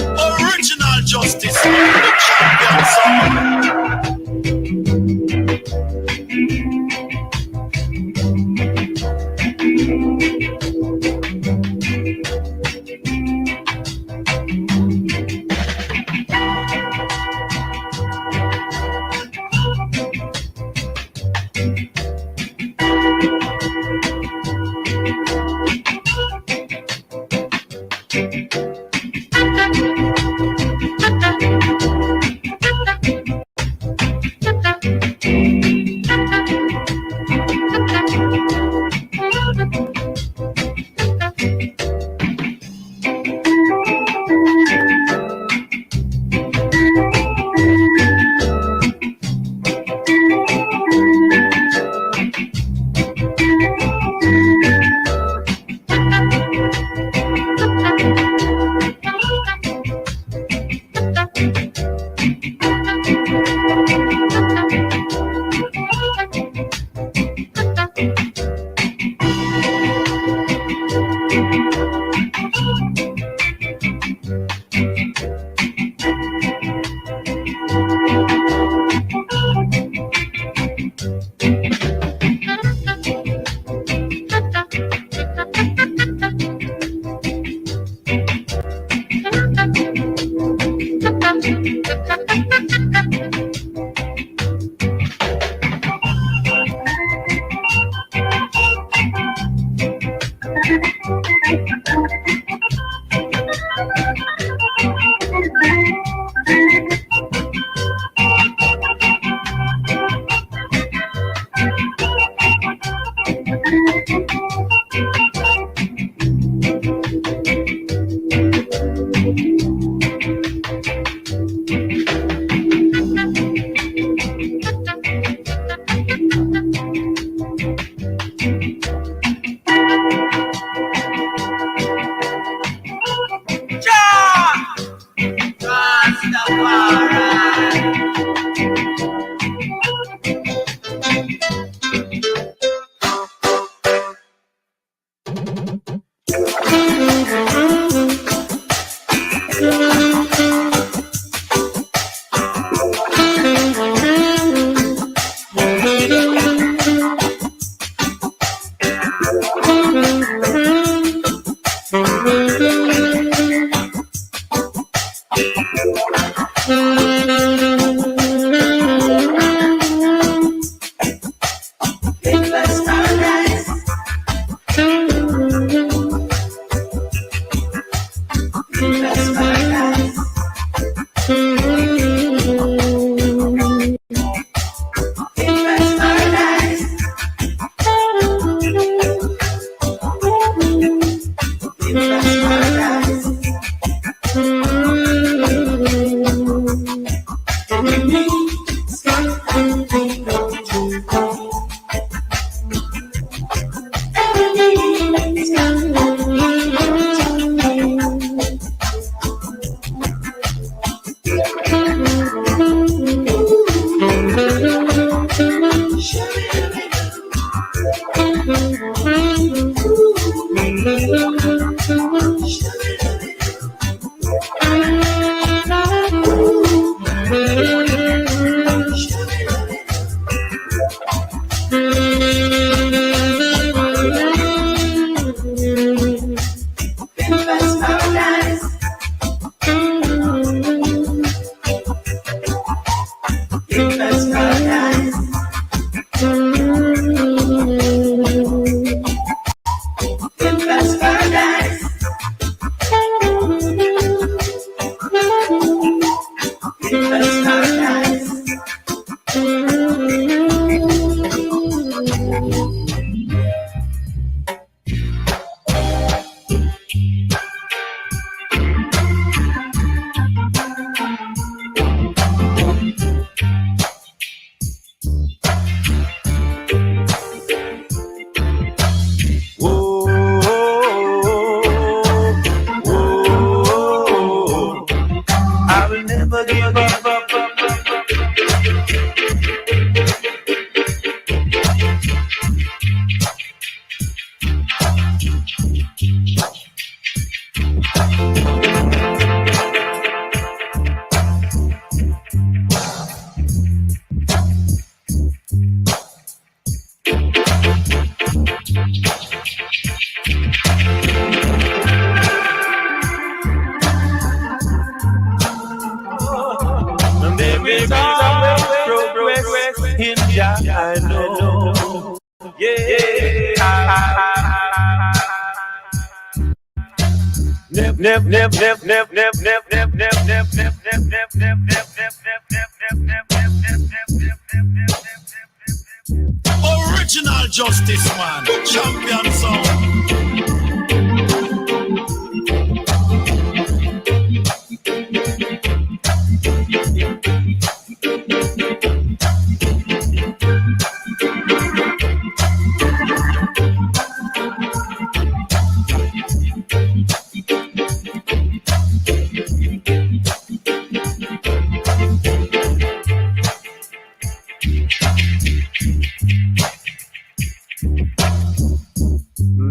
Original justice, the champion song. That's paradise. That's paradise. That's paradise. I know. Yeah. Original justice, man. Champion sound.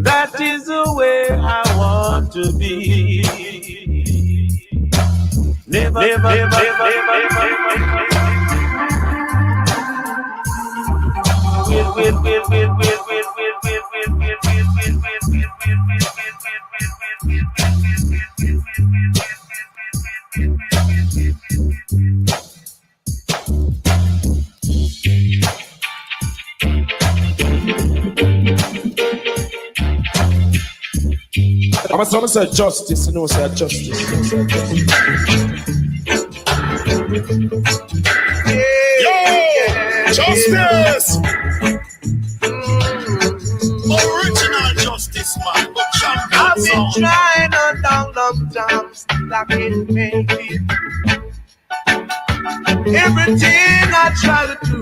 That is the way I want to be. Never. I'm going to say justice, you know, say justice. Yo, justice. Original justice, man. I've been trying a long time, still I can't make it. Everything I try to do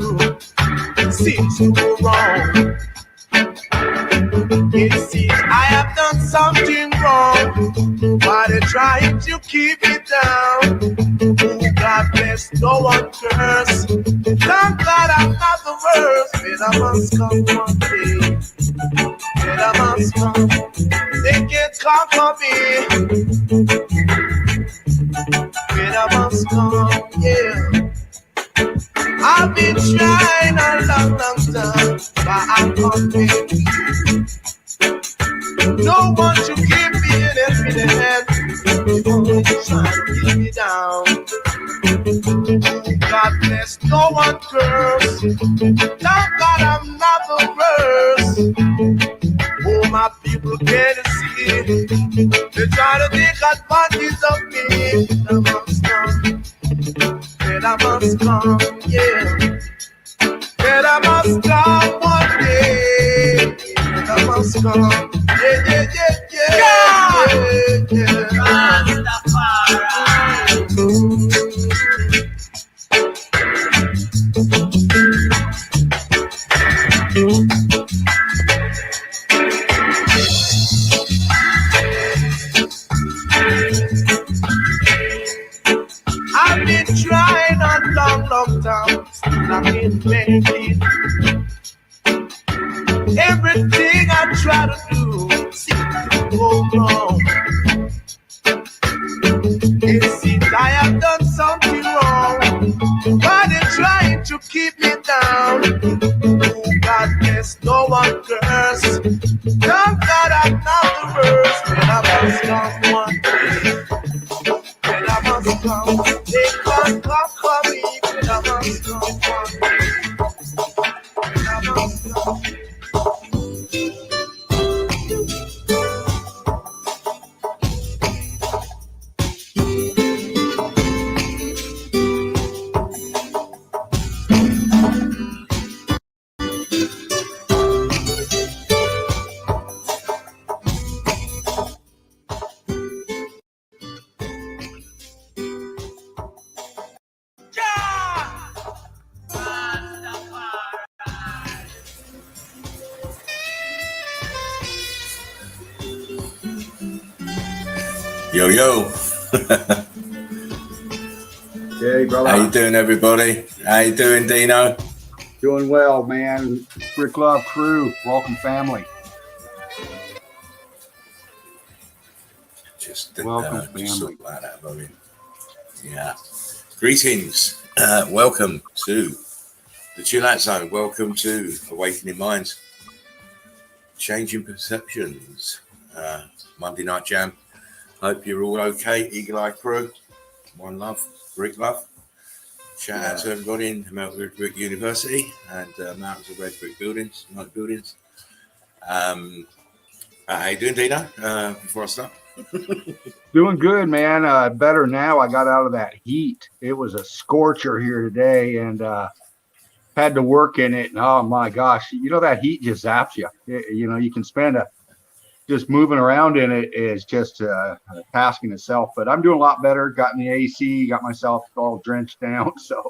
seems to go wrong. It seems I have done something wrong, but they're trying to keep it down. Oh, God bless, no one curse. Thank God I'm not the worst, but I must come one day. But I must come. They can't conquer me. But I must come, yeah. I've been trying a long time, but I can't make it. No one to give me an infinite hand. You only try to keep me down. God bless, no one curse. Thank God I'm not the worst. Oh, my people can't see. They try to take advantage of me. I must come. And I must come, yeah. And I must come one day. And I must come, yeah. I've been trying a long time, still I can't make it. Everything I try to do seems to go wrong. It seems I have done something wrong, but they're trying to keep me down. Oh, God bless, no one curse. Thank God I'm not the worst, but I must come one day. But I must come. They can't come for me, but I must come. Yo, yo. Hey, brother. How you doing, everybody? How you doing, Dino? Doing well, man. Rick Love crew. Welcome, family. Welcome, just family. like that, buddy. Yeah. Greetings. Welcome to the Chill Out Zone. Welcome to Awakening Minds, Changing Perceptions. Monday Night Jam. Hope you're all okay. Eagle Eye crew. One love. Rick Love. Shout out to everybody in Mountain Red Brick University and Mountains of Red Brick Buildings. How you doing, Dino? Before I start? Doing good, man. Better now. I got out of that heat. It was a scorcher here today and had to work in it. And oh my gosh, you know, that heat just zaps you. You can spend just moving around in it is just a task in itself. But I'm doing a lot better. Got in the AC, got myself all drenched down. So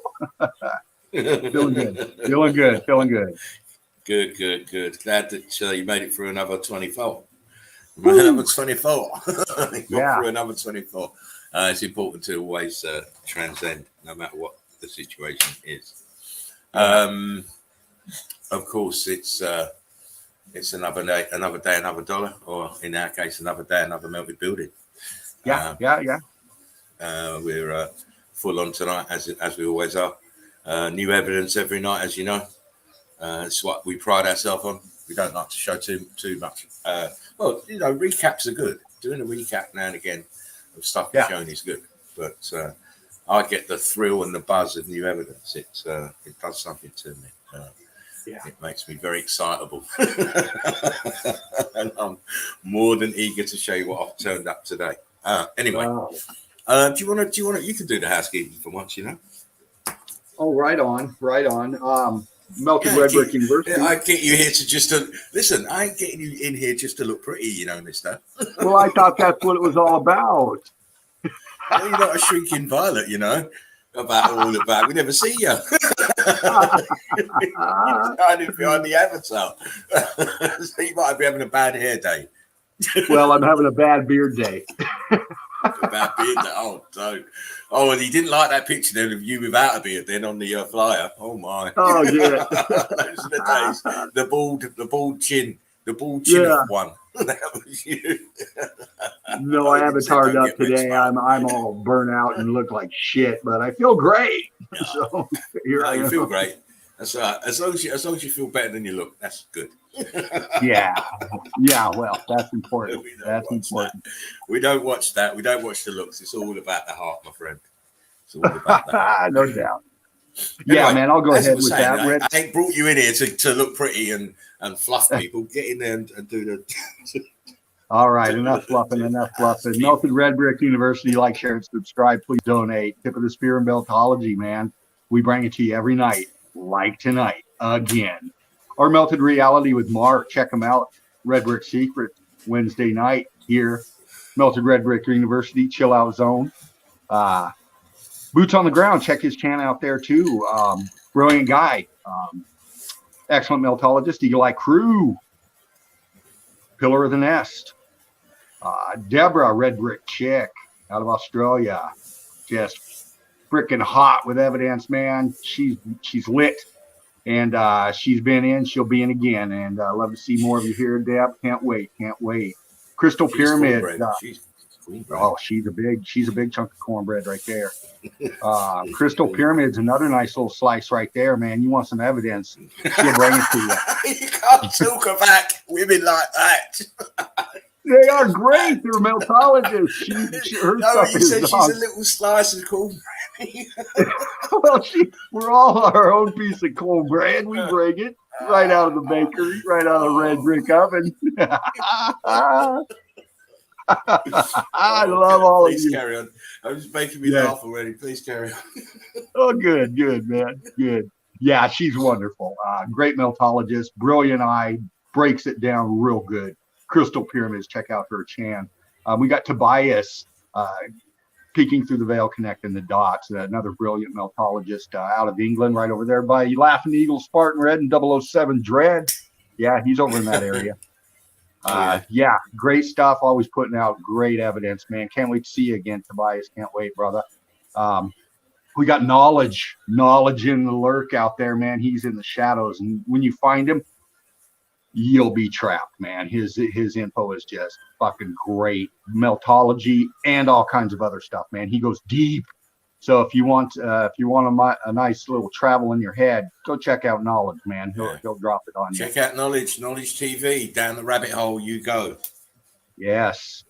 feeling good. Feeling good. Good. Glad that you made it through another 24. Another 24. Through another 24. It's important to always transcend, no matter what the situation is. Of course, it's another day, another dollar, or in our case, another day, another melted building. Yeah. We're full on tonight, as we always are. New evidence every night, as you know. It's what we pride ourselves on. We don't like to show too much. Recaps are good. Doing a recap now and again of stuff you've shown is good. But I get the thrill and the buzz of new evidence. It does something to me. It makes me very excitable. And I'm more than eager to show you what I've turned up today. Anyway, do you want to? You can do the housekeeping for once, you know. Oh, right on. Melted Red Brick University. I get you here to listen. I ain't getting you in here just to look pretty, you know, mister. Well, I thought that's what it was all about. Well, you're not a shrinking violet, you know. About we never see you. You're hiding behind the avatar. So you might be having a bad hair day. Well, I'm having a bad beard day. A bad beard day. Oh, don't. Oh, and he didn't like that picture then of you without a beard then on the flyer. Oh my. Oh yeah. Those are the days. The bald chin of one. That was you. No, I haven't tarred up today. I'm all burnt out and look like shit, but I feel great. So here I am. You feel great. That's as long as you feel better than you look, that's good. Yeah. Well, that's important. That's important. We don't watch that. We don't watch the looks. It's all about the heart, my friend. It's all about that. No doubt. Anyway, yeah, man. I'll go ahead with that. I ain't brought you in here to look pretty and fluff people. Get in there and do the. All right, enough fluffing. Melted Red Brick University. Like, share, and subscribe. Please donate. Tip of the spear and Beltology, man. We bring it to you every night, like tonight again. Or Melted Reality with Mark. Check them out. Red Brick Secret Wednesday night here. Melted Red Brick University Chill Out Zone. Boots on the ground. Check his channel out there too. Brilliant guy. Excellent meltologist. Eagle Eye crew. Pillar of the Nest. Deborah, Red Brick chick out of Australia. Just freaking hot with evidence, man. She's lit. And she's been in, she'll be in again. And I love to see more of you here, Deb. Can't wait. Crystal Pyramid. She's a big chunk of cornbread right there. Crystal Pyramid's another nice little slice right there, man. You want some evidence? She'll bring it to you. You can't talk about women like that. They are great. They're meltologists. You said she's a little slice of cornbread. Well, we're all our own piece of cornbread. We bring it right out of the bakery, right out of the red brick oven. I love all of you. Please carry on. I'm just making me laugh already. Please carry on. Oh, good, man. Good. Yeah, she's wonderful. Great meltologist, brilliant eye, breaks it down real good. Crystal Pyramids, check out her chan. We got Tobias peeking through the veil, connecting the dots. Another brilliant meltologist out of England, right over there by Laughing Eagle, Spartan Red, and 007 Dread. Yeah, he's over in that area. Yeah, great stuff. Always putting out great evidence, man. Can't wait to see you again, Tobias. Can't wait, brother. We got knowledge in the lurk out there, man. He's in the shadows, and when you find him, you'll be trapped, man. His info is just fucking great. Meltology and all kinds of other stuff, man. He goes deep. So if you want a nice little travel in your head, go check out Knowledge, man. He'll drop it on you. Check out Knowledge TV. Down the rabbit hole you go. Yes,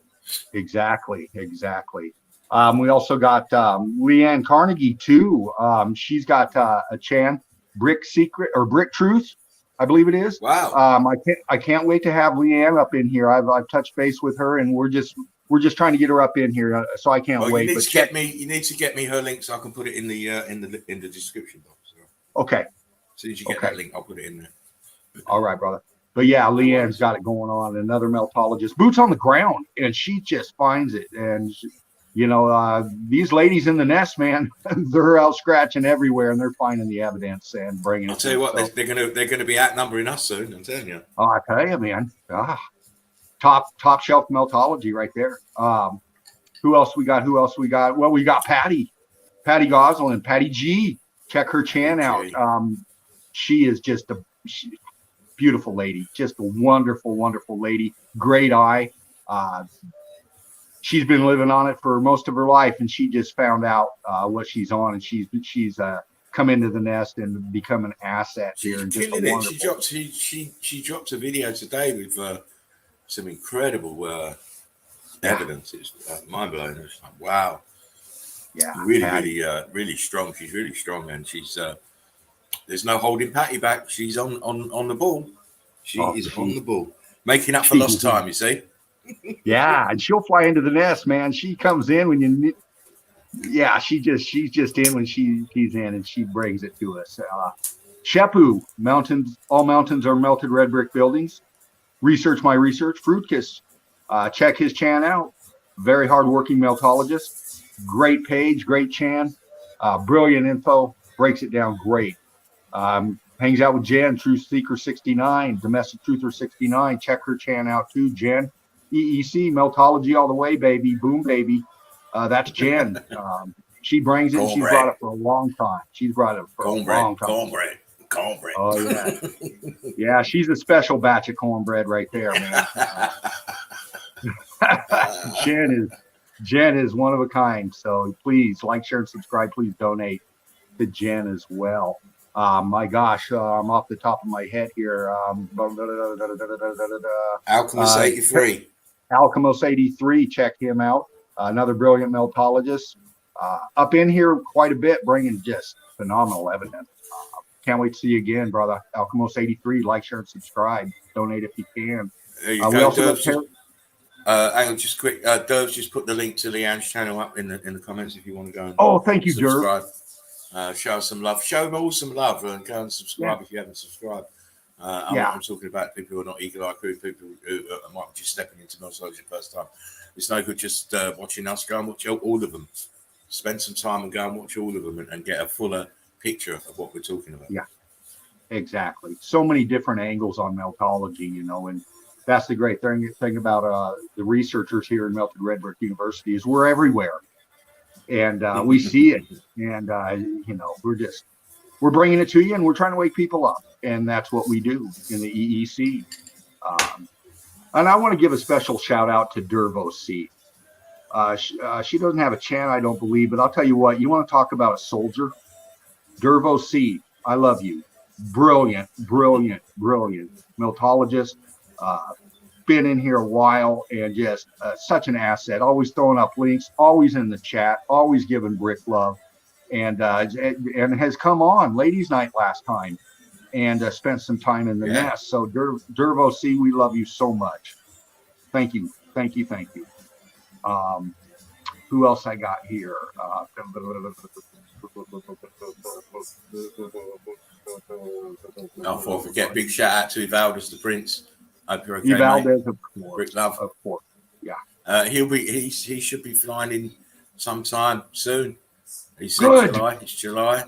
exactly. We also got Leanne Carnegie too. She's got a Chan Brick Secret or Brick Truth, I believe it is. Wow. I can't wait to have Leanne up in here. I've touched base with her, and we're just trying to get her up in here. So I can't wait. You need to get me her link so I can put it in the description box. So. Okay. As soon as you get that link, I'll put it in there. All right, brother. But yeah, Leanne's got it going on. Another meltologist, boots on the ground, and she just finds it. And these ladies in the nest, man, they're out scratching everywhere, and they're finding the evidence and bringing it. I'll tell you what, they're gonna be outnumbering us soon. I'm telling you. Oh, I tell you, man. Top shelf meltology right there. Who else we got? Well, we got Patty Goslin, Patty G. Check her Chan out. She is just a beautiful lady, just a wonderful lady. Great eye. She's been living on it for most of her life, and she just found out what she's on, and she's come into the nest and become an asset here. And just she dropped a video today with some incredible evidence. It's mind blowing. It's like, wow. Yeah, really strong. She's really strong, and she's there's no holding Patty back. She's on the ball. She is on the ball, making up for lost time. You see. Yeah, and she'll fly into the nest, man. She comes in when you. Yeah, she's just in when she's in, and she brings it to us. Shepu mountains. All mountains are melted red brick buildings. Research my research. Fruitkiss. Check his Chan out. Very hardworking meltologist. Great page, great Chan. Brilliant info. Breaks it down great. Hangs out with Jen, Truth Seeker 69, Domestic Truther 69. Check her Chan out too, Jen. EEC, Meltology all the way, baby. Boom, baby. That's Jen. She brings it. She's brought it for a long time. She's brought it for a long time. Cornbread. Oh, yeah. Yeah, she's a special batch of cornbread right there, man. Jen is one of a kind. So please like, share, and subscribe. Please donate to Jen as well. My gosh, I'm off the top of my head here. Alchemist 83. Alchemist 83, check him out. Another brilliant meltologist. Up in here quite a bit, bringing just phenomenal evidence. Can't wait to see you again, brother. Alchemist 83, like, share, and subscribe. Donate if you can. There you go, hang on, just quick. Derv's just put the link to Leanne's channel up in the comments if you want to go and thank you, subscribe. Show us some love. Show them all some love and go and subscribe if you haven't subscribed. I'm talking about people who are not eagle-eye crew, people who might be just stepping into meltology the first time. It's no good just watching us. Go and watch all of them. Spend some time and go and watch all of them and get a fuller picture of what we're talking about. Yeah, exactly. So many different angles on meltology, and that's the great thing about the researchers here in Melted Red Brick University is we're everywhere. And we see it, and we're bringing it to you, and we're trying to wake people up, and that's what we do in the EEC. And I want to give a special shout out to Dervo C. She doesn't have a Chan, I don't believe, but I'll tell you what. You want to talk about a soldier? Dervo C. I love you. Brilliant meltologist. Been in here a while and just such an asset, always throwing up links, always in the chat, always giving brick love, and has come on ladies night last time and spent some time in the nest. So Dervo C, we love you so much. Thank you. Who else I got here? Don't forget, big shout out to Evaldez the Prince. Hope you're okay, Evaldez, Brick love. Of course. Yeah. He should be flying in sometime soon. He said July. It's July.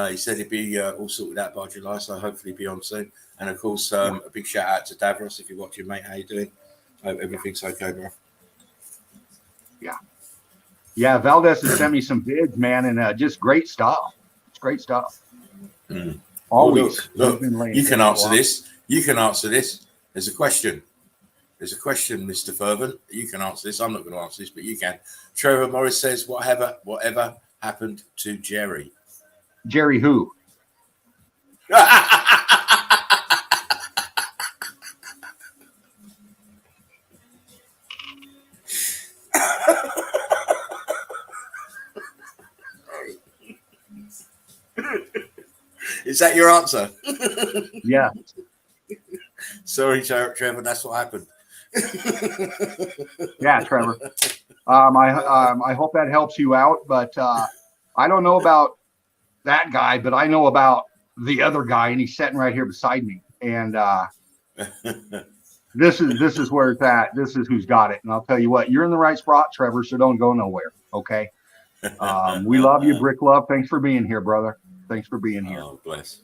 He said he'd be all sorted out by July, so hopefully be on soon. And of course, a big shout out to Davros if you're watching, mate. How you doing? Hope everything's okay, bro. Yeah, Valdez has sent me some bids, man, and just great stuff. It's great stuff. Mm. Always. Look, you can answer this. You can answer this. There's a question. Mr. Fervent. You can answer this. I'm not going to answer this, but you can. Trevor Morris says, whatever happened to Jerry? Jerry who? Is that your answer? Yeah. Sorry, Trevor, that's what happened. Yeah, Trevor. I hope that helps you out, but I don't know about that guy, but I know about the other guy, and he's sitting right here beside me. And this is where it's at. This is who's got it. And I'll tell you what, you're in the right spot, Trevor, so don't go nowhere. Okay. We love you, Brick Love. Thanks for being here, brother. Thanks for being here. Oh, bless.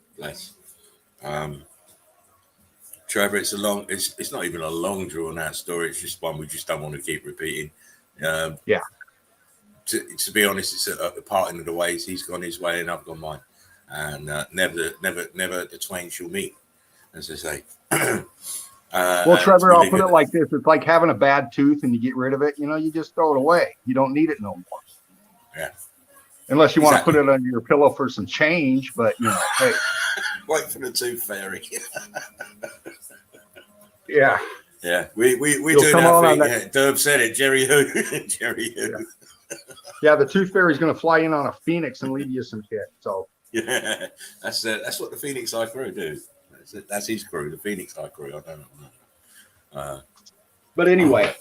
Trevor, it's not even a long drawn out story. It's just one we just don't want to keep repeating. Yeah. To be honest, it's a parting of the ways. He's gone his way and I've gone mine, and never the twain shall meet, as they say. Well, Trevor, I'll put it like this: it's like having a bad tooth and you get rid of it. You just throw it away. You don't need it no more. Yeah. Unless you want to put it under your pillow for some change, but hey. Wait for the tooth fairy. Yeah. Yeah, we do that thing. Yeah, Derb said it. Jerry who? Jerry who? Yeah, the tooth fairy's going to fly in on a phoenix and leave you some shit. So yeah, that's what the Phoenix Eye crew do. That's his crew, the Phoenix Eye crew. I don't know. But anyway,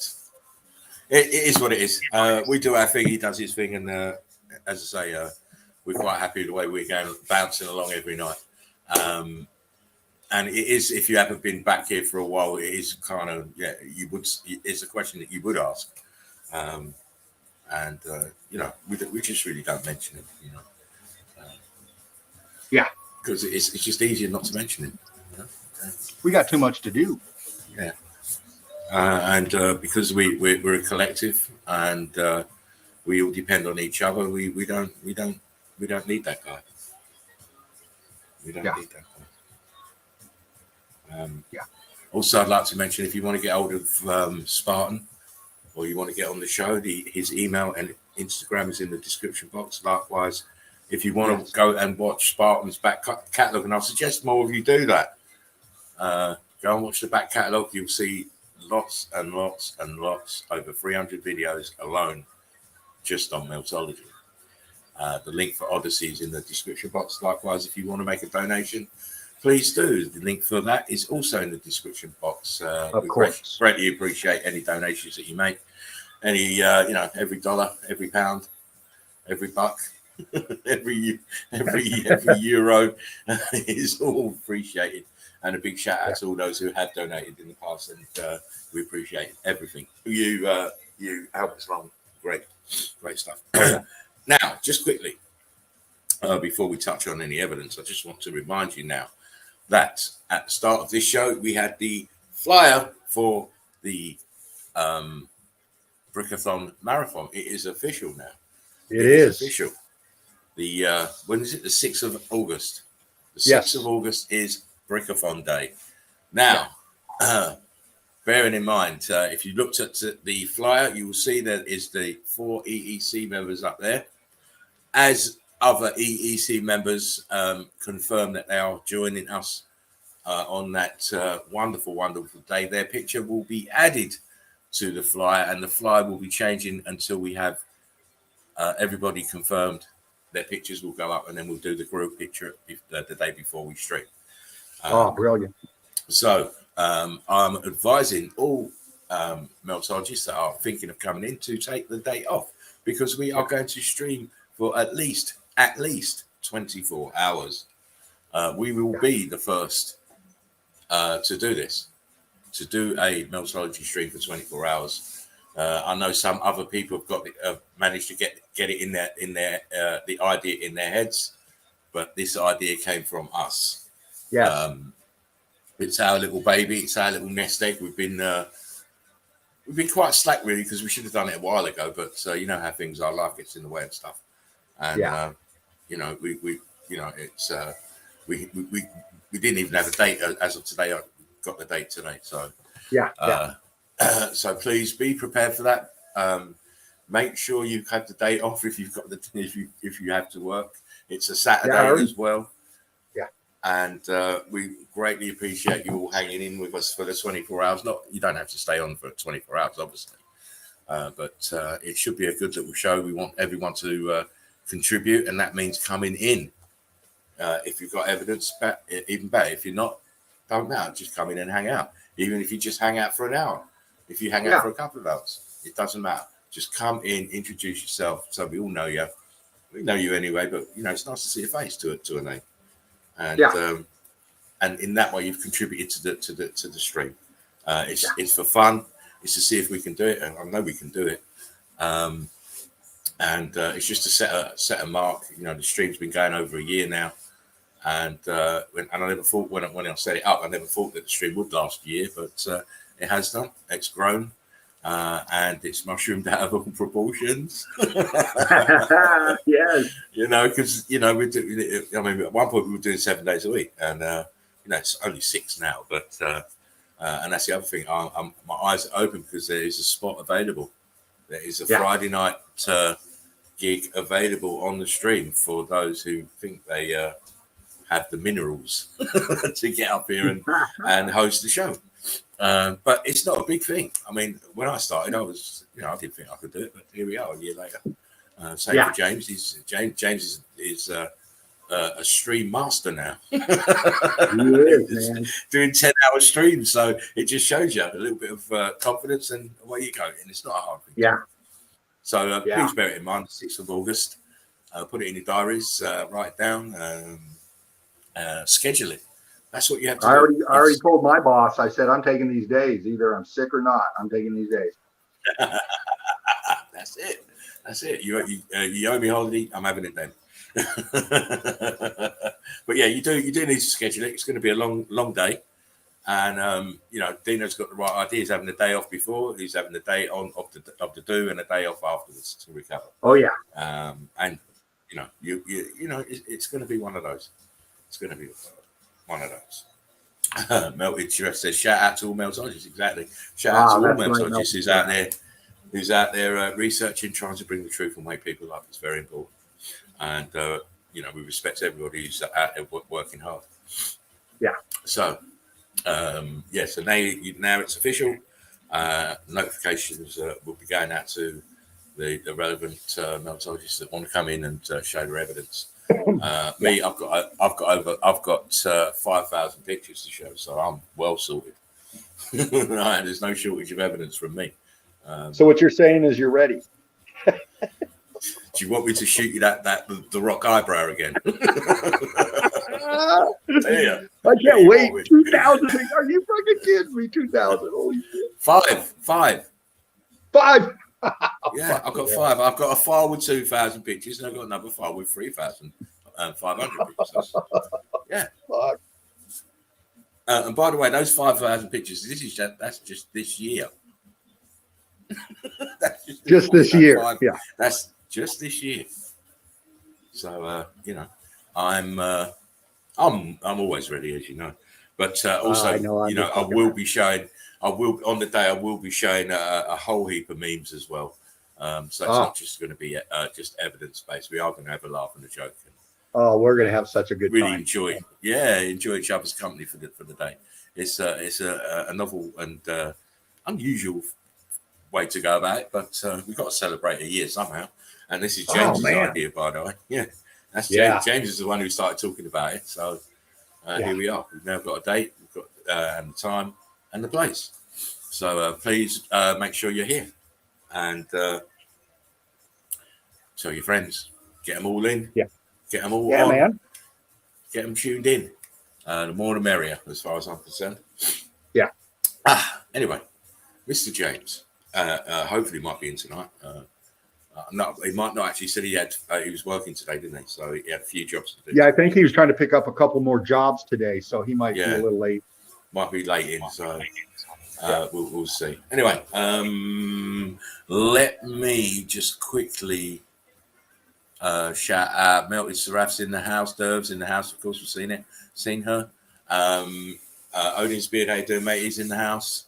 it is what it is. We do our thing. He does his thing, and as I say, we're quite happy with the way we're going, bouncing along every night. And it is, if you haven't been back here for a while, it is kind of, it's a question that you would ask. We just really don't mention it, yeah. Because it's just easier not to mention it. We got too much to do. Yeah. Because we're a collective and we all depend on each other, we don't need that guy. We don't need that guy. Also, I'd like to mention, if you want to get hold of Spartan or you want to get on the show, his email and Instagram is in the description box. Likewise, if you want to go and watch Spartan's back catalogue, and I suggest more of you do that, go and watch the back catalogue. You'll see lots and lots and lots, over 300 videos alone just on Meltology. The link for Odyssey is in the description box. Likewise, if you want to make a donation, please do. The link for that is also in the description box. Of course. Greatly appreciate any donations that you make. Any, every dollar, every pound, every buck, every euro is all appreciated. And a big shout out to all those who have donated in the past, and we appreciate everything. You help us along. Great stuff. Now, just quickly, before we touch on any evidence, I just want to remind you now that at the start of this show, we had the flyer for the Brickathon Marathon. It is official now. It is official. When is it? The 6th of August. The 6th of August is Brickathon Day. Now, bearing in mind, if you looked at the flyer, you will see there is the 4 EEC members up there. As other EEC members confirm that they are joining us on that wonderful, wonderful day, their picture will be added to the flyer, and the flyer will be changing until we have everybody confirmed. Their pictures will go up, and then we'll do the group picture the day before we stream. Brilliant. So I'm advising all Meltologists that are thinking of coming in to take the day off, because we are going to stream for at least 24 hours. We will be the first to do this, to do a Meltology stream for 24 hours. I know some other people have managed to get it in their the idea in their heads, but this idea came from us. Yes. It's our little baby. It's our little nest egg. We've been quite slack really because we should have done it a while ago. But you know how things are. Life gets in the way and stuff. And you know, we you know, it's we didn't even have a date as of today. I got the date today. So so please be prepared for that. Make sure you have the day off if you've got if you have to work. It's a Saturday as well. And we greatly appreciate you all hanging in with us for the 24 hours. You don't have to stay on for 24 hours, obviously, but it should be a good little show. We want everyone to contribute, and that means coming in. If you've got evidence, even better. If you're not, don't matter. Just come in and hang out. Even if you just hang out for an hour, if you hang out for a couple of hours, it doesn't matter. Just come in, introduce yourself, so we all know you. We know you anyway, but you know it's nice to see your face to a name. And in that way, you've contributed to the stream. It's for fun. It's to see if we can do it, and I know we can do it. And it's just to set a mark. You know, the stream's been going over a year now, and I never thought when I set it up, I never thought that the stream would last a year, but it has done. It's grown. And it's mushroomed out of all proportions. Yes. You know, because you know at one point we were doing 7 days a week, and you know it's only 6 now. But and that's the other thing. My eyes are open because there is a spot available. There is a Friday night gig available on the stream for those who think they have the minerals to get up here and host the show. But it's not a big thing. I mean, when I started, I didn't think I could do it, but here we are a year later. Same for James. James is a stream master now. He is, man. Doing 10-hour streams, so it just shows you a little bit of confidence, and away you go. And it's not a hard thing. Yeah. So please bear it in mind. 6th of August. Put it in your diaries. Write it down. Schedule it. That's what you have to do. I already told my boss. I said I'm taking these days. Either I'm sick or not. I'm taking these days. That's it. You owe me holiday. I'm having it then. But yeah, you do need to schedule it. It's going to be a long day, and you know, Dino's got the right idea. He's having the day off before. He's having the day of the do and a day off afterwards to recover. Oh yeah. And you know, you know, it's going to be one of those. It's going to be one of those. Melted Stress says, shout out to all meltologists. Exactly. Shout out to all meltologists who's out there researching, trying to bring the truth and wake people up. It's very important. And, you know, we respect everybody who's out there working hard. Yeah. So, so now it's official. Notifications will be going out to the relevant meltologists that want to come in and show their evidence. Me, I've got 5,000 pictures to show, so I'm well sorted. Right, there's no shortage of evidence from me. So what you're saying is you're ready. Do you want me to shoot you the rock eyebrow again? I can't wait. 2,000. Are you fucking kidding me? 2,000. Holy shit. 5. Yeah, I've got 5. I've got a file with 2,000 pictures, and I've got another file with 3,500 pictures. Yeah. Fuck. And by the way, those 5,000 pictures, that's just this year. That's just this year. Yeah. That's just this year. So you know, I'm always ready, as you know. But also, I will be showing. On the day. I will be showing a whole heap of memes as well. So it's not just going to be just evidence based. We are going to have a laugh and a joke. Oh, we're going to have such a good really time. enjoy each other's company for the day. It's a novel and unusual way to go about it, but we've got to celebrate a year somehow. And this is James's idea, by the way. Yeah, that's James. James is the one who started talking about it. So here we are. We've now got a date. We've got and the time and the place. So please make sure you're here and tell your friends. Get them all in. Yeah. Get them all on. Man. Get them tuned in. The more the merrier, as far as I'm concerned. Yeah. Anyway, Mr. James, hopefully might be in tonight. No, he might not actually. Said he had. He was working today, didn't he? So he had a few jobs to do. Yeah, I think he was trying to pick up a couple more jobs today, so he might be a little late. Might be late in, so we'll see. Anyway, let me just quickly shout out Melted Seraph's in the house, Derv's in the house, of course, we've seen her. Odin's Beard, how you doing, mate? He's in the house,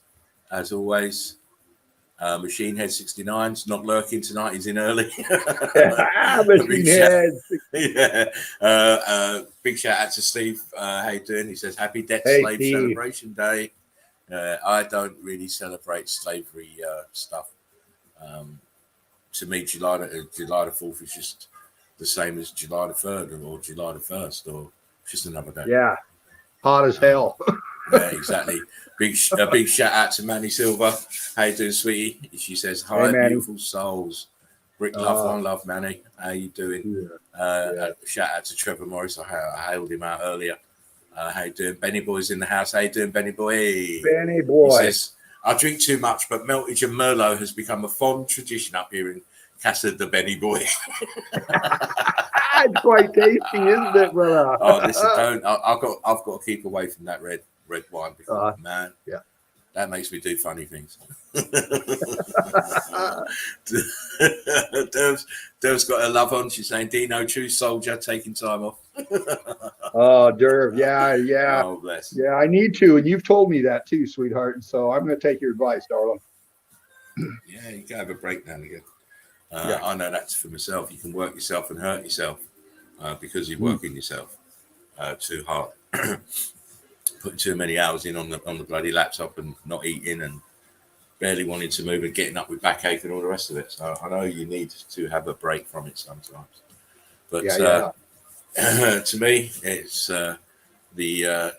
as always. Machine Head 69's not lurking tonight, he's in early. Machine Head. Big shout out to Steve. How you doing? He says, Happy Debt Slave Steve. Celebration Day. I don't really celebrate slavery stuff. To me, July the 4th is just the same as July the 3rd or July the 1st or just another day. Yeah, hot as hell. Yeah, exactly. Big shout out to Manny Silva. How you doing, sweetie? She says, hi, Hey, beautiful souls. Brick love, one love, Manny. How you doing? Shout out to Trevor Morris. I hailed him out earlier. How you doing? Benny Boy's in the house. How you doing, Benny Boy? Benny Boy. He says, I drink too much, but meltage and Merlot has become a fond tradition up here in Casa de Benny Boy. It's quite tasty, isn't it, brother? Oh, listen, don't. I've got to keep away from that red wine because man, that makes me do funny things. Derv's got her love on. She's saying, Dino, true soldier, taking time off. Oh, Derv, yeah. Oh, bless. Yeah, I need to, and you've told me that too, sweetheart. And so I'm going to take your advice, darling. Yeah, you can have a break now and again. I know that's for myself. You can work yourself and hurt yourself because you're working yourself too hard. Putting too many hours in on the bloody laptop and not eating and barely wanting to move and getting up with backache and all the rest of it. So I know you need to have a break from it sometimes. But to me, it's the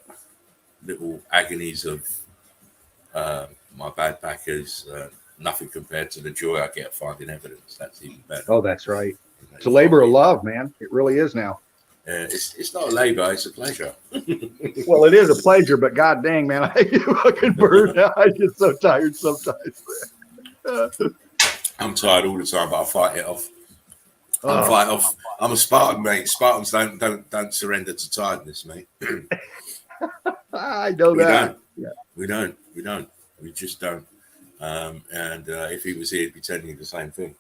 little agonies of my bad back is nothing compared to the joy I get finding evidence. That's even better. Oh, that's right. It's a labor of love, man. It really is now. It's not a labor, it's a pleasure. Well, it is a pleasure, but god dang, man, I get fucking burned out. I get so tired sometimes. I'm tired all the time, but I fight it off. I'm a Spartan, mate. Spartans don't surrender to tiredness, mate. I know that. We don't. We just don't. And if he was here, he'd be telling you the same thing.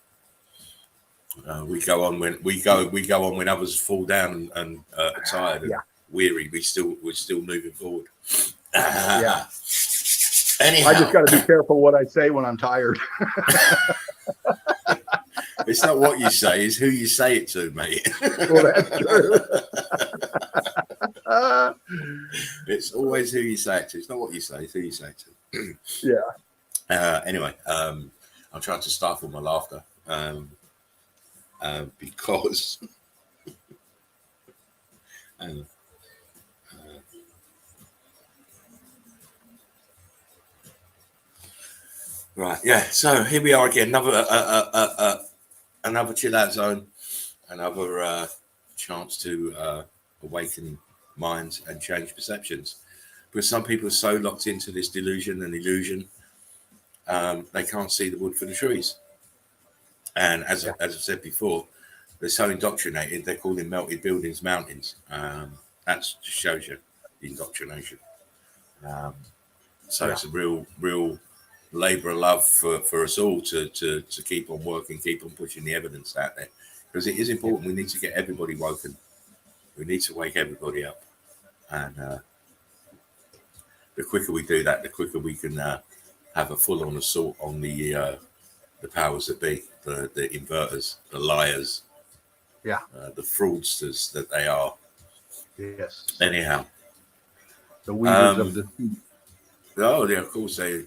We go on when others fall down and are tired and weary. We're still moving forward. Anyhow. I just got to be careful what I say when I'm tired. It's not what you say; it's who you say it to, mate. Well, that's true. It's always who you say it to. It's not what you say; it's who you say it to. Anyway, I'll try to stifle my laughter. Because right, so here we are again, another chill out zone, another chance to awaken minds and change perceptions, because some people are so locked into this delusion and illusion they can't see the wood for the trees. And as I've said before, they're so indoctrinated, they're calling melted buildings mountains. That just shows you the indoctrination. So it's a real labour of love for us all to keep on working, keep on pushing the evidence out there. Because it is important. We need to get everybody woken. We need to wake everybody up. And the quicker we do that, the quicker we can have a full-on assault on the powers that be. The inverters, the liars, the fraudsters that they are. Yes. Anyhow, the weavers of the. Oh, yeah, of course, they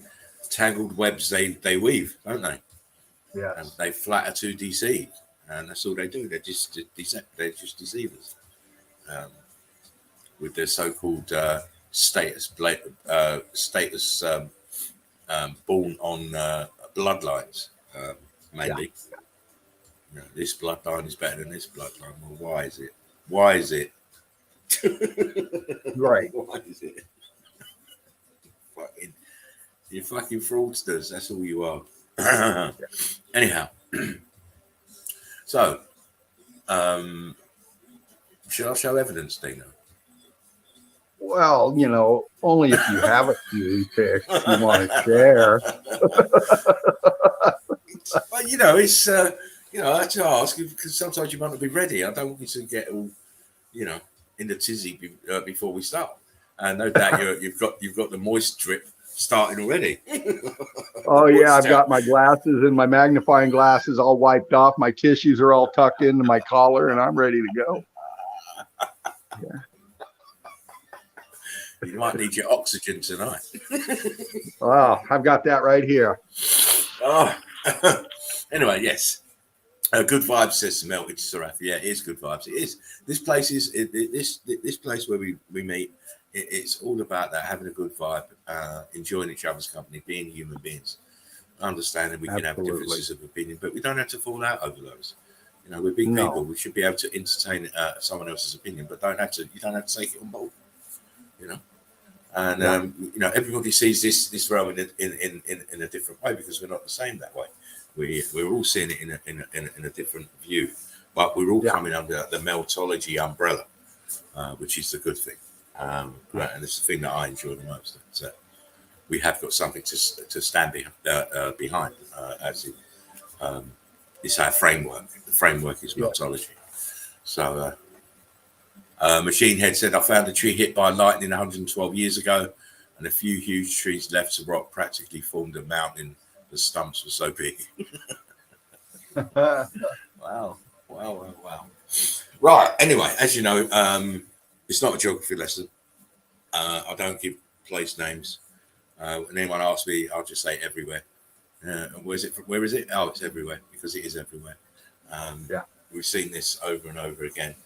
tangled webs they weave, don't they? Yeah. And they flatter to deceive, and that's all they do. They're just deceivers. With their so-called status born on bloodlines. Mainly, this bloodline is better than this bloodline. Well, why is it? Right. Why is it? You're fucking fraudsters. That's all you are. Anyhow, So, shall I show evidence, Dino? Well, only if you have a few pics you want to share. Well, it's I have to ask because sometimes you might not be ready. I don't want you to get all, in the tizzy before we start. And no doubt you've got the moist drip starting already. Oh yeah, I've got my glasses and my magnifying glasses all wiped off. My tissues are all tucked into my collar, and I'm ready to go. Yeah. You might need your oxygen tonight. Oh, I've got that right here. Oh, anyway, yes. Good vibes, says Melted Seraph. Yeah, it is good vibes. It is. This place is this place where we meet. It's all about that, having a good vibe, enjoying each other's company, being human beings, understanding we can have differences of opinion, but we don't have to fall out over those. We're big people. We should be able to entertain someone else's opinion, but you don't have to take it on board. And everybody sees this realm in a different way because we're not the same that way. We're all seeing it in a different view, but we're all coming under the Meltology umbrella, which is the good thing. And it's the thing that I enjoy the most. So we have got something to stand behind, as it's our framework. The framework is Meltology. So Machine Head said, I found a tree hit by lightning 112 years ago, and a few huge trees left to rot practically formed a mountain. The stumps were so big. Wow. Right. Anyway, as you know, it's not a geography lesson. I don't give place names. When anyone asks me, I'll just say everywhere. Where is it? Oh, it's everywhere because it is everywhere. We've seen this over and over again.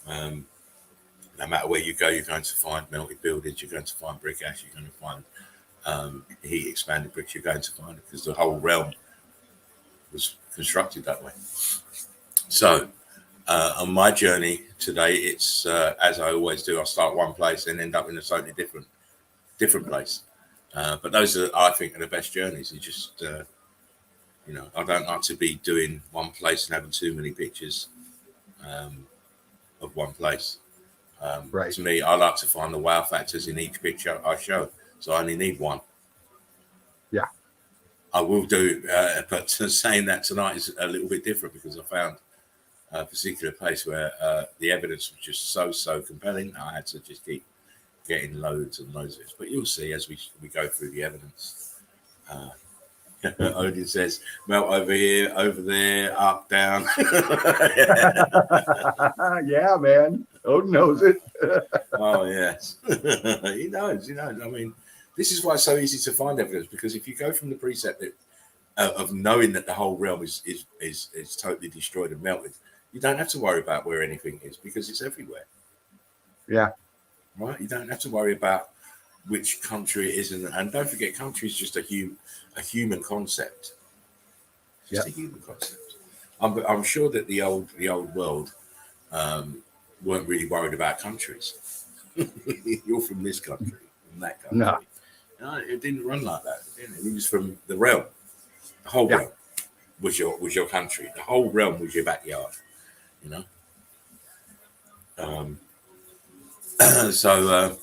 No matter where you go, you're going to find melted buildings. You're going to find brick ash. You're going to find heat expanded bricks. You're going to find it because the whole realm was constructed that way. So on my journey today, it's as I always do. I start one place and end up in a totally different place. But those are, I think, are the best journeys. You just, I don't like to be doing one place and having too many pictures of one place. Right. To me, I like to find the wow factors in each picture I show. So I only need one. Yeah. I will do, but saying that tonight is a little bit different because I found a particular place where the evidence was just so compelling. I had to just keep getting loads and loads of it. But you'll see as we go through the evidence. Odin says, melt over here, over there, up, down. Yeah, man. Odin knows it. Oh, yes. He knows. I mean, this is why it's so easy to find evidence, because if you go from the precept that, of knowing that the whole realm is totally destroyed and melted, you don't have to worry about where anything is because it's everywhere. Yeah. Right? You don't have to worry about which country it is. And don't forget, country is just a human concept. It's just a human concept. I'm sure that the old world weren't really worried about countries. You're from this country, from that country. No, it didn't run like that. It was from the realm. The whole realm was your country. The whole realm was your backyard. So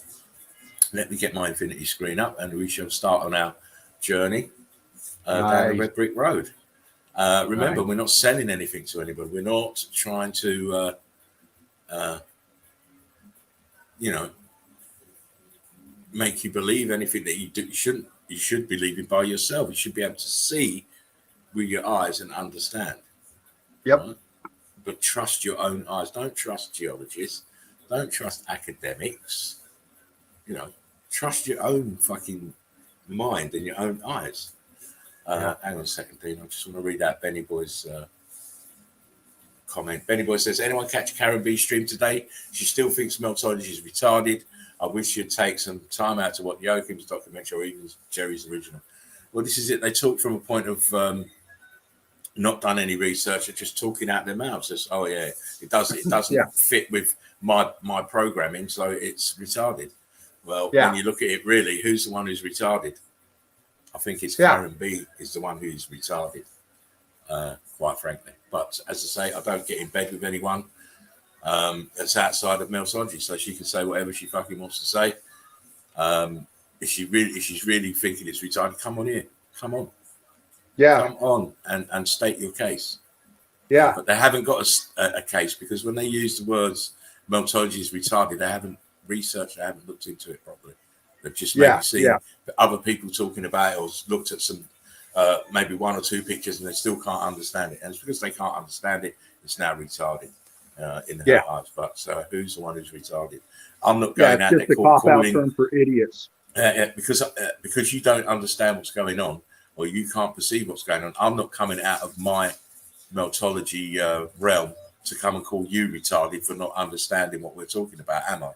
let me get my infinity screen up, and we shall start on our journey down the red brick road. Remember, we're not selling anything to anybody. We're not trying to, make you believe anything that you shouldn't. You should believe it by yourself. You should be able to see with your eyes and understand. Yep. Right? But trust your own eyes. Don't trust geologists. Don't trust academics. Trust your own fucking mind and your own eyes. Hang on a second, Dean. I just want to read out Benny Boy's comment. Benny Boy says, anyone catch Karen B's stream today? She still thinks Meltology is retarded. I wish you'd take some time out to watch Joachim's documentary or even Jerry's original. Well, this is it. They talk from a point of not done any research, they're just talking out their mouths. Says, oh yeah, it doesn't fit with my programming, so it's retarded. Well, when you look at it, really, who's the one who's retarded? I think it's Karen B is the one who's retarded. quite frankly. But as I say, I don't get in bed with anyone that's outside of Meltology, so she can say whatever she fucking wants to say. If she's really thinking it's retarded, come on here, come on, come on, and state your case. Yeah. But they haven't got a case, because when they use the words Meltology is retarded, they haven't researched, they haven't looked into it properly. They've just maybe seen other people talking about it, or looked at some maybe one or two pictures, and they still can't understand it. And it's because they can't understand it, it's now retarded in their eyes. But who's the one who's retarded? I'm not going out there calling term for idiots. Because you don't understand what's going on, or you can't perceive what's going on. I'm not coming out of my Meltology realm to come and call you retarded for not understanding what we're talking about, am I?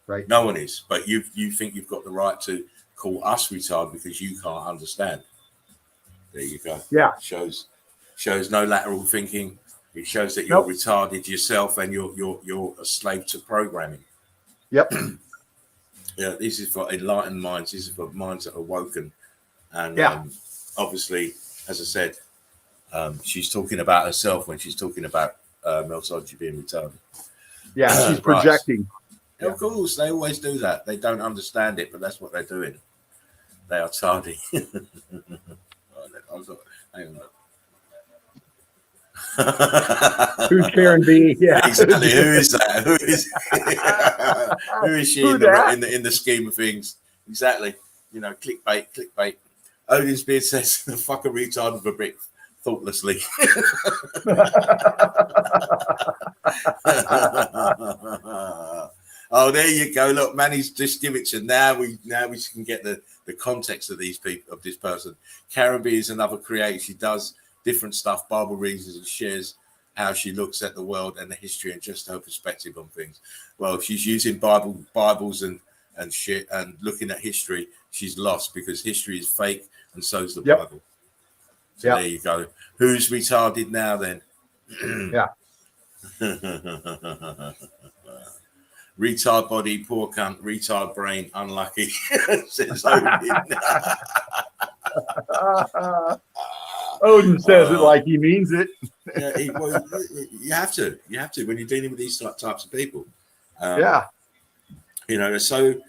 Right. No one is. But you think you've got the right to call us retarded because you can't understand. There you go. Yeah. Shows no lateral thinking. It shows that you're retarded yourself, and you're a slave to programming. Yep. Yeah, this is for enlightened minds. This is for minds that are awoken. And obviously, as I said, she's talking about herself when she's talking about Meltology being retarded. Yeah, she's projecting. Of course, they always do that. They don't understand it, but that's what they're doing. They are tardy. Who's Karen B? Yeah, exactly. Who is that? Who is she in the scheme of things? Exactly. You know, clickbait. Odin's beard says, "The fuck a retard with a brick." Thoughtlessly. Oh, there you go. Look, Manny's just give it to now. We can get the context of these people, of this person. Karen B is another creator. She does different stuff, Bible reasons, and shares how she looks at the world and the history and just her perspective on things. Well, if she's using Bibles and shit and looking at history, she's lost, because history is fake and so is the Bible. So there you go. Who's retarded now then? Yeah. Retard body, poor cunt, retard brain, unlucky. Says Odin. Odin says it like he means it. Well, you have to. You have to when you're dealing with these types of people. You know, they're so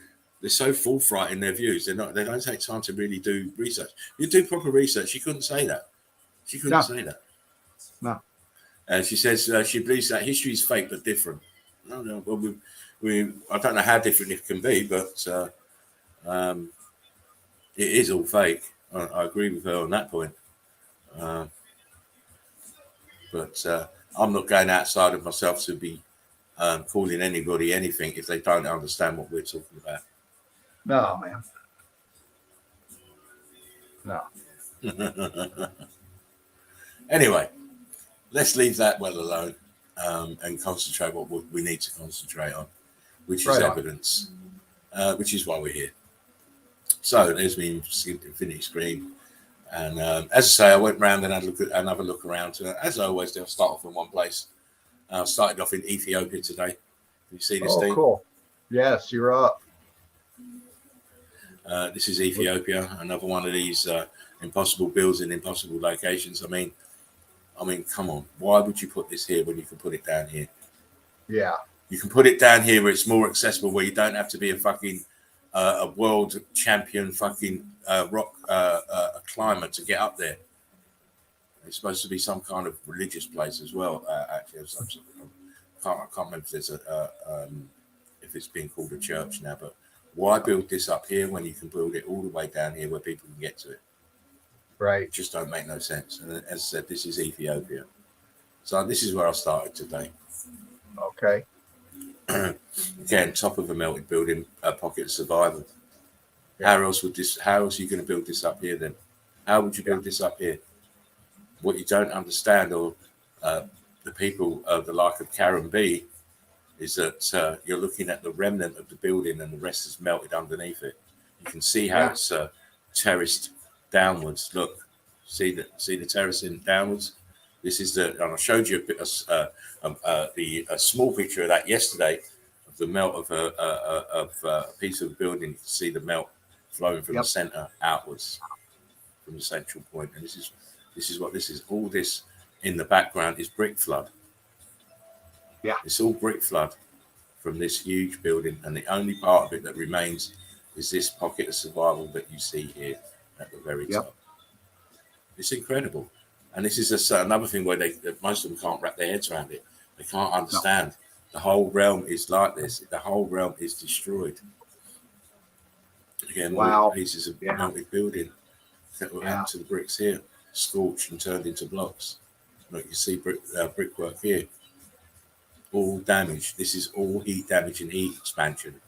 forthright in their views. They don't take time to really do research. You do proper research. She couldn't say that. She couldn't say that. No. And she says she believes that history is fake but different. No. Well, I don't know how different it can be, but it is all fake. I agree with her on that point. But I'm not going outside of myself to be calling anybody anything if they don't understand what we're talking about. No, man. No. Anyway, let's leave that well alone and concentrate what we need to concentrate on, which is evidence, which is why we're here. So there's me infinity screen. And as I say, I went round and had another look around. As I always do, I'll start off in one place. I started off in Ethiopia today. Have you seen this thing? Cool. Yes, you're up. This is Ethiopia, another one of these impossible builds in impossible locations. I mean, come on. Why would you put this here when you can put it down here? Yeah. You can put it down here where it's more accessible, where you don't have to be a fucking a world champion fucking rock climber to get up there. It's supposed to be some kind of religious place as well. Actually, I can't remember if there's if it's being called a church now. But why build this up here when you can build it all the way down here where people can get to it? Right. It just don't make no sense. And as I said, this is Ethiopia. So this is where I started today. Okay. Again, top of a melted building, a pocket of survival. How else are you going to build this up here then? How would you build this up here? What you don't understand, or the people of the like of Karen B, is that you're looking at the remnant of the building and the rest is melted underneath it. You can see how it's terraced downwards. Look, see the terracing downwards. This is and I showed you a small picture of that yesterday, of the melt of a piece of the building. You can see the melt flowing from the center outwards, from the central point. And this This is what this is. All this in the background is brick flood. Yeah. It's all brick flood from this huge building, and the only part of it that remains is this pocket of survival that you see here at the very top. It's incredible. And this is another thing where most of them can't wrap their heads around it. They can't understand. The whole realm is like this. The whole realm is destroyed. Again, all pieces of melted building that were added to the bricks here, scorched and turned into blocks. Look, you see brickwork here, all damaged. This is all heat damage and heat expansion.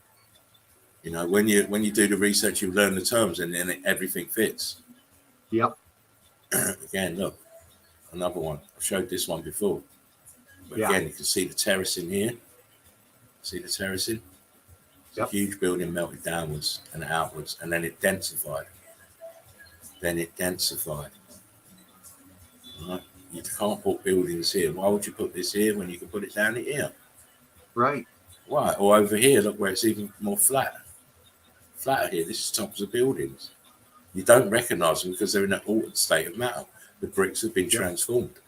You know, when you do the research, you learn the terms, and then everything fits. Yep. Again, look, another one. I showed this one before, but again, you can see the terracing here. See the terracing? It's a huge building melted downwards and outwards, and then it densified. Right? You can't put buildings here. Why would you put this here when you can put it down here? Right. Why? Or over here, look where it's even more flat. Flatter here. This is tops of buildings. You don't recognize them because they're in an altered state of matter. The bricks have been transformed.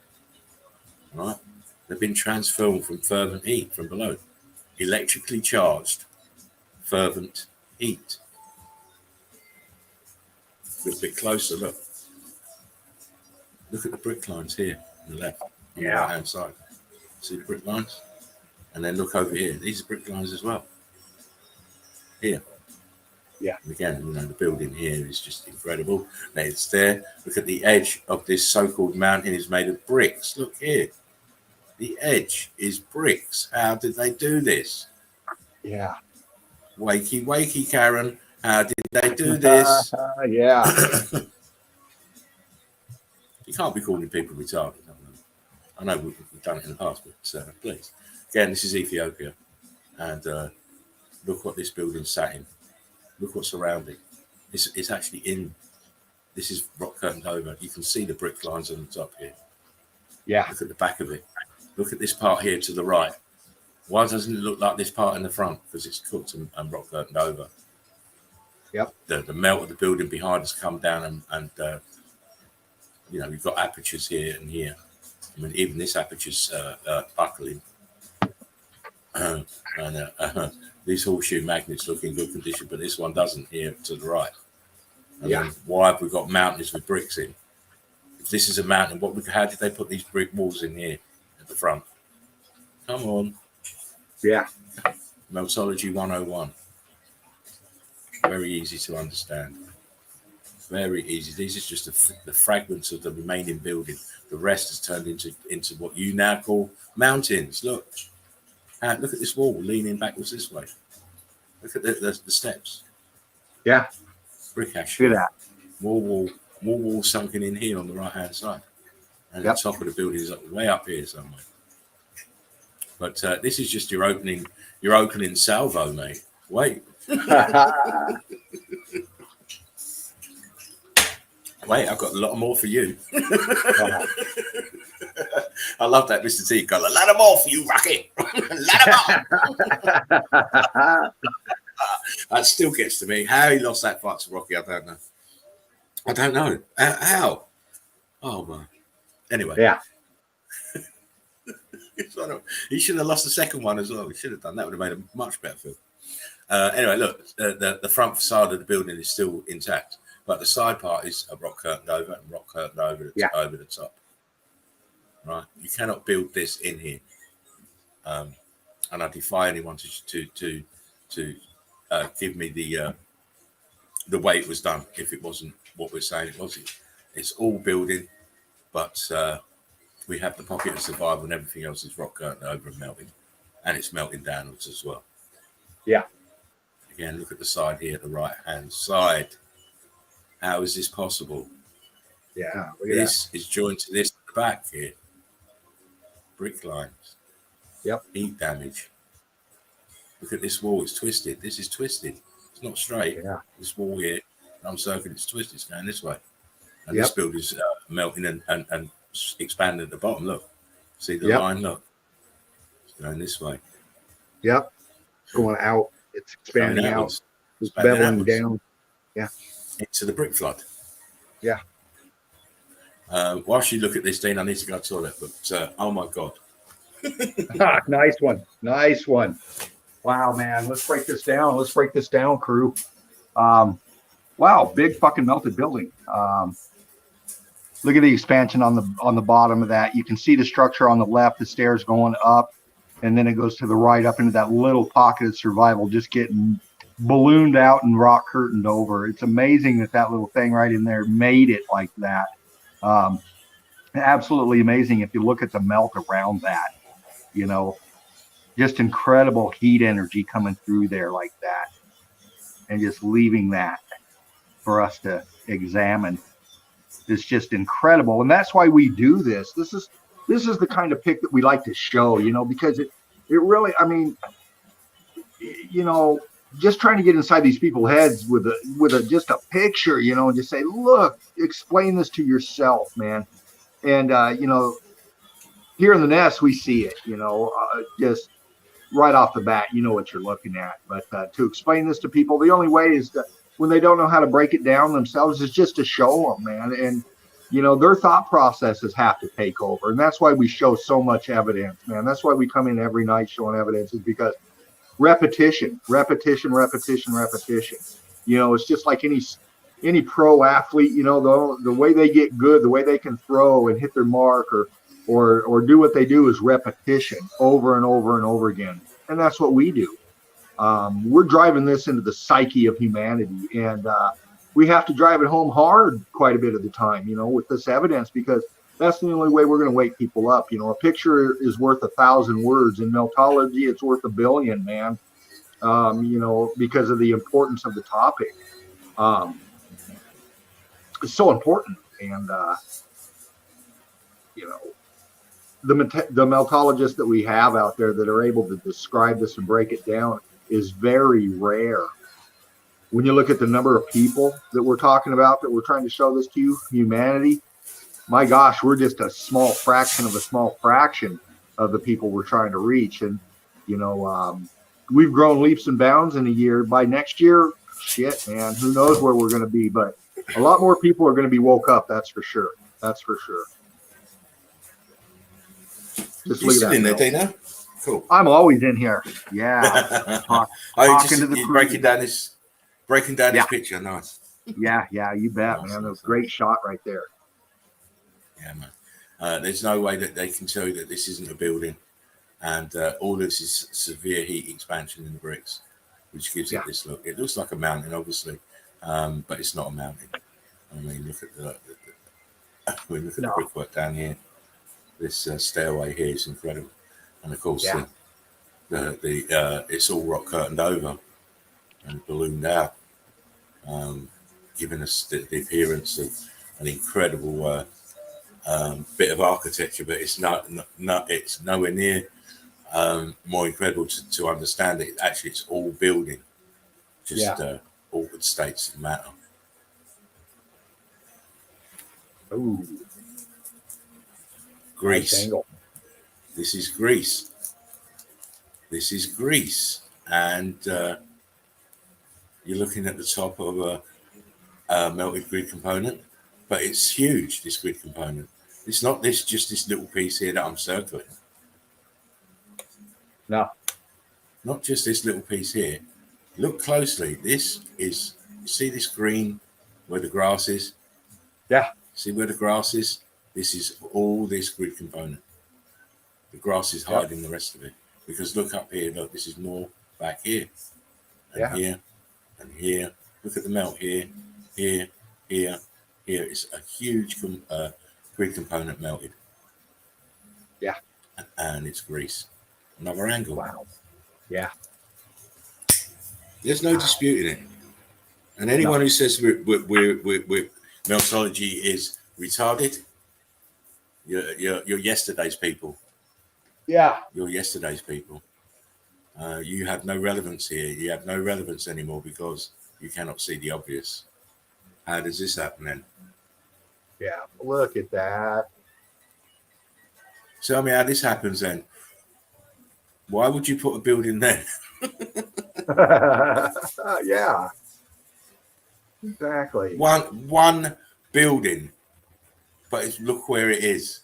Right? They've been transformed from fervent heat from below. Electrically charged fervent heat. Look a bit closer, look. Look at the brick lines here on the left, on the right hand side. See the brick lines? And then look over here. These are brick lines as well. Here. Yeah. And again, you know, the building here is just incredible. It's there. Look at the edge of this so-called mountain is made of bricks. Look here. The edge is bricks. How did they do this? Yeah. Wakey, wakey, Karen. How did they do this? You can't be calling people retarded. I know we've done it in the past, but please. Again, this is Ethiopia. And look what this building sat in. Look what's surrounding. It's actually in. This is rock curtained over. You can see the brick lines on the top here. Yeah. Look at the back of it. Look at this part here to the right. Why doesn't it look like this part in the front? Because it's cooked and rock curtained over. Yep. The melt of the building behind has come down and you know, we've got apertures here and here. I mean, even this aperture's buckling. And these horseshoe magnets look in good condition, but this one doesn't here to the right. And then why have we got mountains with bricks in? If this is a mountain, how did they put these brick walls in here at the front? Come on. Yeah. Meltology 101. Very easy to understand. Very easy. These are just the fragments of the remaining building. The rest has turned into what you now call mountains. Look. Look at this wall leaning backwards this way. Look at the steps. Yeah. Brick ash. See that. More wall sunken in here on the right hand side. And the top of the building is way up here somewhere. But this is just your opening salvo, mate. Wait. Wait, I've got a lot more for you. I love that, Mr. T. Got a lot more for you, Rocky. A lot more. That still gets to me. How he lost that fight to Rocky, I don't know. How? Oh, man. Anyway. Yeah. He should have lost the second one as well. He should have done that. Would have made a much better film. Anyway, look, the front facade of the building is still intact, but the side part is a rock curtained over and rock curtained over the top. Right, you cannot build this in here, and I defy anyone to give me the way it was done if it wasn't what we're saying it was. It's all building, but we have the pocket of survival, and everything else is rock curtained over and melting, and it's melting downwards as well. Yeah. Again, look at the side here, the right hand side. How is this possible? Yeah. This is joined to this at the back here. Brick lines. Yep. Heat damage. Look at this wall. It's twisted. This is twisted. It's not straight. Yeah. This wall here, I'm circling. It's twisted. It's going this way. And this building's melting and expanding at the bottom. Look. See the line? Look. It's going this way. Yep. It's going out. It's expanding out. It's beveling down. Yeah. Into the brick flood. Yeah. Whilst you look at this, Dean, I need to go to the toilet. But oh my god, Nice one. Nice one. Wow, man. Let's break this down. Let's break this down, crew. Wow, big fucking melted building. Look at the expansion on the bottom of that. You can see the structure on the left, the stairs going up, and then it goes to the right up into that little pocket of survival, just getting ballooned out and rock curtained over. It's amazing that little thing right in there made it like that. Absolutely amazing if you look at the melt around that, you know, just incredible heat energy coming through there like that and just leaving that for us to examine. It's just incredible. And that's why we do this. This is the kind of pic that we like to show, you know, because it really, I mean, you know, just trying to get inside these people's heads with just a picture, you know, and just say, look, explain this to yourself, man. And, you know, here in the nest, we see it, you know, just right off the bat, you know what you're looking at. But to explain this to people, the only way is that when they don't know how to break it down themselves is just to show them, man. And, you know, their thought processes have to take over. And that's why we show so much evidence, man. That's why we come in every night showing evidence, is because repetition. You know, it's just like any pro athlete, you know, the way they get good, the way they can throw and hit their mark or do what they do is repetition over and over and over again. And that's what we do. We're driving this into the psyche of humanity, and we have to drive it home hard quite a bit of the time, you know, with this evidence, because that's the only way we're going to wake people up. You know, a picture is worth 1,000 words. In meltology, it's worth 1 billion, man. You know, because of the importance of the topic. It's so important. And, you know, the meltologists that we have out there that are able to describe this and break it down is very rare. When you look at the number of people that we're talking about, that we're trying to show this to you, humanity, my gosh, we're just a small fraction of the people we're trying to reach. And, you know, we've grown leaps and bounds in a year. By next year, shit, man, who knows where we're going to be. But a lot more people are going to be woke up, that's for sure. That's for sure. Just leave that in there, Dana. Cool. I'm always in here. Yeah. Talking to the crew. breaking down this picture. Nice. Yeah, you bet, Nice. man. That was a great shot right there. Yeah, man. There's no way that they can tell you that this isn't a building, and all this is severe heat expansion in the bricks, which gives it this look. It looks like a mountain, obviously, but it's not a mountain. I mean, look at the brickwork down here. This stairway here is incredible, and of course, it's all rock curtained over and ballooned out, giving us the appearance of an incredible bit of architecture. But it's it's nowhere near more incredible to understand it. Actually, it's all building, just altered states of matter. Ooh. Greece. Nice. This is Greece. This is Greece, and you're looking at the top of a melted grid component, but it's huge. This grid component. It's not just this little piece here that I'm circling. No, not just this little piece here. Look closely. This is. You see this green where the grass is? Yeah. See where the grass is? This is all this grid component. The grass is hiding the rest of it. Because look up here, look, this is more back here. And here, and here. Look at the melt here, here, here, here. It's a huge grid component melted. Yeah. And it's Greece. Another angle. Wow. Yeah. There's no disputing it. And anyone who says meltology is retarded, you're yesterday's people. Yeah. You're yesterday's people. You have no relevance here. You have no relevance anymore because you cannot see the obvious. How does this happen then? Yeah. Look at that. Tell me how this happens then. Why would you put a building there? Yeah. Exactly. One building but look where it is.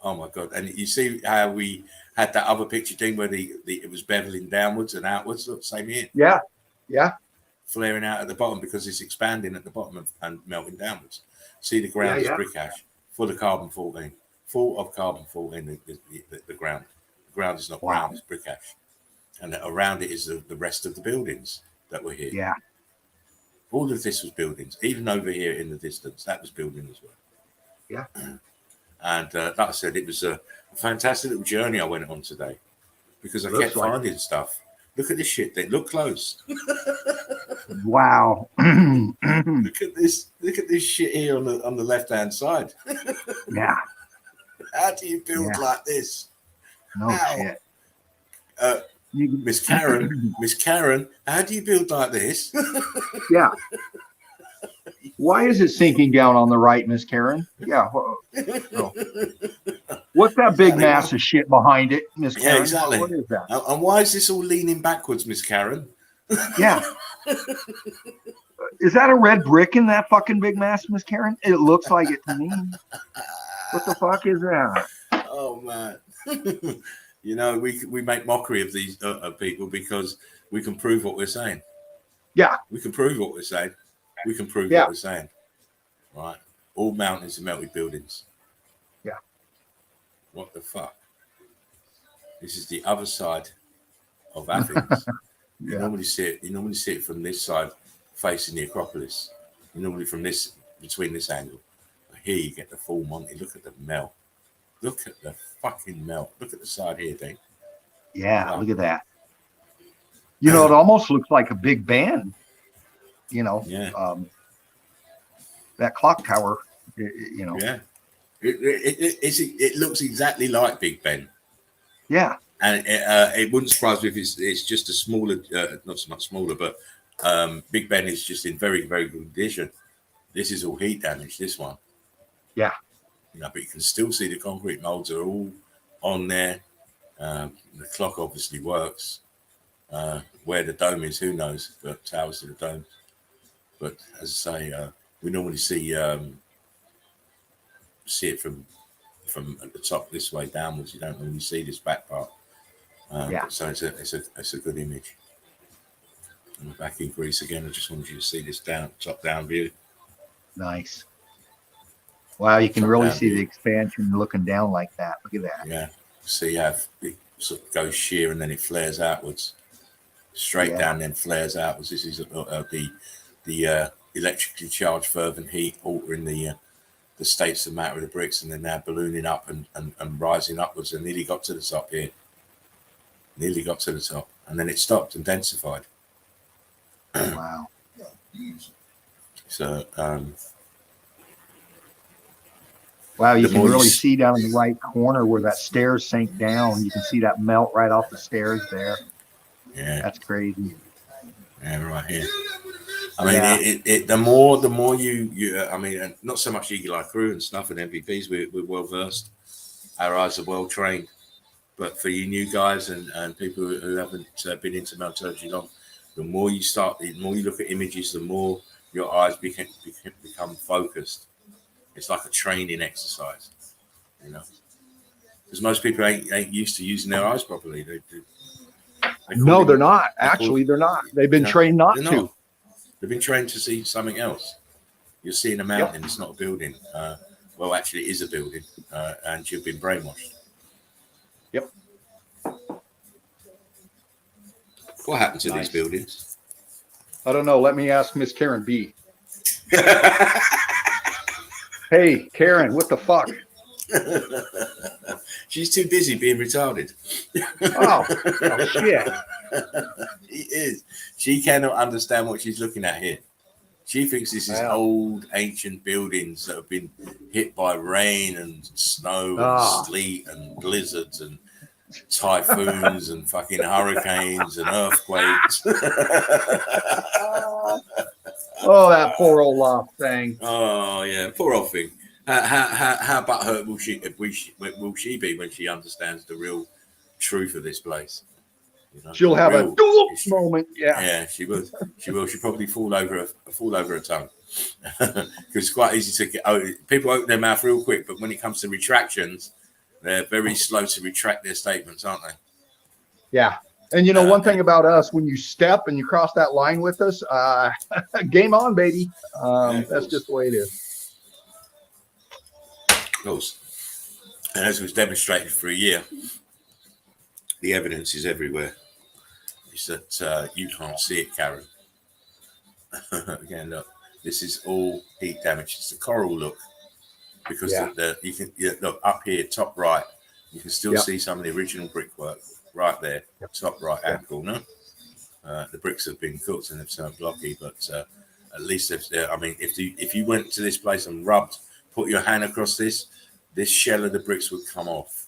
Oh my God. And you see how we had that other picture thing where it was beveling downwards and outwards. Look, same here. Yeah. Yeah. Flaring out at the bottom because it's expanding at the bottom and melting downwards. See, the ground is brick ash, full of carbon-14. Full of carbon-14, the ground. The ground is not ground, it's brick ash. And around it is the rest of the buildings that were here. Yeah. All of this was buildings. Even over here in the distance, that was building as well. Yeah. And like I said, it was a fantastic little journey I went on today because I kept finding stuff. Look at this shit thing. Look close. Wow. Look at this shit here on the left-hand side. Yeah. How do you build like this? No shit. Miss Karen, how do you build like this? Yeah. Why is it sinking down on the right, Miss Karen? Yeah. What's that big mass of shit behind it, Miss Karen? Yeah, exactly. What is that? And why is this all leaning backwards, Miss Karen? Yeah. Is that a red brick in that fucking big mass, Miss Karen? It looks like it to me. What the fuck is that? Oh man. You know, we make mockery of these people because we can prove what we're saying. Yeah. We can prove what we're saying. We can prove what we're saying. Right. All mountains are melted buildings. Yeah. What the fuck? This is the other side of Athens. You normally see it from this side facing the Acropolis. You normally between this angle. But here you get the full Monty. Look at the melt. Look at the fucking melt. Look at the side here, thing. Yeah, wow. Look at that. You know, it almost looks like a Big Ben. You know, that clock tower. You know, yeah, it looks exactly like Big Ben. Yeah, and it wouldn't surprise me if it's just a smaller, not so much smaller, but Big Ben is just in very, very good condition. This is all heat damage. This one, yeah. You know, but you can still see the concrete molds are all on there. The clock obviously works. Where the dome is, who knows? But towers to the dome. But as I say, we normally see it from at the top this way downwards. You don't normally see this back part. So it's a good image. And we're back in Greece again. I just wanted you to see this top down view. Nice. Wow, you can really see the expansion looking down like that. Look at that. Yeah. See how it sort of goes sheer and then it flares outwards. Straight down, then flares outwards. This is the electrically charged fervent heat altering the states of matter of the bricks, and then they're ballooning up and rising upwards, and nearly got to the top here. Nearly got to the top, and then it stopped and densified. Wow. So, wow, you can really see down in the right corner where that stairs sink down. You can see that melt right off the stairs there. Yeah, that's crazy. Yeah, right here. I mean, the more you I mean, not so much Eagle Eye Crew and stuff and MVPs. We're well versed. Our eyes are well trained. But for you new guys and people who haven't been into meltology long, the more you look at images, the more your eyes become focused. It's like a training exercise, you know, because most people ain't used to using their eyes properly. No, they're not. Actually, they're not. They've been trained not to. They've been trained to see something else. You're seeing a mountain. It's not a building. Well, actually, it is a building, and you've been brainwashed. Yep. What happened to these buildings? I don't know. Let me ask Miss Karen B. Hey, Karen, what the fuck? She's too busy being retarded. Oh shit. She is. She cannot understand what she's looking at here. She thinks this is old, ancient buildings that have been hit by rain and snow and sleet and blizzards and typhoons and fucking hurricanes and earthquakes. Oh, that poor old lost thing. Oh yeah, poor old thing. How butthurt will she be when she understands the real truth of this place? You know, She'll have a real dual history. moment. Yeah. Yeah, she will. She will. She'll probably fall over her tongue because it's quite easy to get. People open their mouth real quick, but when it comes to retractions, they're very slow to retract their statements, aren't they? Yeah. And you know, one thing about us, when you step and you cross that line with us, game on, baby. That's just the way it is. Of course. And as was demonstrated for a year, the evidence is everywhere. It's that you can't see it, Karen. Again, look, this is all heat damage. It's the coral look because you can look up here, top right. You can still see some of the original brickwork right there, top right hand corner. The bricks have been cooked and they've turned blocky, but at least I mean, if you went to this place and put your hand across this shell of the bricks would come off,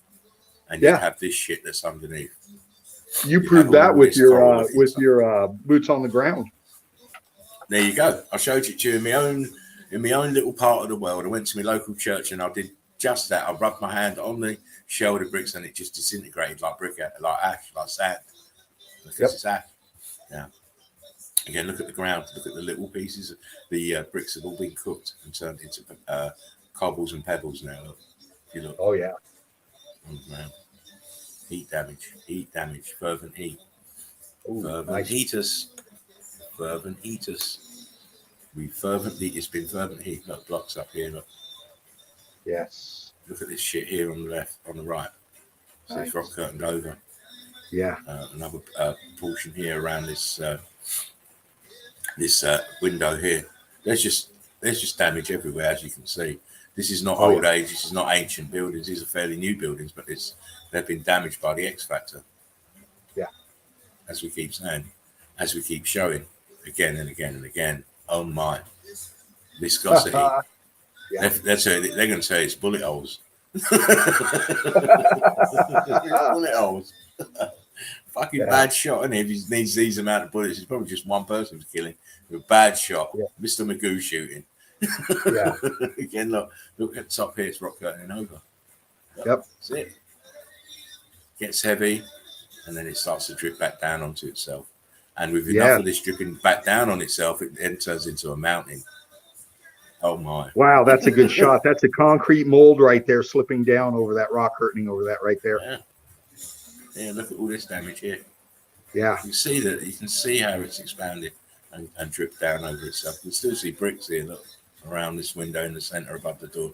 and you'd have this shit that's underneath. You proved that with your boots on the ground. There you go. I showed it to you in my own little part of the world. I went to my local church and I did just that. I rubbed my hand on the shell of the bricks and it just disintegrated like like ash, like sand. Because it's ash. Yeah. Again, look at the ground. Look at the little pieces. The bricks have all been cooked and turned into cobbles and pebbles now. Look. You look. Oh yeah. On the ground. Heat damage, fervent heat. Ooh, fervent heaters. Fervent heaters. It's been fervent heat. Look, blocks up here. Look. Yes. Look at this shit here on the left, on the right. So it's rock curtained over. Yeah. Another portion here around this window here. There's just damage everywhere, as you can see. This is not old age. This is not ancient buildings. These are fairly new buildings, but they've been damaged by the X factor. Yeah. As we keep saying, as we keep showing, again and again and again. Oh my, viscosity. They're going to say it's bullet holes. Bullet holes. Fucking bad shot, and if he needs these amount of bullets, it's probably just one person to kill him. A bad shot, Mr. Magoo shooting. Yeah. Again, look at the top here. It's rock curtaining over. Yep. That's it. Gets heavy, and then it starts to drip back down onto itself. And with enough of this dripping back down on itself, it then turns into a mountain. Oh my! Wow, that's a good shot. That's a concrete mold right there, slipping down over that rock curtaining over that right there. Yeah. Yeah. Look at all this damage here. Yeah. You see that. You can see how it's expanded and dripped down over itself. You can still see bricks here. Look around this window in the center above the door.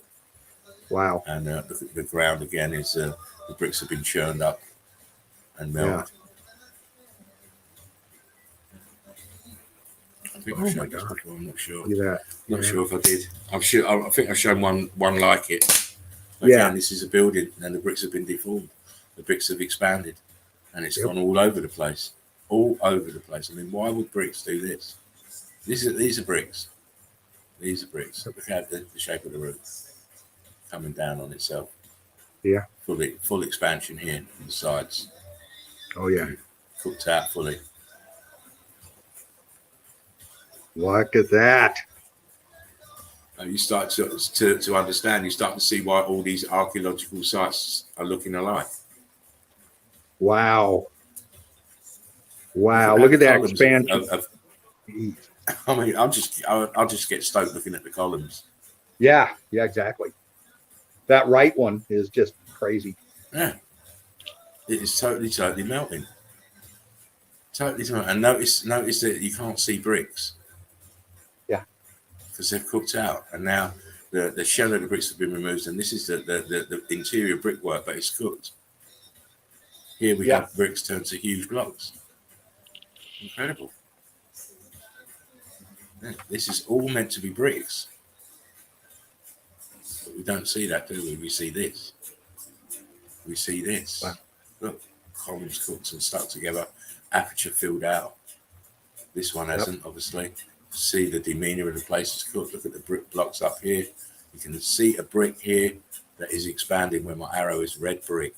Wow. And look at the ground again. Is the bricks have been churned up and melted. I think I showed this before. I'm not sure. Not sure if I did. I think I've shown one like it. Again, this is a building, and the bricks have been deformed. The bricks have expanded, and it's gone all over the place. All over the place. I mean, why would bricks do this? These are bricks. These are bricks. Look at the shape of the roof coming down on itself. Yeah. Full expansion here on the sides. Oh yeah. Cooked out fully. Look at that. You start to understand. You start to see why all these archaeological sites are looking alike. Wow. Wow. Look at that expansion. I mean, I'll just get stoked looking at the columns. Yeah. Yeah. Exactly. That right one is just crazy. Yeah. It is totally melting. Totally melting. And notice that you can't see bricks. Because they're cooked out, and now the shell of the bricks have been removed, and this is the interior brickwork, but it's cooked. Here we have bricks turned to huge blocks. Incredible. Yeah, this is all meant to be bricks, but we don't see that, do we? We see this. We see this. Wow. Look, columns cooked and stuck together, aperture filled out. This one hasn't, obviously. See the demeanor of the place is cooked. Look at the brick blocks up here. You can see a brick here that is expanding where my arrow is red brick.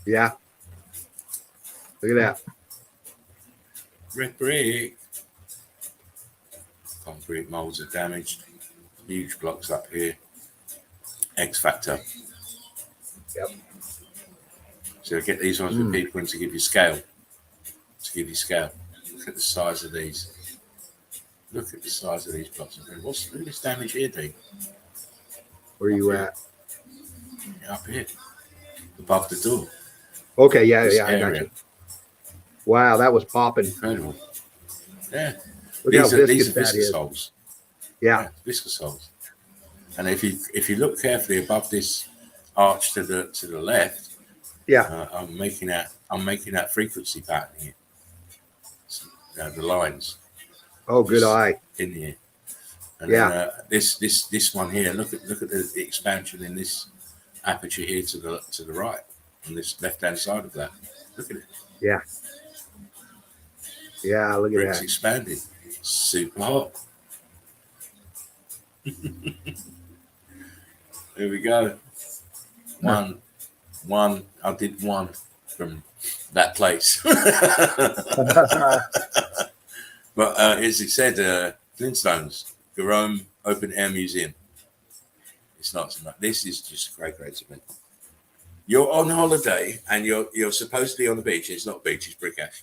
Yeah. Look at that. Red brick. Concrete molds are damaged. Huge blocks up here. X factor. Yep. So I get these ones with people in to give you scale. give you scale. Look at the size of these. Look at the size of these blocks. Look at this damage here, Dean. Where you at? Up here, above the door. Okay, yeah, This yeah, I got area. you. Wow, that was popping. Incredible. Yeah. Look how These are viscous that viscous is. holes. Yeah. Viscous holes. And if you look carefully above this arch to the left, Yeah. I'm making that frequency pattern here. So, the lines. Oh, good eye. In here. And Yeah. then, this one here. Look at the expansion in this aperture here to the right on this left hand side of that. Look at it. Yeah. Yeah, look at It's that. expanded. Super hot. There we go. One. I did one from that place. But as it said, Flintstones, Jerome Open Air Museum. It's not so much. This is just great to me. You're on holiday and you're supposedly on the beach. It's not beach, it's brick ash.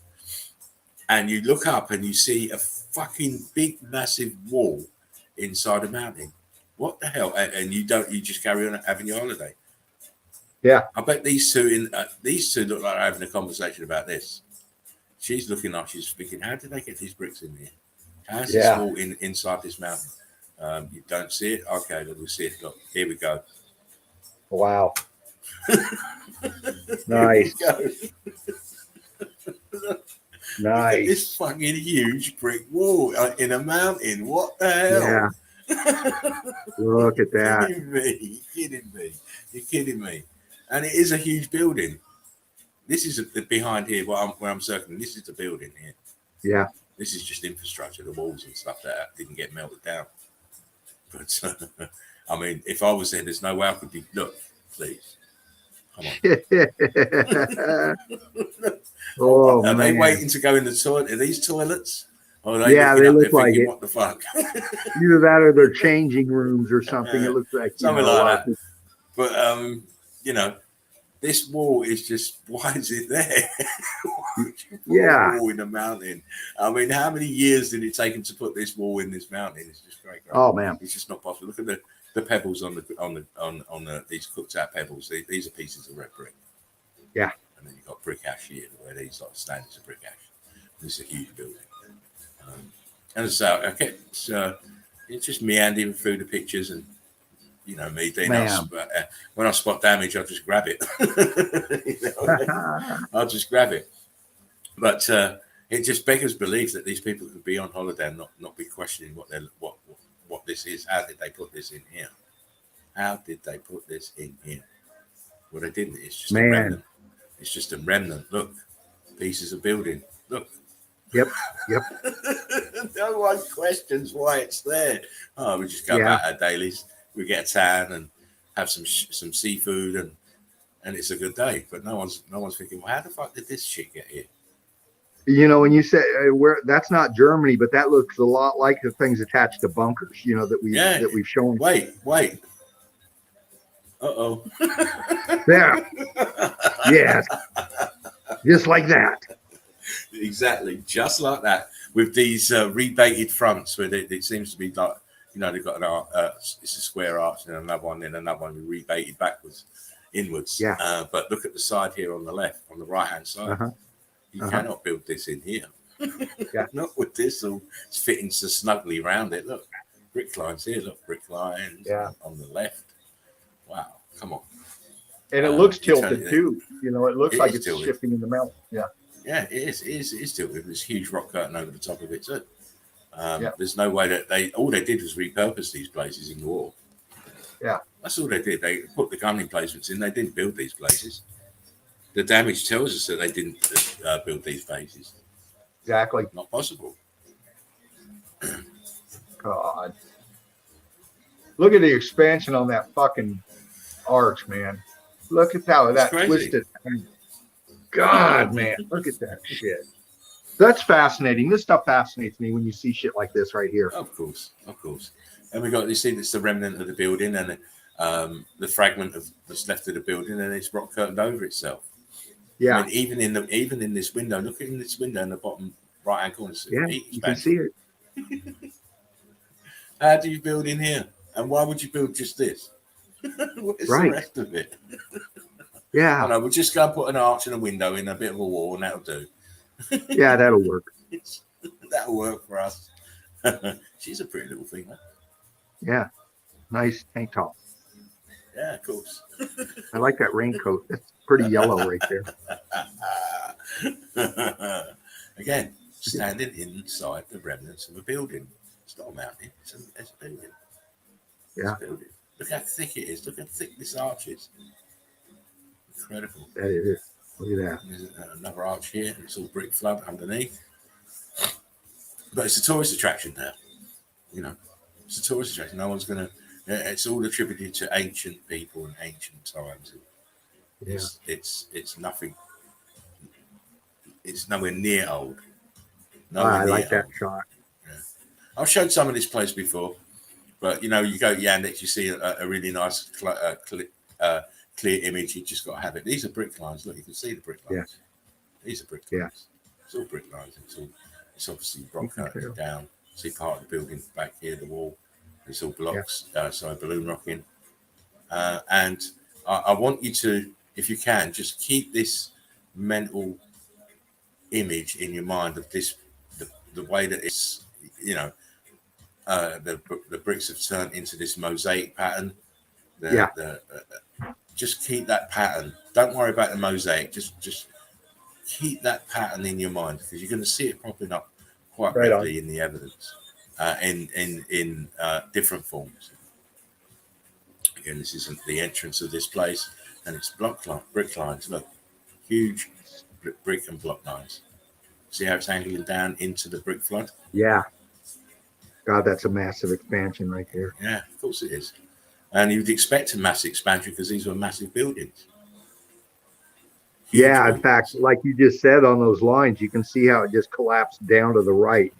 And you look up and you see a fucking big, massive wall inside a mountain. What the hell? And you just carry on having your holiday. Yeah. I bet these two look like they're having a conversation about this. She's looking up. She's thinking, how did they get these bricks in here? How's this wall inside this mountain? You don't see it? Okay, we'll see it. Look, here we go. Wow. Nice. Nice. This fucking huge brick wall in a mountain. What the hell? Yeah. Look at that. You're kidding me. And it is a huge building. This is behind here where I'm circling. This is the building here. Yeah. This is just infrastructure, the walls and stuff that didn't get melted down. But I mean, if I was there, there's no way I could be. Look, please, come on. Oh, Are they man. waiting to go in the toilet? Are these toilets? Or are Yeah, looking they up look there like thinking, it. What the fuck? Either that or they're changing rooms or something. It looks like Something like that. But this wall is just, why is it there? Yeah. Wall in a mountain. I mean, how many years did it take them to put this wall in this mountain? It's just great. Oh man, it's just not possible. Look at the pebbles on these cooked out pebbles. These are pieces of red brick. Yeah. And then you've got brick ash here, where these are standards of brick ash. This is a huge building. And so it's just meandering through the pictures and. You know me, Dean. When I spot damage, I'll just grab it. I'll just grab it. But it just beggars belief that these people could be on holiday and not be questioning what this is. How did they put this in here? How did they put this in here? Well, they didn't. It's just a remnant. It's just a remnant. Look, pieces of building. Look. Yep. No one questions why it's there. Oh, we just go about our dailies. We get a tan and have some seafood and it's a good day. But no one's thinking, well, how the fuck did this shit get here? You know, when you say that's not Germany, but that looks a lot like the things attached to bunkers. You know that we've shown. Wait. Uh-oh. There. Yes. Just like that. Exactly, just like that. With these rebated fronts, where it seems to be like. You know, they've got an arch, it's a square arch, and another one rebated backwards, inwards. Yeah. But look at the side here on the left, on the right-hand side. You cannot build this in here. Yeah. Not with this all fitting so snugly around it. Look, brick lines here. Look, brick lines on the left. Wow, come on. And it looks tilted too. You know, it looks like it's tilted. shifting in the mountain. Yeah. Yeah, it is tilted. There's a huge rock curtain over the top of it too. There's no way that all they did was repurpose these places in the war. Yeah. That's all they did. They put the gun emplacements in. They didn't build these places. The damage tells us that they didn't build these bases. Exactly. Not possible. God. Look at the expansion on that fucking arch, man. Look at how that twisted. God, man. Look at that shit. That's fascinating. This stuff fascinates me when you see shit like this right here. Of course. And we got, you see, it's the remnant of the building and the fragment of that's left of the building, and it's rock curtained over itself. Yeah. I mean, even in this window, look in this window in the bottom right hand corner. Yeah. You can see it. How do you build in here? And why would you build just this? What is Right. the rest of it? Yeah. I know, we'll just go and put an arch and a window in a bit of a wall, and that'll do. Yeah, that'll work. That'll work for us. She's a pretty little thing, huh? Yeah. Nice tank top. Yeah, of course. I like that raincoat. That's pretty yellow right there. Again, standing inside the remnants of a building. It's not a mountain, it's a building. Yeah. It's a building. Look how thick it is. Look how thick this arch is. Incredible. That is. Look at that. There's another arch here, and it's all brick flood underneath. But it's a tourist attraction now. You know, it's a tourist attraction. No one's going to. It's all attributed to ancient people and ancient times. Yeah. It's nothing. It's nowhere near old. I like that shot. Yeah. I've showed some of this place before, but you know, you go to Yandex, you see a really nice clear image. You just got to have it. These are brick lines. Look, you can see the brick lines. Yeah. These are brick lines. Yeah. It's all brick lines. It's obviously rock curtains down. See part of the building back here, the wall. It's all blocks. Balloon rocking. And I want you to, if you can, just keep this mental image in your mind of this, the way that it's, you know, the bricks have turned into this mosaic pattern. Just keep that pattern. Don't worry about the mosaic. Just keep that pattern in your mind, because you're going to see it popping up quite readily in the evidence, in different forms. Again, this isn't the entrance of this place, and it's brick lines. Look, huge brick and block lines. See how it's angling down into the brick flood? Yeah. God, that's a massive expansion right there. Yeah, of course it is. And you'd expect a massive expansion because these were massive buildings. Huge buildings. In fact, like you just said on those lines, you can see how it just collapsed down to the right.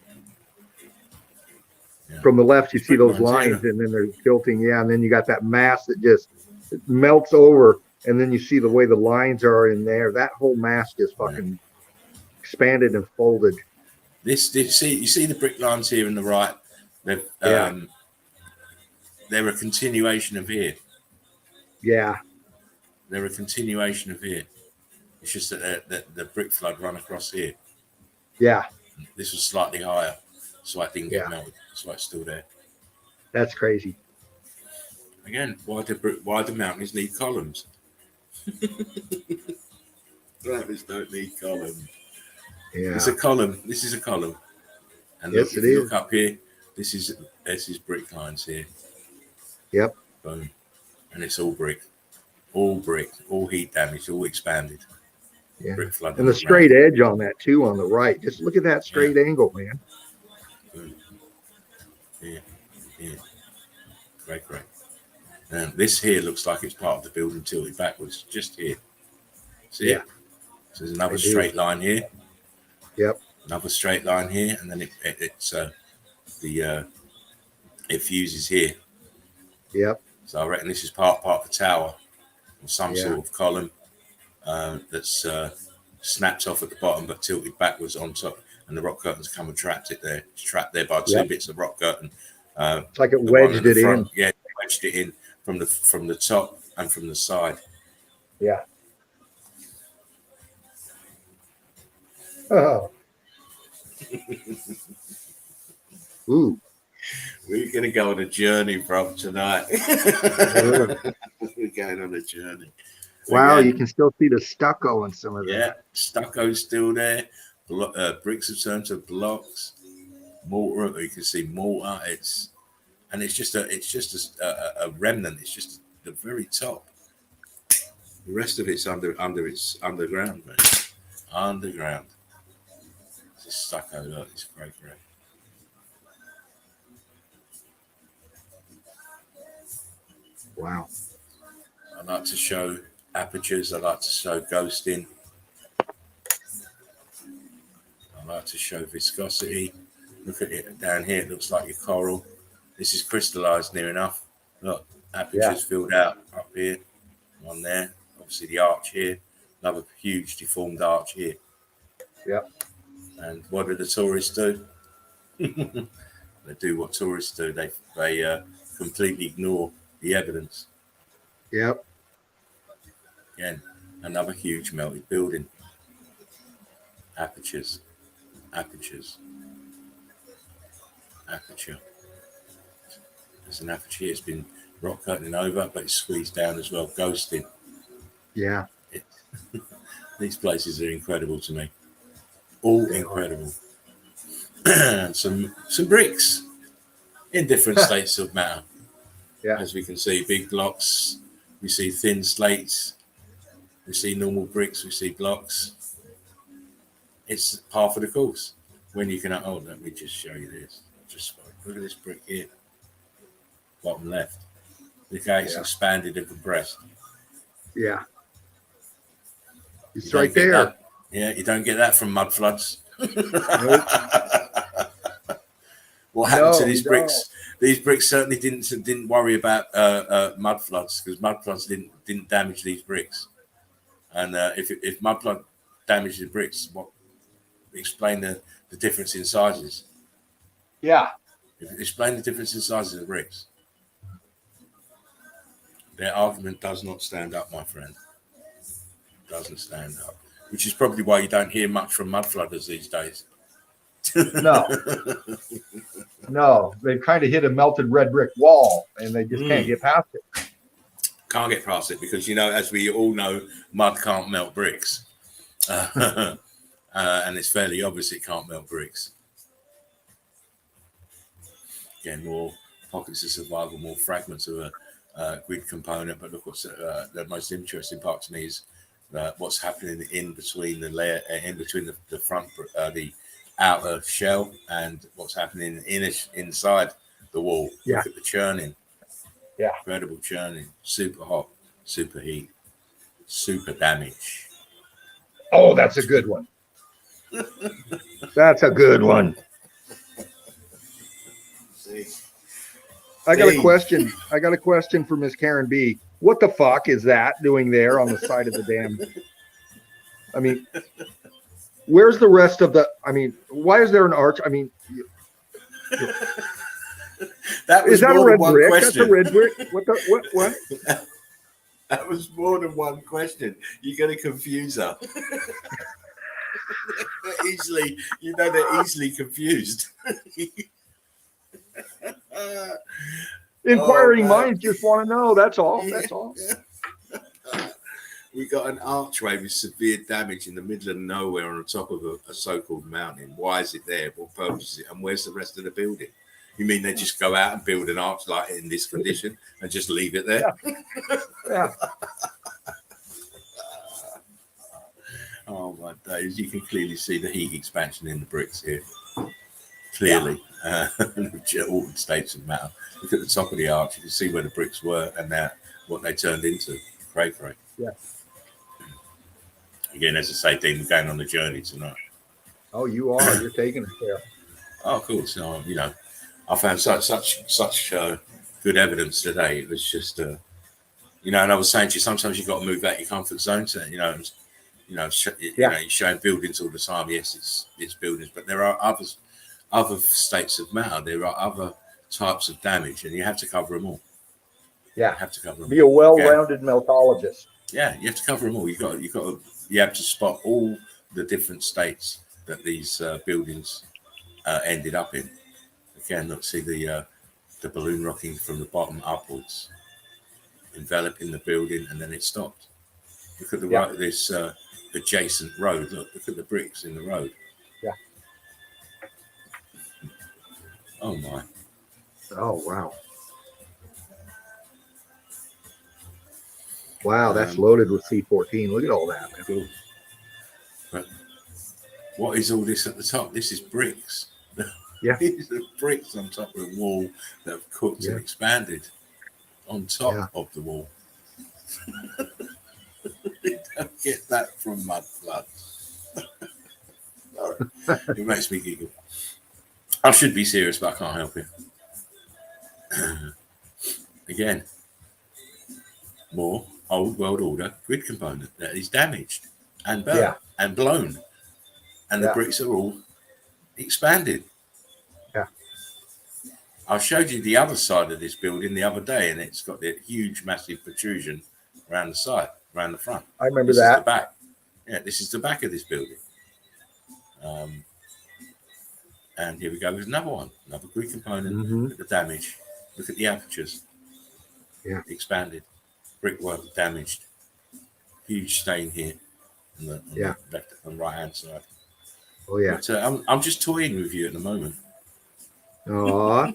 Yeah. From the left, you see those lines, and then they're tilting. Yeah, and then you got that mass that just melts over, and then you see the way the lines are in there. That whole mass just fucking expanded and folded. You see the brick lines here on the right. They're a continuation of here. Yeah. They're a continuation of here. It's just that the brick flood run across here. Yeah. This was slightly higher, so I didn't get melted. That's why it's still there. That's crazy. Again, why do mountains need columns? Mountains don't need columns. Yeah. It's a column. This is a column. And yes, look, look up here. This is brick lines here. Yep. Boom. And it's all brick, all heat damaged, all expanded. Yeah. Brick flood. And the straight edge on that too on the right. Just look at that straight angle, man. Boom. Yeah. Great. And this here looks like it's part of the building tilted backwards, just here. See it? So there's another straight line here. Yep. Another straight line here, and then it fuses here. Yep. So I reckon this is part of the tower, or some sort of column that's snapped off at the bottom but tilted backwards on top, and the rock curtains come and trapped it there. It's trapped there by two bits of rock curtain. It's like it wedged it in. Yeah, wedged it in from the top and from the side. Yeah. Oh. Ooh. We're going to go on a journey from tonight. We're going on a journey. Wow, you can still see the stucco and some of that. Yeah, stucco's still there. Bricks have turned to blocks. Mortar, you can see mortar. It's just a remnant. It's just the very top. The rest of it's underground, man. Underground. It's stucco. Look, it's great. Wow. I like to show apertures. I like to show ghosting. I like to show viscosity. Look at it down here. It looks like your coral. This is crystallized near enough. Look, apertures filled out up here. One there. Obviously the arch here. Another huge deformed arch here. Yep. And what do the tourists do? They do what tourists do. They completely ignore the evidence. Yep. Again, another huge melted building. Apertures. Aperture. There's an aperture. It's been rock cutting over, but it's squeezed down as well, ghosting. Yeah. These places are incredible to me. All incredible. some bricks in different states of matter. Yeah. As we can see, big blocks. We see thin slates. We see normal bricks. We see blocks. It's part of the course. When you can, oh, let me just show you this. Just look at this brick here. Bottom left. Look how it's expanded and compressed. Yeah. It's right there. That. Yeah, you don't get that from mud floods. Nope. What happened to these bricks? These bricks certainly didn't worry about mud floods, because mud floods didn't damage these bricks. And if mud flood damaged the bricks, what explain the difference in sizes? Yeah. Explain the difference in sizes of the bricks. Their argument does not stand up, my friend. Doesn't stand up. Which is probably why you don't hear much from mud flooders these days. No. No. They've kind of hit a melted red brick wall and they just can't get past it. Can't get past it because, as we all know, mud can't melt bricks. And it's fairly obvious it can't melt bricks. Again, more pockets of survival, more fragments of a grid component. But look, what's the most interesting part to me is what's happening in between the layer, the front, the outer shell, and what's happening inside the wall. Yeah. Look at the churning. Yeah. Incredible churning. Super hot, super heat, super damage. Oh, that's a good one. That's a good one. See. I got a question. I got a question for Miss Karen B. What the fuck is that doing there on the side of the dam? I mean, where's the rest of the? I mean, why is there an arch? I mean, that was is that a more red than one brick? question. That's a red brick. What? That was more than one question. You're going to confuse her. Easily, they're easily confused. Inquiring minds just want to know. That's all. That's all. We got an archway with severe damage in the middle of nowhere on the top of a so-called mountain. Why is it there? What purpose is it? And where's the rest of the building? You mean they just go out and build an arch like in this condition and just leave it there? Yeah. Oh my days! You can clearly see the heat expansion in the bricks here. Clearly, all states of matter. Look at the top of the arch. You can see where the bricks were and now what they turned into. Cray. Yeah. Again, as I say, Dean, we're going on the journey tonight. Oh, you are. You're taking it there. Oh, of course. No, I found such good evidence today. It was just, and I was saying to you, sometimes you've got to move out your comfort zone. So, you're showing buildings all the time. Yes, it's buildings, but there are other states of matter. There are other types of damage, and you have to cover them all. Yeah. You have to cover them. Be a well-rounded meltologist. Yeah, you have to cover them all. You have to spot all the different states that these buildings ended up in. Again, look, see the balloon rocking from the bottom upwards, enveloping the building, and then it stopped. Look at this adjacent road. Look at the bricks in the road. Yeah. Oh my. Oh wow. Wow, that's loaded with C14. Look at all that. Man. Cool. But what is all this at the top? This is bricks. Yeah. These are bricks on top of the wall that have cooked and expanded on top of the wall. You don't get that from mud floods. It makes me giggle. I should be serious, but I can't help it. Again, more old world order grid component that is damaged. and burnt and blown, and the bricks are all expanded. Yeah. I showed you the other side of this building the other day, and it's got the huge, massive protrusion around the side, around the front. I remember This is that. the back. Yeah, this is the back of this building. And here we go with another one, another Greek component. Look at the damage. Look at the apertures. Yeah. Expanded. Brickwork damaged. Huge stain here on the left and right hand side. Oh yeah. But, I'm just toying with you at the moment. Aw.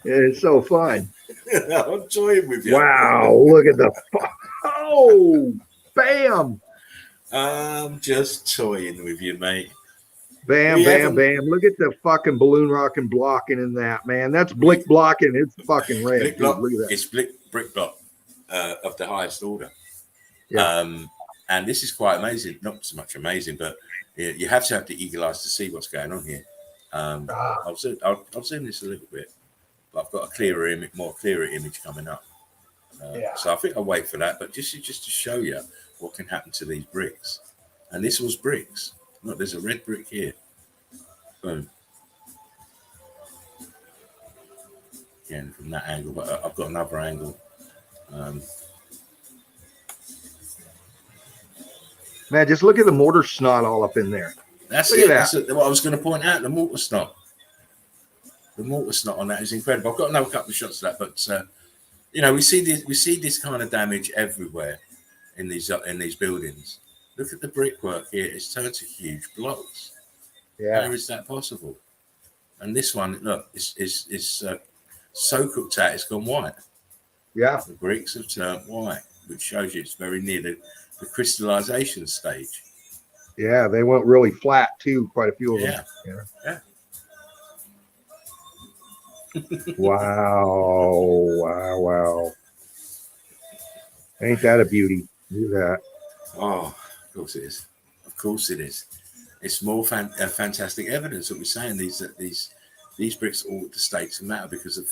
It's so fun. I'm toying with you. Wow, look at the oh, bam. I'm just toying with you, mate. Bam, bam, bam. Look at the fucking balloon rocking blocking in that, man. That's blick blocking. It's fucking red. Brick block, look at that. it's brick block of the highest order. Yeah. And this is quite amazing. Not so much amazing, but you have to have the eagle eyes to see what's going on here. I'll zoom this a little bit, but I've got a more clearer image coming up. So I think I'll wait for that. But just to show you what can happen to these bricks. And this was bricks. Look, there's a red brick here. Boom. Again, from that angle, but I've got another angle. Man, just look at the mortar snot all up in there. That's Look it. at That's what I was going to point out. The mortar snot. The mortar snot on that is incredible. I've got another couple of shots of that, but we see this kind of damage everywhere in these buildings. Look at the brickwork here. It's turned to huge blocks. Yeah. How is that possible? And this one, look, is so cooked out it's gone white. Yeah. The bricks have turned white, which shows you it's very near the crystallization stage. Yeah, they went really flat too, quite a few of them. Yeah. Wow. Ain't that a beauty? Look at that. Oh, of course it is. Of course it is. It's more fantastic evidence that we're saying these bricks all the states of matter because of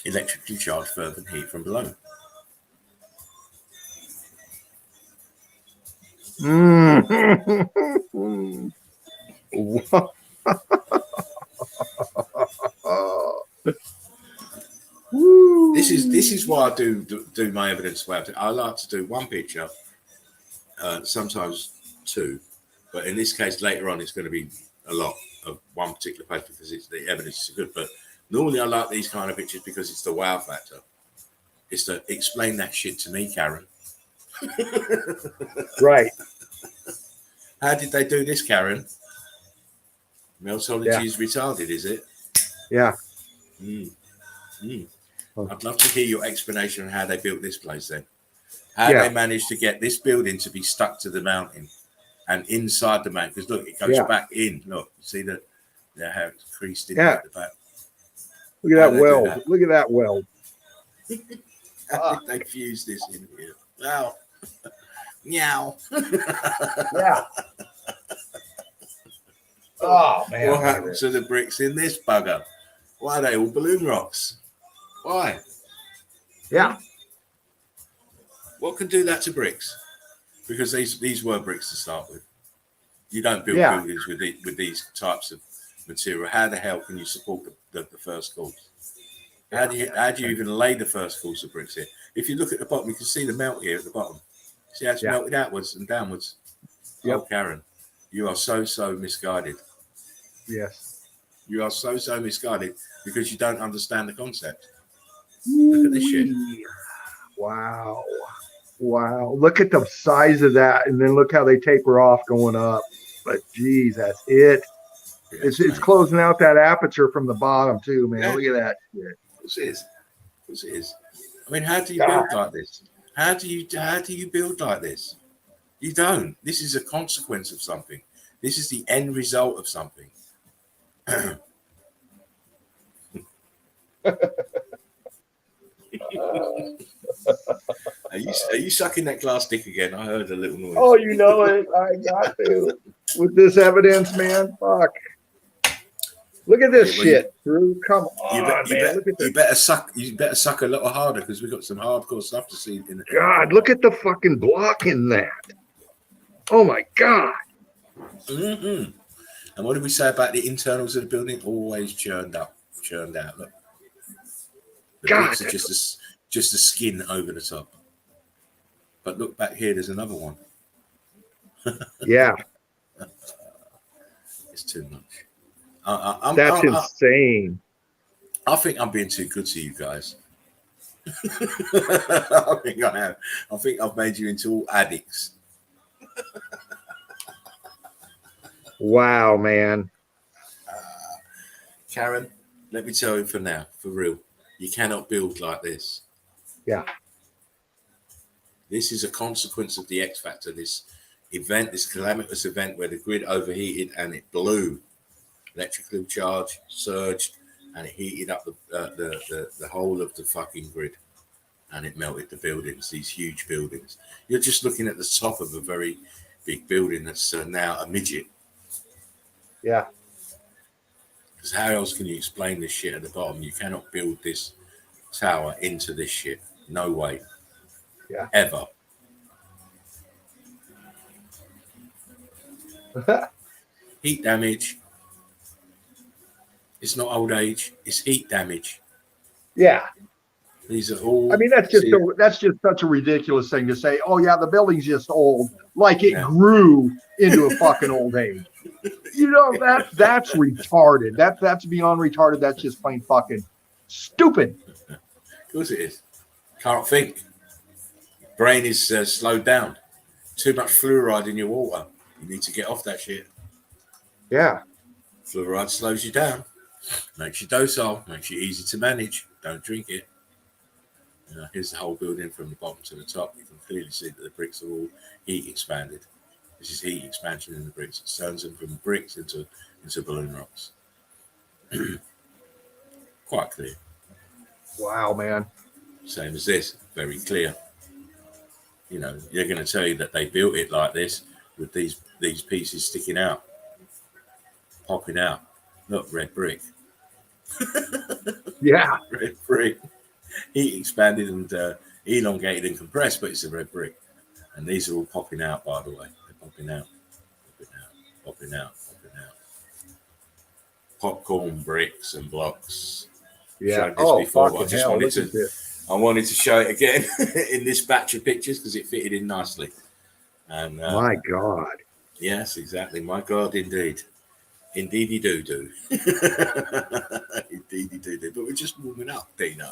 electrically charged fervent heat from below. This is why I do my evidence about it. I like to do one picture, sometimes two, but in this case later on it's going to be a lot of one particular page because the evidence is good. But normally I like these kind of pictures because it's the wow factor. It's to explain that shit to me, Karen. Right. How did they do this, Karen? Meltology is retarded, is it? Yeah. I'd love to hear your explanation on how they built this place then. How they managed to get this building to be stuck to the mountain and inside the mountain. Because look, it goes back in. Look, see how it's creased in at the back. Look at that weld. Look at that weld. How did they fuse this in here? Wow. Meow. Yeah. Oh, man. What happened to the bricks in this bugger? Why are they all balloon rocks? Why? Yeah. What can do that to bricks? Because these were bricks to start with. You don't build buildings with these types of material. How the hell can you support the first course? How do you even lay the first course of bricks here? If you look at the bottom, you can see the melt here at the bottom. See how it's melted outwards and downwards? Yep. Oh, Karen, you are so misguided. Yes. You are so misguided because you don't understand the concept. Look at this shit. Wow. Look at the size of that, and then look how they taper off going up. But geez, that's it. Yes, it's closing out that aperture from the bottom too, man. Yeah. Look at that shit. Of course it is. I mean, how do you build like this? How do you build like this? You don't. This is a consequence of something. This is the end result of something. Are you sucking that glass dick again? I heard a little noise. Oh, you know it. I got to. With this evidence, man. Fuck. Look at this Well, shit, Drew. Come on, man. Look at you better suck a little harder because we've got some hardcore stuff to see in God, look at the fucking block in that. Oh my God. Mm-hmm. And what did we say about the internals of the building? Always churned out. Look, the God, bricks are just a skin over the top. But look back here. There's another one. yeah, It's too much. that's insane. I think I'm being too good to you guys. I think I have. I think I've made you into all addicts. Wow, man. Karen, let me tell you for now, for real, you cannot build like this. Yeah. This is a consequence of the X Factor, this event, this calamitous event where the grid overheated and it blew. Electrically charged, surged, and it heated up the whole of the fucking grid. And it melted the buildings, these huge buildings. You're just looking at the top of a very big building that's now a midget. Yeah. Because how else can you explain this shit at the bottom? You cannot build this tower into this shit. No way. Yeah. Ever. Heat damage. It's not old age. It's heat damage. Yeah. These are all. I mean, that's just such a ridiculous thing to say. Oh yeah, the building's just old, like it grew into a fucking old age. You know, that's retarded. That's beyond retarded. That's just plain fucking stupid. Of course it is. Can't think. Brain is slowed down. Too much fluoride in your water. You need to get off that shit. Yeah. Fluoride slows you down. Makes you docile. Makes you easy to manage. Don't drink it. Here's the whole building from the bottom to the top. You can clearly see that the bricks are all heat expanded. This is heat expansion in the bricks. It turns them from bricks into balloon rocks. Quite clear. Wow, man. Same as this. Very clear. You know, they're going to tell you that they built it like this with these pieces sticking out, popping out. Look, red brick. Yeah. Red brick. Heat expanded and elongated and compressed, but it's a red brick. And these are all popping out, by the way. They're popping out, popping out. Popcorn bricks and blocks. Yeah. Oh, before, but I I wanted to show it again in this batch of pictures because it fitted in nicely. And my God. Yes, exactly. My God, indeed. Indeedy do. Indeedy do. But we're just warming up, Dino.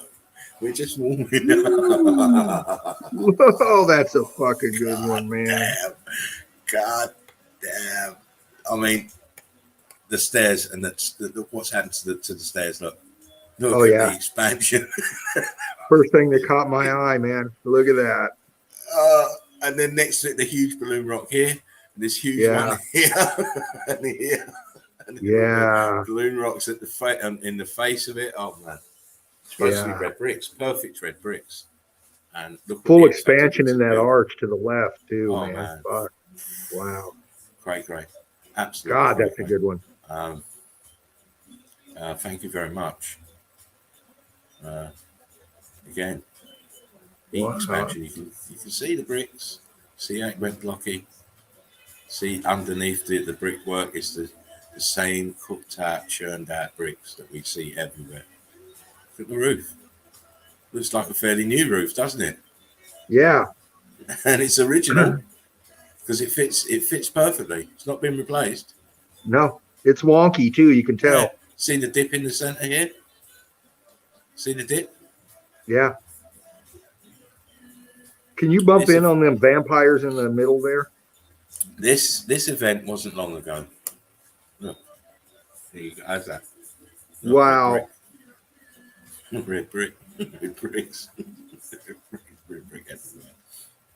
We're just warming up. Oh, that's a fucking good one, man. God damn. I mean, the stairs and what's happened to the stairs. Look at the expansion. First thing that caught my eye, man. Look at that. And then next to it, the huge balloon rock here, and this huge one here, and here. And balloon rocks at the in the face of it. Oh man, supposed to be red bricks, perfect red bricks, and look full expansion in that arch to the left too. Oh man. Fuck. Wow. Great. Absolutely. God, that's a good one. Thank you very much. Again, heat expansion. You can see the bricks. See how it went blocky. See underneath the brickwork is the same cooked out, churned out bricks that we see everywhere. Look at the roof. Looks like a fairly new roof, doesn't it? Yeah. And it's original because it fits perfectly. It's not been replaced. No, it's wonky too. You can tell. Yeah. See the dip in the center here? See the dip? Yeah. Can you bump in on them vampires in the middle there? This event wasn't long ago. Look. There you go. How's that? Look, wow. Red brick. Red bricks. Red brick everywhere.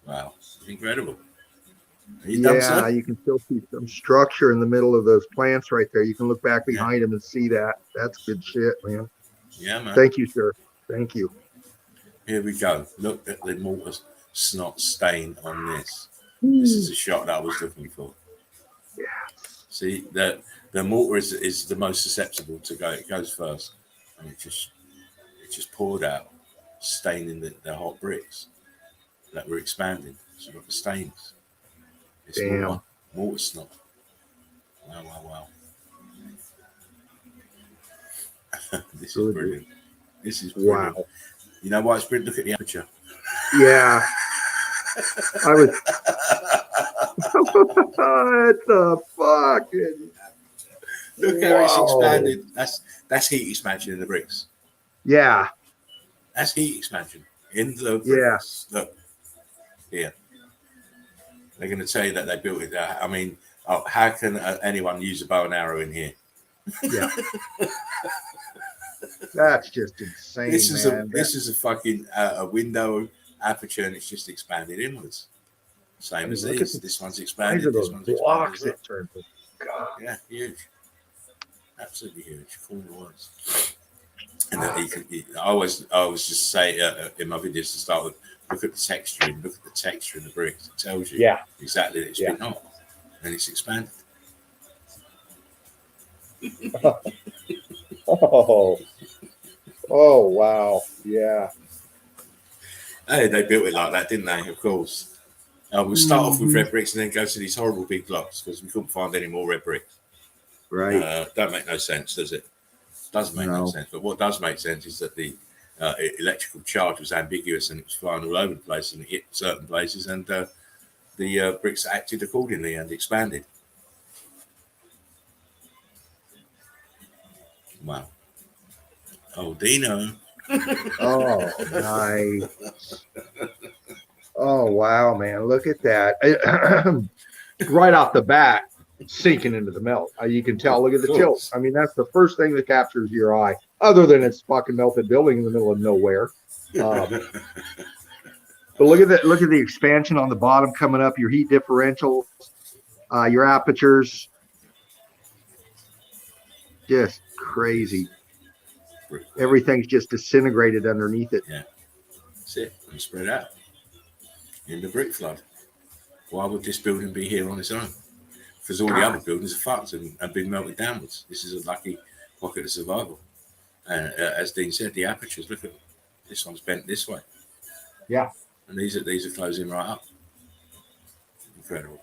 Wow. Incredible. Yeah, you can still see some structure in the middle of those plants right there. You can look back behind them and see that. That's good shit, man. Yeah, man. Thank you, sir. Thank you. Here we go. Look at the mortar snot stain on this. This is a shot that I was looking for. Yeah. See that The mortar is the most susceptible to go. It goes first, and it just poured out, staining the hot bricks that were expanding. So you've got the stains. It's Damn. Mortar snot. Wow. This is brilliant. This is brilliant. Wow. You know why it's brilliant? Look at the aperture. Yeah. I was. What the fucking. Look how it's expanded. That's heat expansion in the bricks. Yeah. That's heat expansion in the bricks. Yeah. Look here. They're going to tell you that they built it. I mean, how can anyone use a bow and arrow in here? Yeah. That's just insane. This is man. this is a fucking a window aperture, and it's just expanded inwards. Same as these. This one's expanded. These are This those one's blocks expanded. it turned. God. Yeah, huge. Absolutely huge. Cool ones. And then I always just say in my videos to start with, look at the texture and look at the texture in the bricks. It tells you exactly that it's been hot and it's expanded. Oh wow. Yeah. Hey, they built it like that, didn't they? Of course. We'll start off with red bricks and then go to these horrible big blocks because we couldn't find any more red bricks. Right. Don't make no sense, does it? Doesn't make no sense. But what does make sense is that the electrical charge was ambiguous and it was flying all over the place and it hit certain places and the bricks acted accordingly and expanded. Wow. Oh, Dino. Oh, nice. Oh, wow, man. Look at that. Right off the bat, sinking into the melt. You can tell, look at the tilt. I mean, that's the first thing that captures your eye, other than it's fucking melted building in the middle of nowhere. But look at that. Look at the expansion on the bottom coming up, your heat differentials, your apertures. Just crazy. Everything's just disintegrated underneath it. Yeah. That's it. And spread out in the brick flood. Why would this building be here on its own? Because all the other buildings are fucked and been melted downwards. This is a lucky pocket of survival. And as Dean said, the apertures, look at this one's bent this way. Yeah. And these are closing right up. Incredible.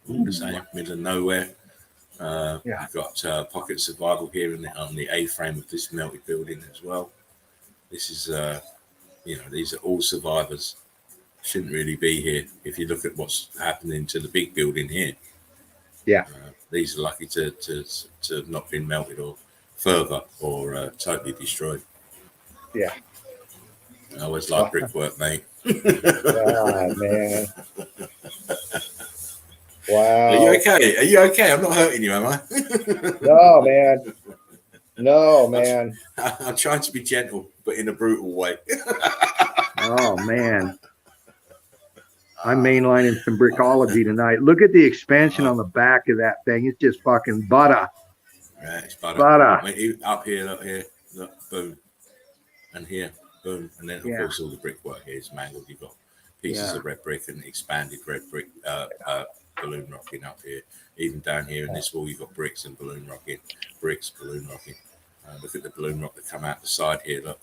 All the same, middle of nowhere. You've got pocket survival here on the A-frame of this melted building as well. This is, these are all survivors. Shouldn't really be here. If you look at what's happening to the big building here, these are lucky to have not been melted or further or totally destroyed. Yeah. I always like brickwork, mate. Oh, man. Wow. Are you okay? Are you okay? I'm not hurting you, am I? No, man. No, man. I'm trying to be gentle, but in a brutal way. Oh, man. I'm mainlining some brickology tonight. Look at the expansion on the back of that thing. It's just fucking butter. Yeah, it's butter. Butter. Up here, look, boom. And here, boom. And then, of course, all the brickwork here is mangled. You've got pieces of red brick and expanded red brick balloon rocking up here. Even down here in this wall, you've got bricks and balloon rocking. Bricks, balloon rocking. Look at the balloon rock that come out the side here. Look.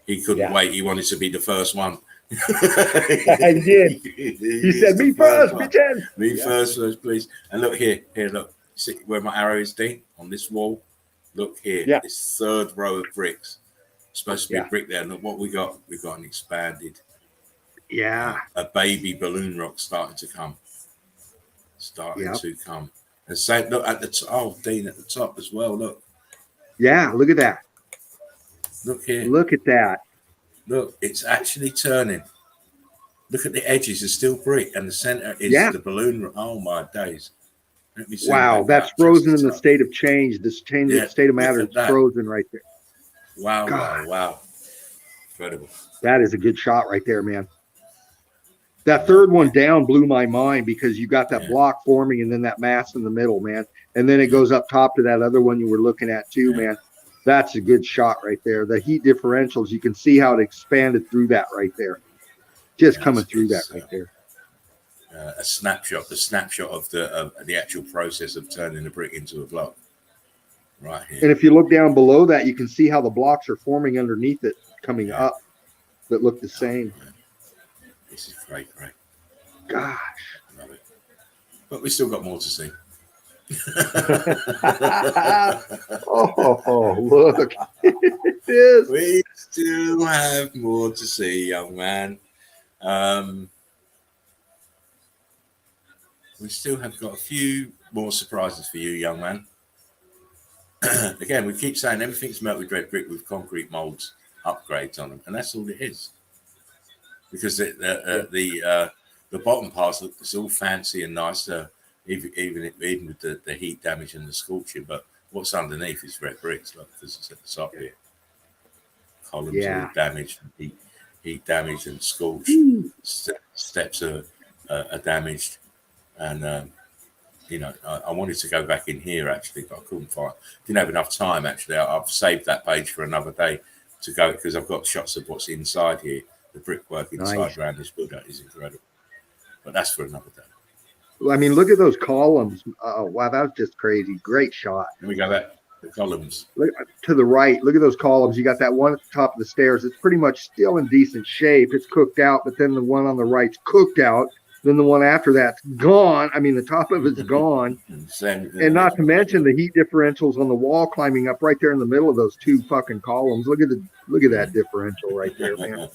He couldn't wait. He wanted to be the first one. I did. He said, "Me first, pretend. Me first, please." And look here, look. See where my arrow is, Dean? On this wall. Look here. Yeah. This third row of bricks. Supposed to be a brick there. Look what we got. We got an expanded. Yeah. A baby balloon rock starting to come. And same. Look at the top. Oh, Dean, at the top as well. Look. Yeah. Look at that. Look here. Look at that. Look, it's actually turning. Look at the edges, it's still brick, and the center is the balloon. Oh my days! Let me see. Wow, that's frozen in the state of change. This change, state of matter is frozen right there. Wow, wow. Incredible. That is a good shot right there, man. That third one down blew my mind because you got that block forming and then that mass in the middle, man. And then it goes up top to that other one you were looking at too, man. That's a good shot right there. The heat differentials, you can see how it expanded through that right there. Just coming through that right there. a snapshot of the actual process of turning the brick into a block. Right here. And if you look down below that, you can see how the blocks are forming underneath it, coming up, that look the same. This is great. Gosh. Love it. But we still got more to see. Oh, look. It is. We still have more to see, young man. We still have got a few more surprises for you, young man. Again, we keep saying everything's melted red brick with concrete molds upgrades on them, and that's all it is. Because the bottom parts look, it's all fancy and nice, even with the heat damage and the scorching. But what's underneath is red bricks, like because it's at the top here. Columns are damaged, heat damaged and scorched. Steps are damaged, and I wanted to go back in here actually, but I couldn't find. Didn't have enough time actually. I've saved that page for another day to go because I've got shots of what's inside here. The brickwork inside around this building is incredible. But that's for another day. I mean, look at those columns. Oh, wow, that was just crazy. Great shot. Let me go back. The columns. Look to the right. Look at those columns. You got that one at the top of the stairs. It's pretty much still in decent shape. It's cooked out, but then the one on the right's cooked out. Then the one after that's gone. I mean, the top of it's gone. And not to mention the heat differentials on the wall climbing up right there in the middle of those two fucking columns. Look at that differential right there, man.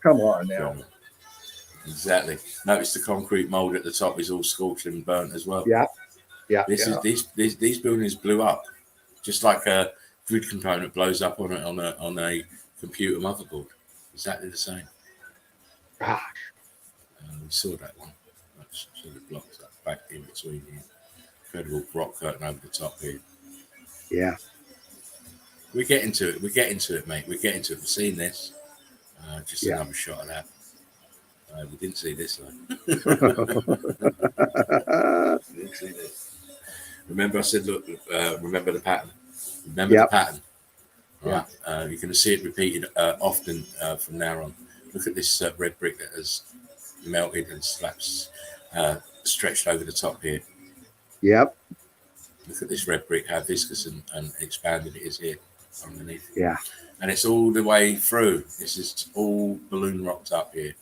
Come on now. Exactly. Notice the concrete mold at the top is all scorched and burnt as well. Yeah. These buildings blew up, just like a grid component blows up on a computer motherboard. Exactly the same. Gosh. We saw that one. So the blocks up back in between here. Incredible rock curtain over the top here. Yeah. We're getting to it. Mate. We're getting to it. We've seen this. Just another shot of that. We didn't see this though. Didn't see this. Remember I said, look, remember the pattern. Remember the pattern. Right. You're going to see it repeated often from now on. Look at this red brick that has melted and slaps stretched over the top here. Yep. Look at this red brick, how viscous and expanded it is here underneath. Yeah. And it's all the way through. This is all balloon rocked up here.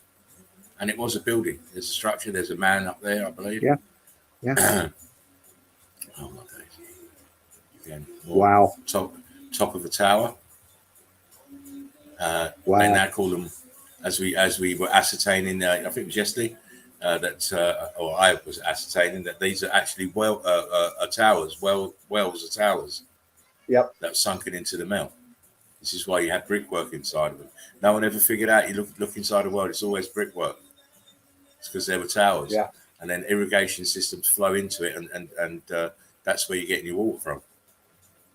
And it was a building. There's a structure. There's a man up there, I believe. Yeah. Oh my days. Again, wow. Top of a tower. Wow. They now call them, as we were ascertaining, I think it was yesterday, or I was ascertaining that these are actually towers. Wells are towers. Yep. That sunken into the melt. This is why you had brickwork inside of them. No one ever figured out. You look inside the world. It's always brickwork. It's because there were towers. Yeah. And then irrigation systems flow into it, and that's where you're getting your water from.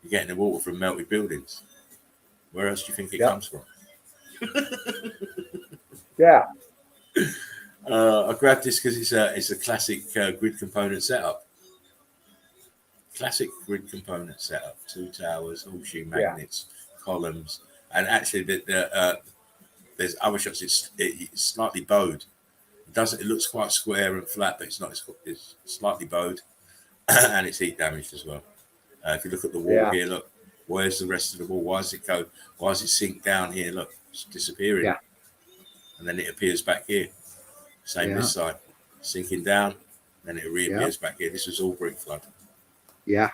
You're getting the water from melted buildings. Where else do you think it comes from? Yeah. I grabbed this because it's a classic grid component setup. Classic grid component setup. 2 towers, horseshoe magnets, columns, and actually there's other shots. It's slightly bowed. It looks quite square and flat, but it's not. It's slightly bowed, and it's heat damaged as well. If you look at the wall here, look, where's the rest of the wall? Why does it go? Why does it sink down here? Look, it's disappearing. Yeah. And then it appears back here. Same this side, sinking down, then it reappears back here. This was all brick flood. Yeah.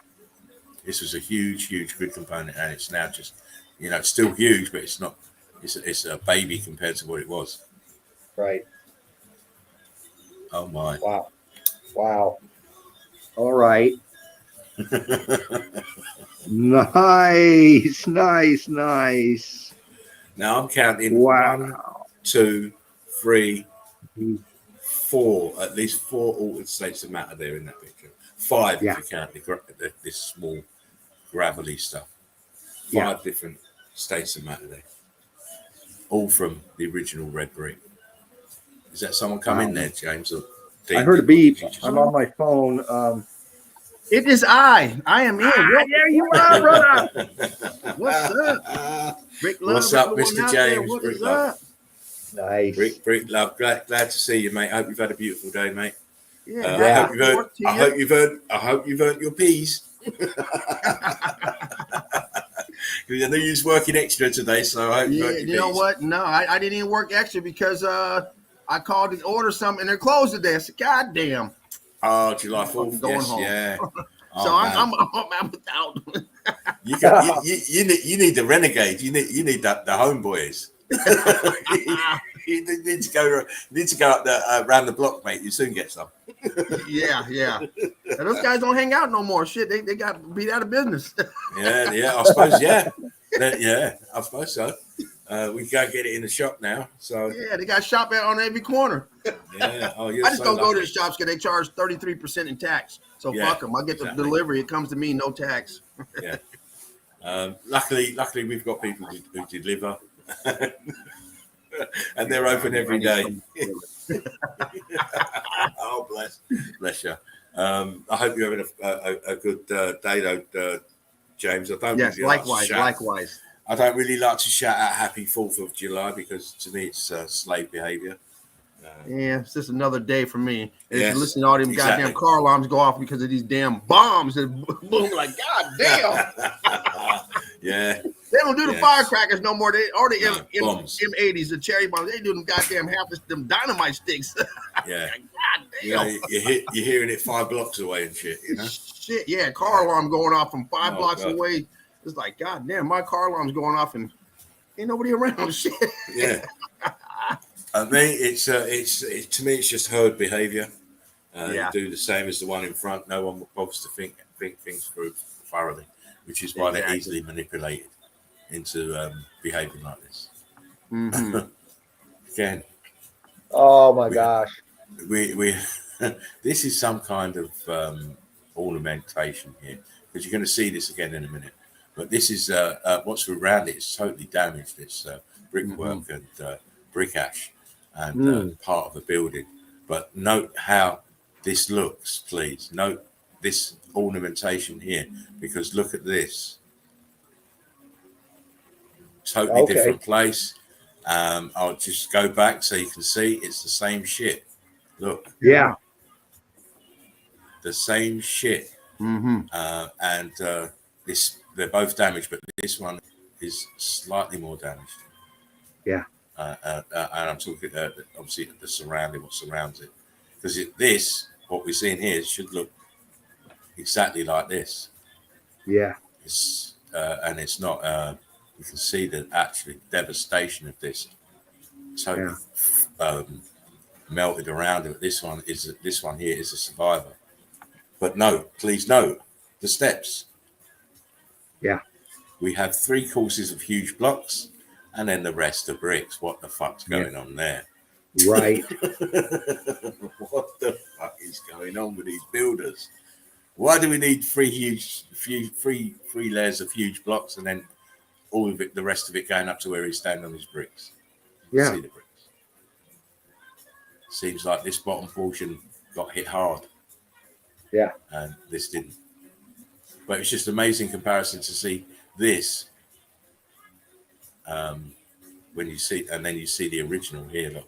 This was a huge grid component, and it's now just, it's still huge, but it's not. It's a baby compared to what it was. Right. Oh my. Wow. All right. Nice. Now I'm counting 1, 2, 3, 4. At least 4 altered states of matter there in that picture. 5 if you count this small gravelly stuff. 5 different states of matter there. All from the original red brick. Is that someone come in there, James? Or I heard a beep. I'm on my phone. It is I. I am in. There you are, brother. What's up? Rick Love, what's up, Mr. James? What is up? Nice. Brick love, glad to see you, mate. I hope you've had a beautiful day, mate. Yeah, I hope you've earned your peas. I know you was working extra today, so I hope you earned your you know peas. what? No, I didn't even work extra because I called to order something and they're closed today. I said, God damn. Oh, July 4th. Going Yes, home. yeah. So I'm without. You need the renegade. You need the homeboys. You need to go up around the block, mate. You soon get some. Yeah. And those guys don't hang out no more. Shit, they got beat out of business. Yeah. I suppose. Yeah. I suppose so. We can't get it in the shop now. So yeah, they got shop on every corner. Yeah. Oh, I just don't go to the shops because they charge 33% in tax. So fuck them. I get the delivery. It comes to me, no tax. Yeah. Luckily, we've got people who deliver, and they're open every day. Oh, bless you. I hope you're having a good day, though, James. Yes, likewise. I don't really like to shout out Happy 4th of July because to me it's slave behavior. Yeah, it's just another day for me. And Yes, listen to all them goddamn car alarms go off because of these damn bombs and boom, like god damn. Yeah. They don't do the firecrackers no more. They already bombs. M80s, the cherry bombs. They do them goddamn them dynamite sticks. Yeah. God damn. You're hearing it 5 blocks away and shit, you know? Shit, yeah, car alarm going off from 5 blocks away. It's like, god damn, my car alarm's going off and ain't nobody around. Shit. Yeah. I mean, it's to me, it's just herd behavior. You do the same as the one in front. No one bothers to think things through thoroughly, which is why they're easily manipulated into behaving like this. Mm-hmm. Again. Oh my gosh. We this is some kind of ornamentation here because you're going to see this again in a minute. But this is what's around it is totally damaged. It's brickwork and brick ash and part of the building. But note how this looks, please. Note this ornamentation here because look at this. Totally different place. I'll just go back so you can see it's the same shit. Look. Yeah. The same shit. Mm-hmm. And they're both damaged, but this one is slightly more damaged. Yeah. And I'm talking obviously what surrounds it. Because what we're seeing here should look exactly like this. Yeah. And it's not. You can see the actually devastation of this. Totally melted around it. This one here is a survivor. But please note the steps. Yeah. We have 3 courses of huge blocks and then the rest are bricks. What the fuck's going on there? Right. What the fuck is going on with these builders? Why do we need 3 layers of huge blocks and then all of it, the rest of it going up to where he's standing on his bricks? Yeah. See the bricks. Seems like this bottom portion got hit hard. Yeah. And this didn't. But it's just amazing comparison to see this when you see, and then you see the original here. Look.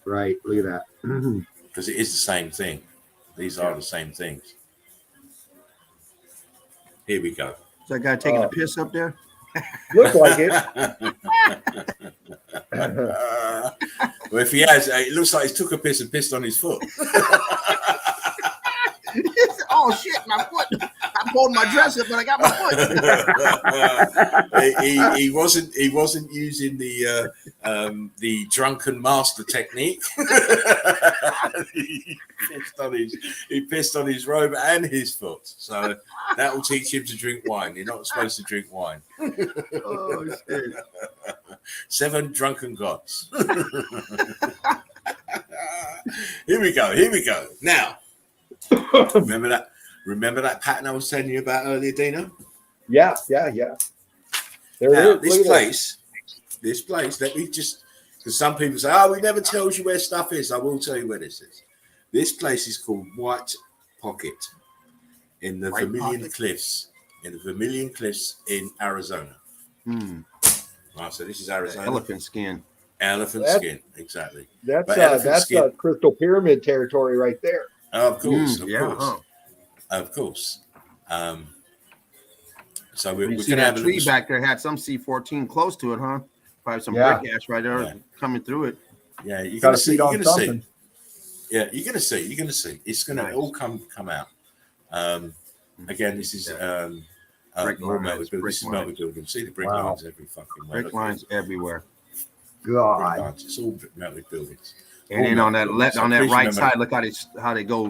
Right. Look at that. Because it is the same thing. These are the same things. Here we go. Is that guy taking a piss up there? Looks like it. Well, if he has, it looks like he took a piss and pissed on his foot. Oh shit, my foot! I pulled my dress up, but I got my foot. He wasn't using the drunken master technique. He pissed on his robe and his foot. So that will teach him to drink wine. You're not supposed to drink wine. Oh shit! 7 drunken gods. Here we go. Now. Remember that pattern I was telling you about earlier, Dino? Yeah. This place, let me just, because some people say, oh, we never tells you where stuff is. I will tell you where this is. This place is called White Pocket in the Vermilion Cliffs. In the Vermilion Cliffs in Arizona. Right, so this is Arizona. Elephant skin. Elephant That's- skin, exactly. That's But elephant that's skin- crystal pyramid territory right there. Of course, Huh? of course. So You we're see going to that have a tree little. back there had some C14 close to it, huh? Probably some Yeah. brick ash right there Yeah. coming through it. Yeah, you're Got going to to see. feed You're on going to see. something. Yeah, you're going to see. You're going to see. It's going to Nice. all come out. Again, this is Brick more lines, melted building. brick This is melted lines. building. See the brick Wow. lines every fucking way. Brick Look, lines everywhere. brick God. lines. It's all melted buildings. And then on that left, on that Please right remember- side, look how they go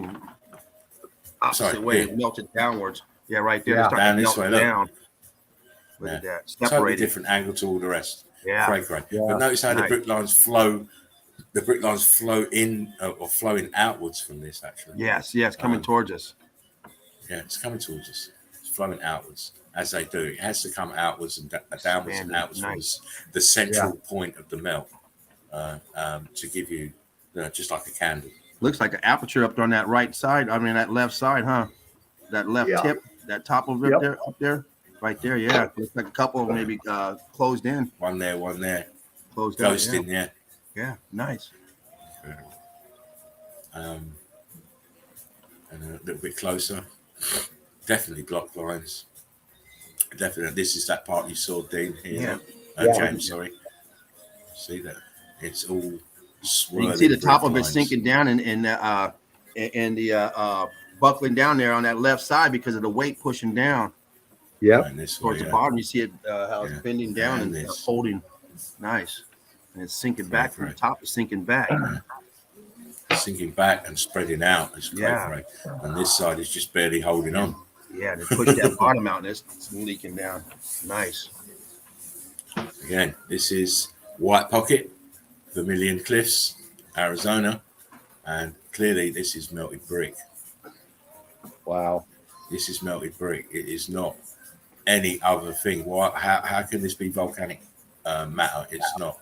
opposite Sorry, way, here. they melted downwards. Yeah, right there. Yeah. They start Down to this melt way, look. down. Look Yeah. at that. Totally Separated. different angle to all the rest. Yeah. Great. Yeah. But notice how the Nice. brick lines flow. The brick lines flow in or flowing outwards from this. Actually. Yes, coming towards us. Yeah, it's coming towards us. It's flowing outwards as they do. It has to come outwards and downwards and Expanding. outwards Nice. from the central point of the melt to give you, just like a candle. Looks like an aperture up on that right side. I mean, that left side, huh? That left Yeah. tip, that top of it Yep. there, up there, right there. Yeah, looks like a couple maybe closed in, One there, closed ghost in. in there. Yeah, nice. And a little bit closer. Definitely block lines. Definitely. This is that part you saw, Dean, here. Yeah. James, sorry. See that? It's all You swirling. can see the top brick of it lines. sinking down and the buckling down there on that left side because of the weight pushing down Yep. And this way, towards the bottom. You see it how it's Yeah. bending down And and this. holding. Nice. And it's sinking back from the Right. top. Is sinking back. sinking back and spreading out. It's great, Yeah. right? And this side is just barely holding on. Yeah, they push that bottom out and it's leaking down. Nice. Again, this is White Pocket, Vermilion Cliffs, Arizona, and clearly this is melted brick. Wow. This is melted brick. It is not any other thing. How can this be volcanic matter? It's not.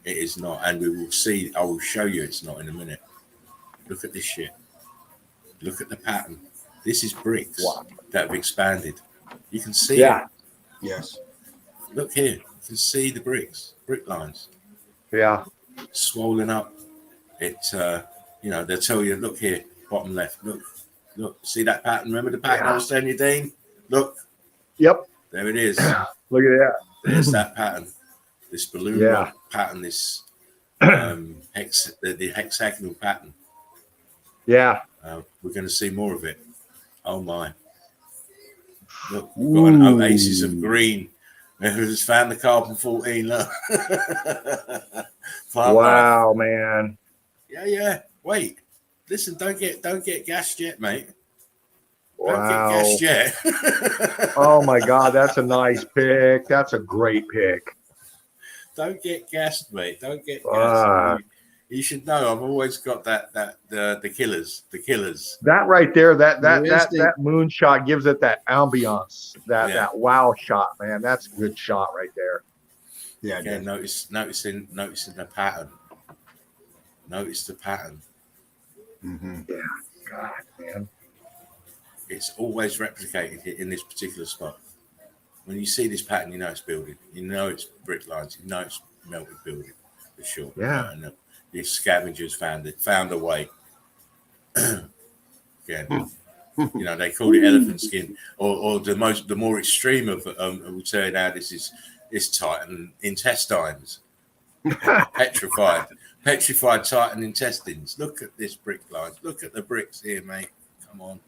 It is not. And we will see. I will show you it's not in a minute. Look at this shit. Look at the pattern. This is bricks that have expanded. You can see it. Yes. Look here. You can see the bricks, brick lines. Yeah. Swollen up. It, they'll tell you, look here, bottom left. Look, see that pattern? Remember the pattern I was telling you, Dean? Look. Yep. There it is. Look at that. There's that pattern. This balloon rock pattern, this the hexagonal pattern. Yeah. We're going to see more of it. Oh my. Look, we've got an oasis of green. Who's found the carbon 14? Look. Wow, man. Yeah. Wait. Listen, don't get gassed yet, mate. Wow. Don't get gassed yet. Oh my God, that's a nice pick. That's a great pick. Don't get gassed, mate. Don't get gassed. You should know. I've always got the killers. That right there, that moonshot gives it that ambiance, that wow shot, man. That's a good shot right there. Yeah. Again, noticing the pattern. Notice the pattern. Mm-hmm. Yeah. God, man. It's always replicated in this particular spot. When you see this pattern, you know it's building. You know it's brick lines. You know it's melted building for sure. Yeah. And the scavengers found a way. Again, they call it elephant skin, or the more extreme of would say now this is Titan intestines, petrified Titan intestines. Look at this brick lines. Look at the bricks here, mate. Come on.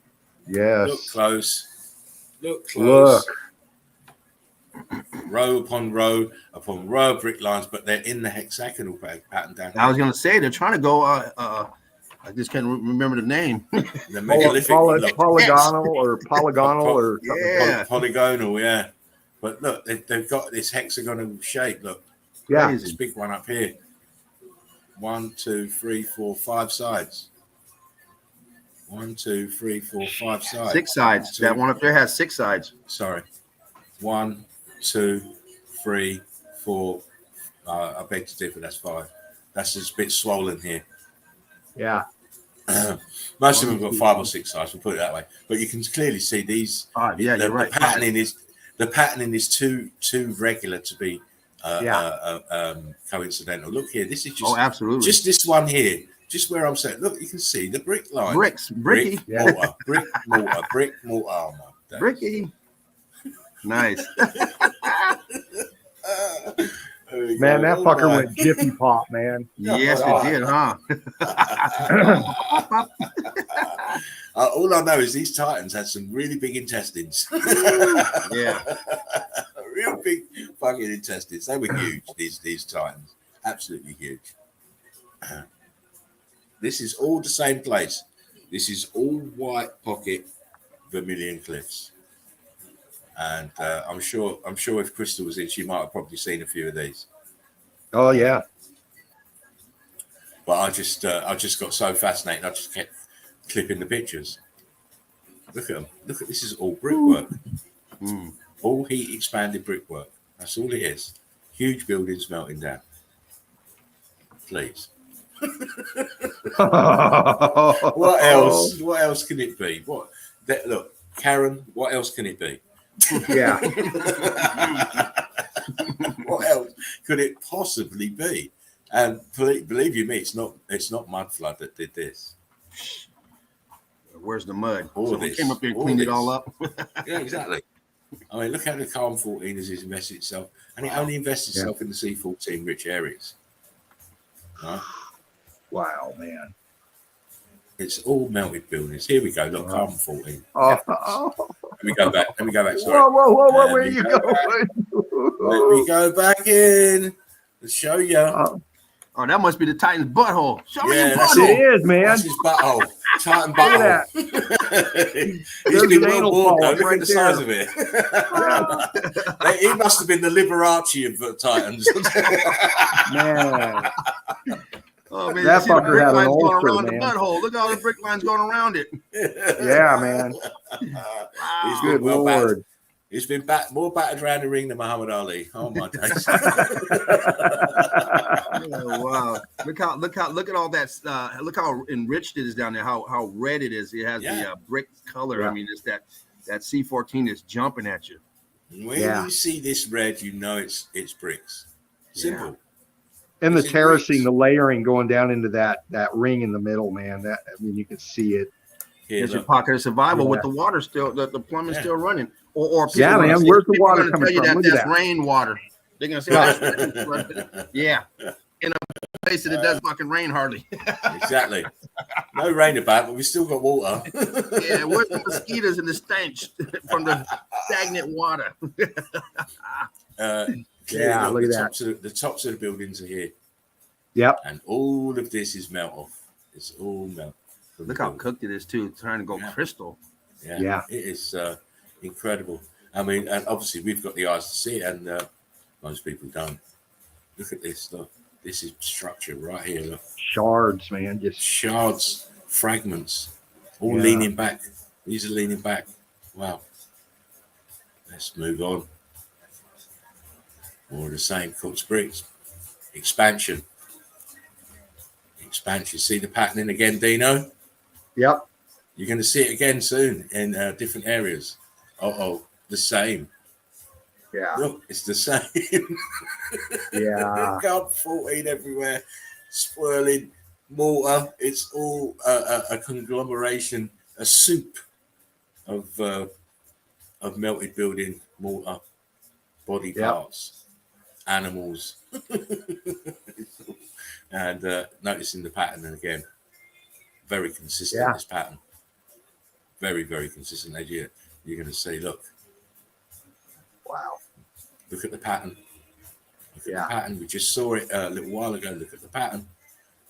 Yes. Look close. Look. Row upon row of brick lines, but they're in the hexagonal pattern down here. I was going to say they're trying to go. I just can't remember the name. The megalithic polygonal. Polygonal, yeah. But look, they've got this hexagonal shape. Look, yeah, this big one up here. 1, 2, 3, 4, 5 sides. 1, 2, 3, 4, 5 sides. 6 sides. That one up there has 6 sides. Sorry. 1, 2, 3, 4. I beg to differ. That's 5. That's just a bit swollen here. Yeah. Most of them have got 5 or 6 sides. We'll put it that way. But you can clearly see these. 5. Yeah, you're right. The patterning is too regular to be coincidental. Look here, this is just absolutely. just this one here, just where I'm saying. Look, you can see the brick line. Bricks, bricky, mortar, brick, mortar, brick, mortar. Oh, my days. bricky. Nice. Man, that fucker went Jiffy Pop, man. Yes, it did, huh? All I know is these Titans had some really big intestines. Yeah. Real big fucking intestines. They were huge, these Titans. Absolutely huge. This is all the same place. This is all White Pocket Vermilion Cliffs. And I'm sure if Crystal was in, she might have probably seen a few of these. Oh yeah. But I just got so fascinated. I just kept clipping the pictures. Look at them. Look at this. Is all brickwork. All heat expanded brickwork. That's all it is. Huge buildings melting down. Please. What else? What else can it be? Look, Karen. What else can it be? Yeah. What else could it possibly be? And believe you me, it's not mud flood that did this. Where's the mud? All So of we this, came up here and all cleaned it this. all up. Yeah, exactly. I mean, look how the Calm 14 has invested itself, and it only invests itself in the C14 rich areas. Right? Wow, man. It's all melted buildings. Here we go. Look, Calm 14. Oh. Let me go back. Sorry. Whoa! Where are you going? Let me go back in and show you. Oh, that must be the Titan's butthole. Show me your that's butthole. It is, man. That's his butthole. Titan Look at butthole. There's He's been an well anal born, though. polyp Look right at the size there. of it. He must have been the Liberace of Titans. Man. Oh, man, That you see the fucker brick had an lines going ulcer, around man. the butthole. Look at all the brick lines going around it. Yeah, man. He's Good been well Lord. battered. He's been more battered around the ring than Muhammad Ali. Oh my days! Oh, wow! Look at all that. Look how enriched it is down there. How red it is. It has the brick color. Yeah. I mean, it's that C14 is jumping at you. When you see this red, you know it's bricks. Simple. And the It's in terracing, bricks. the layering going down into that ring in the middle, man. That you can see it. Here, It's your look. pocket of survival Yeah. with the water still, the plumbing still running. Or people Yeah, gonna man, say- where's the people water gonna coming tell you from? Look at that's that. rainwater. They're gonna say, oh, that's rainwater. Yeah, in a place that it does fucking rain hardly. Exactly. No rain about, but we still got water. Yeah, where's the mosquitoes and the stench from the stagnant water? Yeah, look at that. The tops of the buildings are here. Yep. And all of this is melt off. It's all melt. from Look the how building. cooked it is too. Trying to go crystal. Yeah. It is incredible. I mean, and obviously we've got the eyes to see it, and most people don't. Look at this. Look, this is structure right here. Look, Shards, man. Just shards, fragments, all Yeah. leaning back. These are leaning back. Wow. Let's move on. More of the same. Cook's bricks. Expansion. See the patterning again, Dino? Yep. You're going to see it again soon in different areas. The same. Yeah. Look, it's the same. Yeah. Got 14 everywhere, swirling mortar. It's all a conglomeration, a soup of melted building mortar, body parts, animals, and noticing the pattern again. Very consistent. This pattern. Very, very consistent. As you're going to see, look. Wow. Look at the pattern. Look at the pattern. We just saw it a little while ago. Look at the pattern.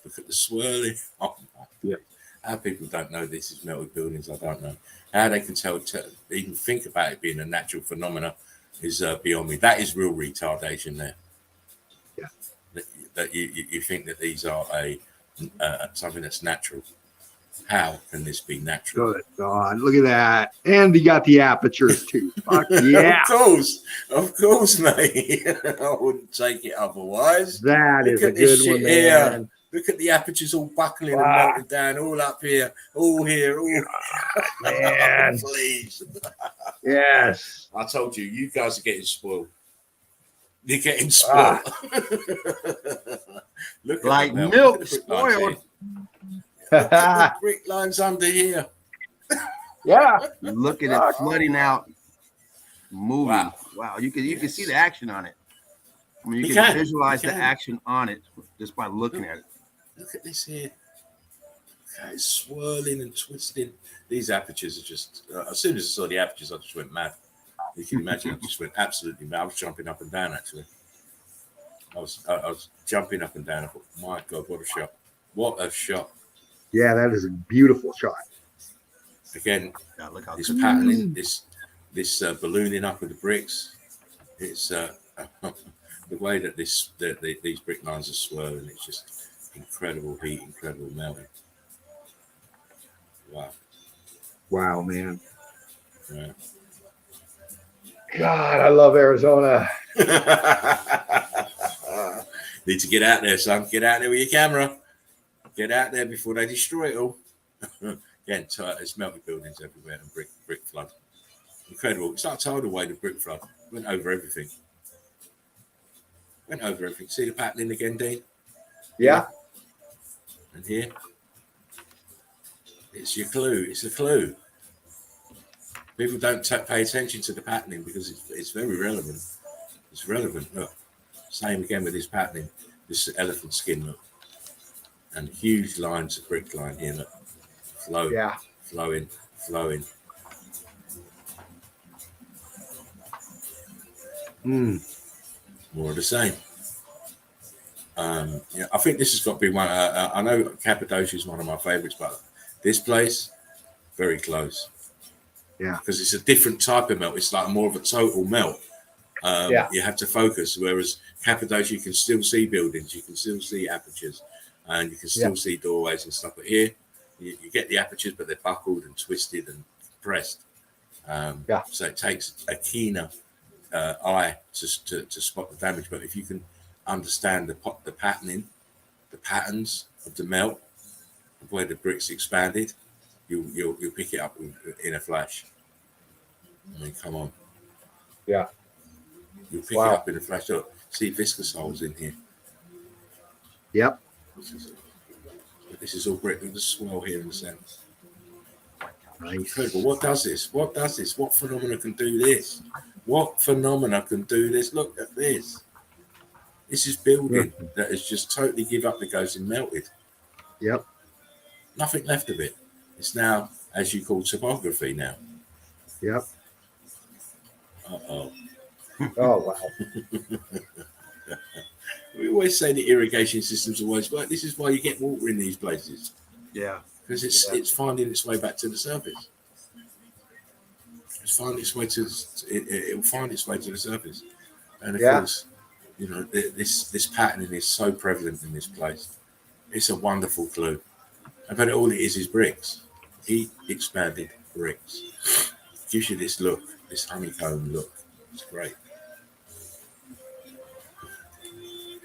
Look at the swirling. Oh, yeah. How people don't know this is melted buildings, I don't know. How they can even think about it being a natural phenomena is beyond me. That is real retardation there. Yeah. That you think that these are something that's natural. How can this be natural? Good God. Look at that. And you got the apertures too. Fuck yeah. Of course, mate. I wouldn't take it otherwise. That is Look a at this good shit one, here. man. Look at the apertures all buckling and melting down, all up here, all here, all man. Please. Yes. I told you, you guys are getting spoiled. You're getting spoiled. Look at Like that, milk look at the brick lines spoiled. here. Look at the brick lines under here. Yeah. Look at it flooding out, moving. Wow. Wow, you can see the action on it. I mean, you You can can. visualize You the can. action on it just by looking at it. Look at this here. Okay, it's swirling and twisting. These apertures are just, as soon as I saw the apertures, I just went mad. You can imagine, I just went absolutely mad. I was jumping up and down, actually. I was jumping up and down. I thought, my God, what a shot. What a shot. Yeah, that is a beautiful shot. Again, Yeah, look how this good. patterning, this ballooning up of the bricks. It's the way that these brick lines are swirling. It's just incredible heat, incredible melting. Wow. Wow, man. Yeah. God, I love Arizona. Need to get out there, son. Get out there with your camera. Get out there before they destroy it all. Again, it's melted buildings everywhere and brick flood. Incredible. It's like a tidal wave of brick flood. Went over everything. See the patterning again, Dean? Yeah. And here. It's your clue. It's a clue. People don't pay attention to the patterning because it's very relevant. It's relevant. Look. Same again with this patterning. This elephant skin, look. And huge lines of brick line here, look. Flow. Yeah. Flowing. More of the same. Yeah, I think this has got to be one. I know Cappadocia is one of my favorites, but this place, very close. Yeah. Because it's a different type of melt. It's like more of a total melt. You have to focus, whereas Cappadocia, you can still see buildings, you can still see apertures, and you can still see doorways and stuff. But here, you get the apertures, but they're buckled and twisted and pressed. So it takes a keener eye to spot the damage. But if you can understand the patterning, the patterns of the melt, of where the bricks expanded, you'll pick it up in a flash. I mean, come on. Yeah. You'll pick it up in a flash. Look, see viscous holes in here. Yep. This is all brick. Look at the swell here in the center. Nice. Incredible. What does this? What phenomena can do this? What phenomena can do this? Look at this. This is building that has just totally give up the ghost and melted. Yep. Nothing left of it. It's now, as you call, topography now. Yep. Uh-oh. Oh, wow. We always say the irrigation systems always work. This is why you get water in these places. Yeah. Because it's finding its way back to the surface. It's finding its way to it will find its way to the surface. And of course, you know, this patterning is so prevalent in this place. It's a wonderful clue. But all it is bricks. Heat expanded bricks. It gives you this look, this honeycomb look. It's great.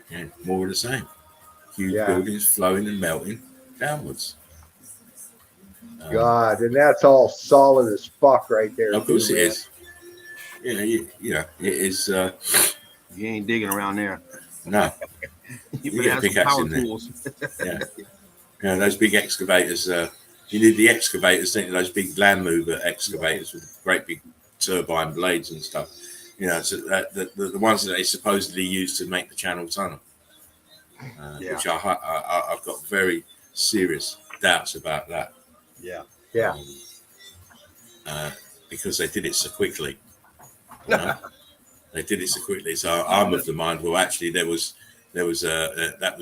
And more of the same. Huge buildings flowing and melting downwards. God, and that's all solid as fuck right there. Of course it is. Yeah, it is. You ain't digging around there. No. You get a pickaxe in there. Yeah, those big excavators. You need the excavators, don't you? Those big land mover excavators with great big turbine blades and stuff. You know, so the ones that they supposedly use to make the Channel Tunnel, which I've got very serious doubts about that. Yeah. Because they did it so quickly. You know? They did it so quickly. So I'm of the mind, well, actually, there was that was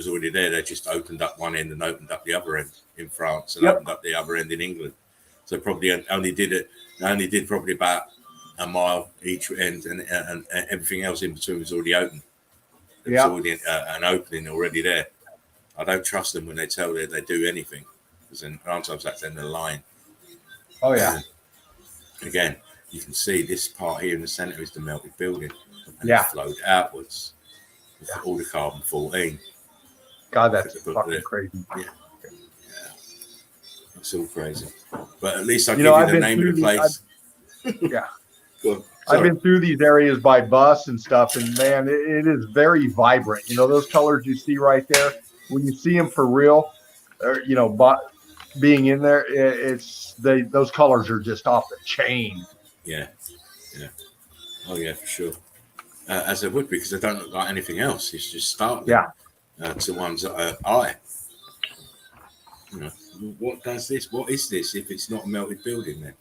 already there. They just opened up one end and opened up the other end in France and opened up the other end in England. So probably only did probably about a mile each end, and everything else in between was already open. There's already an opening already there. I don't trust them when they tell they do anything, because then sometimes that's in the line. Oh yeah. Again, you can see this part here in the center is the melted building, and it flowed outwards with all the carbon-14. God, that's fucking crazy. Yeah, it's all crazy. But at least I give you the name of the place. Yeah. Go on. I've been through these areas by bus and stuff, and man, it is very vibrant. You know, those colors you see right there, when you see them for real, or being in there, those colors are just off the chain. Yeah. Oh yeah, for sure. As they would, because they don't look like anything else. It's just startling to one's eye. You know, what does this? What is this? If it's not a melted building, then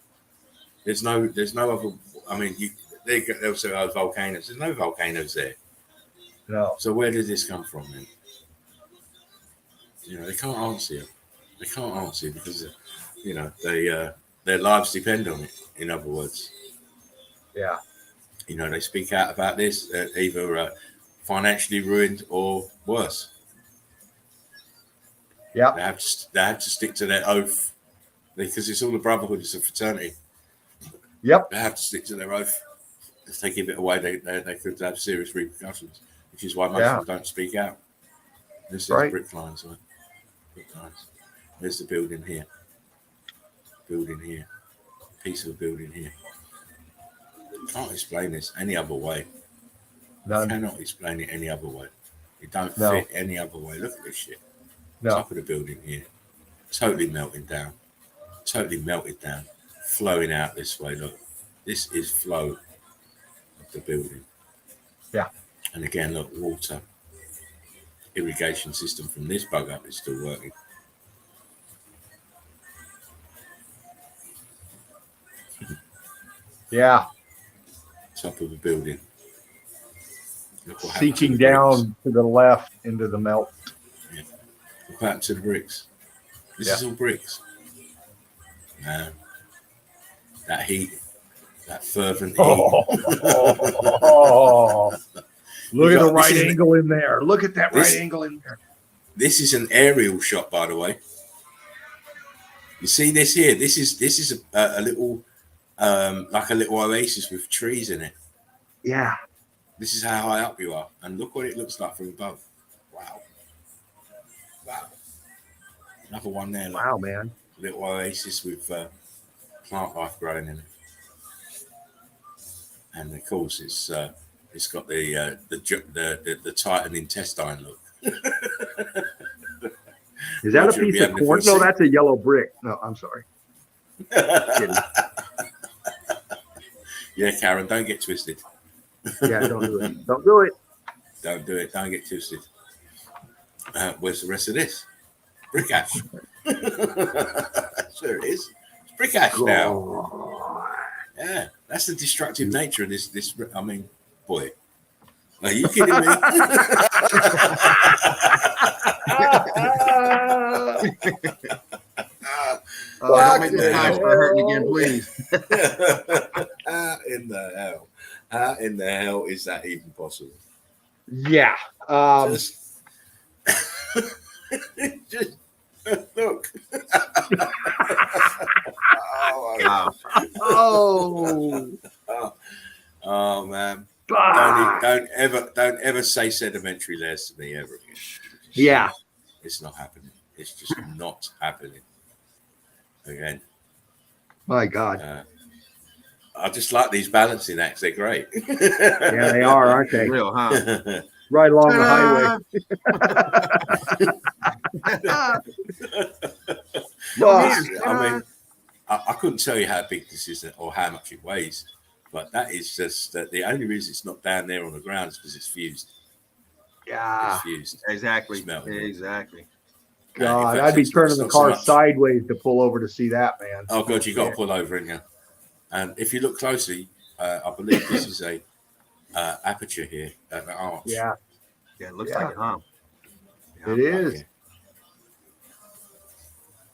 there's no other. I mean, they'll say, "Oh, volcanoes." There's no volcanoes there. No. So where did this come from then? You know, they can't answer you. They can't answer you because their lives depend on it. In other words. Yeah. You know, they speak out about this, either financially ruined or worse. Yeah. They have to stick to their oath because it's all a brotherhood, it's a fraternity. Yep. They have to stick to their oath. If they give it away, they could have serious repercussions, which is why most of them don't speak out. This is brick lines, right? Brick lines. There's the building here. Building here. Piece of a building here. Can't explain this any other way. None. Cannot explain it any other way. It don't fit any other way. Look at this shit. No. Top of the building here. Totally melting down. Totally melted down. Flowing out this way. Look. This is flow of the building. Yeah. And again, look, water. Irrigation system from this bug up is still working. Yeah. Top of the building. Sinking down to the left into the melt. Yeah. What happened to the bricks? This is all bricks. Man, that heat, that fervent heat. Look at the right angle in there. Look at that right angle in there. This is an aerial shot, by the way. You see this here? This is a little. Like a little oasis with trees in it. Yeah. This is how high up you are. And look what it looks like from above. Wow. Another one there. Look. Wow, man. Little oasis with plant life growing in it. And of course, it's got the Titan intestine look. Is that a piece of corn? No, that's a yellow brick. No, I'm sorry. Yeah, Karen, don't get twisted. Yeah, don't do it. Don't do it. Don't do it. Don't get twisted. Where's the rest of this? Brick ash. Sure it is. It's brick ash now. Yeah, that's the destructive nature of this. I mean, boy, are you kidding me? Don't make the guys start hurting again, please. How in the hell? How in the hell is that even possible? Yeah. Just look. Oh man. Don't ever say sedimentary layers to me ever again. Yeah. It's not happening. It's just not happening. Again. My God. I just like these balancing acts. They're great. Yeah, they are, aren't they? Real, huh? Right along the highway. I mean, I couldn't tell you how big this is or how much it weighs, but that is just the only reason it's not down there on the ground is because it's fused. Yeah. It's fused. Exactly. It's melting. Exactly. God, I'd be turning the car sideways to pull over to see that, man. Oh God, you got to pull over in here. And if you look closely, I believe this is a aperture here at the arch. Yeah. Yeah, it looks like it, huh? Yeah, it is. Here.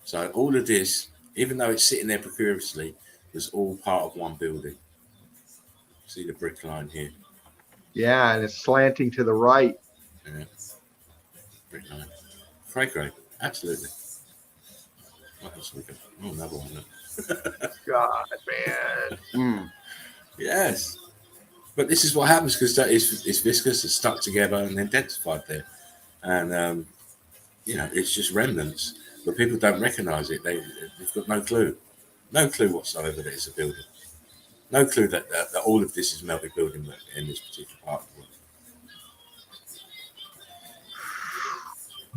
So all of this, even though it's sitting there precariously, was all part of one building. See the brick line here. Yeah, and it's slanting to the right. Yeah. Brick line. Great. Absolutely. What else we got? Oh, another one. God, man. Yes. But this is what happens because it's viscous, it's stuck together and then densified there. And, it's just remnants. But people don't recognize it. They've got no clue. No clue whatsoever that it's a building. No clue that all of this is melted building in this particular part of the world.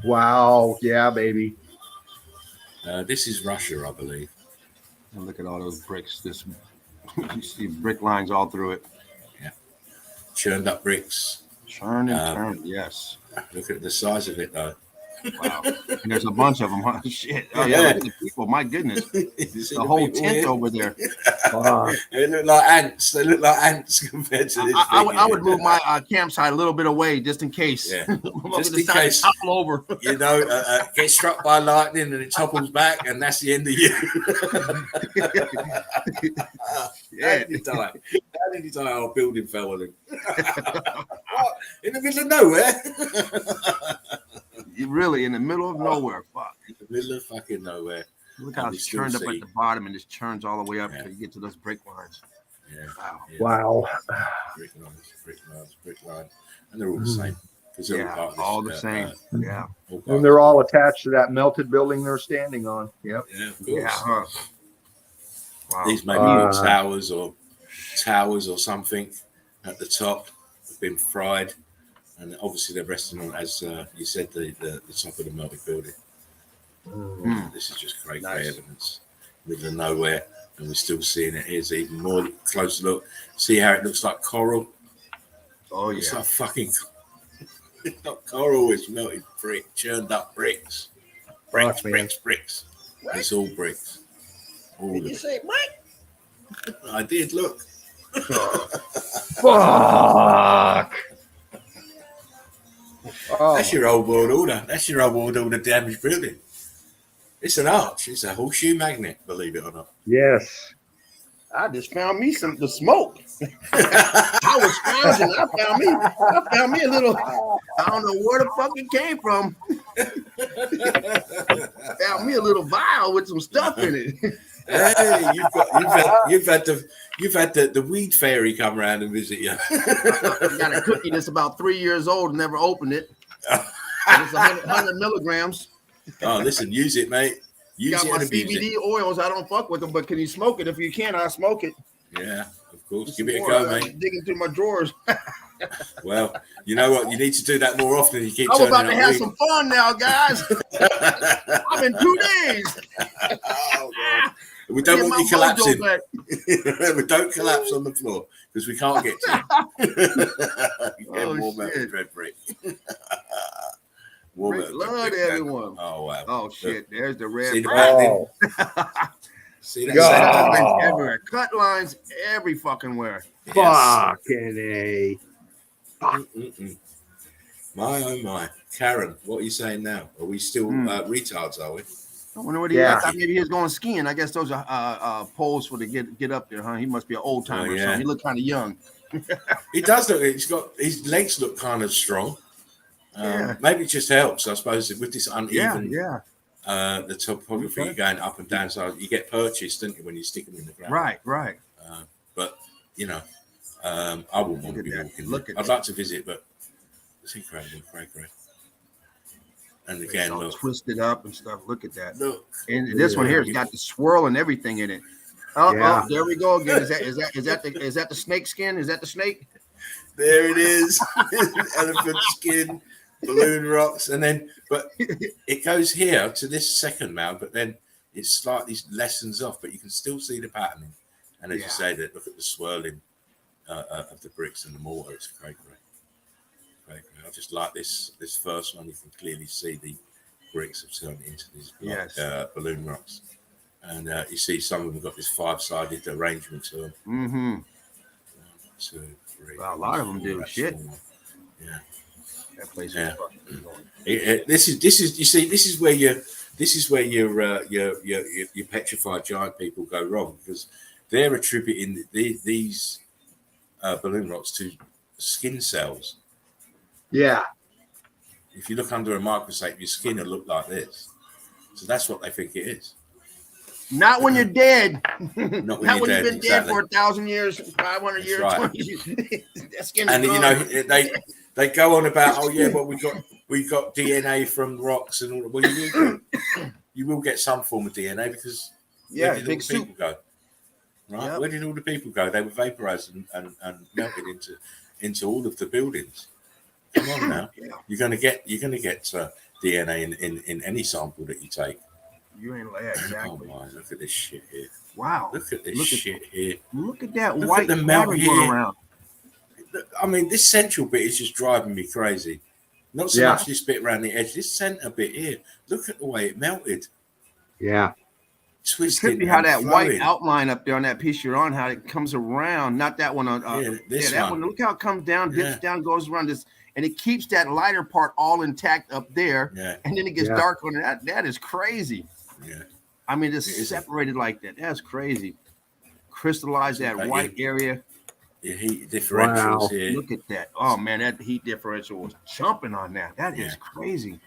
Wow. Yeah, baby. This is Russia, I believe. And look at all those bricks. You see brick lines all through it. Yeah. Churned up bricks. Churned and turned, yes. Look at the size of it, though. Wow. And there's a bunch of them. Huh? Shit. Oh, Yeah. yeah. Look at the people. My goodness. The whole tent over there. They look like ants. They look like ants compared to this. I would move my campsite a little bit away just in case. Yeah. Just in case. Topple over. You know, get struck by lightning and it topples back, and that's the end of you. Yeah. How did you die? How did you die? Our building fell on him. In the middle of nowhere. You really in the middle of nowhere. Fuck. In the middle of fucking nowhere. Look how it's turned up at the bottom and just churns all the way up until you get to those brick lines. Yeah. Wow. Yeah. Wow. Brick lines. And they're all the same. Yeah, all the same. Yeah. And they're all attached to that melted building they're standing on. Yep. Yeah, of course. Yeah. Huh. Wow. These may be towers or something at the top have been fried. And obviously they're resting on, as you said, the top of the melted building. This is just great evidence. Middle of nowhere, and we're still seeing it. Here's even more close look. See how it looks like coral? Oh, yeah. It's like fucking, it's not coral, it's melted brick, churned up bricks. Bricks. What? It's all bricks. All did you say what? I did, look. Fuck. Oh. That's your old world order. That's your old world order damaged building. It's an arch. It's a horseshoe magnet, believe it or not. Yes. I just found me the smoke. I was scrounging. I found me a little. I don't know where the fuck it came from. Found me a little vial with some stuff in it. Hey, you've had the weed fairy come around and visit you. I got a cookie that's about 3 years old and never opened it. It's 100 milligrams. Oh, listen, use it, mate. Use got it my and abuse CBD it. oils. I don't fuck with them, but can you smoke it? If you can, I'll smoke it. Yeah, of course. Give it a go, mate. Digging through my drawers. Well, you know what? You need to do that more often. You keep. I'm about to have some fun now, guys. I'm in 2 days. Oh, God. We don't want you collapsing. We don't collapse on the floor because we can't get to you. Get warm out of red brick. Red blood, everyone. Oh, wow. Oh, shit. There's the red. See the pattern? See that? Everywhere. Cut lines every fucking where. Fucking A. My, oh, my. Karen, what are you saying now? Are we still retards, are we? I wonder what he I thought maybe he was going skiing. I guess those are poles for to get up there, huh? He must be an old timer or something. He looked kind of young. He does look. He's got his legs look kind of strong. Maybe it just helps, I suppose, with this uneven. The topography going up and down, so you get purchased, don't you, when you stick them in the ground? Right. But you know, I wouldn't want to be walking. I'd like to visit, but it's incredible, great. And again, it's all look, twisted up and stuff. Look at that. Look, and this one here has got the swirl and everything in it. Oh, there we go again. Is that the snake skin? Is that the snake? There it is. Elephant skin, balloon rocks, and then but it goes here to this second mound, but then it slightly lessens off, but you can still see the patterning. And as you say, that look at the swirling of the bricks and the mortar. It's great. I just like this first one. You can clearly see the bricks have turned into these balloon rocks, and you see some of them got this 5-sided arrangement to them. 1, 2, 3. Well, a lot of them do. Shit. Yeah. That place is fucking going. This is you see this is where your petrified giant people go wrong, because they're attributing these balloon rocks to skin cells. Yeah. If you look under a microscope, your skin will look like this. So that's what they think it is. Not when you're dead. Not when you've been dead for 1,000 years, 500 years, right. 20 years. That skin is and gone. you know they go on about but we got DNA from rocks and all. Well, you will get some form of DNA because big soup. Go. right? Yep. Where did all the people go? They were vaporized and melted into all of the buildings. Come on now, Yeah. you're gonna get DNA in any sample that you take. You ain't like exactly. Oh my! Look at this shit here. Wow. Look at this shit here. Look at that Look white at the melt pattern here. going around. I mean, this central bit is just driving me crazy. Not so much this bit around the edge. This center bit here. Look at the way it melted. Yeah. Twisted. Could be how and that flowing. white outline up there on that piece you're on, how it comes around. Not that one on. This that one. Look how it comes down, dips down, goes around this, and it keeps that lighter part all intact up there. Yeah. And then it gets dark on that. That is crazy. Yeah. I mean, it's separated like that. That's crazy. Crystallize that white area. Your heat differentials here. Look at that. Oh man, that heat differential was jumping on that. That is crazy.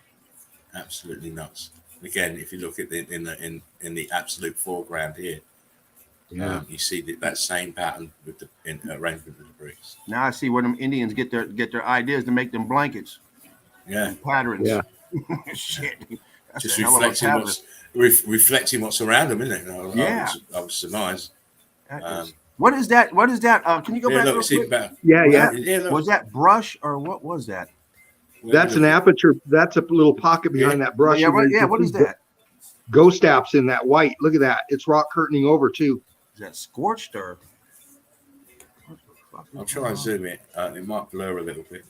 Absolutely nuts. Again, if you look at it in the absolute foreground here, you see that same pattern with the arrangement of the bricks. Now I see where them Indians get their ideas to make them blankets. Yeah, patterns. Yeah. Shit. That's just a hell of a pattern. reflecting what's around them, isn't it? I would surmise. What is that? What is that? Can you go back? Look, see quick? look. Was that brush or what was that? That's an aperture. That's a little pocket behind that brush. Yeah, what is that? Ghost apps in that white. Look at that. It's rock curtaining over too. Is that scorched or? I'll try and zoom it. It might blur a little bit.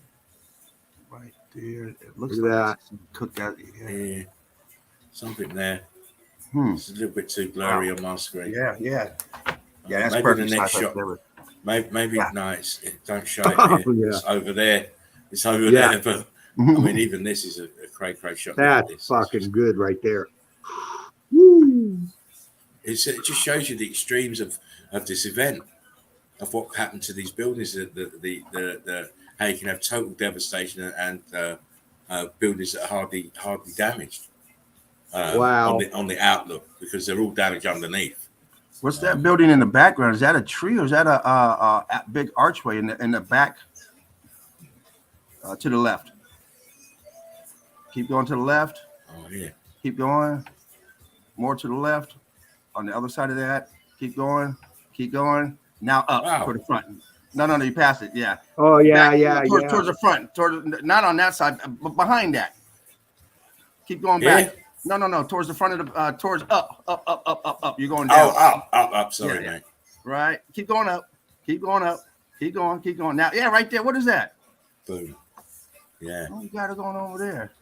Right there. It looks Look at like that. cooked out. Yeah. Something there. It's a little bit too blurry on my screen. Yeah, that's maybe perfect. the next shot. Maybe no, don't show it here. It's over there. It's over there. But I mean, even this is a cray shot. That's fucking good right there. Woo. It just shows you the extremes of this event, of what happened to these buildings. The how you can have total devastation and buildings that are hardly damaged. On the outlook, because they're all damaged underneath. What's that building in the background? Is that a tree or is that a big archway in the back? To the left. Keep going to the left. Oh yeah. Keep going. More to the left. On the other side of that. Keep going. Keep going. Now up toward the front. No, you passed it. Yeah. Oh yeah, back, towards the front. Not on that side, but behind that. Keep going back. No. Towards the front of the towards up. You're going down. Oh, up. Sorry, mate. Right. Keep going up. Keep going up. Keep going. Now, right there. What is that? Boom. Yeah. Oh, you got it going over there.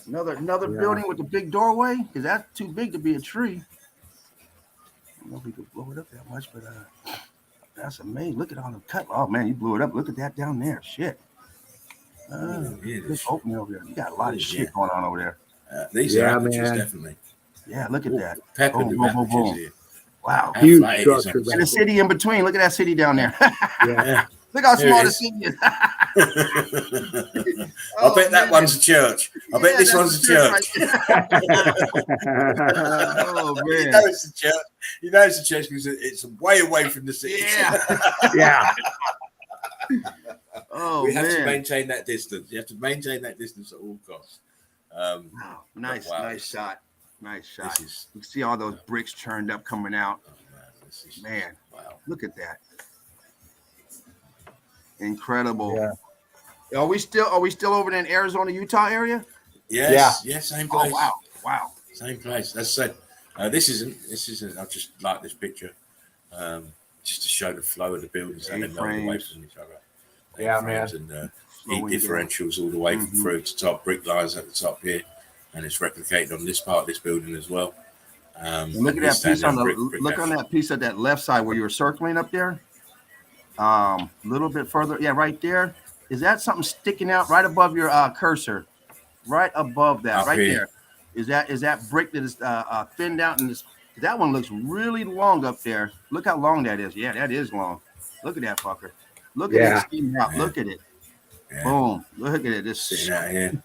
Another building with a big doorway, because that's too big to be a tree. I don't know if we could blow it up that much, but that's amazing. Look at all the cut. Oh man, you blew it up. Look at that down there. Shit. Big opening over there. You got a lot of shit going on over there. These are apertures, definitely. Yeah, look at that. Peppered boom. Here. Wow. Huge structure. And the city in between. Look at that city down there. Yeah. Look how small the city is. I bet that one's a church. I bet this one's a church. Oh man. You know it's a church. You know it's a church because it's way away from the city. Yeah. Oh, we have to maintain that distance. You have to maintain that distance at all costs. Wow. Nice shot. Nice shot. You see all those bricks churned up coming out. Oh, man. Wow. Look at that. Incredible. Yeah. Are we still over in Arizona, Utah area? Yes. Yeah. Same place. Oh, wow. Same place. As I said, this isn't. I just like this picture, just to show the flow of the buildings and then melt away from each other. Yeah, man. And heat differentials all the way through to top, brick lines at the top here, and it's replicated on this part of this building as well. Look at that piece on that piece of that left side where you were circling up there. A little bit further, right there. Is that something sticking out right above your cursor? Right above that, right there. Is that brick that is thinned out? And that one looks really long up there. Look how long that is. Yeah, that is long. Look at that fucker. Look at it steaming out. Look at it. Yeah. Boom. Look at it. This out here.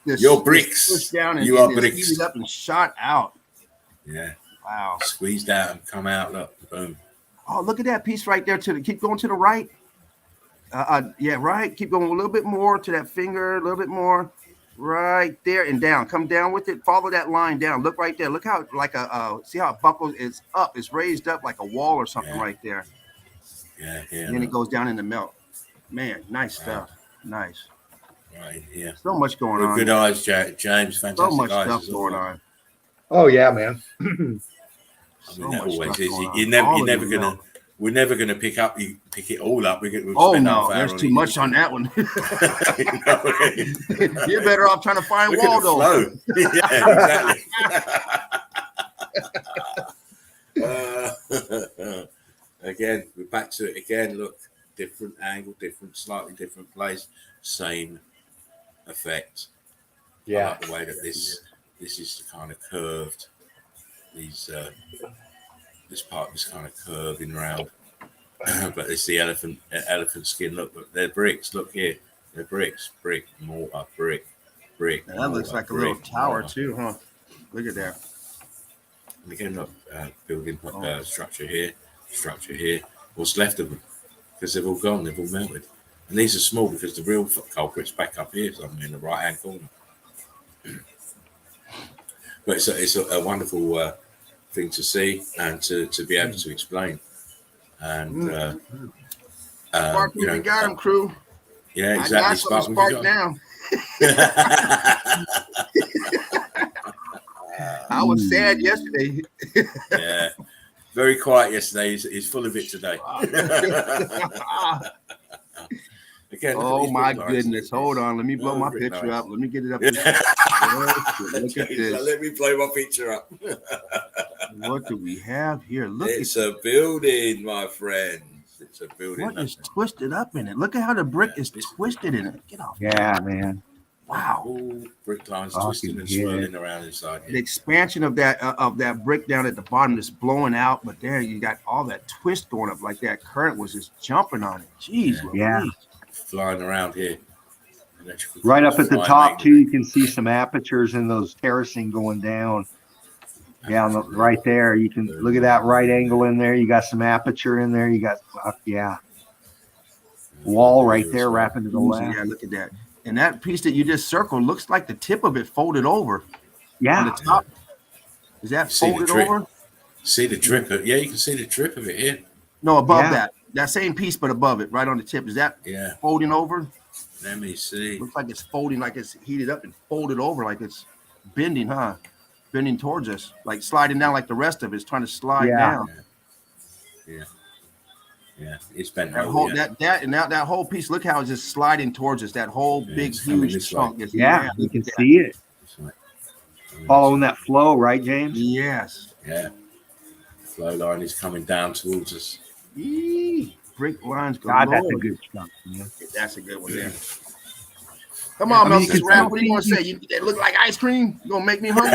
Your bricks. Down and you are bricks. Heated up and shot out. Yeah. Wow. Squeezed out and come out. Look. Boom. Oh, look at that piece right there. Keep going to the right. Right. Keep going a little bit more to that finger. A little bit more. right there and down. Come down with it. Follow that line down. Look right there. Look how like see how it buckles. It's up. It's raised up like a wall or something right there. Yeah. And then it goes down in the melt. Man, nice stuff. Nice. Right here. So much going on. Good eyes, James. Fantastic so much eyes stuff going on. Oh yeah, man. I mean, that always is. We're never gonna pick it all up. Oh no, there's too much on that one. You're better off trying to find Waldo. Yeah, exactly. Again, we're back to it again. Look, different angle, slightly different place, same effect. Yeah. I like the way that this is kind of curved. This part is kind of curving around, but it's the elephant skin. Look, they're bricks. Look here, they're bricks, brick, mortar, brick. And that looks like a little tower too, huh? Look at that. And again, look, building structure here. What's left of them? Because they've all gone, they've all melted. And these are small because the real culprit's back up here, somewhere in the right-hand corner. But it's a wonderful thing to see and to be able to explain. And Spark, we got him, crew. Yeah, exactly. I got Spark now. I was sad yesterday. Yeah, very quiet yesterday. He's full of it today. Again, oh my goodness! Hold on, let me blow my picture up. Let me get it up. Look at this. Let me blow my picture up. What do we have here? Look, it's a building, my friends. It's a building. What is twisted up in it? Look at how the brick is twisted in it. Get off. Yeah, man. Wow. All brick lines twisting and swirling around inside here. The expansion of that brick down at the bottom is blowing out, but there you got all that twist going up, like that current was just jumping on it. Jeez. Yeah. Flying around here. Right up at the top too, you can see some apertures in those terracing going down. Yeah, right there. You can look at that right angle in there. You got some aperture in there. You got wall right there wrapping to the left. Yeah, look at that. And that piece that you just circled looks like the tip of it folded over. Yeah. On the top. Is that folded over? See the drip of it? Yeah, you can see the drip of it here. No, above that. That same piece, but above it, right on the tip. Is that folding over? Let me see. Looks like it's folding, like it's heated up and folded over, like it's bending, huh? Bending towards us, like sliding down, like the rest of it's trying to slide down. Yeah, it's bent that over. Whole, that and now that whole piece. Look how it's just sliding towards us. That whole big, huge chunk. Yeah, you can see it. Following that flow, right, James? Yes. Yeah. Flow line is coming down towards us. Brick lines. God, that's a good chunk. That's a good one there. Come on, Melton. What do you want to say? They look like ice cream? You gonna make me hungry?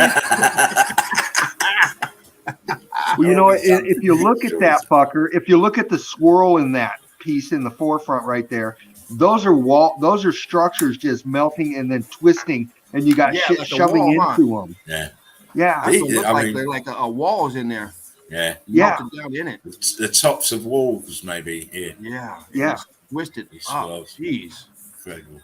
Well, you know, if you look at that fucker, if you look at the swirl in that piece in the forefront right there, those are structures just melting and then twisting, and you got shit like shoving into them. Yeah. Yeah. That's what look like they're like a walls in there. Yeah. Melted down in it. The tops of walls, maybe. Yeah. Yeah. Twisted. Oh, jeez. Incredible.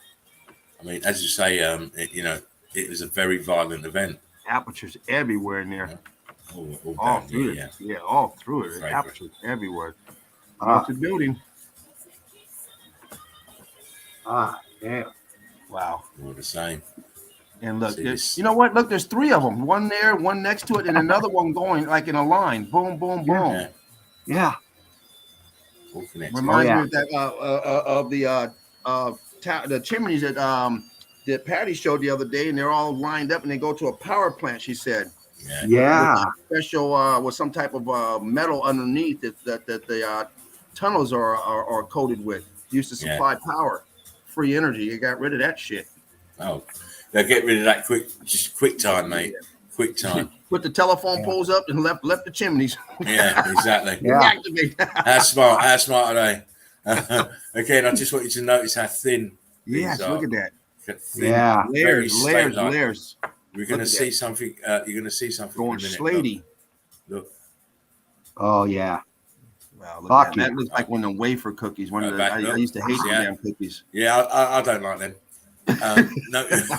I mean, as you say, it was a very violent event. Apertures everywhere in there. All through it. Yeah, all through it. Apertures everywhere. It's a building. Damn. Wow. All the same. And look, you know what? Look, there's three of them. One there, one next to it, and another one going like in a line. Boom, boom, boom. Yeah. Reminds me of that the chimneys that Patty showed the other day, and they're all lined up, and they go to a power plant. She said. Yeah. Special with some type of metal underneath that the tunnels are coated with. Used to supply power, free energy. You got rid of that shit. Oh, they'll get rid of that quick time, mate. Quick time. Put the telephone poles up and left the chimneys. Yeah, exactly. How smart are they? Again, I just want you to notice how thin. Yes, look at that. Thin, layers. We're going to see something. You're going to see something going slatey. Look. Oh yeah. Wow, look that looks like one of the wafer cookies. I used to hate the damn cookies. Yeah, I don't like them. Notice,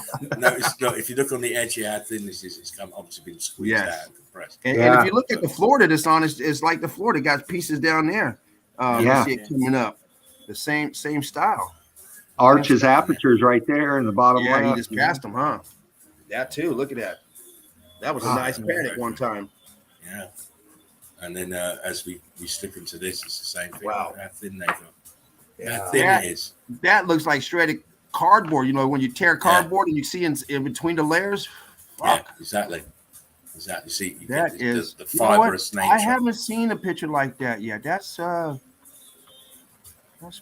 look, if you look on the edge here, how thin this is, it's obviously been squeezed out and compressed. And if you look at the floor that it's on, it's like the floor that got pieces down there. You see it coming up. The same style. Arches, apertures right there in the bottom left. He just passed them, huh? That too. Look at that. That was a nice pan at one time. Yeah. And then as we slip into this, it's the same thing. Wow. How thin they got. How thin it is. That looks like shredded cardboard. You know, when you tear cardboard and you see in between the layers. Fuck. Yeah, exactly. See, that is the fibrous nature. I haven't seen a picture like that yet. That's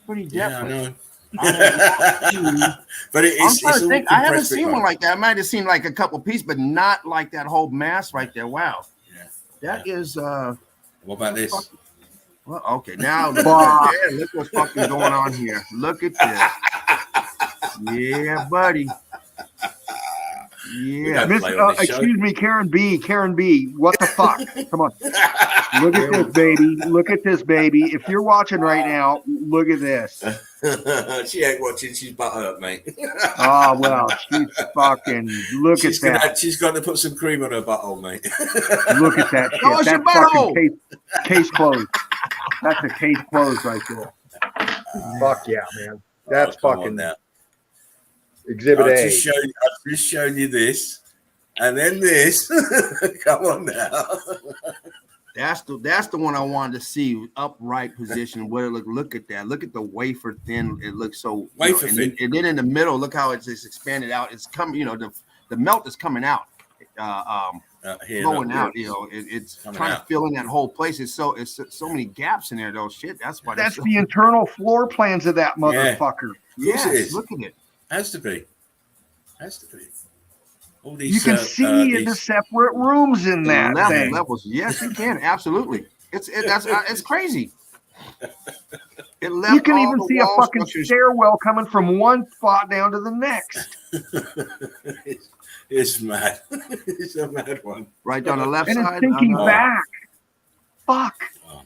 pretty different. Yeah, I know. But it's I'm trying to think. I haven't seen one like that. I might have seen like a couple pieces, but not like that whole mass right there. Wow. Yeah. That is. What about this? Well, okay. Now look what's fucking going on here. Look at this. Yeah, buddy. Yeah. Excuse me, Karen B. What the fuck? Come on. Look at this, baby. Look at this, baby. If you're watching right now, look at this. She ain't watching. She's butt hurt, mate. Oh, well, she's fucking. Look at that. She's got to put some cream on her butthole, mate. Look at that shit. That's fucking case closed. That's a case closed right there. Fuck yeah, man. That's fucking. Now. Exhibit A. I've just shown you this, and then this. Come on now. That's the one I wanted to see upright position. What it look at that. Look at the wafer thin. It looks so wafer thin. And then in the middle, look how it's just expanded out. It's coming. You know, the melt is coming out. Flowing out. You know, it's trying to fill in that whole place. It's so many gaps in there. Though shit. That's why. That's the internal floor plans of that motherfucker. Yes, look at it. Has to be. All these, you can see in the separate rooms in that thing. Levels. Yes, you can. Absolutely. It's crazy. You can even see a fucking stairwell coming from one spot down to the next. It's mad. It's a mad one. Right down the left and side. And it's thinking back. Fuck. Oh.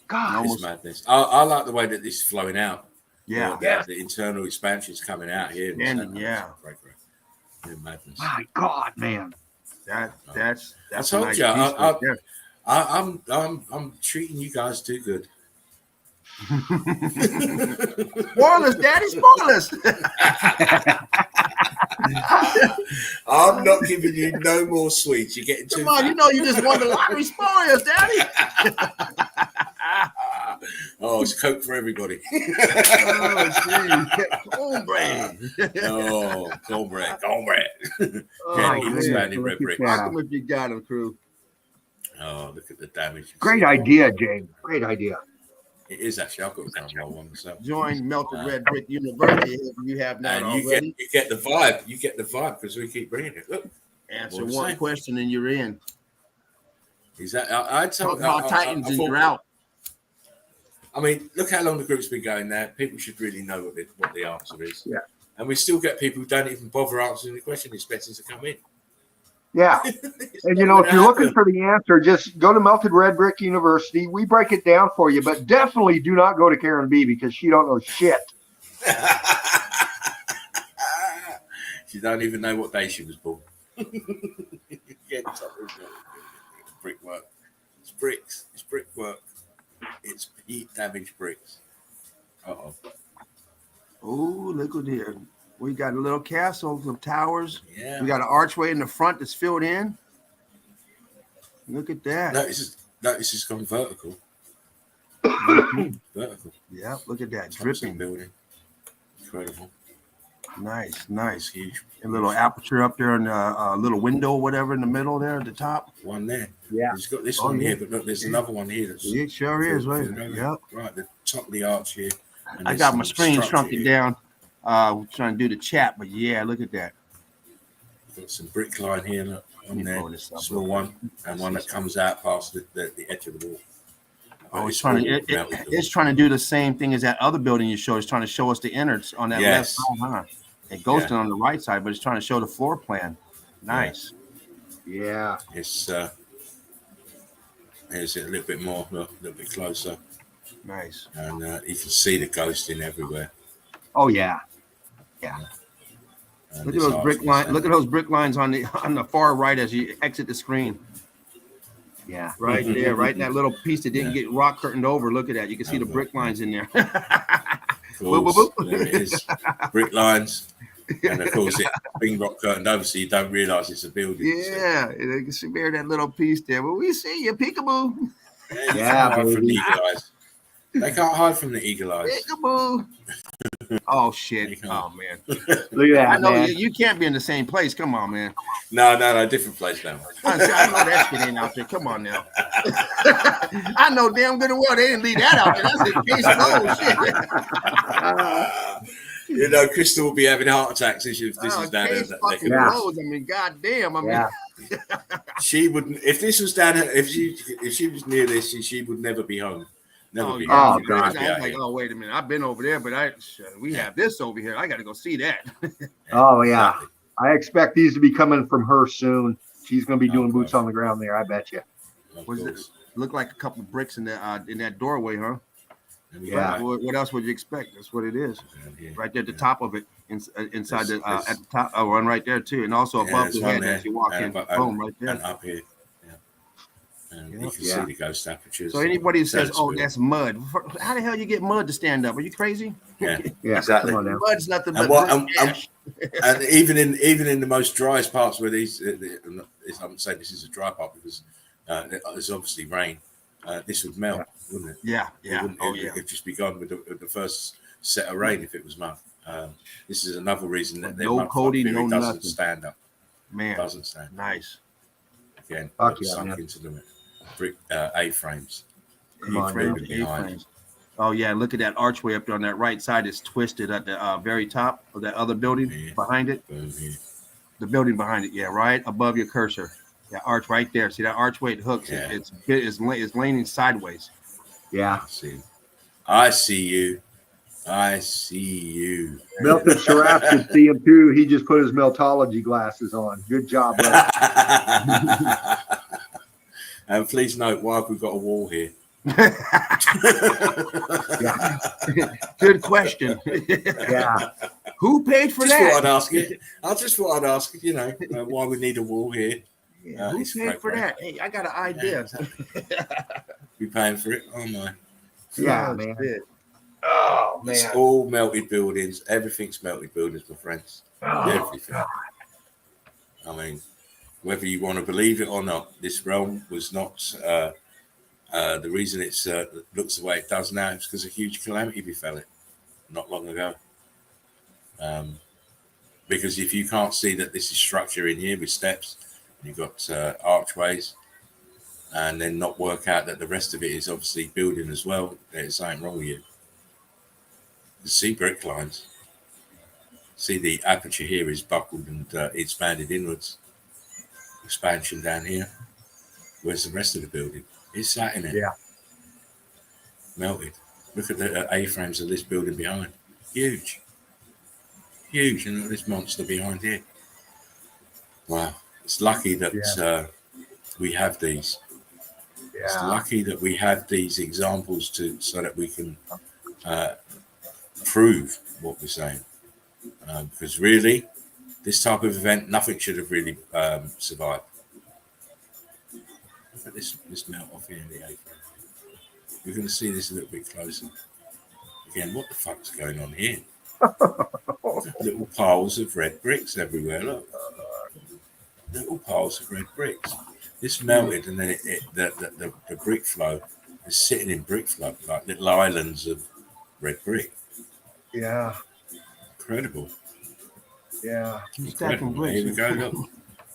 God. It's madness. I like the way that this is flowing out. Yeah. The internal expansion is coming out here. Yeah. Madness. My God, man. That's I told nice you. right I'm treating you guys too good. Spoilers, Daddy, spoilers. I'm not giving you no more sweets. You're getting too. Come on, you know you just won the lottery. Spoilers, Daddy. Oh, it's Coke for everybody. Cornbread. Oh, cornbread. Oh, expanding red brick. How come if you got him, crew? Oh, look at the damage. Great idea, James. Great idea. It is actually. I've got to download one myself. Join Melted Red Brick University. You have not already. You get the vibe. You get the vibe because we keep bringing it. Look. Answer one question and you're in. Is that? I talk about Titans and you're out. I mean, look how long the group's been going now. People should really know what the answer is. Yeah. And we still get people who don't even bother answering the question, expecting to come in. Yeah. And, you know, if you're looking for the answer, just go to Melted Red Brick University. We break it down for you, but definitely do not go to Karen B because she don't know shit. She don't even know what day she was born. Brickwork. It's bricks. It's brickwork. It's heat damaged bricks. Uh-oh. Oh, look at here. We got a little castle, some towers. Yeah. We got an archway in the front that's filled in. Look at that. This is gone vertical. Vertical. Yeah, look at that. Dripping building. Incredible. Nice. Huge. A little aperture up there and a little window or whatever in the middle there at the top. One there. Yeah. He's got this one here, but look, there's another one here. It sure is, right? Yep. Right, the top of the arch here. I got my screen shrunken down. We're trying to do the chat, but yeah, look at that. Got some brick line here, look, on there. Small one, and one that comes out past the edge of the wall. Oh, it's trying to do the same thing as that other building you showed. It's trying to show us the innards on that left side, huh? It goes on the right side, but it's trying to show the floor plan. Nice. Yeah. It's here's it a little bit more, look, a little bit closer. Nice. And you can see the ghosting everywhere. Oh yeah. Yeah. And Look at this those brick arch lines. was Look at those brick lines on the far right as you exit the screen. Yeah. Right there, right in that little piece that didn't Yeah. get rock curtained over. Look at that. You can see the Okay. brick lines in there. Of course, there it is. Brick lines. And of course, it's being rock curtained over, so you don't realise it's a building. Yeah, you can see there that little piece there. Well, we see you, peekaboo. So, yeah, you Yeah, can't hide from the baby. eagle eyes. They can't hide from the eagle eyes. Peekaboo. Oh shit! You can't. Oh man! Look at I that, know man. you can't be in the same place. Come on, man. No, different place now. I know that shit ain't out there. Come on now. I know damn good and well they didn't leave that out there. That's a case of shit. You know, Crystal will be having heart attacks if this is down case there. fucking Yeah. closed. I mean, goddamn. I mean, Yeah. She wouldn't. If this was down, if she was near this, she would never be home. Never oh, be yeah. home. She'd never I was be out like, here. oh wait a minute, I've been over there, but we have this over here. I got to go see that. Oh yeah. Exactly. I expect these to be coming from her soon. She's going to be doing Oh, boots gosh. on the ground there. I bet you. Of Was it course. look like a couple of bricks in that doorway, huh? There we Yeah. go. What else would you expect? That's what it is. Down here. Right there at the Yeah. top of it, inside There's- at the top. Oh, one right there too, and also Yeah, above there's the one head there, as you walk in. and Boom, right there. and up here. Yeah. And you can Yeah. see the ghost apertures. So anybody who So says, to "Oh, speak. that's mud," how the hell you get mud to stand up? Are you crazy? Yeah, Yeah. exactly. Come on now. Mud's nothing but And what? burnt ash. And even in the most driest parts where I'm saying this is a dry part because there's obviously rain. This would melt, wouldn't it? Yeah, It yeah. wouldn't, Oh it, yeah. It'd just be gone with the first set of rain if it was mud. This is another reason that their No mud coating, theory no doesn't nothing. stand up. Man, Doesn't stand up. nice. Again, Fuck yeah, sunk man. into the brick A-frames. Come on, A-frames, building behind. A-frames. Oh yeah, look at that archway up there on that right side. It's twisted at the very top of that other building Yeah. behind it. Boom here. The building behind it, yeah, right above your cursor. That arch right there. See that archway? It hooks. Yeah. It's leaning sideways. Yeah. I see you. I see you. Milton Sharaf could see him too. He just put his Meltology glasses on. Good job, brother. And please note, why have we got a wall here? Yeah. Good question. Yeah. Who paid for Just that? thought I'd ask it. I just thought I'd ask, why we need a wall here. Yeah, who it's paid great, for great. that? Hey, I got an idea. We paying for it? Oh my! Yeah, Oh, man. shit. Oh It's all melted buildings. Everything's melted buildings, my friends. Oh, Everything. I mean, whether you want to believe it or not, this realm was not. The reason it looks the way it does now is because a huge calamity befell it not long ago. Because if you can't see that this is structure in here with steps, you've got archways, and then not work out that the rest of it is obviously building as well, there's something wrong with you. You see brick lines. See the aperture here is buckled and expanded inwards. Expansion down here. Where's the rest of the building? It's sat in it. Yeah. Melted. Look at the A-frames of this building behind. Huge. Huge. And look at this monster behind here. Wow. It's lucky that we have these. It's Yeah. lucky that we have these examples so that we can prove what we're saying. Because really, this type of event, nothing should have really survived. Look at this melt off here in the A-frame. We're going to see this a little bit closer. Again, what the fuck's going on here? Little piles of red bricks everywhere. Look, little piles of red bricks. This melted, and then the brick flow is sitting in brick flow, like little islands of red brick. Yeah. Incredible. Yeah. Incredible. bricks. Here we go. Look.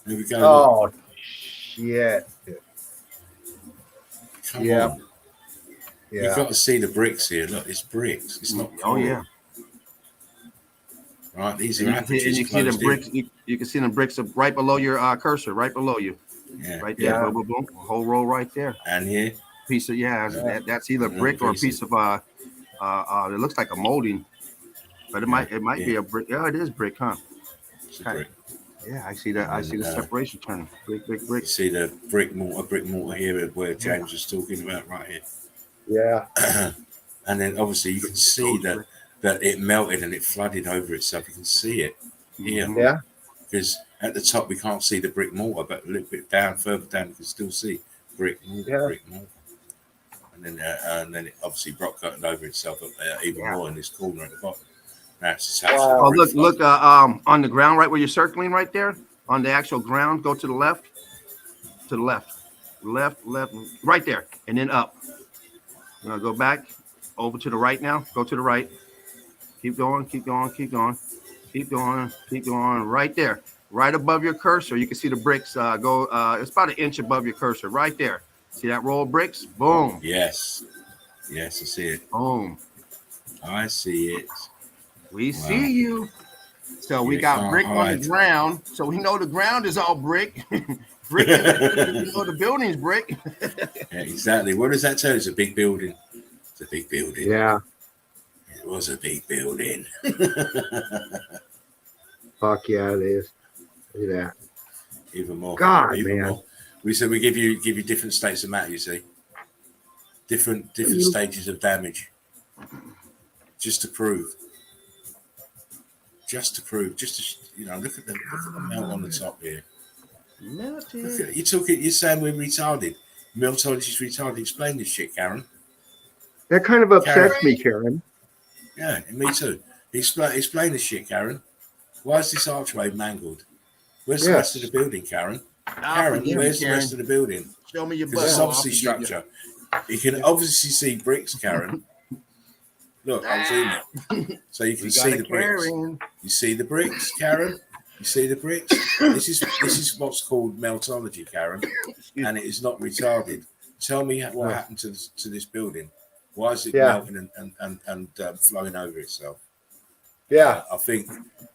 Here we go. Look. Oh, shit. Come yeah. on. You've Yeah. got to see the bricks here. Look, it's bricks. It's not. Oh yeah. Right. These are And you apertures can see the closed in. bricks. You can see the bricks right below your cursor, right below you, Yeah. right there. Yeah. Boom, boom, boom. Whole row right there. And here. Piece of that's either Yeah, brick or a piece piece of it looks like a molding, but it might be a brick. Yeah, it is brick, huh? It's a Okay. brick. Yeah, I see that. I see the And, separation turning. Brick, brick, You brick. see the brick mortar here where James was talking about right here. Yeah. And then obviously you can see that it melted and it flooded over itself. You can see it. here. Yeah. Because at the top we can't see the brick mortar, but a little bit down, further down, you can still see brick mortar, brick mortar. And then it obviously rock cutting over itself up there, even more in this corner at the bottom. That's Oh, look, on the ground, right where you're circling, right there, on the actual ground. Go to the left, left, right there, and then up. Now go back, over to the right now. Go to the right. Keep going, keep going, keep going, keep going, keep going. Right there, right above your cursor, you can see the bricks go. It's about an inch above your cursor, right there. See that row of bricks? Boom. Yes, I see it. Boom. I see it. We see you. So we got brick on the ground. So we know the ground is all brick. Brick. We know the building's brick. Yeah, exactly. What does that tell you? It's a big building. It's a big building. Yeah. It was a big building. Fuck yeah, it is. Look at that. Even more. God, even man. More. We said we give you different states of matter. You see, different stages of damage, just to prove. Just to look at the melt on the top here. You're saying we're retarded. Meltology's retarded. Explain this shit, Karen. That kind of upsets me, Karen. Yeah, me too. Explain this shit, Karen. Why is this archway mangled? Where's the rest of the building, Karen? Karen, where's the rest of the building? Show me your butt. Because it's obviously structure. You can obviously see bricks, Karen. Look, I'm zooming. So you can see the bricks. You see the bricks, Karen? You see the bricks? This is what's called meltology, Karen. And it is not retarded. Tell me what happened to this building. Why is it melting and flowing over itself? Yeah. I think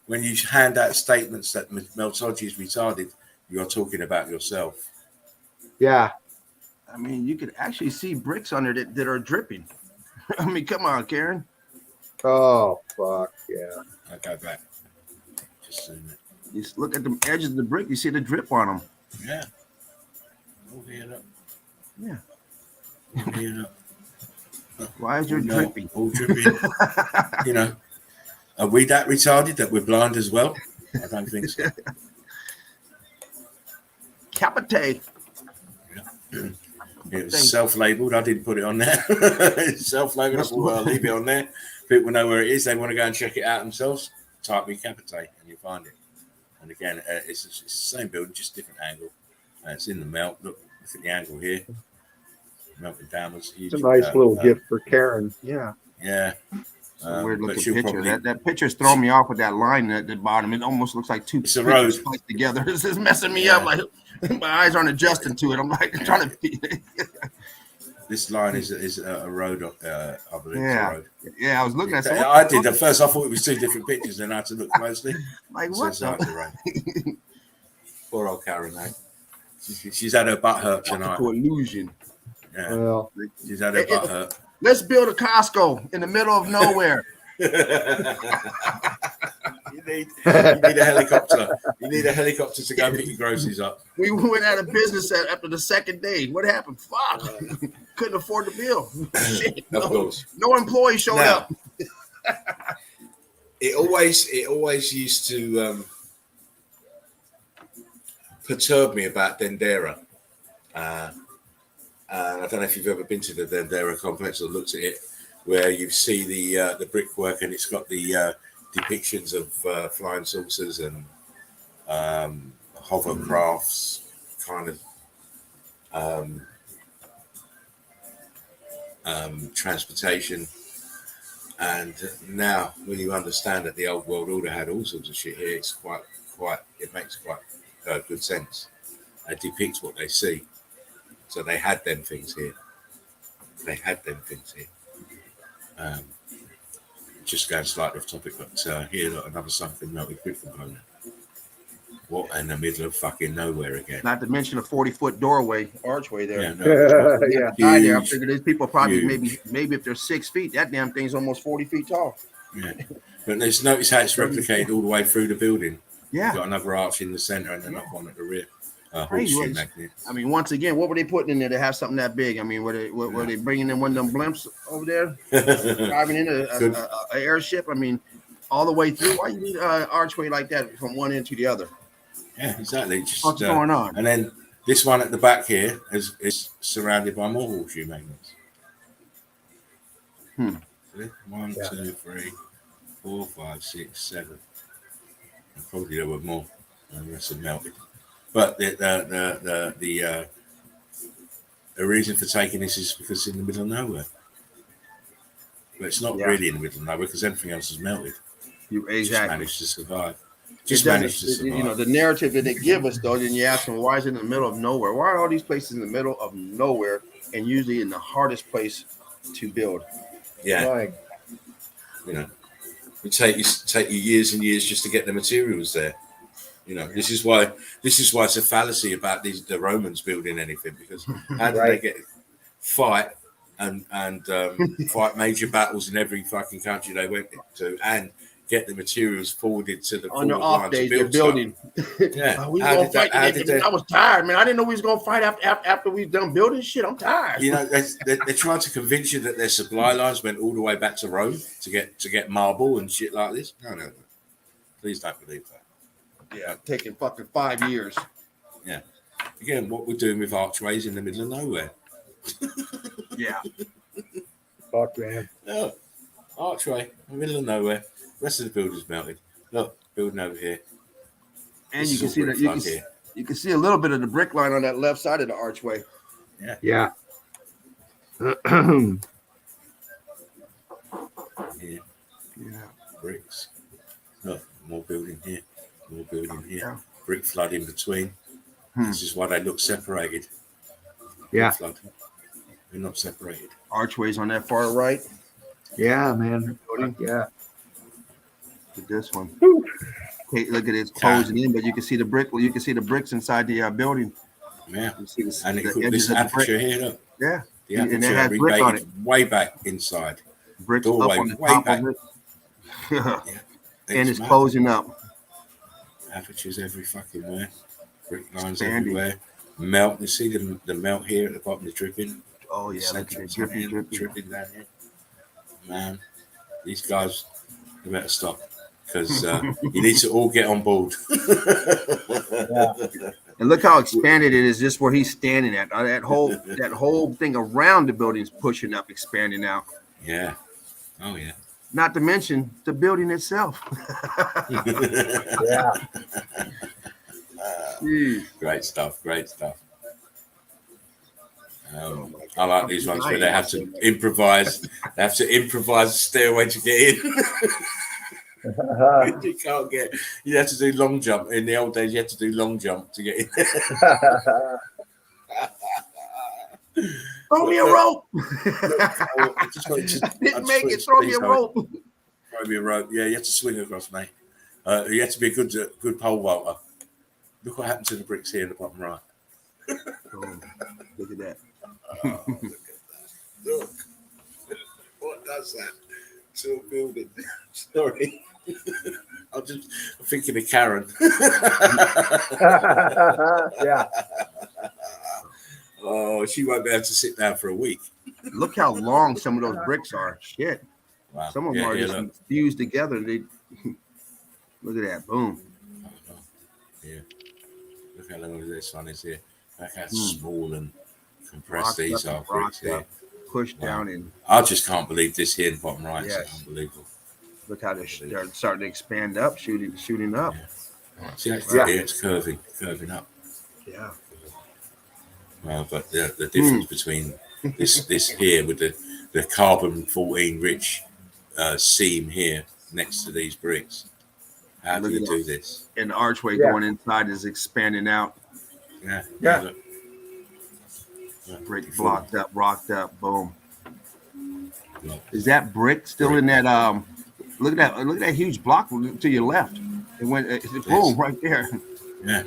when you hand out statements that meltology is retarded, you're talking about yourself. Yeah. I mean, you could actually see bricks under it that are dripping. I mean, come on, Karen. Oh, fuck, yeah. I'll go back. Just zoom it. You look at the edges of the brick, you see the drip on them. Yeah. All here up. Yeah. All here up. Why is your dripping? All dripping. Are we that retarded that we're blind as well? I don't think so. Capitate. Yeah. It was self-labeled. I didn't put it on there. It's self-labeled. I thought, I'll leave it on there. People know where it is. They want to go and check it out themselves. Type recapitate and you'll find it. And again, it's the same building, just different angle. It's in the melt. Look at the angle here. Melting downwards. It's a nice little gift for Karen. Yeah. Yeah. Weird looking picture. That picture's throwing me off with that line at the bottom. It almost looks like two pictures placed together. It's just messing me up. Like my eyes aren't adjusting to it. I'm like trying to. This line is a road, I believe. Yeah. Road. Yeah, I was looking at it. I did at first. I thought it was two different pictures. Then I had to look closely. Like what? So the poor old Karen, eh? She's had her butt hurt tonight. Illusion. Yeah. Well, She's had her butt hurt. Let's build a Costco in the middle of nowhere. You need a helicopter. You need a helicopter to go pick your groceries up. We went out of business after the second day. What happened? Fuck. Couldn't afford the bill. Shit. Of course. No employee showed up. It always used to perturb me about Dendera. And I don't know if you've ever been to the Dendera complex or looked at it, where you see the brickwork and it's got the depictions of flying saucers and hovercrafts, kind of transportation. And now, when you understand that the old world order had all sorts of shit here, it's it makes quite good sense. It depicts what they see. So they had them things here. Just going slightly off topic, but here, look, another something melted brick component. What in the middle of fucking nowhere again? Not to mention a 40-foot archway there. Yeah, no, yeah. I figure these people probably maybe if they're 6 feet, that damn thing's almost 40 feet tall. Yeah, but let's notice how it's replicated all the way through the building. Yeah, You've got another arch in the center and then up one at the rear. Crazy. I mean, once again, what were they putting in there to have something that big? I mean, were they bringing in one of them blimps over there, driving in an airship? I mean, all the way through. Why you need an archway like that from one end to the other? Yeah, exactly. Just, What's going on? And then this one at the back here is surrounded by more horseshoe magnets. See? 1, 2, 3, 4, 5, 6, 7. And probably there were more. And the rest have melted. But the reason for taking this is because it's in the middle of nowhere. But it's not really in the middle of nowhere because everything else has melted. Just managed to survive. You know, the narrative that they give us, though, then you ask them, why is it in the middle of nowhere? Why are all these places in the middle of nowhere and usually in the hardest place to build? Yeah. Right. You know, it take you years and years just to get the materials there. You know, this is why it's a fallacy about the Romans building anything, because how did they get fight and fight major battles in every fucking country they went to and get the materials forwarded to the on their off days they're building. Yeah. We gonna fight today. I was tired, man. I didn't know we was gonna fight after we done building shit. I'm tired. You know, they're trying to convince you that their supply lines went all the way back to Rome to get marble and shit like this. No. Please don't believe that. Yeah, taking fucking 5 years. Yeah. Again, what we're doing with archways in the middle of nowhere. Yeah. Fuck, man. No. Archway in the middle of nowhere. Rest of the building's melted. Look, building over here. And you can see that you can see a little bit of the brick line on that left side of the archway. Yeah. Yeah. Yeah. Bricks. Look, more building here. More building here. Yeah. Brick flood in between. This is why they look separated. Yeah. Flood. They're not separated. Archways on that far right. Yeah, man. Yeah. Look at this one. Okay, look at it. It's closing in, but you can see the brick. You can see the bricks inside the building. Yeah. You see And this aperture here, look. Yeah. The And it has aperture brick on it. way back inside. Bricks Doorway up on the way top back. of it. Yeah. And it's massive. closing up. Apertures every fucking where. Brick lines Expanding. everywhere. Melt. You see the melt here at the bottom, the dripping. Oh yeah, look at it. Dripping. Down here. Man, these guys, they better stop because you need to all get on board. And look how expanded it is, just where he's standing at. That whole thing around the building is pushing up, expanding out. Yeah. Oh yeah. Not to mention the building itself. Yeah. Great stuff. I like these ones where they have to improvise. They have to improvise a stairway to get in. You can't get. You have to do long jump. In the old days, you had to do long jump to get in. Throw me a rope. I Didn't make it. Throw me a rope. Throw me a rope. Yeah, you have to swing across, mate. You have to be a good pole vaulter. Look what happened to the bricks here in the bottom right. Oh, look at that. Oh, look at that. Look. What does that to a building? Sorry. I'm thinking of Karen. Yeah. Oh, she won't be able to sit down for a week. Look how long some of those bricks are. Shit. Wow. Some of them are just fused together. They look at that. Boom. Yeah. Look how long this one is here. Look how small and compressed these are bricks here. Pushed down in. I just can't believe this here in the bottom right. Yes. It's unbelievable. Look how they're starting to expand up, shooting up. Yeah. See, it's curving up. Yeah. But the difference between this here with the carbon 14 rich seam here next to these bricks. How do you do this? And the archway going inside is expanding out. Yeah. Brick blocked up, rocked up, boom. Is that brick still in that? Look at that huge block to your left. It went boom right there. Yeah.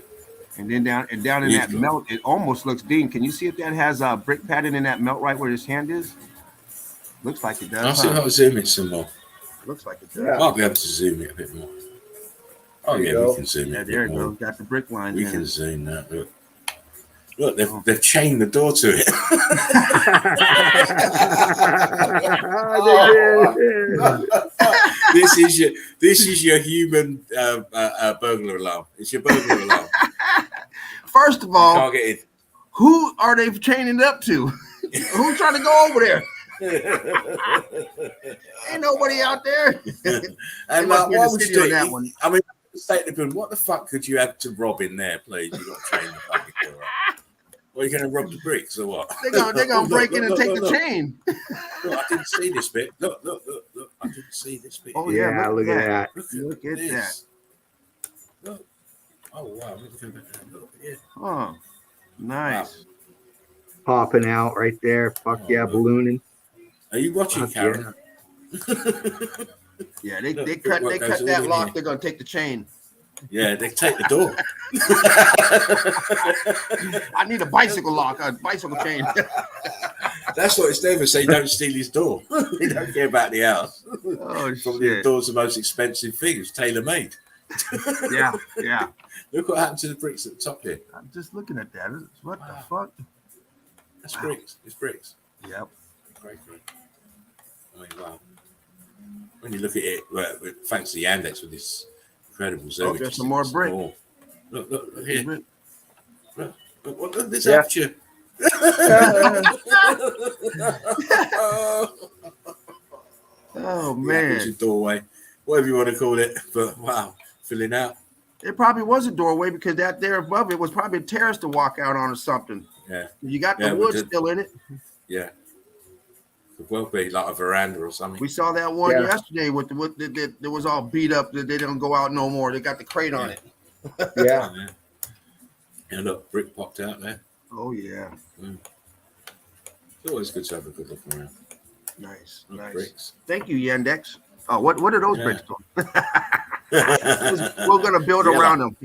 And then down in that melt, it almost looks. Dean, can you see if that has a brick pattern in that melt right where his hand is? Looks like it does. I'll see if I can zoom it some more. Looks like it does. Yeah. I'll be able to zoom it a bit more. Oh yeah, we can zoom it. There it goes. Got the brick line. We can zoom that. Look, they've chained the door to it. This is your human burglar alarm. It's your burglar alarm. First of all, You can't get in. who are they chaining it up to? Who's trying to go over there? Ain't nobody out there. And like, why would you do that it? one? I mean, state the bill. What the fuck could you have to rob in there, please? You got to chain the fucking door up. Or are you going to rob the bricks or what? They're gonna break in and take the chain. Look, I didn't see this bit. Look. I didn't see this bit. Oh Yeah, look at that. Look at this. that. Look. Oh wow. Look, yeah. Oh, nice. Popping out right there. Fuck yeah, ballooning. Are you watching, Fuck Karen? Yeah, they Look, cut what goes that all in lock. here. They're gonna take the chain. Yeah, they take the door. I need a bicycle lock, a bicycle chain. That's what it's never say. Don't steal his door. They don't care about the house. Oh Probably the shit. door's the most expensive thing. It's tailor made. Yeah. Look what happened to the bricks at the top here. I'm just looking at that. What the Wow. fuck? That's bricks. It's bricks. Yep. Great. I mean, wow. When you look at it, well, thanks to the Yandex with this incredible zoom. Oh, there's some more brick. Look here. Look this Yeah. aperture. Oh It's man. a doorway, whatever you want to call it. But wow, filling out. It probably was a doorway because that there above it was probably a terrace to walk out on or something. Yeah. You got Yeah, the we wood did. still in it. Yeah. Could well be like a veranda or something. We saw that one Yeah. yesterday with the wood that was all beat up. That they don't go out no more. They got the crate on it. Yeah. And look, brick popped out there. Oh yeah. It's always good to have a good look around. Nice. Look, Nice. bricks. Thank you, Yandex. Oh, what are those Yeah. bricks called? We're gonna build Yellow. around them.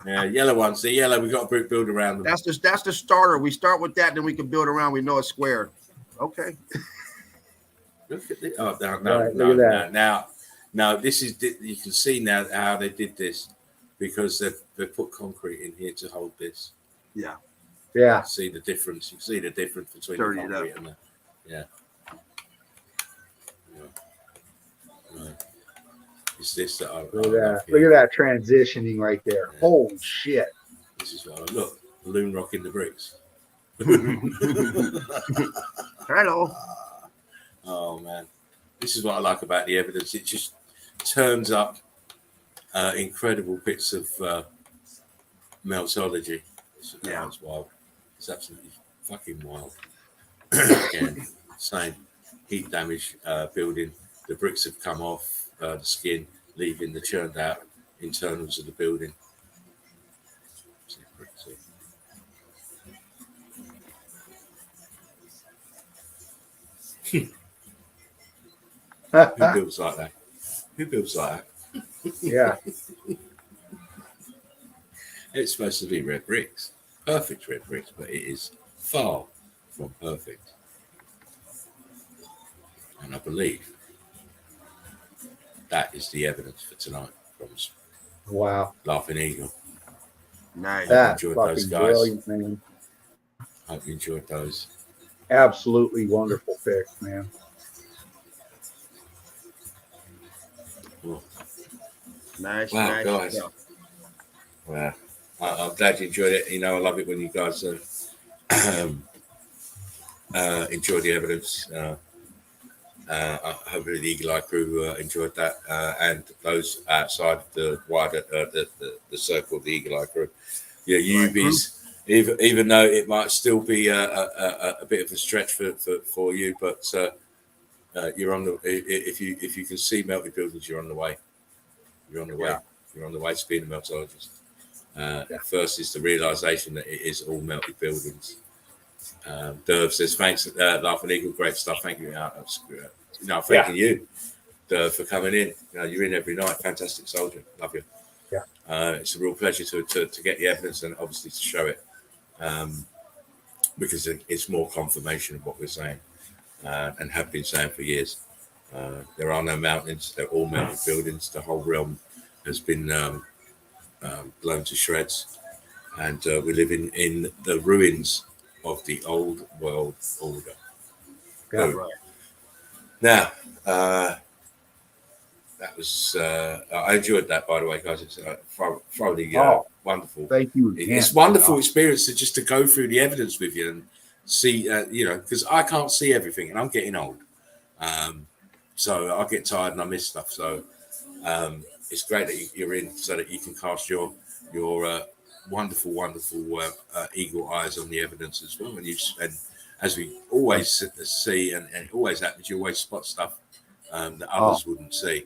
Yeah, yellow ones. The yellow, we got a brick build around them. That's the starter. We start with that, then we can build around. We know it's square. Okay. Look at the, oh, no, Right, look at that. Now, this is, you can see now how they did this because they've put concrete in here to hold this. Yeah. Yeah. See the difference. You see the difference between Dirty the it concrete and the, yeah. Right. It's this that I Look at love that. here. Look at that transitioning right there. Yeah. Holy shit. This is what I look. Balloon rocking the bricks. Hello. Oh man, this is what I like about the evidence. It just turns up incredible bits of meltology. Yeah. It's wild. It's absolutely fucking wild. Again, same heat damage building. The bricks have come off the skin, leaving the churned out internals of the building. See, bricks here. Who builds like that? Who builds like that? Yeah. It's supposed to be red bricks, perfect red bricks, but it is far from perfect. And I believe that is the evidence for tonight from Wow. Laughing Eagle. Nice. That's enjoyed those fucking guys. brilliant, man. Hope you enjoyed those. Absolutely wonderful pick, man. Cool. Nice. Wow, Nice. guys. stuff. Wow. I'm glad you enjoyed it. You know, I love it when you guys enjoy the evidence. I hope the Eagle Eye crew enjoyed that, and those outside the wider the circle of the Eagle Eye crew. Yeah, UBs. Even though it might still be a bit of a stretch for you, but you're on the. If you can see melted buildings, you're on the way. You're on the way. Yeah. You're on the way to being a meltologist. First is the realization that it is all melted buildings. Derv says, thanks, Laughing Eagle, great stuff. Thank you. Thanking you, Derv, for coming in. You're in every night. Fantastic soldier. Love you. Yeah. It's a real pleasure to get the evidence and obviously to show it, because it's more confirmation of what we're saying and have been saying for years. There are no mountains. They're all melted buildings. The whole realm has been blown to shreds, and we're living in the ruins of the old world order. Yeah. Boom. Now, that was I enjoyed that, by the way, guys. It's thoroughly wonderful. Thank you. It's wonderful experience to go through the evidence with you and see, because I can't see everything, and I'm getting old, so I get tired and I miss stuff. So it's great that you're in, so that you can cast your wonderful eagle eyes on the evidence as well. And as we always see, and it always happens, you always spot stuff that others wouldn't see.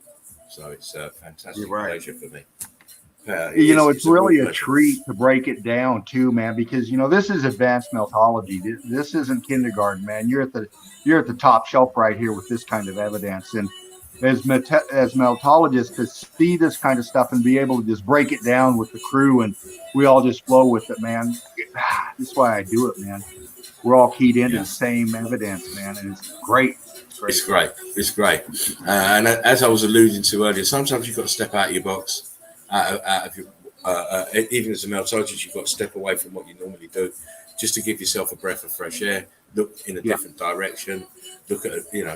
So it's a fantastic pleasure for me. It's really a treat to break it down too, man, because this is advanced meltology. This isn't kindergarten, man. You're at the top shelf right here with this kind of evidence. And as meltologists, to see this kind of stuff and be able to just break it down with the crew, and we all just flow with it, man. That's why I do it, man. We're all keyed into the same evidence, man, and it's great. It's great. And as I was alluding to earlier, sometimes you've got to step out of your box, out of your, even as a meltologist, you've got to step away from what you normally do, just to give yourself a breath of fresh air, look in a different direction, look at,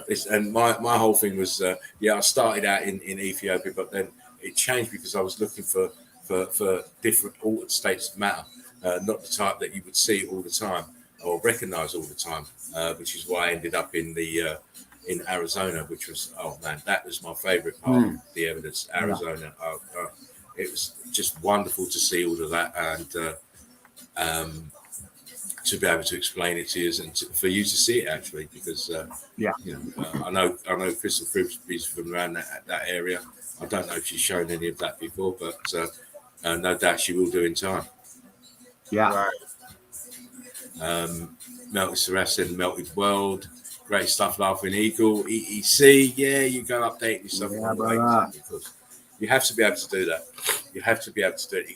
this. And my whole thing was, I started out in Ethiopia, but then it changed because I was looking for different altered states of matter, not the type that you would see all the time or recognize all the time, which is why I ended up in Arizona, which was, that was my favorite part of the evidence. Arizona, it was just wonderful to see all of that, and to be able to explain it to you, and for you to see it actually, because I know Crystal Frisbee's from around that area. I don't know if she's shown any of that before, but no doubt she will do in time. Melted Saracen, Melted World, great stuff. Laughing Eagle, EEC, you go updating yourself because you have to be able to do that. You have to be able to do it.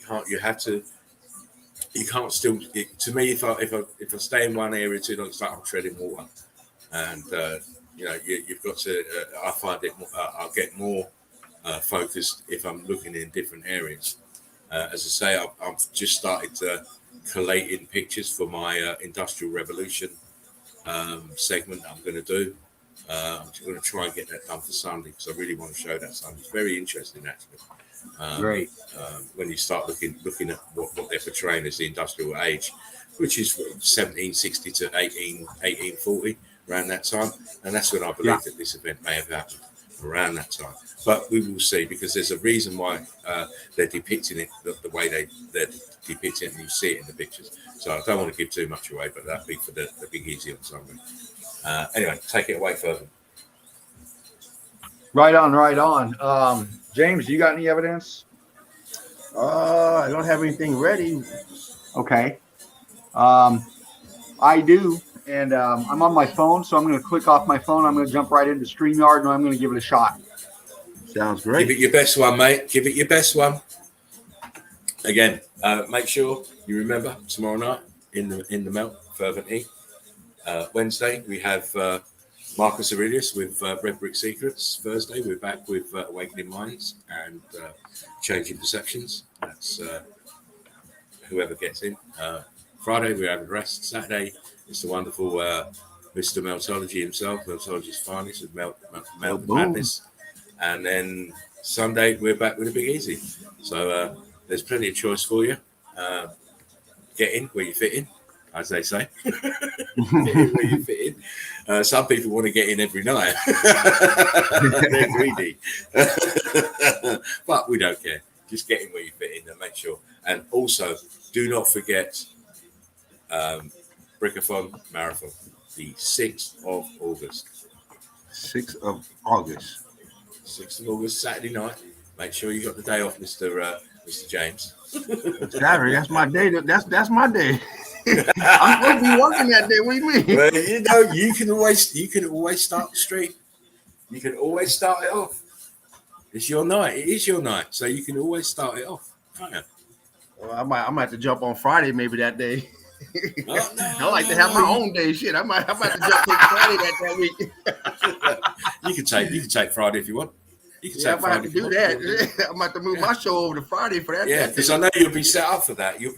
You can't still. To me, if I stay in one area too long, it's like I'm treading water, and you've got to. I find it. I'll get more focused if I'm looking in different areas. As I say, I've just started collating pictures for my Industrial Revolution segment that I'm going to do. I'm going to try and get that done for Sunday because I really want to show that Sunday. It's very interesting, actually. Great. When you start looking at what they're portraying as the industrial age, which is 1760 to 1840, around that time. And that's when I believe that this event may have happened, around that time. But we will see, because there's a reason why they're depicting it the way they're depicting it, and you see it in the pictures. So I don't want to give too much away, but that'll be for the Big Easy on Sunday. Anyway, take it away further. Right on. James, you got any evidence? I don't have anything ready. Okay. I do, and I'm on my phone, so I'm going to click off my phone. I'm going to jump right into StreamYard, and I'm going to give it a shot. Sounds great. Give it your best one, mate. Give it your best one. Again, make sure you remember tomorrow night in the Melt fervently. Wednesday we have Marcus Aurelius with Red Brick Secrets. Thursday we're back with Awakening Minds and Changing Perceptions. That's whoever gets in. Friday we're having rest. Saturday it's the wonderful Mr. Meltology himself, Meltology's finest with Melt Madness. And then Sunday we're back with a Big Easy. So there's plenty of choice for you. Get in where you fit in, as they say. Get in where you fit in. Some people want to get in every night. They're greedy. But we don't care. Just get in where you fit in and make sure. And also, do not forget Brickathon Marathon, the 6th of August. 6th of August. 6th of August, Saturday night. Make sure you got the day off, Mr. James. Saturday, that's my day. That's my day. I'm supposed to be working that day. What do you mean? Well, you can always start the stream. You can always start it off. It's your night. It is your night, so you can always start it off, can't you? Well, I might have to jump on Friday maybe that day. Oh, no, I like to have my own day. Shit, I might have to jump on Friday that week. You can take Friday if you want. I might have to do that. I'm about to move my show over to Friday for that. Yeah, because I know you'll be set up for that. You'll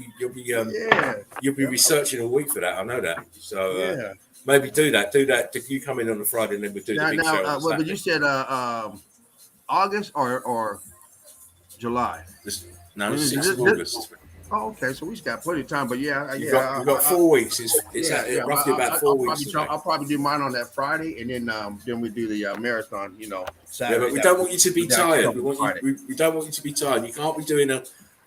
be researching a week for that. I know that. So maybe do that. You come in on a Friday and then we'll do the big show. But you said August or July? No, it's 6th of August. Oh, okay. So we just got plenty of time. But yeah, You've got 4 weeks. It's roughly about 4 weeks. I'll probably do mine on that Friday, and then we do the marathon. Saturday. Yeah, but we don't want you to be tired. We don't want you to be tired. You can't be doing a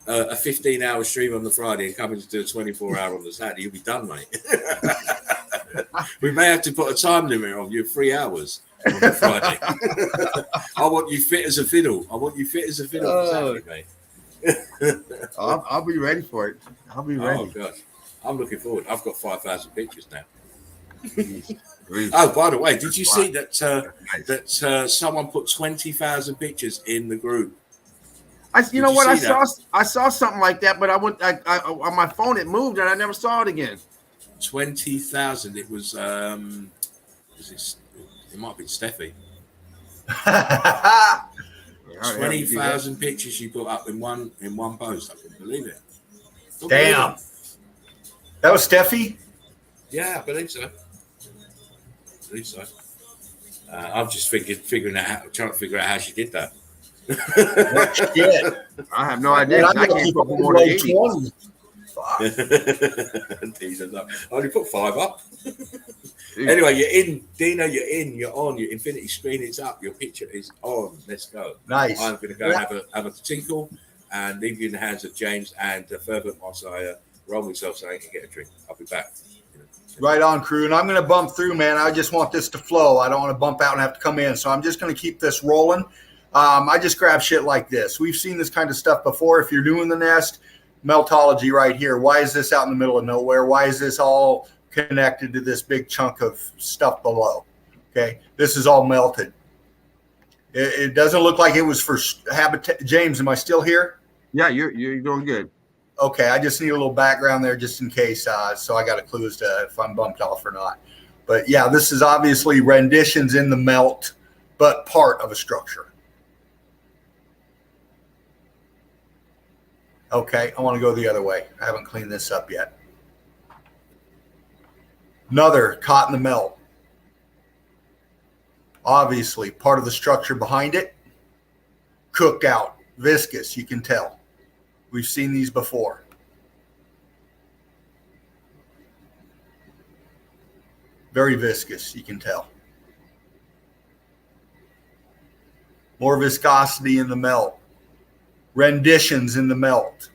15-hour stream on the Friday and coming to do a 24-hour on the Saturday. You'll be done, mate. We may have to put a time limit on you, 3 hours on the Friday. I want you fit as a fiddle. On Saturday, mate. I'll be ready for it. I'll be ready. Oh gosh, I'm looking forward. I've got 5,000 pictures now. Oh, by the way, did you see that someone put 20,000 pictures in the group? I saw something like that, but I on my phone it moved and I never saw it again. 20,000. It was it might have been Steffi. 20,000 pictures you put up in one post. I couldn't believe it. Damn. That was Steffi? Yeah, I believe so. I'm just trying to figure out how she did that. Shit. I have no idea. I can't put more than 80. I only put 5 up. Anyway, you're in, Dino. You're on. Your infinity screen is up. Your picture is on. Let's go. Nice. I'm going to go and have a tinkle and leave you in the hands of James and Fervent whilst I roll myself so I can get a drink. I'll be back. Right on, crew. And I'm going to bump through, man. I just want this to flow. I don't want to bump out and have to come in. So I'm just going to keep this rolling. I just grab shit like this. We've seen this kind of stuff before. If you're doing the nest, Meltology right here. Why is this out in the middle of nowhere? Why is this all connected to this big chunk of stuff below? Okay, this is all melted. It doesn't look like it was for habitat. James, am I still here? Yeah, you're doing good. Okay, I just need a little background there just in case, so I got a clue as to if I'm bumped off or not. But yeah, this is obviously renditions in the melt, but part of a structure. Okay, I want to go the other way. I haven't cleaned this up yet. Another caught in the melt. Obviously, part of the structure behind it. Cooked out, viscous, you can tell. We've seen these before. Very viscous, you can tell. More viscosity in the melt. Renditions in the melt.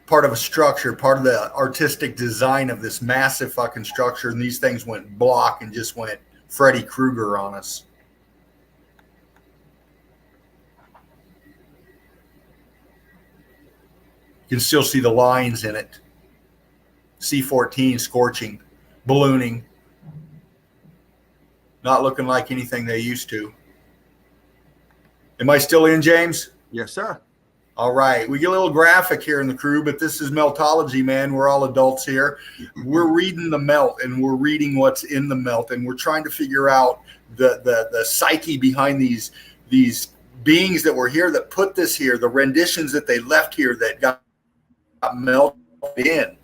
Part of a structure, part of the artistic design of this massive fucking structure. And these things went block and just went Freddy Krueger on us. You can still see the lines in it. C14 scorching, ballooning. Not looking like anything they used to. Am I still in, James? Yes, sir. All right. We get a little graphic here in the crew, but this is Meltology, man. We're all adults here. We're reading the melt, and we're reading what's in the melt, and we're trying to figure out the psyche behind these beings that were here, that put this here, the renditions that they left here that got melted in.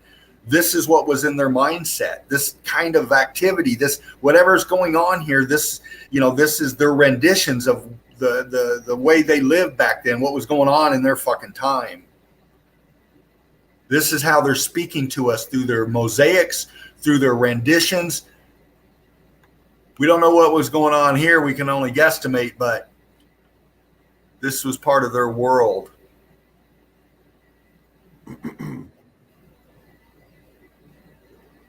This is what was in their mindset. This kind of activity, this whatever's going on here, this is their renditions of the way they lived back then, what was going on in their fucking time. This is how they're speaking to us, through their mosaics, through their renditions. We don't know what was going on here. We can only guesstimate, but this was part of their world.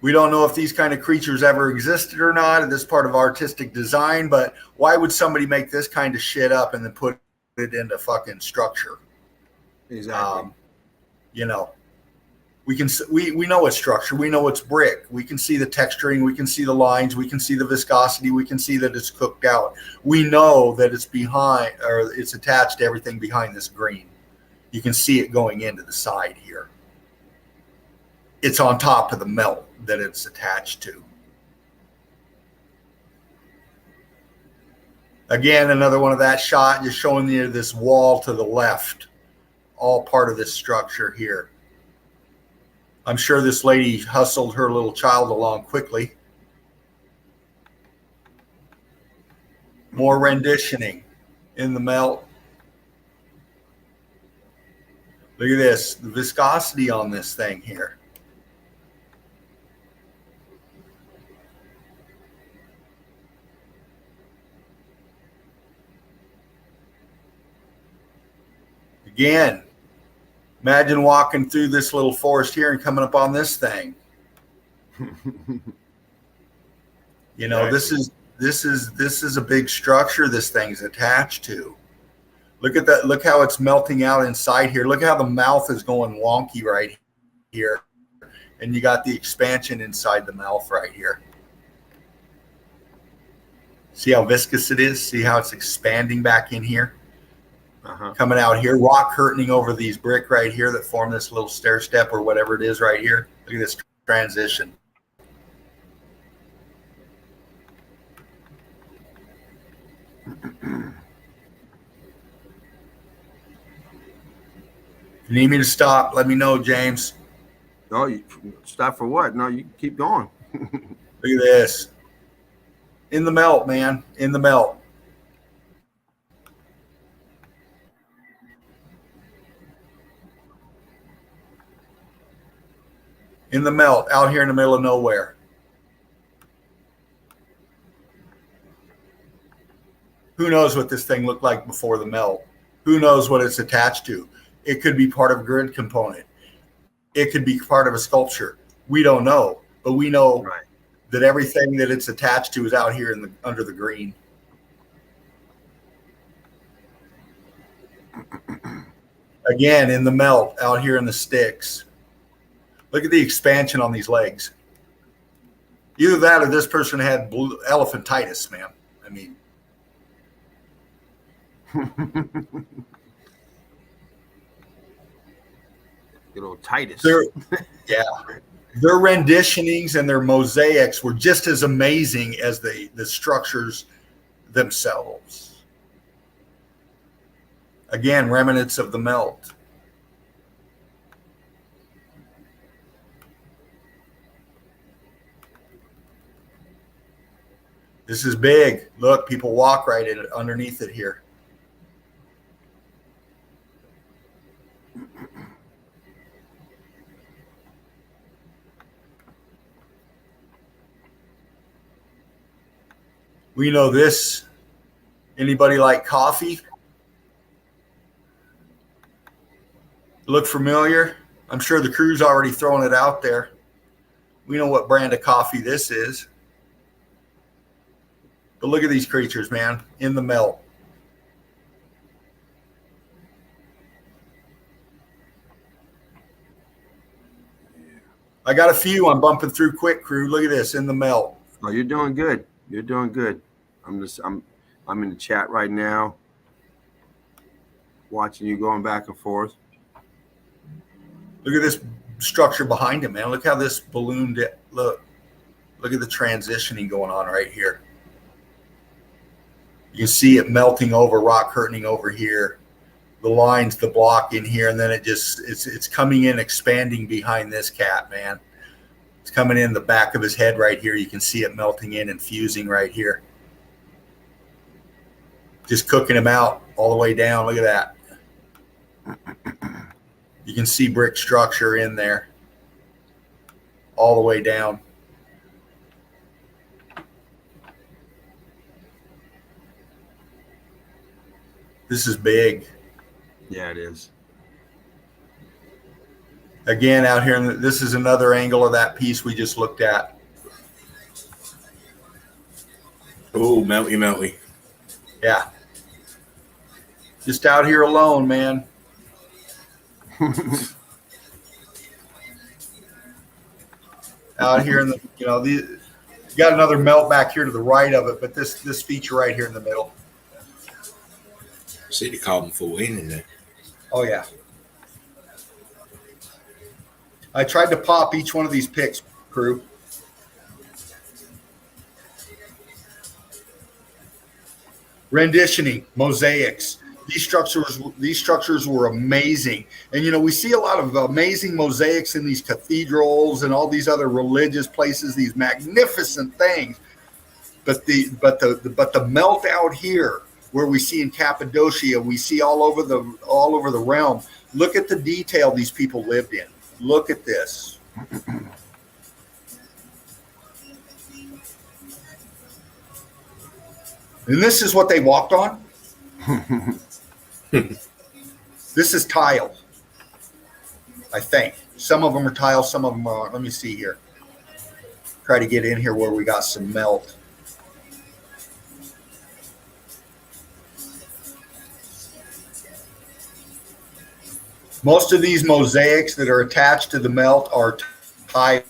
We don't know if these kind of creatures ever existed or not. This is part of artistic design, but why would somebody make this kind of shit up and then put it into fucking structure? Exactly. We know it's structure. We know it's brick. We can see the texturing. We can see the lines. We can see the viscosity. We can see that it's cooked out. We know that it's behind, or it's attached to everything behind this green. You can see it going into the side here. It's on top of the melt that it's attached to. Again, another one of that shot, just showing you this wall to the left, all part of this structure here. I'm sure this lady hustled her little child along quickly. More renditioning in the melt. Look at this, the viscosity on this thing here. Again, imagine walking through this little forest here and coming up on this thing. You know, this is a big structure this thing's attached to. Look at that. Look how it's melting out inside here. Look how the mouth is going wonky right here. And you got the expansion inside the mouth right here. See how viscous it is? See how it's expanding back in here? Coming out here, rock curtaining over these brick right here that form this little stair step or whatever it is right here. Look at this transition. If you need me to stop, let me know, James. No, you stop for what? No, you keep going. Look at this. In the melt, man. In the melt. In the melt, out here in the middle of nowhere. Who knows what this thing looked like before the melt? Who knows what it's attached to? It could be part of a grid component. It could be part of a sculpture. We don't know, but we know that everything that it's attached to is out here in the under the green. Again, in the melt, out here in the sticks. Look at the expansion on these legs. Either that or this person had elephantitis, man. I mean. Good old Titus. Their renditionings and their mosaics were just as amazing as the structures themselves. Again, remnants of the melt. This is big. Look, people walk right in it, underneath it here. We know this. Anybody like coffee? Look familiar? I'm sure the crew's already throwing it out there. We know what brand of coffee this is. But look at these creatures, man, in the melt. I got a few I'm bumping through quick, crew. Look at this, in the melt. Oh, you're doing good. You're doing good. I'm in the chat right now, watching you going back and forth. Look at this structure behind him, man. Look how this balloon did. Look at the transitioning going on right here. You can see it melting over, rock curtaining over here. The lines, the block in here, and then it's coming in, expanding behind this cat, man. It's coming in the back of his head right here. You can see it melting in and fusing right here. Just cooking him out all the way down. Look at that. You can see brick structure in there all the way down. This is big. Yeah, it is. Again, out here, this is another angle of that piece we just looked at. Oh, melty. Yeah. Just out here alone, man. Out here in the, you got another melt back here to the right of it, but this feature right here in the middle. See the carbon 14 in there. Oh, yeah. I tried to pop each one of these pics, crew. Renditioning, mosaics. These structures were amazing. And, we see a lot of amazing mosaics in these cathedrals and all these other religious places, these magnificent things. But the melt out here, where we see in Cappadocia, we see all over the realm. Look at the detail these people lived in. Look at this. And this is what they walked on. This is tile, I think. Some of them are tile, some of them are. Let me see here. Try to get in here where we got some melt. Most of these mosaics that are attached to the melt are tile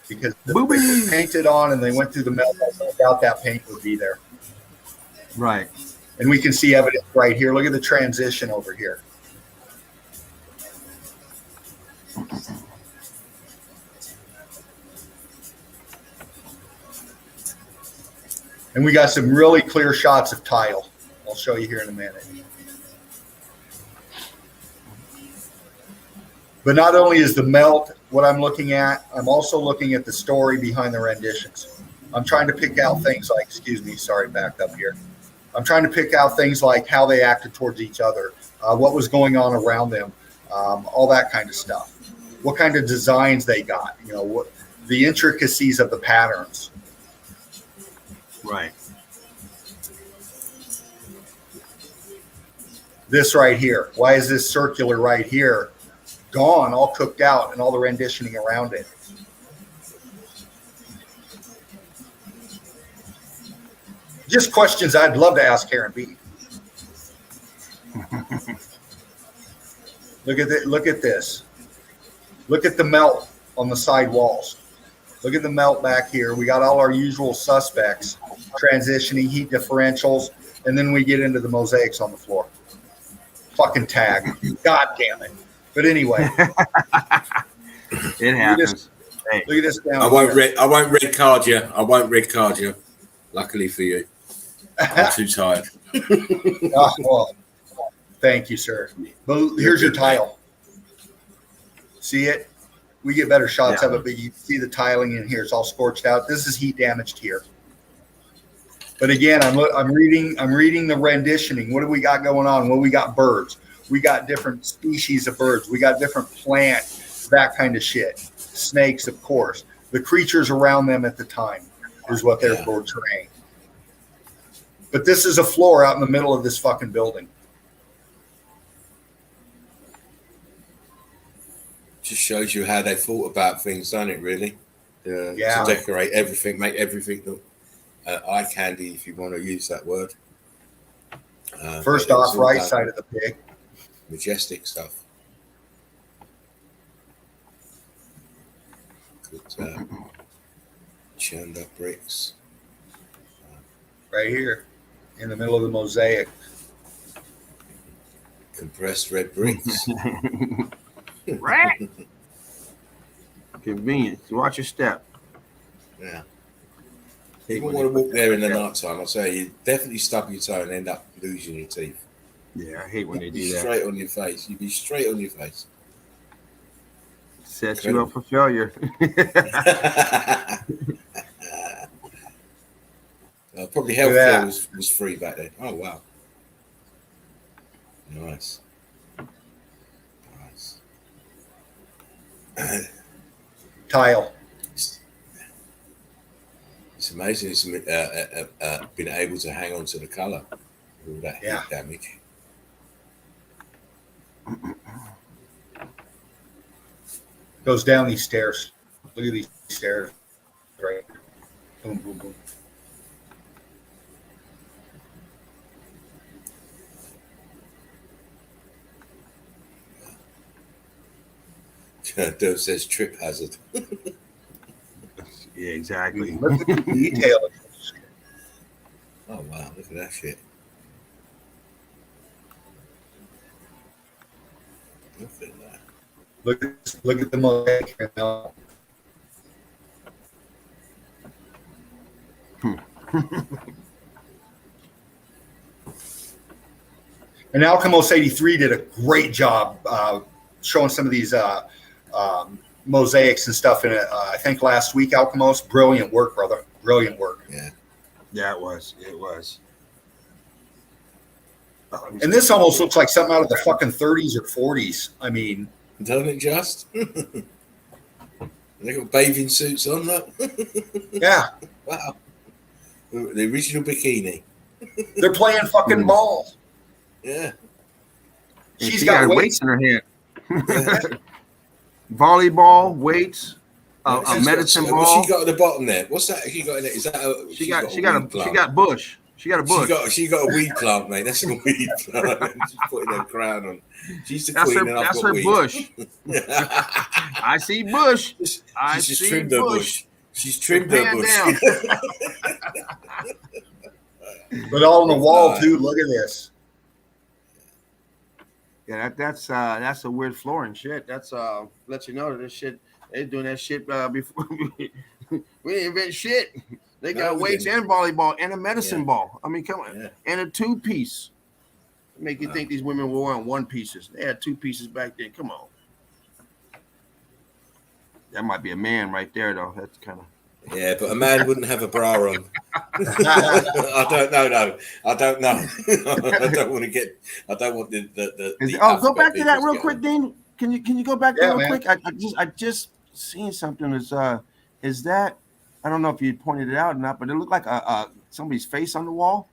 because they painted on and they went through the melt. I doubt that paint would be there. Right. And we can see evidence right here. Look at the transition over here. And we got some really clear shots of tile. I'll show you here in a minute. But not only is the melt what I'm looking at, I'm also looking at the story behind the renditions. I'm trying to pick out things like, excuse me, sorry, back up here. I'm trying to pick out things like how they acted towards each other, what was going on around them, all that kind of stuff. What kind of designs they got, you know, what the intricacies of the patterns. Right. This right here. Why is this circular right here gone, all cooked out, and all the renditioning around it? Just questions I'd love to ask Karen B. Look at it. Look at this. Look at the melt on the side walls. Look at the melt back here. We got all our usual suspects, transitioning, heat differentials, and then we get into the mosaics on the floor. Fucking tag. God damn it. But anyway. It happens. Look at this down I won't red card you. I won't red card you. Luckily for you. I'm too tired. Well, thank you, sir. But here's your tile. See it? We get better shots of it, but you see the tiling in here. It's all scorched out. This is heat damaged here. But again, I'm reading the renditioning. What do we got going on? Well, we got birds. We got different species of birds. We got different plant, that kind of shit. Snakes, of course. The creatures around them at the time is what they're portraying. But this is a floor out in the middle of this fucking building. Just shows you how they thought about things, doesn't it, really? To decorate everything, make everything look eye candy, if you want to use that word. First off, right side of the pig. Majestic stuff. Good churned up bricks. Right here in the middle of the mosaic. Compressed red bricks. Right. Convenient. Watch your step. Yeah. You wouldn't want to walk there in the night time. I say you definitely stub your toe and end up losing your teeth. Yeah, I hate when they do that. Straight on your face. You'd be straight on your face. Sets you up for failure. Probably healthcare was free back then. Oh wow. Nice. Tile. It's amazing it's been able to hang on to the colour with all that heat damage. Goes down these stairs. Look at these stairs. Right. Boom, boom, boom. Dove says trip hazard. Yeah, exactly. Look at the detail. Oh wow, look at that shit. Look at that. Look at the mosaic here now. And Alchemos 83 did a great job showing some of these mosaics and stuff in it. I think last week, Alchemos, brilliant work, brother. Brilliant work. Yeah. Yeah, it was. It was. And this almost looks like something out of the fucking 30s or 40s. I mean, doesn't it just? They got bathing suits on, look. Yeah. Wow. The original bikini. They're playing fucking ball. Yeah. She's got weights in her hand. Yeah. Volleyball, weights, a medicine ball. What's she got at the bottom there? What's that? She got in it? Is that a, she got bush. She got a bush. She got a weed plant, mate. That's a weed plant. She's putting her crown on. She's the queen, and I've got her weed. Bush. I see bush. I She's see trimmed bush. her bush. She's trimmed her bush. But all on the wall too. Look at this. Yeah, that's a weird flooring shit. That's let you know that this shit they're doing that shit before we didn't invent shit. They got weights and volleyball and a medicine ball. I mean, come on, and a 2-piece. Make you think these women were wearing 1-pieces. They had 2 pieces back then. Come on, that might be a man right there though. That's kind of. Yeah, but a man wouldn't have a bra on. I don't know. No, I don't know. I don't want to get. I don't want the go back to that real quick, Dean. Can you go back there real quick? I just seen something. Is that I don't know if you pointed it out or not, but it looked like somebody's face on the wall.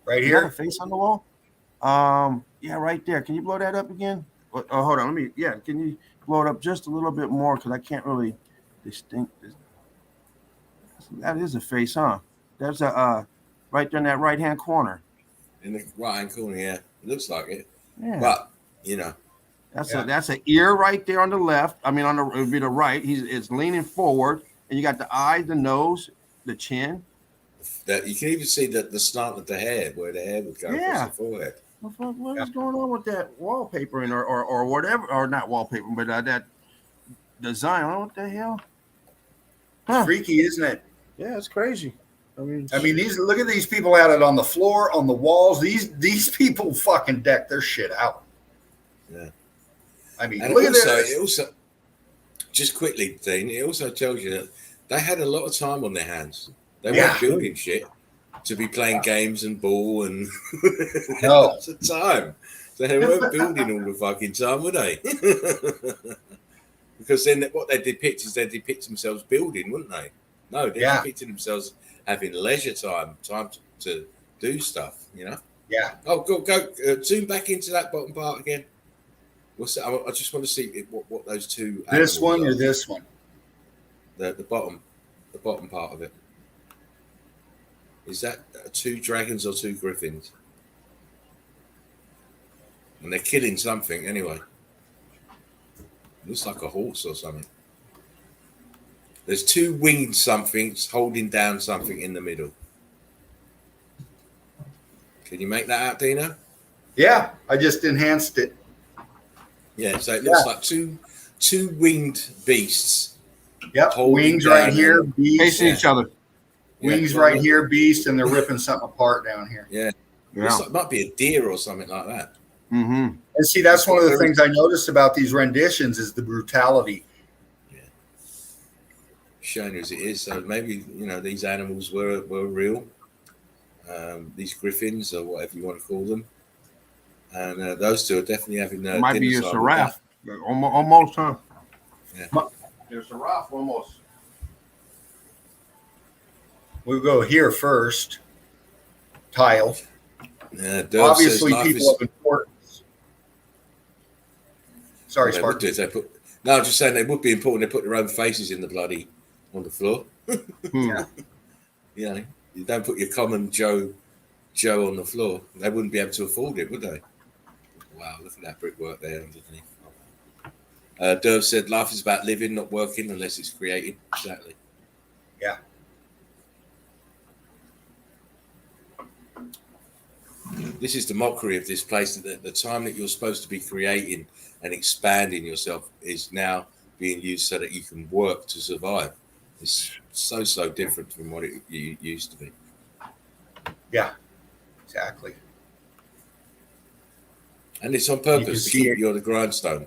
Right here, a face on the wall. Yeah, right there. Can you blow that up again? Oh, hold on. Let me. Yeah, can you blow it up just a little bit more because I can't really distinct. That is a face, huh? That's a right there in that right-hand corner. In the right-hand corner, yeah. It looks like it. Yeah. But you know. That's an ear right there on the left. I mean, it would be the right. It's leaning forward, and you got the eye, the nose, the chin. That you can even see the slant of the hair, where the hair would go across the forehead. What is going on with that wallpapering or whatever, or not wallpaper, but that design? I don't know what the hell. Huh. Freaky, isn't it? Yeah, it's crazy. I mean, look at these people at it on the floor, on the walls. These people fucking deck their shit out. Yeah. I mean, and look also, at this. It also, just quickly, Dean, it also tells you that they had a lot of time on their hands. They weren't building shit to be playing games and ball and lots of time. So they weren't building all the fucking time, were they? Because then what they depict is they depict themselves building, wouldn't they? No, they're depicting themselves having leisure time to do stuff, you know? Yeah. Oh, go zoom back into that bottom part again. What's that? I just want to see what those two. This one or this one? The bottom part of it. Is that 2 dragons or 2 griffins? And they're killing something anyway. Looks like a horse or something. There's 2 winged somethings holding down something in the middle. Can you make that out, Dino? Yeah, I just enhanced it. Yeah, so it looks like two winged beasts. Yep, wings right here, beast. Facing each other. Wings right here, beast, and they're ripping something apart down here. Yeah. It might be a deer or something like that. Mm-hmm. And see, that's one of the things I noticed about these renditions is the brutality. Yeah. Shown as it is. So maybe, these animals were real. These griffins or whatever you want to call them. And those two are definitely having it might be a giraffe. Almost, huh? Yeah. There's a giraffe almost. We'll go here first. Tile. Yeah, obviously people of importance. Sorry, Spark. I'm just saying they would be important. They put their own faces in the bloody on the floor. Yeah. You don't put your common Joe on the floor. They wouldn't be able to afford it, would they? Wow, look at that brickwork there underneath. Derv said, life is about living, not working unless it's created. Exactly. Yeah. This is the mockery of this place. That the time that you're supposed to be creating and expanding yourself is now being used so that you can work to survive. It's so different from what it used to be. Yeah, exactly. And it's on purpose to keep you on the grindstone.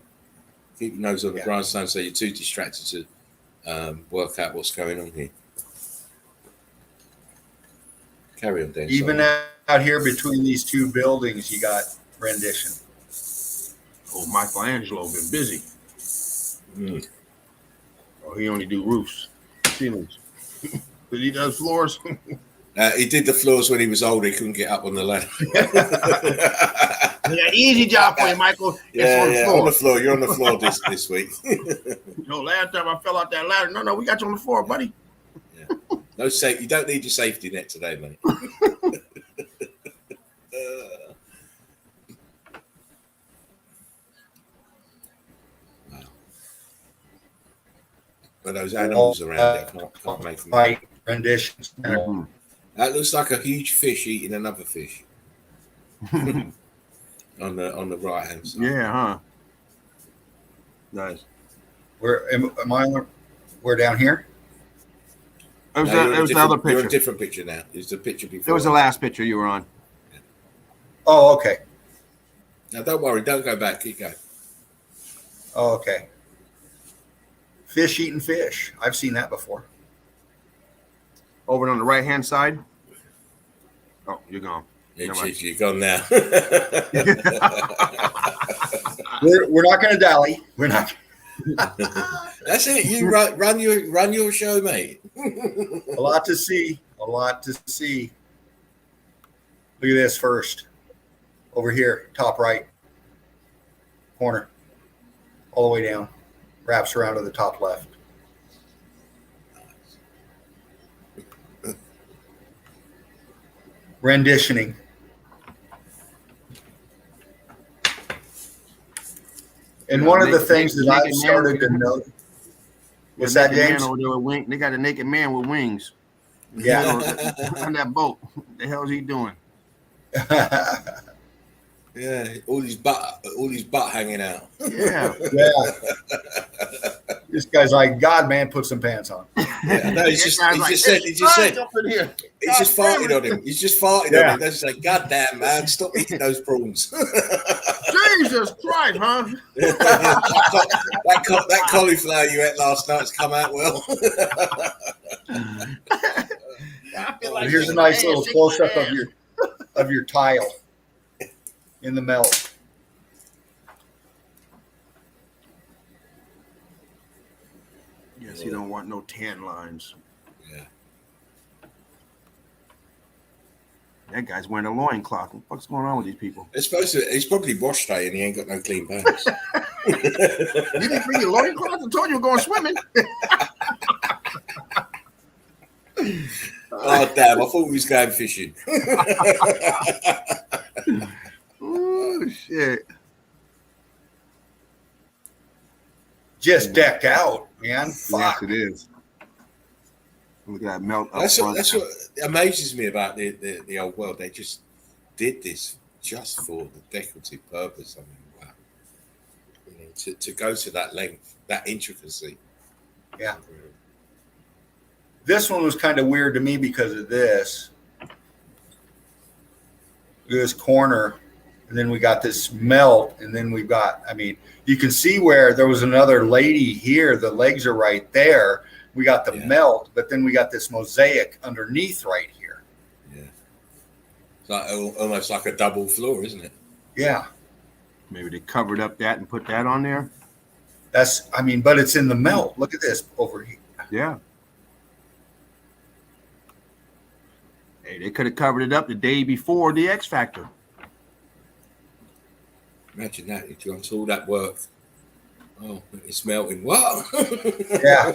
Keep your nose on the grindstone so you're too distracted to work out what's going on here. Carry on, Dan. Even out here between these two buildings, you got rendition. Oh, Michelangelo been busy. Oh, he only do roofs, ceilings. But he does floors. He did the floors when he was old. He couldn't get up on the ladder. Yeah, easy job for you, Michael. On the floor. You're on the floor this week. Last time I fell out that ladder. No, we got you on the floor, buddy. Yeah. No safe. You don't need your safety net today, mate. Wow. But those animals around there can't make them. Right, renditions. Mm-hmm. That looks like a huge fish eating another fish. on the right hand side. Yeah, huh? Nice. Where am I? We're down here. There was another picture. You're a different picture now. It's the picture before. It was the last picture you were on. Oh, okay. Now don't worry. Don't go back. Keep going. Oh, okay. Fish eating fish. I've seen that before. Over on the right hand side. Oh, you're gone. You're gone now. We're not going to dally. We're not. That's it. You run your show, mate. A lot to see. A lot to see. Look at this first. Over here, top right corner, all the way down, wraps around to the top left. Renditioning. And one of the things that I've started to know. What's that, James? They got a naked man with wings. Yeah. On that boat. What the hell is he doing? Yeah, all his butt hanging out. Yeah. Yeah. This guy's like, God, man, put some pants on. Yeah, no, he just said, he's just farted on him. He's just farted on him. That's like, God damn, man, stop eating those prawns. Jesus Christ, huh? that cauliflower you ate last night's come out well. Here's a nice little close up of your tile in the melt. Yes, you don't want no tan lines. Yeah. That guy's wearing a loincloth. What the fuck's going on with these people? He's probably washed day and he ain't got no clean pants. You didn't bring your loincloth? I told you we're going swimming. Oh, damn. I thought we was going fishing. Oh, shit. Just decked out, man. Fuck. Yes, it is. Look at that melt up That's front. what amazes me about the old world. They just did this just for the decorative purpose. I mean, wow. You know, to go to that length, that intricacy. Yeah. This one was kind of weird to me because of this. This corner, and then we got this melt, and then we got, I mean, you can see where there was another lady here. The legs are right there. We got the melt, but then we got this mosaic underneath right here. Yeah. It's like almost like a double floor, isn't it? Yeah. Maybe they covered up that and put that on there. That's, I mean, but it's in the melt. Look at this over here. Yeah. Hey, they could have covered it up the day before the X Factor. Imagine that. You've gone to all that work. Oh, it's melting. Wow. Yeah.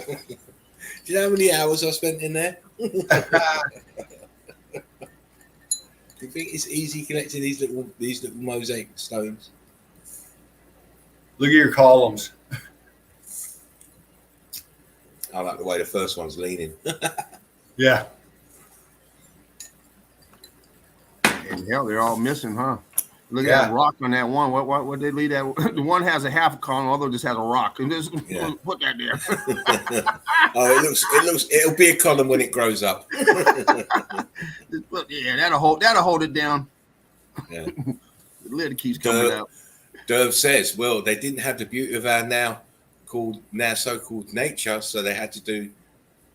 Do you know how many hours I spent in there? Do you think it's easy collecting these little mosaic stones? Look at your columns. I like the way the first one's leaning. Yeah. And hell, they're all missing, huh? Look at that rock on that one. What they leave that? The one has a half a column, the other just has a rock. And just put that there. Oh, it'll be a column when it grows up. Yeah, that'll hold it down. Yeah. The lid keeps coming out. Derv says, well, they didn't have the beauty of our now so-called nature, so they had to do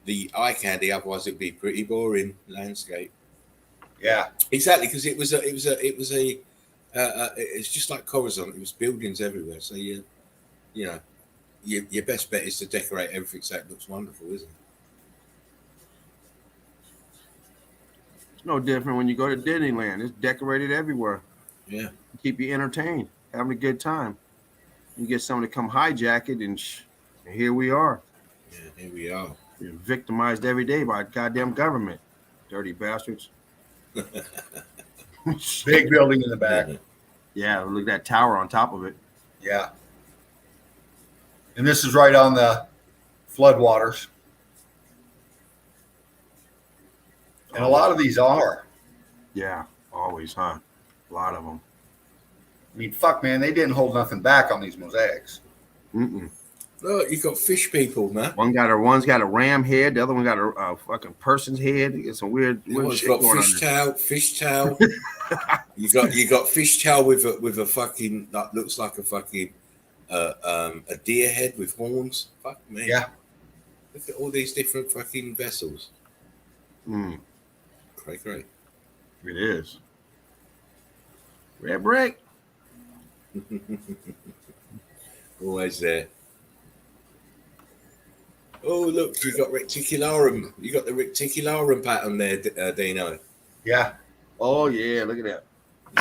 the eye candy, otherwise it'd be pretty boring landscape. Yeah, exactly, because it's just like Coruscant. It was buildings everywhere. So you know, your best bet is to decorate everything so it looks wonderful, isn't it? It's no different when you go to Disneyland. It's decorated everywhere. Yeah. Keep you entertained, having a good time. You get someone to come hijack it, and here we are. Yeah, here we are. You're victimized every day by goddamn government. Dirty bastards. big building in the back. Yeah, look at that tower on top of it. Yeah. And this is right on the floodwaters. And a lot of these are. Yeah, always, huh? A lot of them. I mean, fuck, man, they didn't hold nothing back on these mosaics. Look, you got fish people, man. One's got a ram head. The other one got a fucking person's head. It's some weird One's shit got going fish tail. You got fish tail with a fucking that looks like a fucking a deer head with horns. Fuck me. Yeah. Look at all these different fucking vessels. Great. It is. Red brick. Always there. Oh, look, you got reticularum. You got the reticularum pattern there, Dino. Yeah. Oh, yeah, look at that.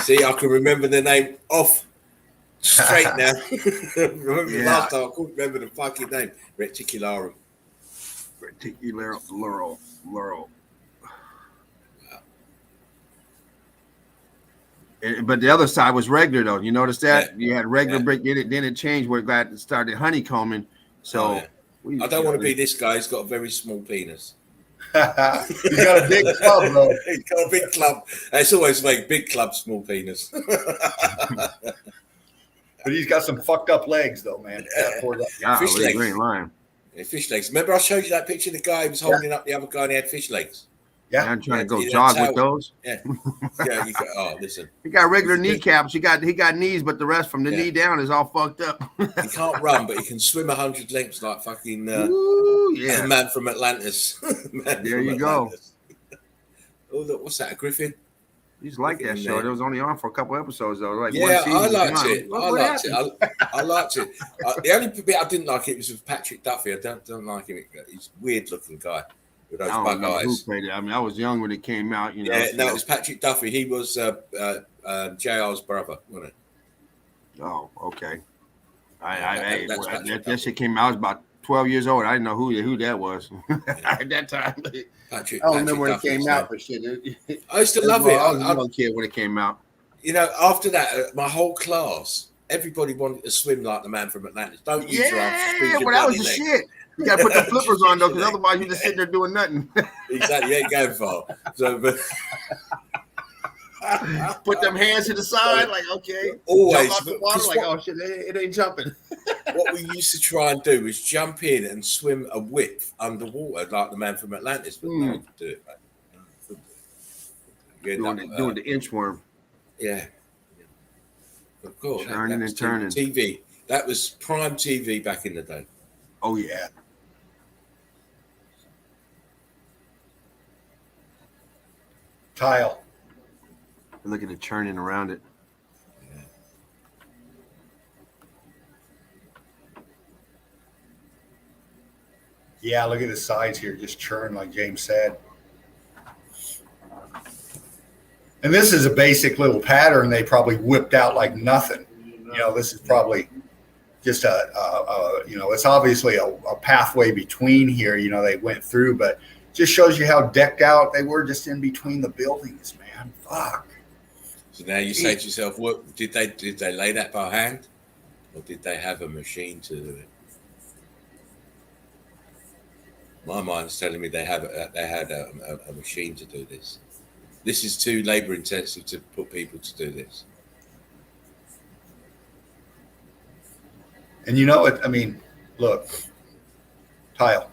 See, I can remember the name off straight now. Remember last time I couldn't remember the fucking name. Reticularum. Reticularum. But the other side was regular, though. You notice that? You had regular brick, then it changed where it started honeycombing. So I don't want to be this guy. He's got a very small penis. He's got a big club, though. He's got a big club. It's always like big club, small penis. But he's got some fucked up legs, though, man. Fish legs. You ain't lying. Yeah, fish legs. Remember I showed you that picture of the guy who was holding up the other guy and he had fish legs? Yeah. I'm trying to go jog with those. Yeah. Listen. He got regular kneecaps. He got knees, but the rest from the knee down is all fucked up. He can't run, but he can swim 100 lengths like fucking the man from Atlantis. There you go. Oh, look, what's that, a griffin? He's like that show. It was only on for a couple episodes, though. Like I liked it. I liked it. The only bit I didn't like it was with Patrick Duffy. I don't like him. He's a weird-looking guy. With those bug eyes. Who played it. I mean, I was young when it came out. You know. Yeah, no, it was Patrick Duffy. He was JR's brother, wasn't it? Oh, okay. That shit came out. I was about 12 years old. I didn't know who that was at that time. I don't remember when it came out, but shit. I used to love it. I was a little kid when it came out. You know, after that, my whole class, everybody wanted to swim like the man from Atlantis. Don't use your arms. Yeah, well, that was the shit. You got to put the flippers on, though, because otherwise you're just sitting there doing nothing. Exactly. You ain't going far. So, but put them hands to the side, like, okay. Always. Jump off the water, like, oh, shit, it ain't jumping. What we used to try and do was jump in and swim a width underwater like the man from Atlantis, but no one could do it, mate. Doing the inchworm. Yeah. Of course. Turning and turning. TV. That was prime TV back in the day. Oh, yeah. Tile. Look at it churning around it. Yeah, look at the sides here, just churn, like James said. And this is a basic little pattern they probably whipped out like nothing. You know, this is probably just it's obviously a pathway between here, you know, they went through, but just shows you how decked out they were just in between the buildings, man. Fuck. So now you say to yourself, what did they lay that by hand, or did they have a machine to do it? My mind's telling me they had a machine to do this. This is too labor intensive to put people to do this. And you know what? I mean, look, tile.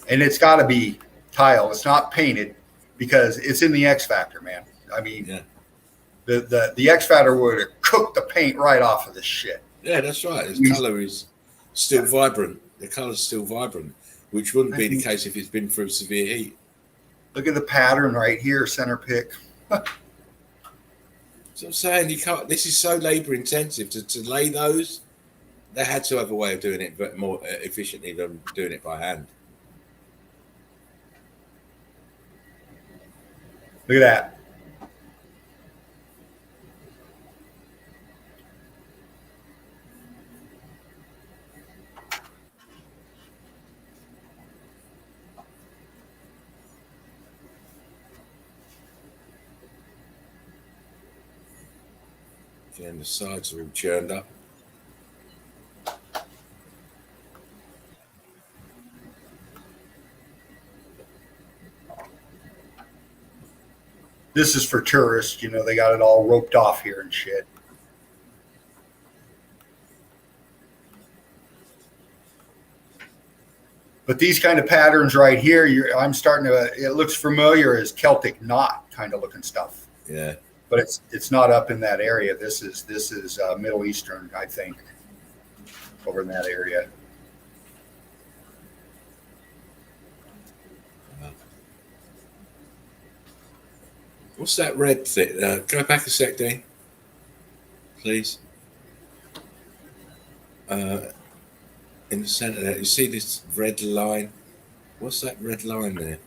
And it's got to be tile. It's not painted because it's in the X Factor, man. I mean, the X Factor would have cooked the paint right off of this shit. Yeah, that's right. Its color is still vibrant. The color's still vibrant, which wouldn't be the case if it's been through severe heat. Look at the pattern right here, center pick. So I'm saying you can't. This is so labor intensive to lay those. They had to have a way of doing it, but more efficiently than doing it by hand. Look at that. And the sides are all churned up. This is for tourists. You know, they got it all roped off here and shit. But these kind of patterns right here, I'm starting to, it looks familiar as Celtic knot kind of looking stuff. Yeah. But it's not up in that area. This is Middle Eastern, I think, over in that area. What's that red thing? Go back a sec, Dean, please. In the center there, you see this red line? What's that red line there?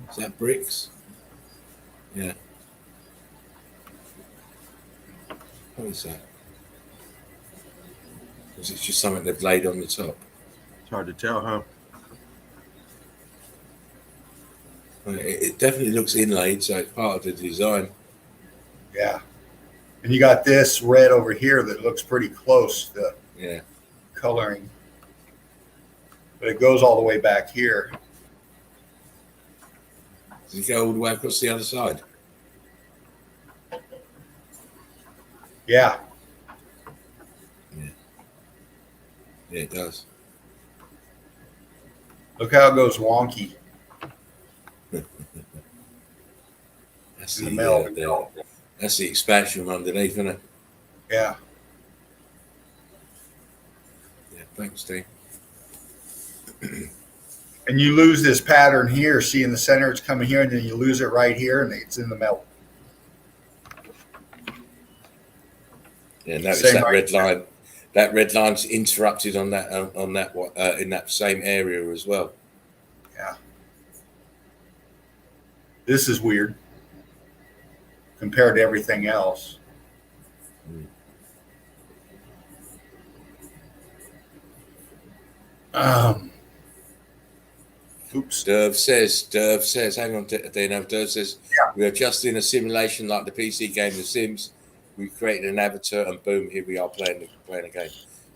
Is that bricks? Yeah. What is that? Is it just something they've laid on the top? It's hard to tell, huh? It definitely looks inlaid, so it's part of the design. Yeah. And you got this red over here that looks pretty close to coloring. But it goes all the way back here. Does it go all the way across the other side? Yeah. Yeah, it does. Look how it goes wonky. That's in the that's the expansion from underneath, isn't it? Yeah. Yeah, thanks, Steve. And you lose this pattern here. See in the center, it's coming here, and then you lose it right here, and it's in the melt. Yeah, notice that red line. That red line's interrupted on that in that same area as well. Yeah. This is weird compared to everything else. Oops. Derv says, hang on, Dino. Derv says, we are just in a simulation like the PC game The Sims. We created an avatar and boom, here we are playing a game.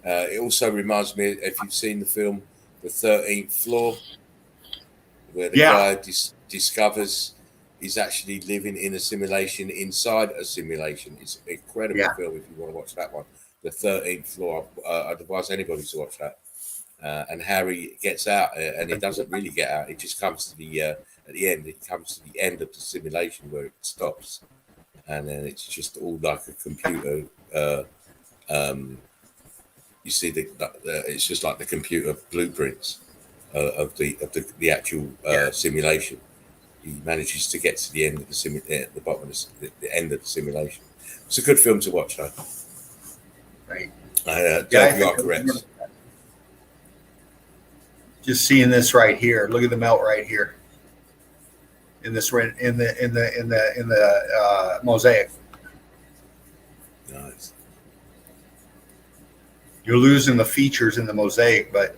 It also reminds me, if you've seen the film The 13th Floor, where the guy discovers he's actually living in a simulation inside a simulation. It's an incredible film if you want to watch that one. The 13th Floor. I'd advise anybody to watch that. And Harry gets out, and he doesn't really get out. He just comes to the at the end. It comes to the end of the simulation where it stops, and then it's just all like a computer. You see it's just like the computer blueprints of the actual simulation. He manages to get to the end of the bottom of the end of the simulation. It's a good film to watch, though. Right. You are correct. Just seeing this right here. Look at the melt right here. In this in the mosaic. Nice. You're losing the features in the mosaic, but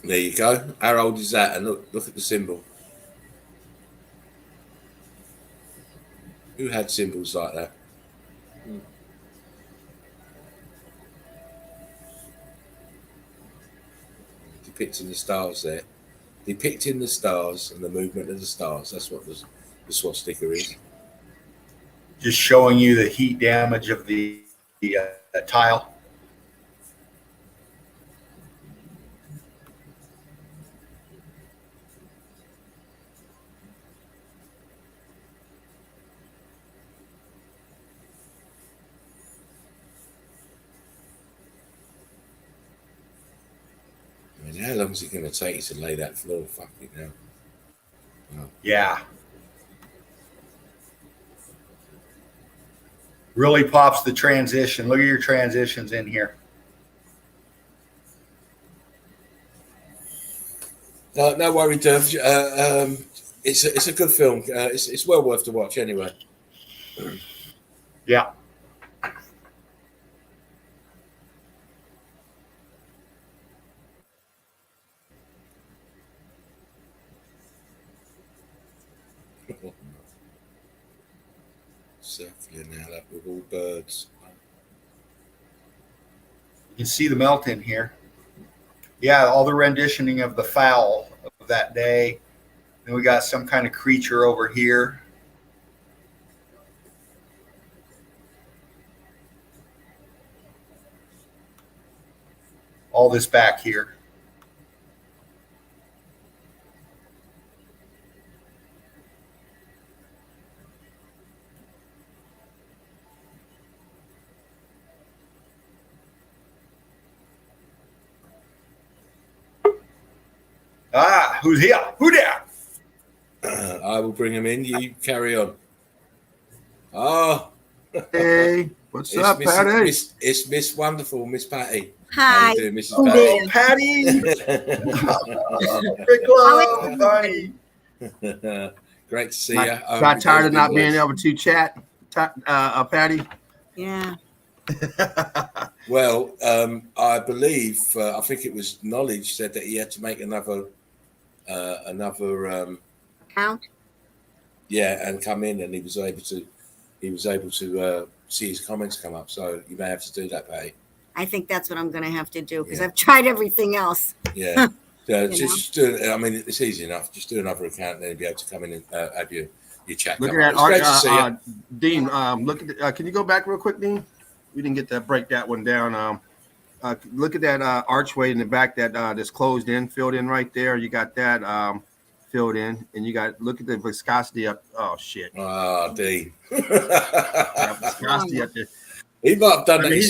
there you go. How old is that? And look at the symbol. Who had symbols like that? Depicting the stars there. Depicting the stars and the movement of the stars. That's what the swastika is. just showing you the heat damage of the tile. And how long is it going to take you to lay that floor? Fucking hell. Oh. Yeah. Really pops the transition. Look at your transitions in here. No worry, Dev. It's a good film. It's well worth to watch anyway. Yeah. Circling now that with all birds. You can see the melt in here. Yeah, all the renditioning of the fowl of that day. Then we got some kind of creature over here. All this back here. Ah, who's here? Who there? I will bring him in. You carry on. Oh, Hey, what's up, Patty? It's Miss Wonderful, Miss Patty. Hi. How you doing, Mrs. Oh, Patty? Patty. Great to see you. Got tired of not being able to chat, Patty? Yeah. Well, I believe, I think it was Knowledge said that he had to make another Count? yeah, and come in, and he was able to see his comments come up. So you may have to do that, Patty. I think that's what I'm going to have to do because Yeah. I've tried everything else. Yeah. Just do. I mean, it's easy enough. Just do another account, and then you'll be able to come in and have your chat. Look come at up. that, It's great to see you. Dean. Look at. Can you go back real quick, Dean? We didn't get to break that one down. Look at that archway in the back that's closed in, filled in right there. You got that filled in, and you got look at the viscosity up. Oh shit! Oh, Dean. Viscosity up there. He might have done I mean,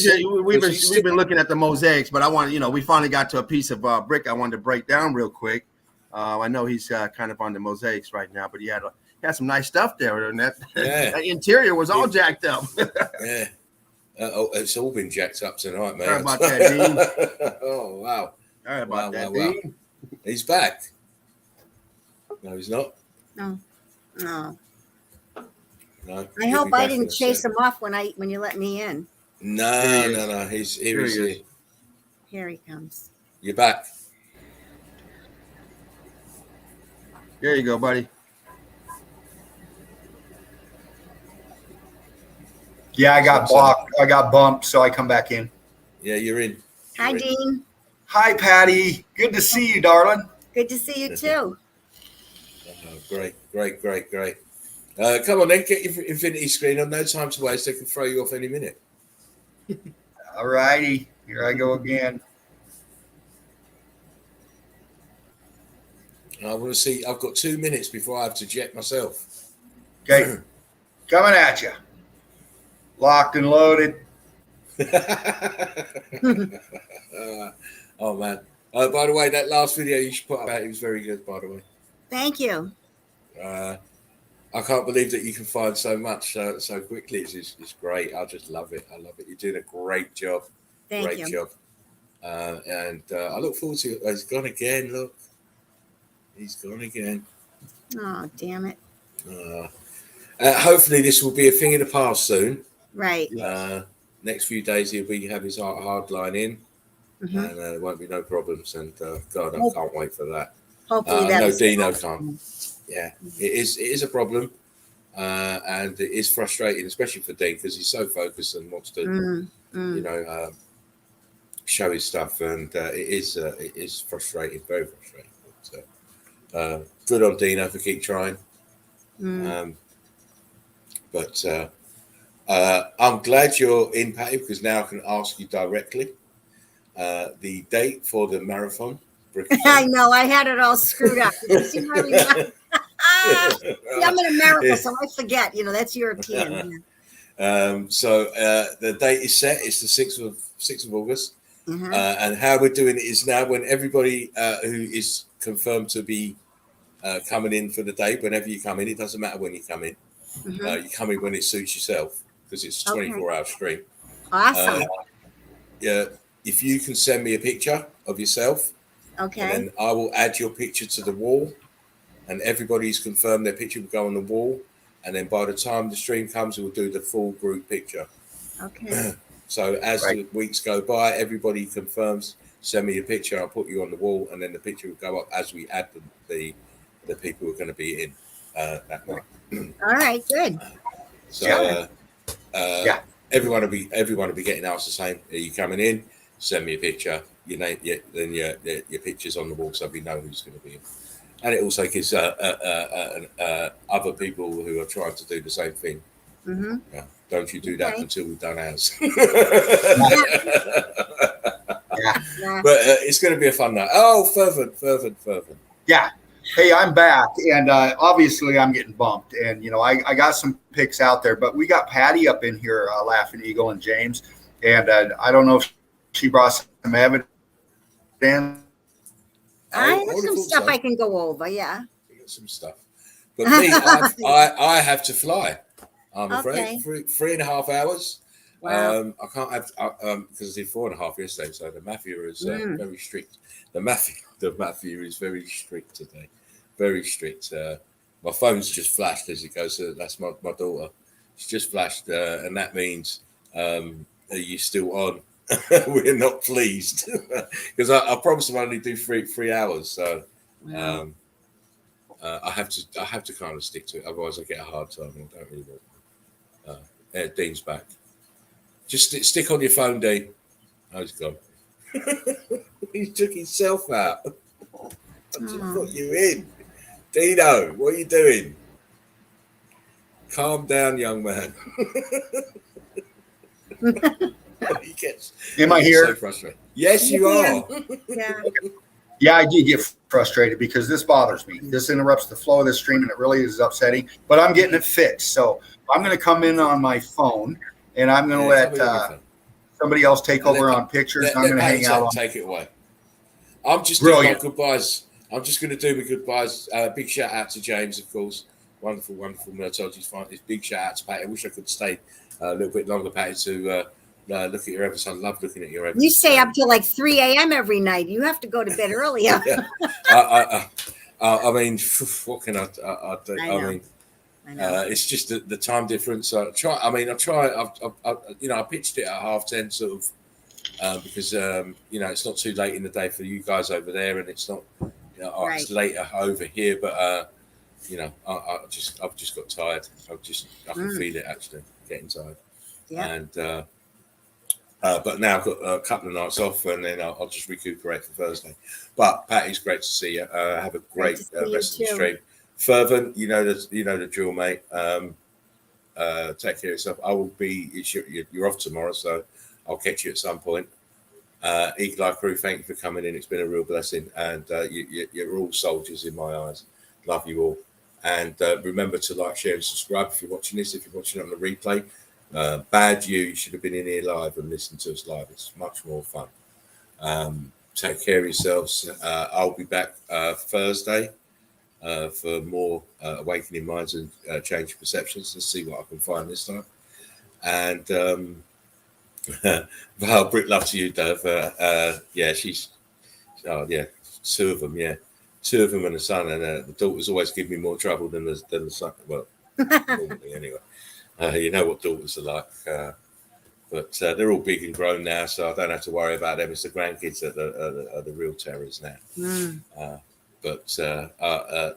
we've been looking at the mosaics, but I want we finally got to a piece of brick I wanted to break down real quick. I know he's kind of on the mosaics right now, but he had some nice stuff there, and that interior was all jacked up. Yeah. It's all been jacked up tonight, man. Sorry about that, Dean. Oh, wow. Sorry about that, wow. Dean. He's back. No, he's not. No. No. I hope I didn't chase him off when you let me in. No. He's here. Here he comes. You're back. There you go, buddy. Yeah, I got blocked. I got bumped, so I come back in. Yeah, you're in. Hi, Dean. Hi, Patty. Good to see you, darling. Good to see you too. Great. Come on then, get your infinity screen on. No time to waste. They can throw you off any minute. All righty. Here I go again. I want to see. I've got 2 minutes before I have to jet myself. Okay. Coming at you. Locked and loaded. Oh, man. By the way, that last video you should put up, it was very good, by the way. Thank you. I can't believe that you can find so much so quickly. It's great. I just love it. You're doing a great job. Thank you. Great job. And I look forward to it. He's gone again. Look. He's gone again. Oh, damn it. Hopefully this will be a thing in the past soon. Right. Next few days he'll have his hard line in. Mm-hmm. And there won't be no problems. And God, I can't wait for that. Hopefully no, Dino can't. Yeah, it is a problem, and it is frustrating, especially for Dean because he's so focused and wants to, show his stuff, and it is frustrating, very frustrating. But, good on Dino for keep trying. But I'm glad you're in, Patty, because now I can ask you directly the date for the marathon. I know. I had it all screwed up. I'm in America, so I forget. That's European. So the date is set. It's the 6th of August. And how we're doing it is now when everybody who is confirmed to be coming in for the day, whenever you come in, it doesn't matter when you come in. You come in when it suits yourself because it's a 24-hour stream. Awesome. Yeah, if you can send me a picture of yourself, and Okay. then I will add your picture to the wall, and everybody's confirmed their picture will go on the wall, and then by the time the stream comes, we'll do the full group picture. Okay. So as the weeks go by, everybody confirms, send me a picture, I'll put you on the wall, and then the picture will go up as we add the people who are going to be in that night. All right, good. So everyone will be getting asked the same. Are you coming in? Send me a picture. Your name, then your picture's on the wall, so we know who's going to be in. And it also gives other people who are trying to do the same thing. Yeah, don't you do that until we've done ours. But it's going to be a fun night. Oh, fervent. Yeah. Hey, I'm back, and obviously I'm getting bumped, and I got some pics out there, but we got Patty up in here, Laughing Eagle and James, and I don't know if she brought some evidence. I have some stuff I can go over. Yeah. Some stuff, but me, I have to fly. I'm afraid 3.5 hours. Wow. I can't have because I did 4.5 yesterday, so the mafia is very strict. The mafia is very strict today, very strict. My phone's just flashed as it goes. That's my daughter. It's just flashed, and that means are you still on? We're not pleased because I promised them I only do 3 hours. So I have to kind of stick to it. Otherwise, I get a hard time. I don't really want. Dean's back. Just stick on your phone, Dean. Oh, he's gone. He took himself out. I just put you in. Dino, what are you doing? Calm down, young man. Am I here? So frustrated. Yes, you are. Yeah, I do get frustrated because this bothers me. This interrupts the flow of the stream, and it really is upsetting. But I'm getting it fixed. So I'm going to come in on my phone, and I'm going to let somebody else take over on pictures. I'm going to hang out. Take it away. I'm just doing my goodbyes. I'm just going to do my goodbyes. Big shout out to James, of course. Wonderful Meltology's finest. Big shout out to Patty. I wish I could stay a little bit longer, Patty, to look at your episode. I love looking at your episode. You stay up till like 3 a.m. every night. You have to go to bed earlier. I mean, what can I do? I know. It's just the time difference. I pitched it at 10:30 sort of because it's not too late in the day for you guys over there, and it's not it's later over here. But I've just got tired. I can feel it actually getting tired. Yeah. And but now I've got a couple of nights off, and then I'll just recuperate for Thursday. But Patty's great to see you. Have a great rest of the stream. Fervent, you know the drill, mate. Take care of yourself. I will be. You're off tomorrow, so I'll catch you at some point. Eagle Eye Crew, thank you for coming in. It's been a real blessing, and you're all soldiers in my eyes. Love you all, and remember to like, share, and subscribe if you're watching this. If you're watching it on the replay, bad you should have been in here live and listened to us live. It's much more fun. Take care of yourselves. I'll be back Thursday. For more awakening minds and changing perceptions. Let's see what I can find this time. And well, Brick love to you, Dove. She's two of them. Yeah, two of them and the son. And the daughters always give me more trouble than the son. Well, normally anyway. You know what daughters are like. But they're all big and grown now, so I don't have to worry about them. It's the grandkids that are the real terrors now. But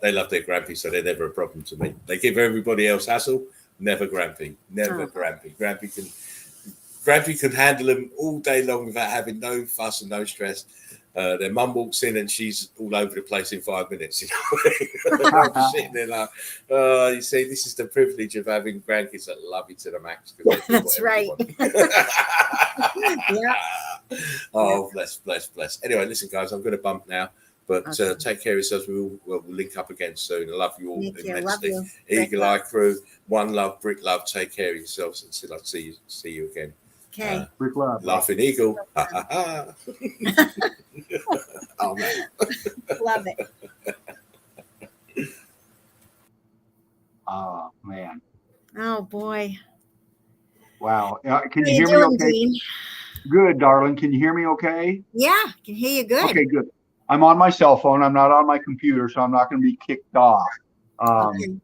they love their Grampy, so they're never a problem to me. They give everybody else hassle, never Grampy. Never Grampy. Grampy can handle them all day long without having no fuss and no stress. Their mum walks in and she's all over the place in 5 minutes. I'm just sitting there like, you see, this is the privilege of having grandkids that love you to the max. That's right. Oh, bless. Anyway, listen, guys, I'm going to bump now. But take care of yourselves. We'll link up again soon. I love you all immensely. Eagle Eye Crew, one love, Brick love. Take care of yourselves until I see you again Okay. Brick love. Laughing Eagle. Ha, ha, ha. Oh, man. Love it. Oh, man. Oh boy. Wow. Can How you you hear me doing, okay? Dean? Good, darling. Can you hear me okay? Yeah, can hear you good. Okay, good. I'm on my cell phone. I'm not on my computer, so I'm not going to be kicked off. Okay.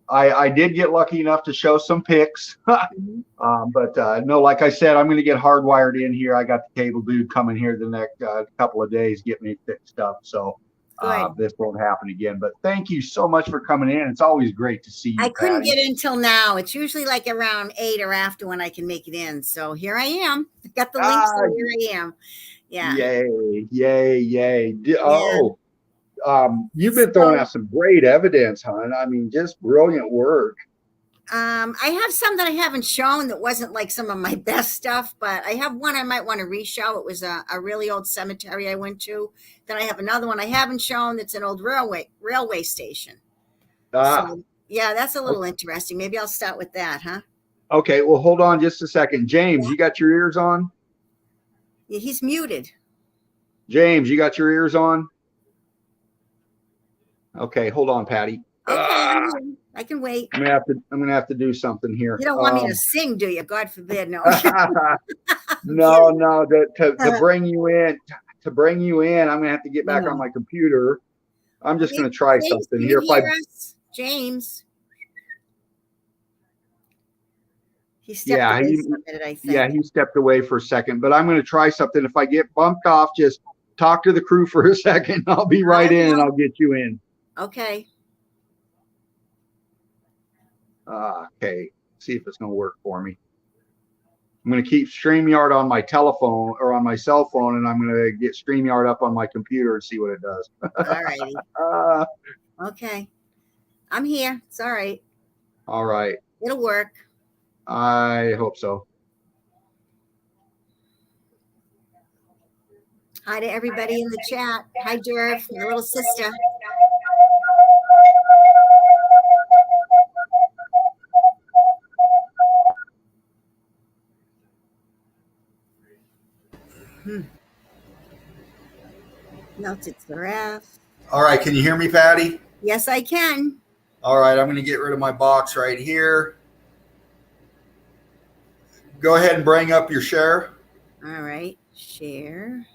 I did get lucky enough to show some pics, but no, like I said, I'm going to get hardwired in here. I got the cable dude coming here the next couple of days, get me fixed up. So this won't happen again. But thank you so much for coming in. It's always great to see you. I couldn't Patty. get in till now. It's usually like around 8 or after when I can make it in. So here I am. I got the link, so here I am. Yeah. Yay, yay, yay. Oh, you've been throwing out some great evidence, hon. I mean, just brilliant work. I have some that I haven't shown that wasn't like some of my best stuff, but I have one I might want to re-show. It was a really old cemetery I went to. Then I have another one I haven't shown that's an old railway station. So, yeah, that's a little interesting. Maybe I'll start with that, huh? Okay, well, hold on just a second. James, you got your ears on? Yeah, he's muted. James, you got your ears on? Okay, hold on, Patty. Okay, I can wait. I'm gonna have to do something here. You don't want me to sing, do you? God forbid, no. No. To bring you in, I'm gonna have to get back on my computer. I'm just gonna try something here. James. He stepped away for a minute, I think. Yeah, he stepped away for a second, but I'm gonna try something. If I get bumped off, just talk to the crew for a second. I'll be right in and I'll get you in. Okay. Okay. See if it's gonna work for me. I'm gonna keep StreamYard on my telephone or on my cell phone, and I'm gonna get StreamYard up on my computer and see what it does. All righty. Okay. I'm here. It's all right. All right. It'll work. I hope so. Hi to everybody in the chat. Hi, Derv, your little sister. Melted giraffe. All right, can you hear me, Patty? Yes, I can. All right, I'm going to get rid of my box right here. Go ahead and bring up your share. All right, share.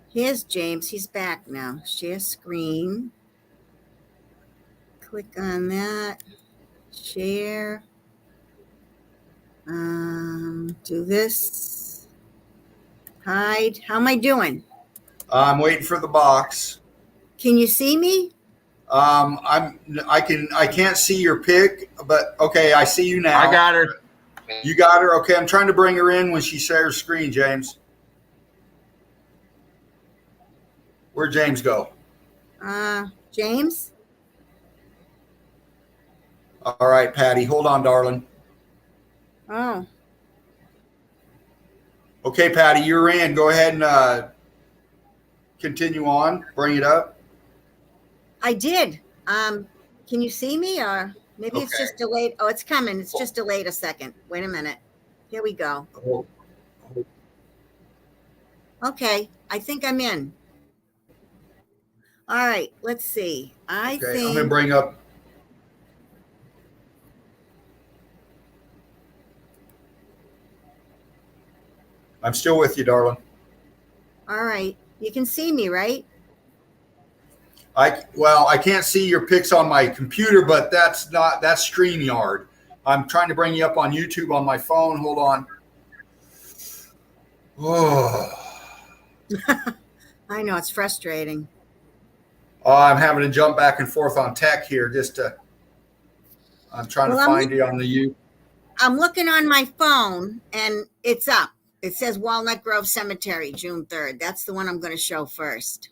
Here's James. He's back now. Share screen. Click on that. Share. Do this. Hide. How am I doing? I'm waiting for the box. Can you see me? I can't see your pic, but okay, I see you now. I got her. You got her? Okay, I'm trying to bring her in when she shares screen, James. Where'd James go? James? All right, Patty, hold on, darling. Oh. Okay, Patty, you're in. Go ahead and continue on. Bring it up. I did. Can you see me, or maybe it's just delayed? Oh, it's coming. It's just delayed a second. Wait a minute. Here we go. Okay, I think I'm in. All right, let's see. I think I'm gonna bring up. I'm still with you, darling. All right, you can see me, right? I can't see your pics on my computer, but that's StreamYard. I'm trying to bring you up on YouTube on my phone. Hold on. Oh. I know, it's frustrating. I'm having to jump back and forth on tech here I'm trying to find you on the YouTube. I'm looking on my phone and it's up. It says Walnut Grove Cemetery, June 3rd. That's the one I'm going to show first.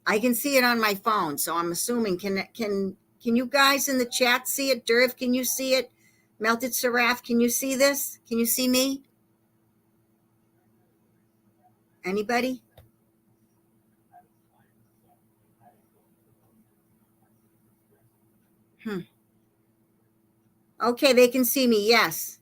I can see it on my phone, so I'm assuming can you guys in the chat see it? Derv, can you see it? Melted Seraph, can you see this? Can you see me? Anybody? Okay, they can see me. Yes.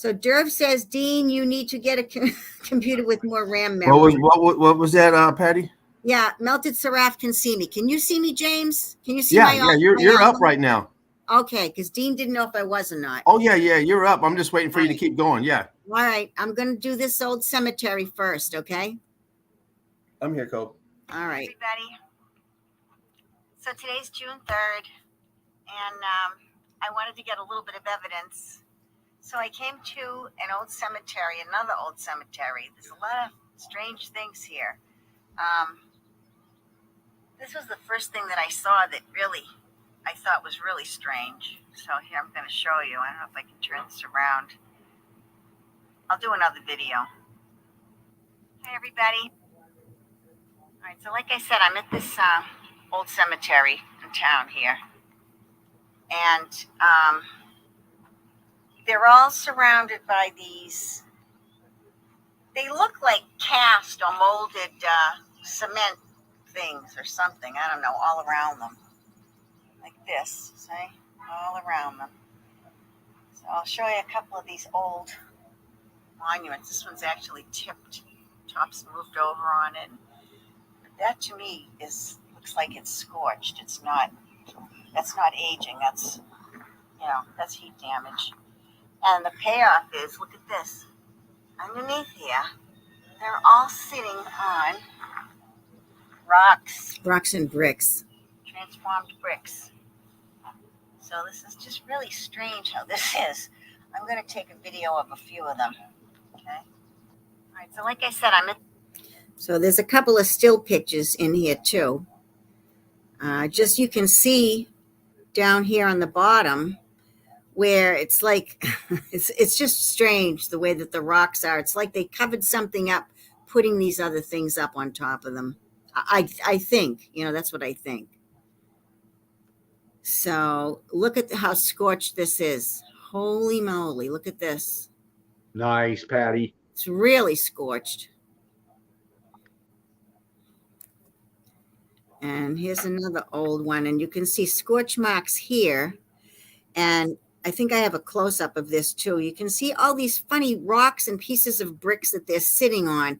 So Derv says, Dean, you need to get a computer with more RAM memory. What was that, Patty? Yeah, Melted Seraph can see me. Can you see me, James? Can you see you're up right now. Okay, because Dean didn't know if I was or not. Oh, yeah, you're up. I'm just waiting for you to keep going. Yeah. All right, I'm going to do this old cemetery first, okay? I'm here, Cole. All right. Everybody. So today's June 3rd, and I wanted to get a little bit of evidence. So I came to an old cemetery, another old cemetery. There's a lot of strange things here. This was the first thing that I saw that really, I thought was really strange. So here I'm going to show you. I don't know if I can turn this around. I'll do another video. Hey, everybody. All right, so like I said, I'm at this old cemetery in town here. And they're all surrounded by these, they look like cast or molded cement things or something. I don't know, all around them. Like this, see? All around them. So I'll show you a couple of these old monuments. This one's actually tipped. Top's moved over on it. But that to me looks like it's scorched. It's not, that's not aging. That's, that's heat damage. And the payoff is, look at this. Underneath here, they're all sitting on rocks. Rocks and bricks. Transformed bricks. So this is just really strange how this is. I'm going to take a video of a few of them. Okay. All right. So like I said, So there's a couple of still pictures in here too. Just you can see down here on the bottom where it's like, it's just strange the way that the rocks are. It's like they covered something up, putting these other things up on top of them. I think, that's what I think. So look at how scorched this is. Holy moly, look at this. Nice, Patty. It's really scorched. And here's another old one, and you can see scorch marks here. And I think I have a close-up of this too. You can see all these funny rocks and pieces of bricks that they're sitting on.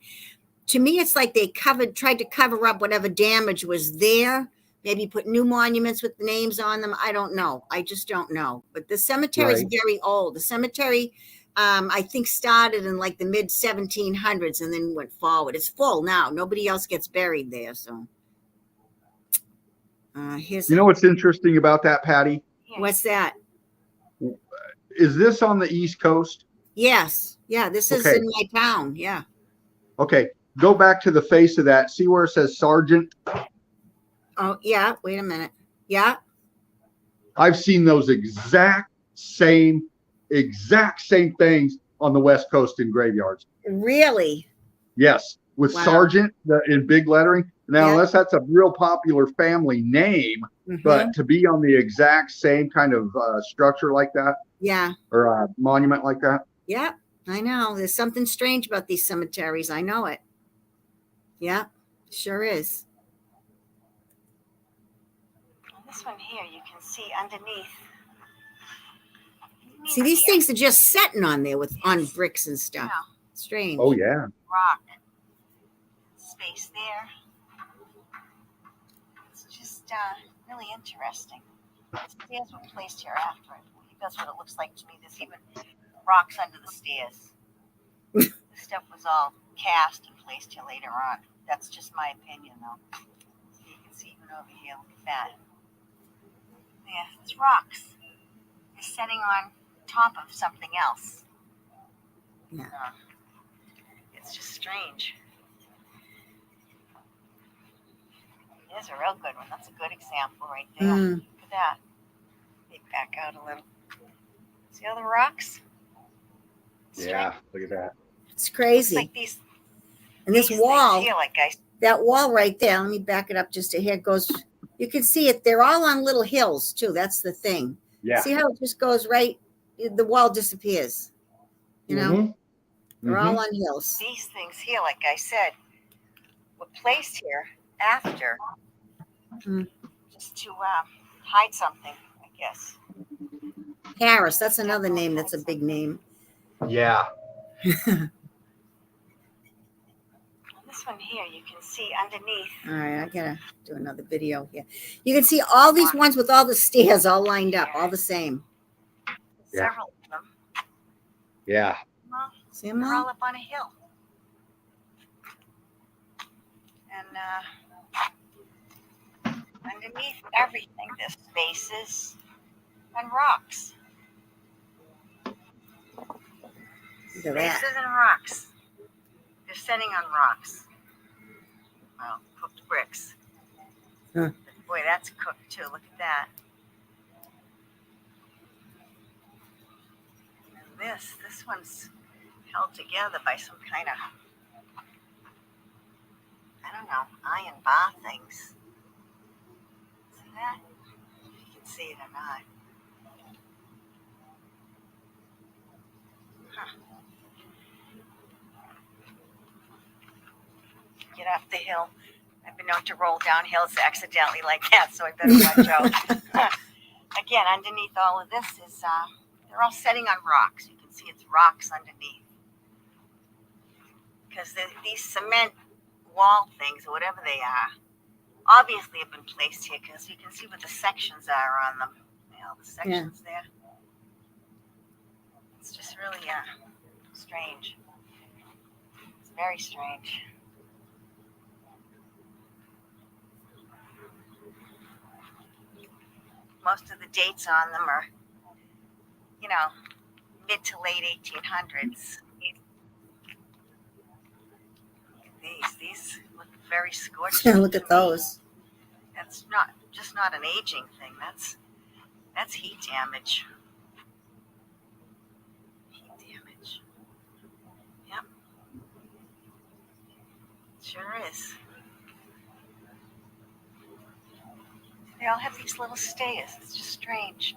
To me, it's like they tried to cover up whatever damage was there. Maybe put new monuments with names on them. I don't know. I just don't know. But the cemetery is very old. The cemetery, I think, started in like the mid-1700s and then went forward. It's full now. Nobody else gets buried there. So here's. You know what's interesting about that, Patty? What's that? Is this on the East Coast? Yes. Yeah, this is in my town. Yeah. Okay. Go back to the face of that. See where it says Sergeant? Oh, yeah. Wait a minute. Yeah. I've seen those exact same things on the West Coast in graveyards. Really? Yes. With Sergeant in big lettering. Now, unless that's a real popular family name, but to be on the exact same kind of structure like that. Yeah. Or a monument like that. Yeah, I know. There's something strange about these cemeteries. I know it. Yeah, sure is. this one here, you can see underneath. See, these things are just setting on there on bricks and stuff. Yeah. Strange. Oh, yeah. Rock. Space there. It's just really interesting. The stairs were placed here after it. That's what it looks like to me. There's even rocks under the stairs. The stuff was all cast and placed here later on. That's just my opinion, though. So you can see even over here. Look at that. Yeah, it's rocks. They're setting on top of something else. Yeah. It's just strange. There's a real good one. That's a good example right there. Look at that. They back out a little. See all the rocks? Yeah, look at that. It's crazy. Like these, and this wall, here, like that wall right there, let me back it up just a hair. Goes, you can see it. They're all on little hills too. That's the thing. Yeah. See how it just goes right? The wall disappears. You know, they're all on hills. These things here, like I said, were placed here after, just to hide something, I guess. Harris, that's another name. That's a big name. Yeah. This one here, you can see underneath. All right, I gotta do another video here. You can see all these ones with all the stairs all lined up, all the same. Yeah. Several of them. Yeah. Well, See them they're all? all up on a hill. And underneath everything, there's spaces and rocks. Look at that. Spaces and rocks. They're sitting on rocks. Well, cooked bricks. Huh. Boy, that's cooked too. Look at that. And this one's held together by some kind of, I don't know, iron bar things. See that? If you can see it or not. Huh. Get off the hill. I've been known to roll down hills accidentally like that, so I better watch out. Again, underneath all of this is, they're all setting on rocks. You can see it's rocks underneath. Because these cement wall things, or whatever they are, obviously have been placed here because you can see what the sections are on them. You know, the sections there. It's just really strange. It's very strange. Most of the dates on them are, you know, mid to late 1800s. These look very scorched. Look at those. That's just not an aging thing. That's heat damage. Heat damage. Yep. Sure is. They all have these little stairs. It's just strange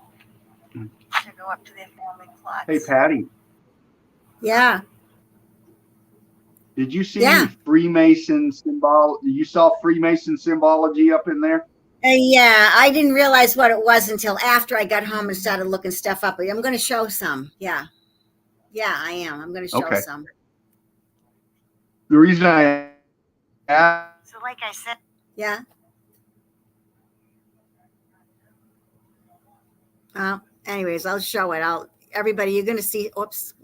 to go up to their family plots. Hey, Patty, Yeah. did you see any Freemason symbol? You saw Freemason symbology up in there? Yeah, I didn't realize what it was until after I got home and started looking stuff up. I'm going to show some. Yeah. Yeah, I am. I'm going to show some. The reason I asked. So like I said. Yeah. Anyways, I'll show it. Everybody, you're going to see, oops,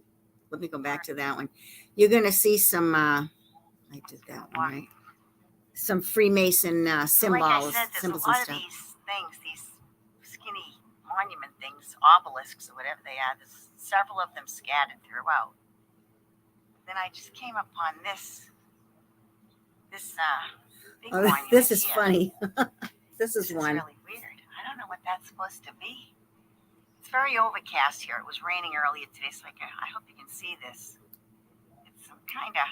let me go back to that one. You're going to see some, I did that one, right? Some Freemason symbols. Like I said, there's symbols a lot and stuff. of these things, these skinny monument things, obelisks or whatever they are. There's several of them scattered throughout. Then I just came upon this big monument. This is here. funny. This is one. Really weird. I don't know what that's supposed to be. It's very overcast here. It was raining earlier today, so I hope you can see this. It's some kind of,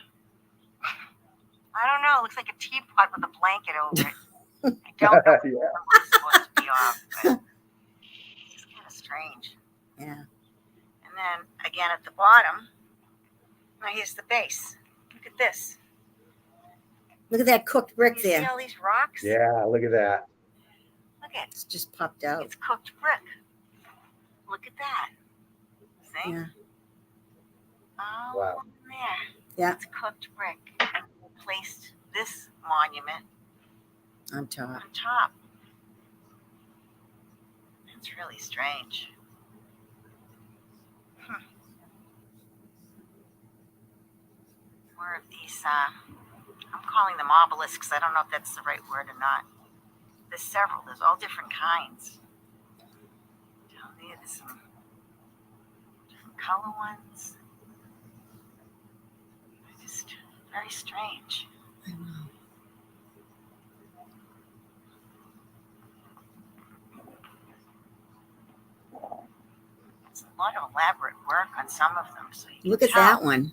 I don't know. It looks like a teapot with a blanket over it. I don't know what it's supposed to be off, but it's kind of strange. Yeah. And then again at the bottom, now here's the base. Look at this. Look at that cooked brick You there. see all these rocks? Yeah, look at that. Look at it. It's just popped out. It's cooked brick. Look at that. See? Yeah. Oh, Wow. there. Yeah. It's cooked brick. And we placed this monument On top. on top. That's really strange. More of these, I'm calling them obelisks. I don't know if that's the right word or not. There's several. There's all different kinds. Down there, there's some different color ones. They're just very strange. I know. It's a lot of elaborate work on some of them. So you Look can at tell. that one.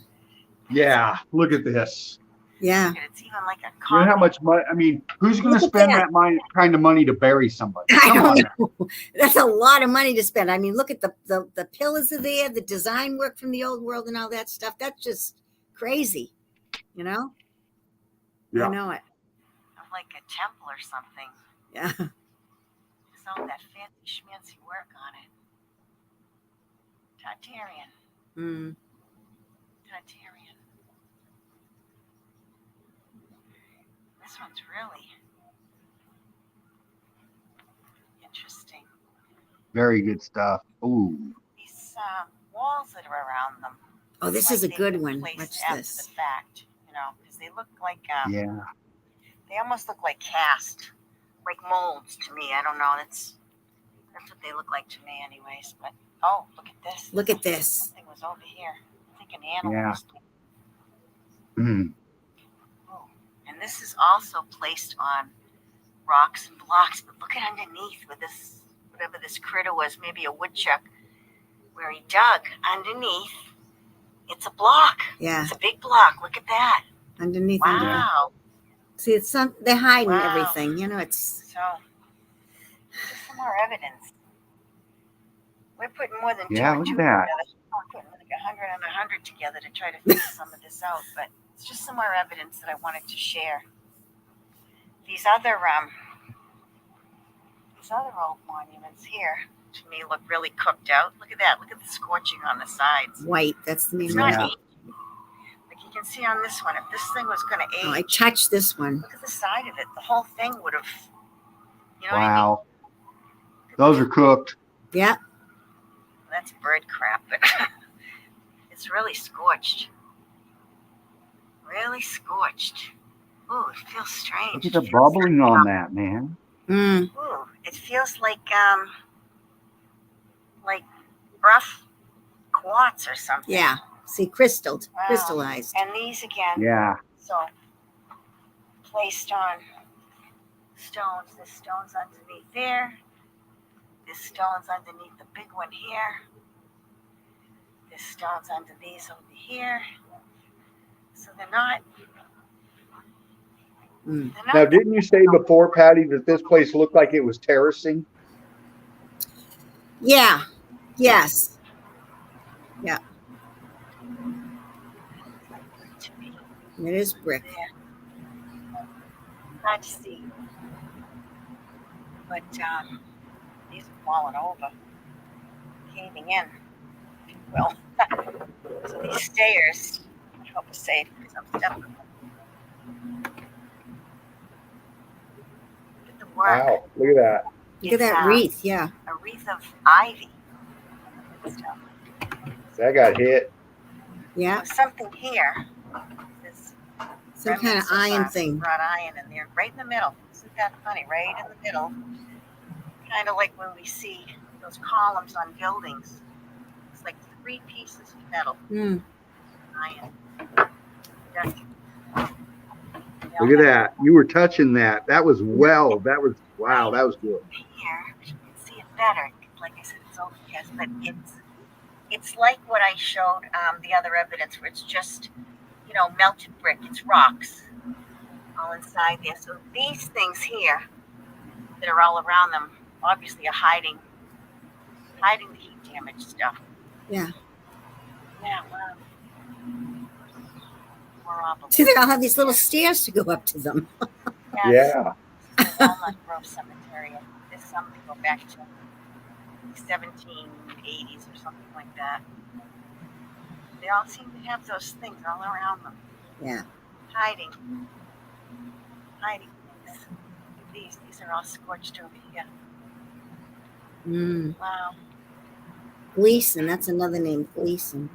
Yeah, look at this. Yeah. It's even like a You know how much money? I mean, who's going to Look at spend that. that kind of money to bury somebody? I Come on. don't know. That's a lot of money to spend. I mean, look at the pillars are there, the design work from the old world and all that stuff. That's just crazy. You know? Yeah. I know it. like a temple or something. Yeah. There's all that fancy schmancy work on it. Tartarian. Mm. Trinitarian. This one's really interesting. Very good stuff. Ooh. These walls that are around them. Oh, this is a good one. Watch after this. the fact, because they look like Yeah. they almost look like cast, like molds to me. I don't know. That's what they look like to me, anyways. But oh, look at this. Look at this. Something was over here. I think an animal. Yeah. Was Mm. Oh, and this is also placed on rocks and blocks. But look at underneath with this, whatever this critter was, maybe a woodchuck, where he dug underneath. It's a block. Yeah. It's a big block. Look at that. Underneath. Wow. See, it's they're hiding Wow. everything. It's So, just some more evidence. We're putting more than two Yeah, and look two at that. together. We're putting like 100 and 100 together to try to figure some of this out. But it's just some more evidence that I wanted to share. These other old monuments here, to me, look really cooked out. Look at that. Look at the scorching on the sides. white. That's the name It's of not it. aged. Like you can see on this one, if this thing was going to age, Oh, I touched this one. look at the side of it. The whole thing would have, you know what I mean? Wow. Those are cooked. Yeah. That's bird crap, but it's really scorched. Really scorched. Ooh, it feels strange. Look at the It feels bubbling like, on that, man. Mm. Ooh, it feels like rough quartz or something. Yeah. See, Wow. crystallized. And these again. Yeah. So placed on stones. There's stones underneath there. There's stones underneath the big one here. There's stones under these over here. So they're not. Mm. They're not Now, didn't you say before, Patty, that this place looked like it was terracing? Yeah. Yes. Yeah. to me. It is brick. Yeah. Hard to see. But these are falling over, caving in, if you will. So these stairs, I hope are safe because I'm stepping on them. Look at the work. Wow, look at that. Look at that wreath. Yeah. A wreath of ivy. Stuff. That got hit. Yeah. There's something here. There's Some kind of remnants iron thing. Wrought iron in there, right in the middle. Isn't that funny? Right in the middle. Kind of like when we see those columns on buildings. It's like 3 pieces of metal. Mm. Iron. Look at that. You were touching that. That was wow, that was good. Here, you can see it better. Like I said, it's overcast, but it's like what I showed the other evidence where it's just, melted brick. It's rocks all inside there. So these things here that are all around them obviously are hiding the heat damage stuff. Yeah. Yeah, well, more obelisk. See, they all have these little stairs to go up to them. Yeah. This is the Walnut Grove Cemetery. There's some that go back to the 1780s or something like that. They all seem to have those things all around them. Yeah. Hiding things. Look at these are all scorched over here. Mm. Wow. Gleason. That's another name. Gleason.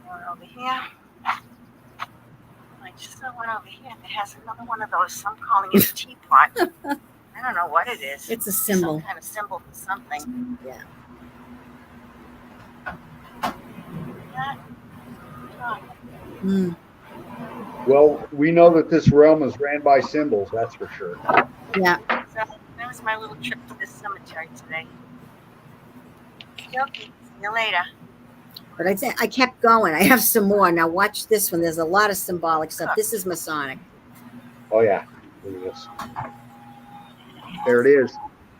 One over here. I just saw one over here that has another one of those. Some calling it a teapot. I don't know what it is. It's a symbol. Some kind of symbol for something. Yeah. Mm. Well, we know that this realm is ran by symbols, that's for sure. Yeah. So that was my little trip to this cemetery today. Okay, see you later. But I think I kept going. I have some more. Now watch this one. There's a lot of symbolic stuff. This is Masonic. Oh yeah. Look at this. There it is.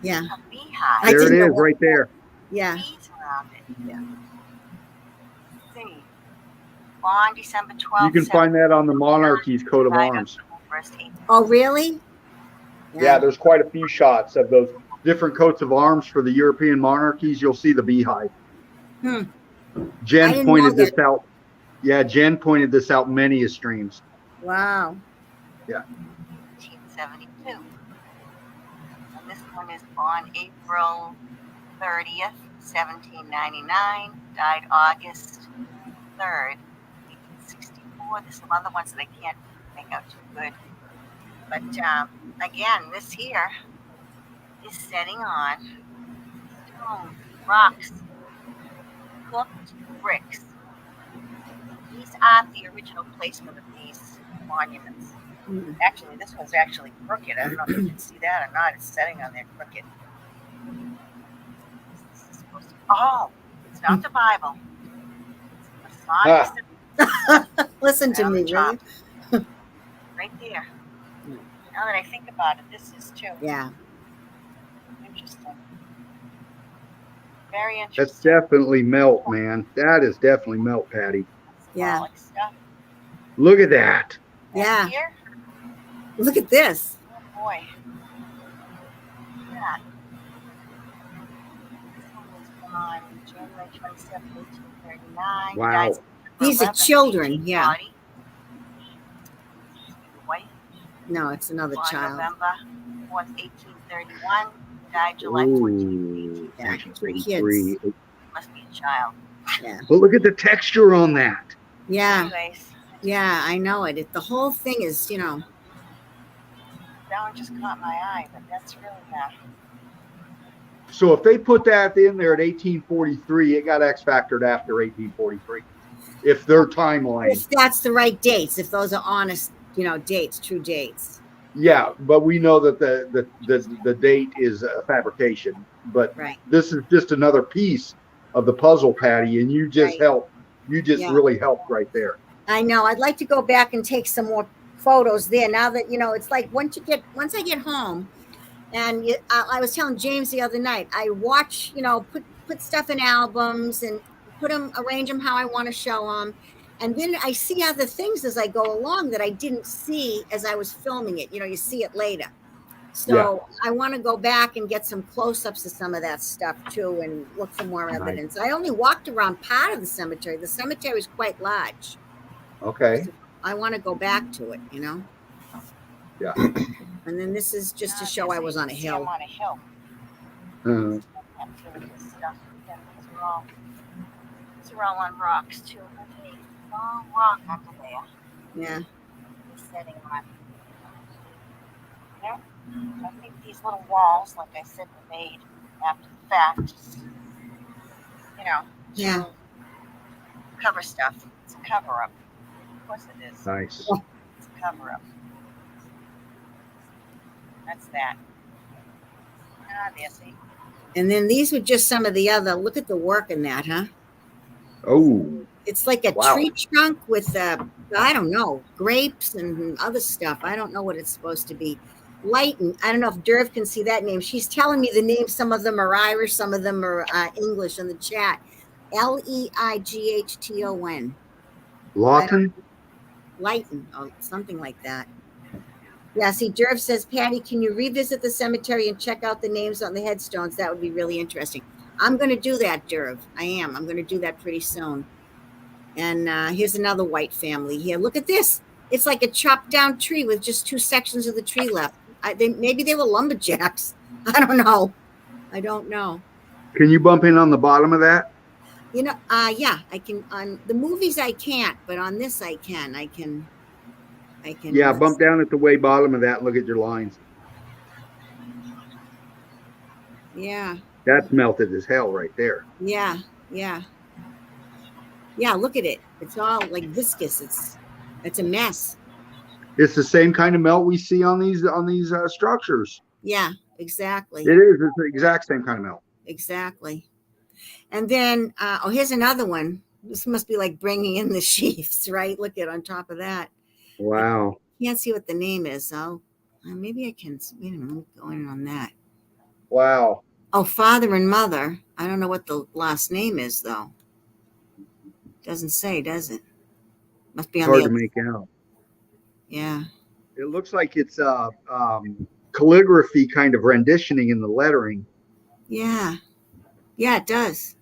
Yeah. A beehive. I There it didn't is, know- right there. Yeah. Bees around it. Yeah. See. On December 12th. You can find that on the monarchy's coat of arms. Oh, really? Yeah, there's quite a few shots of those different coats of arms for the European monarchies. You'll see the beehive. I Jen didn't know pointed this that. out. Yeah, Jen pointed this out many streams. Wow. Yeah. 1872. And this one is on April 30th, 1799. Died August 3rd, 1864. There's some other ones that I can't make out too good. But again, this here is setting on stone, rocks, cooked bricks. These are the original placement of these monuments. Actually, this one's actually crooked. I don't know if you can see that or not. It's setting on there crooked. Oh, it's not the Bible. It's not Listen to me, will you? Right there. Now that I think about it, this is too. Yeah. Interesting. Very That's interesting. definitely melt, man. That is definitely melt, Patty. Yeah. Stuff. Look at that. Yeah. Here? Look at this. Oh boy. Yeah. This one was on January 27, 1839. Wow. These are children, yeah. White. No, it's another Born child. November 4th, 1831. Died July 14th, 1833. Must be a child. Yeah. But look at the texture on that. Yeah. Anyways, Yeah, I know it. The whole thing is, you know. that one just caught my eye, but that's really So if they put that in there at 1843, it got X factored after 1843. If their timeline. If that's the right dates, if those are honest, you know, dates, true dates. Yeah, but we know that the date is a fabrication. But right. This is just another piece of the puzzle, Patty, and you just helped. You just really helped right there. I know. I'd like to go back and take some more photos there. Now that, you know, it's like once I get home, and I was telling James the other night, I watch, you know, put stuff in albums and arrange them how I want to show them. And then I see other things as I go along that I didn't see as I was filming it. You know, you see it later. So I want to go back and get some close-ups of some of that stuff too and look for more evidence. I only walked around part of the cemetery. The cemetery is quite large. Okay. So I want to go back to it, you know? Yeah. And then this is just to show I was on a hill. I'm on a hill. These are all on rocks too. Long rock under there. Yeah. Setting on. Yeah. I think these little walls, like I said, were made after the fact. You know. Yeah. Cover stuff. It's a cover up. Of course it is. Nice. It's a cover up. That's that. Obviously. And then these were just some of the other. Look at the work in that, huh? Oh. It's like a tree trunk with, I don't know, grapes and other stuff. I don't know what it's supposed to be. Leighton. I don't know if Derv can see that name. She's telling me the names. Some of them are Irish. Some of them are English in the chat. Leighton. Lawton? Leighton. Oh, something like that. Yeah, see, Derv says, Patty, can you revisit the cemetery and check out the names on the headstones? That would be really interesting. I'm going to do that, Derv. I am. I'm going to do that pretty soon. And here's another white family here. Look at this. It's like a chopped down tree with just 2 sections of the tree left. Maybe they were lumberjacks. I don't know. Can you bump in on the bottom of that? You know, yeah, I can. On the movies, I can't, but on this, I can. I can. Yeah, bump down at the way bottom of that and look at your lines. Yeah. That's melted as hell right there. Yeah. Yeah, look at it. It's all like viscous. It's a mess. It's the same kind of melt we see on these structures. Yeah, exactly. It is. It's the exact same kind of melt. Exactly. And then, here's another one. This must be like bringing in the sheaths, right? Look at on top of that. Wow. I can't see what the name is. So maybe I can. Wait a minute. Let me go in on that. Wow. Oh, father and mother. I don't know what the last name is, though. Doesn't say, does it? Must be on hard the to make out. Yeah. It looks like it's calligraphy kind of renditioning in the lettering. Yeah. Yeah, it does.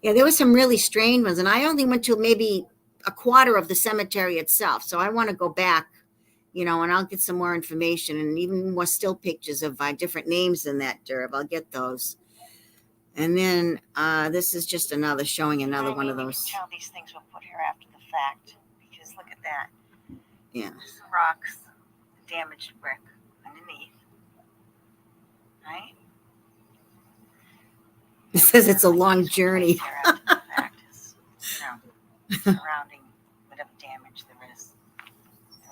Yeah, there were some really strange ones, and I only went to maybe a quarter of the cemetery itself. So I want to go back, and I'll get some more information and even more still pictures of different names in that derb. I'll get those. And then this is just another showing another one of those. You can tell these things were put here after the fact because look at that. Yeah. Rocks, damaged brick underneath. Right? It says it's a long journey. Surrounding whatever damage there is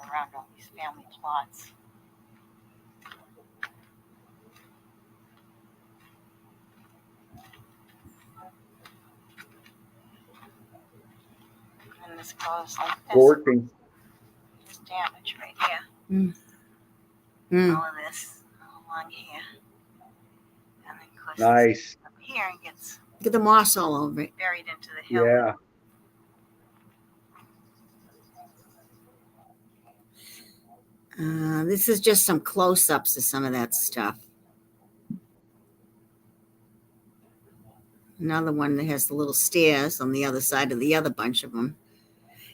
around all these family plots. And this goes like this. Gorgeous. There's damage right here. All of this along here. And then of course Nice. up here and gets Look at the moss all over it. buried into the hill. Yeah. This is just some close-ups of some of that stuff. Another one that has the little stairs on the other side of the other bunch of them.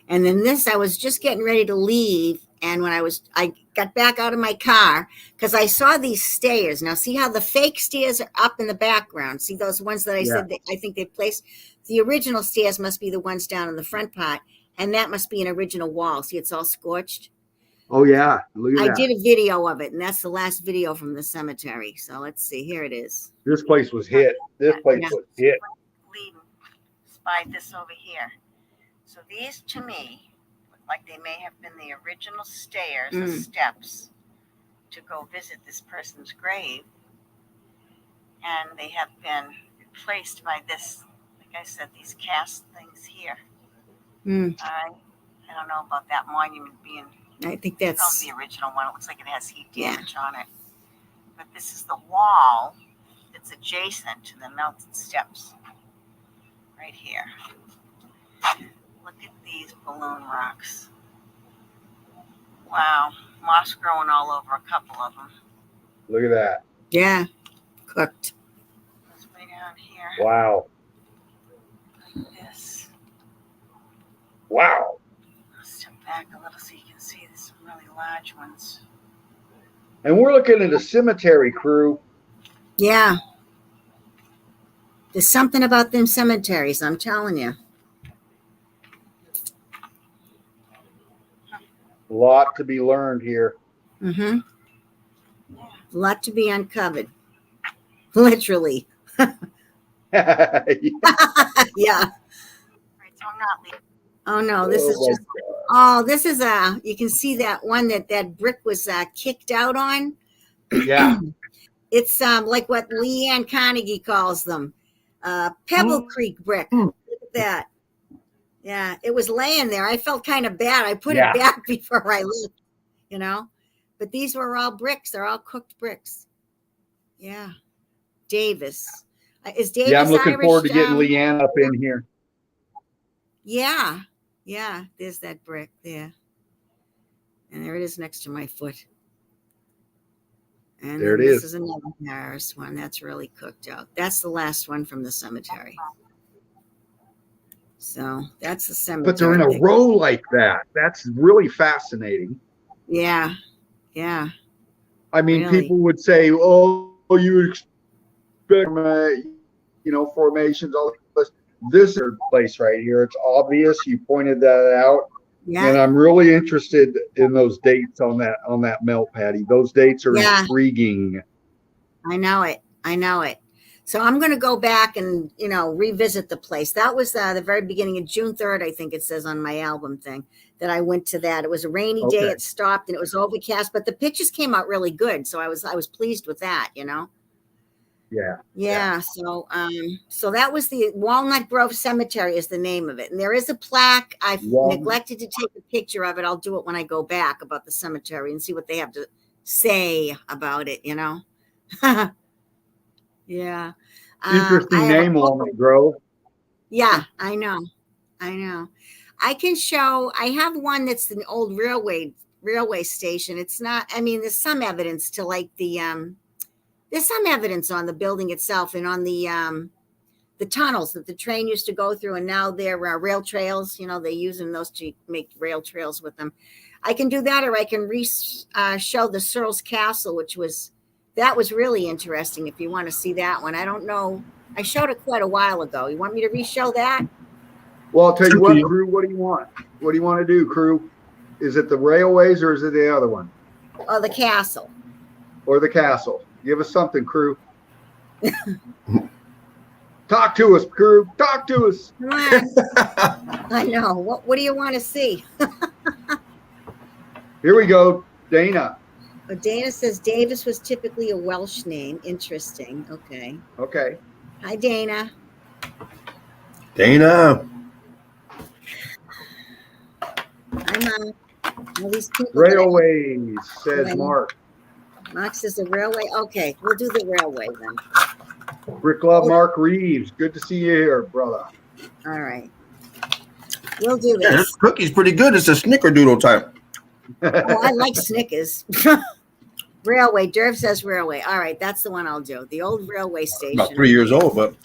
And then this, I was just getting ready to leave. And when I got back out of my car because I saw these stairs. Now, see how the fake stairs are up in the background? See those ones that I said that I think they placed? The original stairs must be the ones down in the front part. And that must be an original wall. See, it's all scorched. Oh, yeah. Look at that. I did a video of it, and that's the last video from the cemetery. So let's see. Here it is. This place was hit. This place was hit. Lead spied this over here. So these, to me, look like they may have been the original stairs or steps to go visit this person's grave. And they have been replaced by this, like I said, these cast things here. All right. I don't know about that monument being... I think that's the original one. It looks like it has heat damage on it. But this is the wall that's adjacent to the melted steps. Right here. Look at these balloon rocks. Wow. Moss growing all over a couple of them. Look at that. Yeah. Cooked. It's way down here. Wow. Look at this. Wow. I'll step back a little so you can see there's some really large ones. And we're looking at a cemetery crew. Yeah. There's something about them cemeteries, I'm telling you. A lot to be learned here. Mm-hmm. A lot to be uncovered. Literally. Yeah. Yeah. Right, so I'm not leaving. Oh no, this is just this is you can see that one that brick was kicked out on. Yeah. It's like what Leanne Carnegie calls them. Pebble Creek brick. Look at that. Yeah, it was laying there. I felt kind of bad. I put it back before I looked, But these were all bricks. They're all cooked bricks. Yeah. Davis. Is Davis Yeah, I'm looking Irish, forward to getting Leanne up in here. Yeah. Yeah. There's that brick there. And there it is next to my foot. And there it this is. is another Harris one. That's really cooked out. That's the last one from the cemetery. So that's the cemetery. But they're in a row like that. That's really fascinating. Yeah. Yeah. I mean, Really. people would say, oh, you expect, formations, all this. This is a place right here. It's obvious. You pointed that out. Yeah. And I'm really interested in those dates on that melt, Patty. Those dates are intriguing. I know it. So I'm going to go back and, revisit the place. That was the very beginning of June 3rd, I think it says on my album thing that I went to that. It was a rainy day. It stopped and it was overcast, but the pictures came out really good. So I was pleased with that, Yeah. So that was the Walnut Grove Cemetery is the name of it. And there is a plaque. I've neglected to take a picture of it. I'll do it when I go back about the cemetery and see what they have to say about it, Yeah. Interesting name, Walnut Grove. Yeah, I know. I can show, I have one that's an old railway station. It's not, there's some evidence to like there's some evidence on the building itself and on the the tunnels that the train used to go through, and now they're rail trails. You know, they're using those to make rail trails with them. I can do that, or I can show the Searles Castle, that was really interesting. If you want to see that one, I don't know. I showed it quite a while ago. You want me to re-show that? Well, I'll tell you what, crew. What do you want? What do you want to do, crew? Is it the railways or is it the other one? Oh, the castle. Or the castle. Give us something, crew. Talk to us, crew. Talk to us. Come on. I know. What do you want to see? Here we go. Dana. Oh, Dana says Davis was typically a Welsh name. Interesting. Okay. Okay. Hi, Dana. Dana. I'm all these people. Railways, says Mark. Mark says the railway. Okay, we'll do the railway then. Brick Love Mark Reeves. Good to see you here, brother. All right. We'll do this. Yeah, this cookie's pretty good. It's a snickerdoodle type. Oh, I like Snickers. Railway. Derv says railway. All right, that's the one I'll do. The old railway station. About 3 years old, but.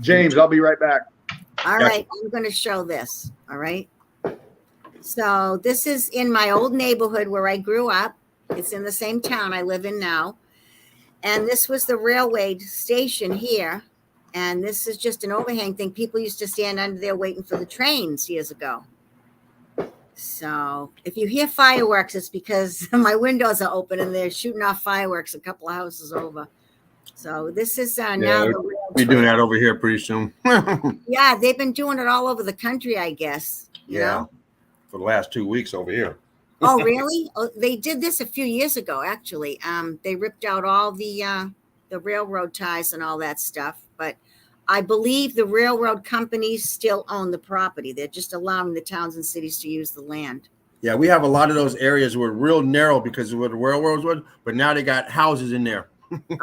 James, I'll be right back. All right, I'm going to show this. All right. So this is in my old neighborhood where I grew up. It's in the same town I live in now. And this was the railway station here. And this is just an overhang thing. People used to stand under there waiting for the trains years ago. So if you hear fireworks, it's because my windows are open and they're shooting off fireworks a couple of houses over. So this is now the rail We're doing that over here pretty soon. Yeah, they've been doing it all over the country, I guess. You know? For the last 2 weeks over here. Oh, really? Oh, they did this a few years ago, actually. They ripped out all the railroad ties and all that stuff. But I believe the railroad companies still own the property. They're just allowing the towns and cities to use the land. Yeah, we have a lot of those areas were real narrow because of where the railroads were, but now they got houses in there.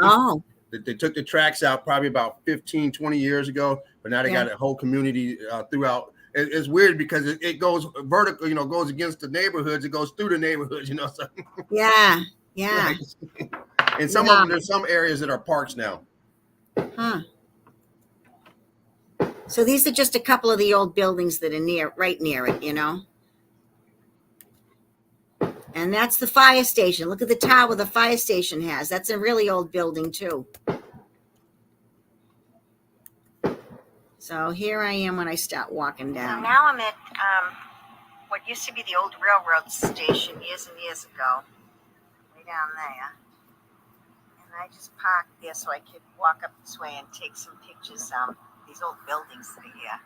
Oh. They took the tracks out probably about 15, 20 years ago, but now they got a whole community throughout. It's weird because it goes vertical, you know, goes against the neighborhoods. It goes through the neighborhoods, you know. So. Yeah. And some of them, there's some areas that are parks now. Huh. So these are just a couple of the old buildings that are right near it, you know. And that's the fire station. Look at the tower the fire station has. That's a really old building too. So here I am when I start walking down. So now I'm at what used to be the old railroad station years and years ago. Way down there. And I just parked there so I could walk up this way and take some pictures. These old buildings that are here.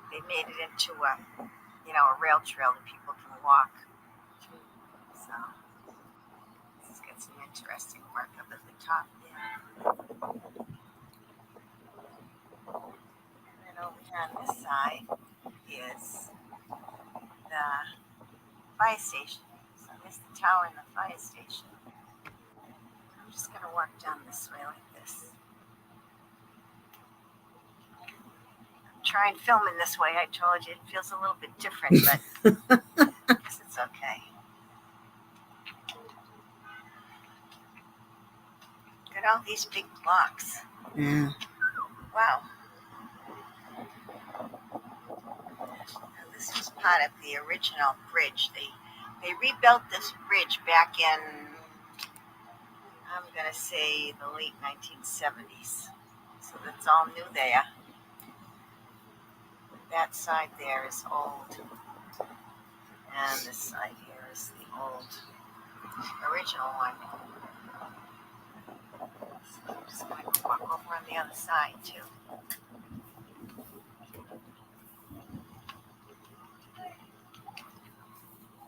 They made it into a rail trail that people can walk. So let's get some interesting work up at the top there. And then over here on this side is the fire station. So there's the tower and the fire station. I'm just going to walk down this way like this. Try and film in this way. I told you it feels a little bit different, but I guess it's okay. Look at all these big blocks. Yeah. Wow. This was part of the original bridge. They rebuilt this bridge back in, I'm going to say, the late 1970s. So that's all new there. That side there is old, and this side here is the old, original one. So I'm just going to walk over on the other side too.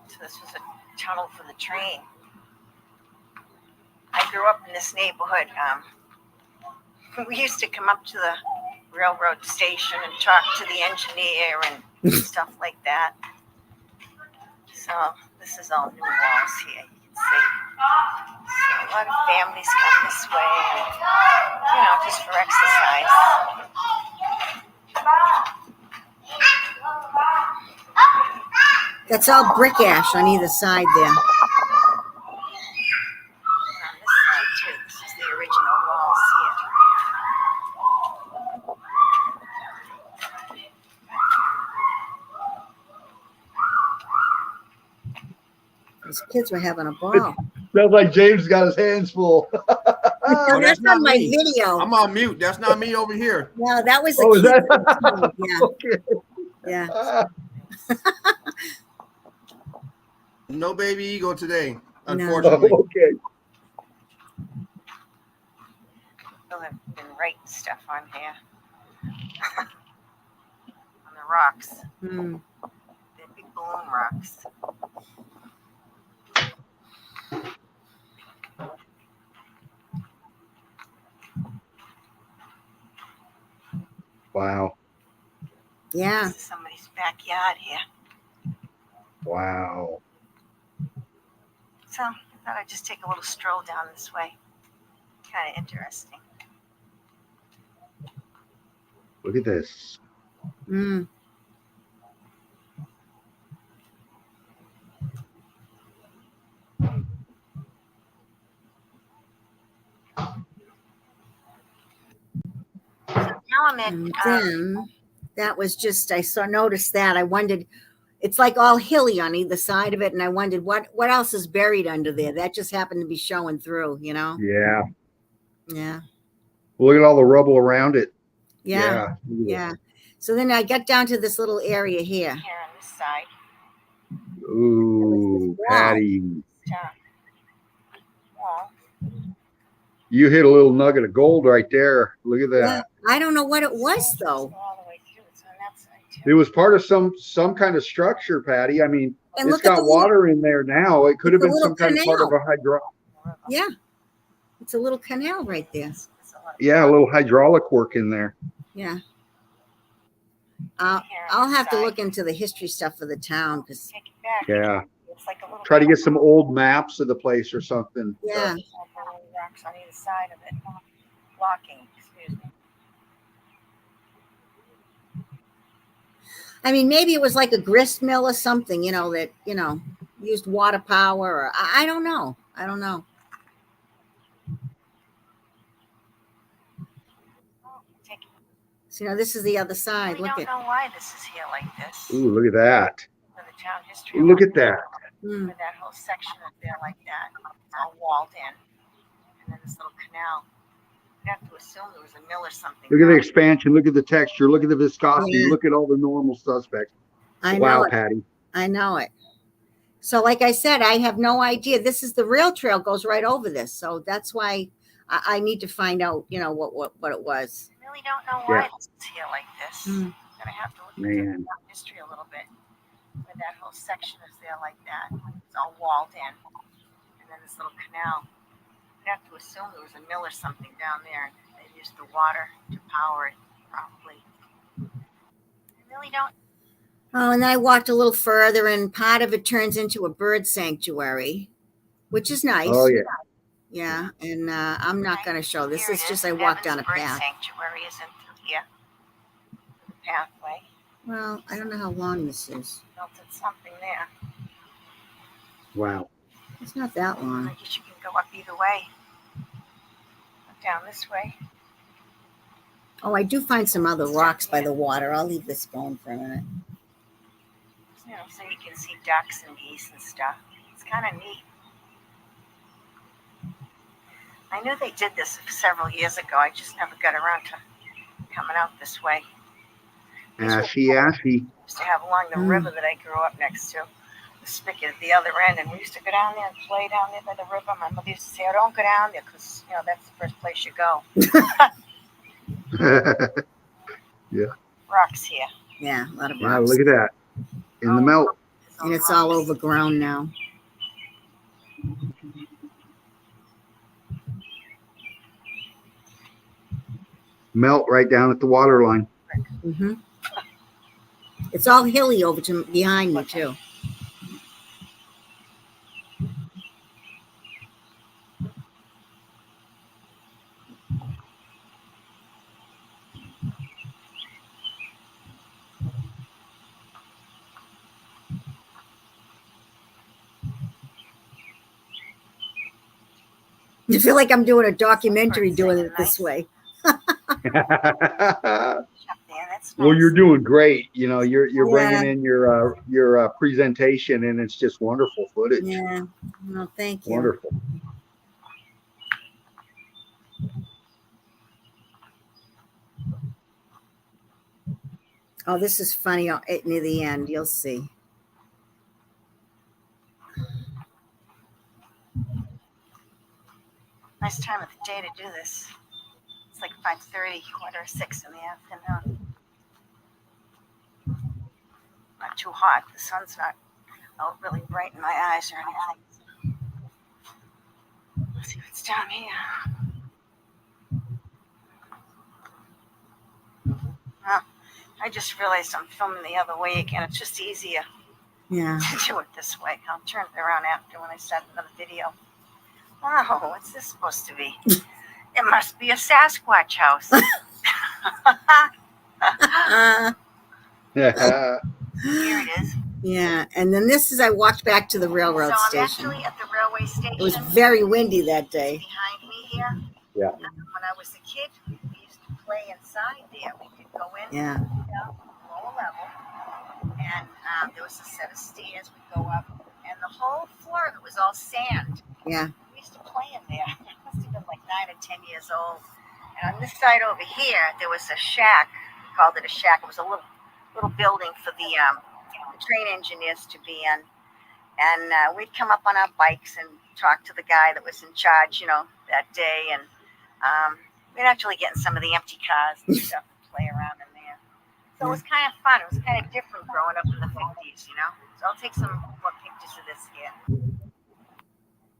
So this was a tunnel for the train. I grew up in this neighborhood. We used to come up to the railroad station and talk to the engineer and stuff like that. So this is all new walls here, you can see. So a lot of families come this way and, just for exercise. That's all brick ash on either side there. On this side too, this is the original walls here. These kids were having a ball. Sounds like James got his hands full. Oh, That's not on my me. video. I'm on mute. That's not me over here. No, that was Oh, is the that? kid. Yeah. Okay. Yeah. No baby eagle today, No. unfortunately. Okay. People have been writing stuff on here. On the rocks. Hmm. The big balloon rocks. Wow. Yeah. This is somebody's backyard here. Wow. So I thought I'd just take a little stroll down this way. Kind of interesting. Look at this. Mm. Now I'm at And then that was just noticed that. I wondered, it's like all hilly on either side of it, and I wondered what else is buried under there. That just happened to be showing through, you know? Yeah. Yeah. Look at all the rubble around it. Yeah. Yeah. So then I got down to this little area here. here on this side. Ooh, Patty. Wall. You hit a little nugget of gold right there. Look at that. Yeah, I don't know what it was though. All the way through. It's on that side too. It was part of some kind of structure, Patty. I mean, And it's look at got the water in there now. It could have it's a been some little kind of part of canal. a hydro. Yeah. It's a little canal right there. There's a lot of Yeah, a little hydraulic work in there. Yeah. here on I'll this have to side. look into the history stuff for the town because Take it back. Yeah. It's like a little Try to get some old maps of the place or something. yeah. rocks on either side of it. Blocking, excuse me. I mean, maybe it was like a grist mill or something, you know, that, you know, used water power or I don't know. I don't know. Take it. So, you know, this is the other side. We Look don't at know why this is here like this. Ooh, look at that. For the town history. Look at that. mm, With that whole section up there like that. It's all walled in. And then this little canal. You have to assume there was a mill or something. Look at the down expansion. Look at the texture. Look at the viscosity. Yeah. Look at all the normal suspects. I know Wow, it. Patty. I know it. So, like I said, I have no idea. This is the rail trail goes right over this. So that's why I need to find out, you know, what it was. We really don't know why Yeah. this is here like this. Mm. We're gonna have to look Man. into the history a little bit. Where that whole section is there like that. It's all walled in. And then this little canal. You'd have to assume there was a mill or something down there. And they used the water to power it, probably. We really don't. Oh, and then I walked a little further, and part of it turns into a bird sanctuary, which is nice. Oh, yeah. Yeah, and I'm not going to show. This Here is it just is. I walked down Evans a Bird path. Sanctuary isn't through here. The pathway. Well, I don't know how long this is. Built in something there. Wow. It's not that I long. guess you can go up either way. Up down this way. Oh, I do find some other rocks by the water. I'll leave this going for a minute. You know, so you can see ducks and geese and stuff. It's kind of neat. I knew they did this several years ago. I just never got around to coming out this way. Ashy. Used to have along the Mm. river that I grew up next to, the spigot at the other end, and we used to go down there and play down there by the river. My mother used to say, "Oh, don't go down there, because you know that's the first place you go." Rocks here. Yeah, a lot of Wow, rocks. look at that. In the melt. And it's all rocks. overgrown now. Melt right down at the water line. hmm It's all hilly over to behind me too. I feel like I'm doing a documentary doing it this way. Up there, that's Well, you're doing great. You know, you're bringing Yeah. in your presentation, and it's just wonderful footage. Yeah. No, thank you. Wonderful. Oh, this is funny. Near the end, you'll see. Nice time of the day to do this. It's like 5:30, 5:45 in the afternoon. Not too hot. The sun's not out really bright in my eyes or anything. Let's see what's down here. Oh, I just realized I'm filming the other way again. It's just easier Yeah. to do it this way. I'll turn it around after when I start another video. Oh, what's this supposed to be? It must be a Sasquatch house. Yeah. Here it is. Yeah. And then this is, I walked back to the railroad So I'm station. actually at the railway station. It was very windy that day. Behind me here. Yeah. When I was a kid, we used to play inside there. We could go in, Yeah. down, lower level, and there was a set of stairs. We'd go up, and the whole floor of it was all sand. Yeah. We used to play in there. I must have been like 9 or 10 years old. And on this side over here, there was a shack. We called it a shack. It was a little building for the train engineers to be in. And we'd come up on our bikes and talk to the guy that was in charge, that day. And we'd actually get in some of the empty cars and stuff and play around in there. So it was kind of fun. It was kind of different growing up in the 50s, So I'll take some more pictures of this here.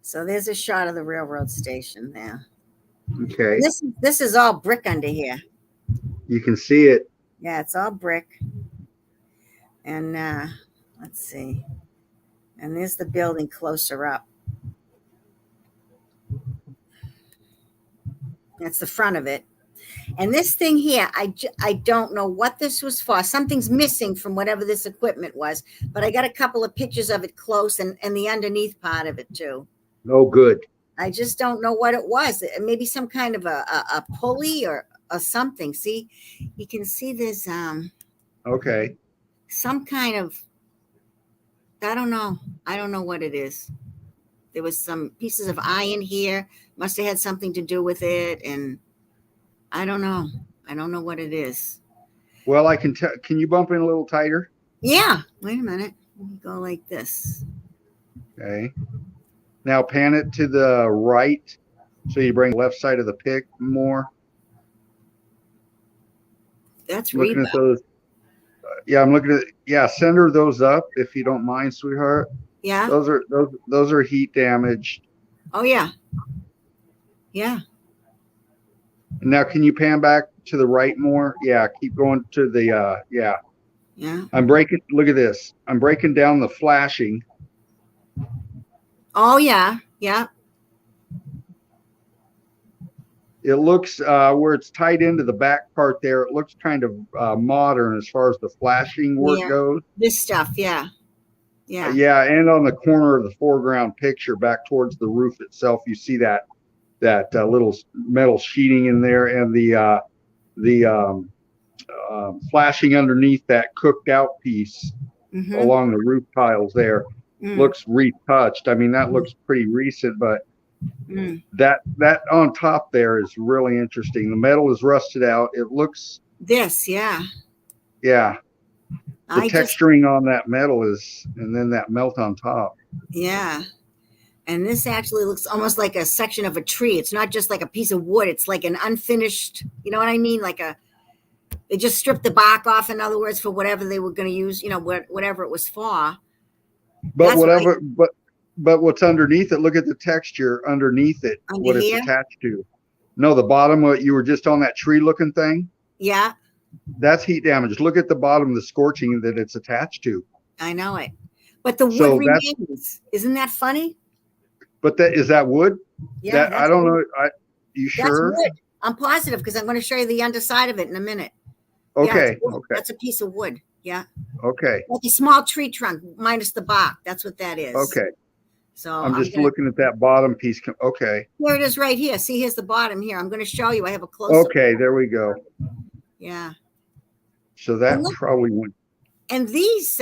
So there's a shot of the railroad station there. Okay. This is all brick under here. You can see it. Yeah, it's all brick. And let's see. And there's the building closer up. That's the front of it. And this thing here, I don't know what this was for. Something's missing from whatever this equipment was. But I got a couple of pictures of it close and the underneath part of it too. Oh, good. I just don't know what it was. Maybe some kind of a pulley or something. See, you can see there's Okay. some kind of, I don't know. I don't know what it is. There was some pieces of iron here. Must have had something to do with it. And I don't know. I don't know what it is. Well, I can tell. Can you bump in a little tighter? Yeah. Wait a minute. Let me go like this. Okay. Now pan it to the right so you bring the left side of the pic more. That's Looking rebar. at those. Yeah, I'm looking at. Yeah, center those up if you don't mind, sweetheart. Yeah. Those are heat damaged. Oh yeah. Yeah. Now, can you pan back to the right more? Yeah, keep going to the. Yeah. Yeah. I'm breaking. Look at this. I'm breaking down the flashing. Oh yeah. Yeah. It looks where it's tied into the back part there. It looks kind of modern as far as the flashing work goes. This stuff. Yeah. Yeah. Yeah, and on the corner of the foreground picture, back towards the roof itself, you see that little metal sheeting in there, and the flashing underneath that cooked out piece along the roof tiles there looks retouched. I mean, that looks pretty recent, but that on top there is really interesting. The metal is rusted out. It looks yeah. The texturing on that metal is, and then that melt on top. Yeah. And this actually looks almost like a section of a tree. It's not just like a piece of wood. It's like an unfinished, you know what I mean? Like they just stripped the bark off, in other words, for whatever they were going to use, whatever it was for. But but what's underneath it, look at the texture underneath it, what it's attached to. No, the bottom, what you were just on that tree looking thing. Yeah. That's heat damage. Look at the bottom of the scorching that it's attached to. I know it. But the wood remains. Isn't that funny? But is that wood? Yeah. I don't know. You sure? That's wood. I'm positive because I'm going to show you the underside of it in a minute. Okay. Yeah, okay. That's a piece of wood. Yeah. Okay. Like a small tree trunk minus the bark. That's what that is. Okay. So I'm just looking at that bottom piece. Okay. Here it is right here. See, here's the bottom here. I'm going to show you. I have a close-up. Okay. There we go. Yeah. So that probably went. And these,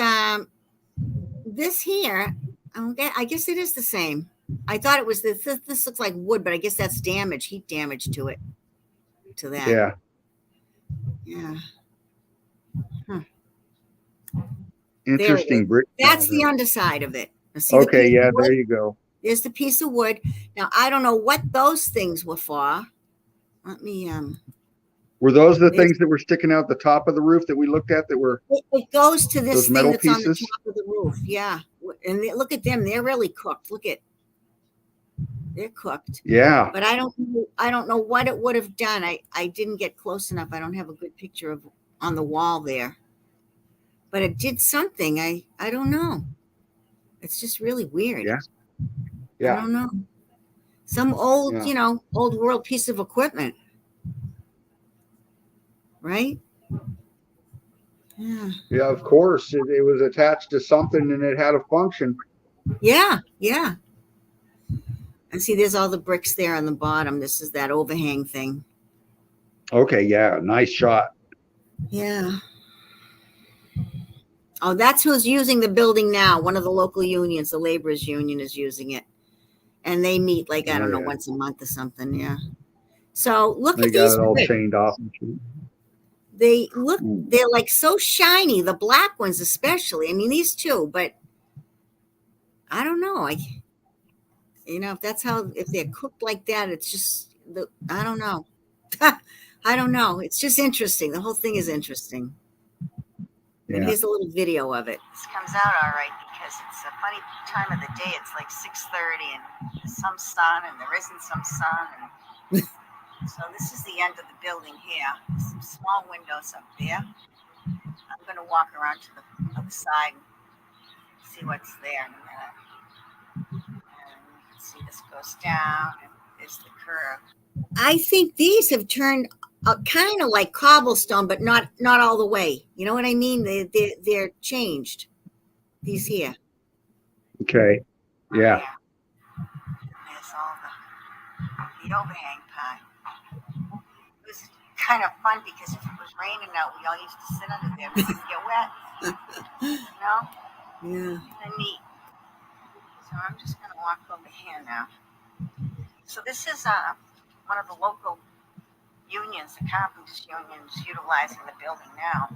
this here, okay, I guess it is the same. I thought it was this looks like wood, but I guess that's damage, heat damage to it. To that. Yeah. Yeah. Huh. Interesting brick. That's the underside of it. See okay, yeah, there you go. There's the piece of wood. Now I don't know what those things were for. Let me Were those the things that were sticking out the top of the roof that we looked at that were it goes to this those thing metal that's pieces? on the top of the roof. Yeah. And look at them, they're really cooked. Look at, they're cooked. Yeah. But I don't know what it would have done. I didn't get close enough. I don't have a good picture of on the wall there. But it did something. I don't know. It's just really weird. Yeah. Yeah. I don't know. Some old, old world piece of equipment. Right? Yeah. Yeah, of course. It was attached to something and it had a function. Yeah, yeah. And see, there's all the bricks there on the bottom. This is that overhang thing. Okay, yeah. Nice shot. Yeah. Oh, that's who's using the building now. One of the local unions, the laborers union, is using it. And they meet like, I don't know, once a month or something. Yeah. So look at these. They got it all chained off. They look, they're like so shiny. The black ones, especially. I mean, these two, but I don't know. If that's how, if they're cooked like that, it's just, I don't know. I don't know. It's just interesting. The whole thing is interesting. Yeah. And here's a little video of it. This comes out all right because it's a funny time of the day. It's like 6:30 and there's some sun and there isn't some sun. And so this is the end of the building here. There's some small windows up there. I'm going to walk around to the other side and see what's there in a minute. And you can see this goes down and there's the curve. I think these have turned kind of like cobblestone, but not all the way. You know what I mean? They're changed. These here. Okay. Yeah. There's all the overhang part. It was kind of fun because if it was raining out, we all used to sit under there. We didn't get wet. Yeah. Kind of neat. So I'm just going to walk over here now. So this is one of the local unions, the carpenters unions, utilizing the building now.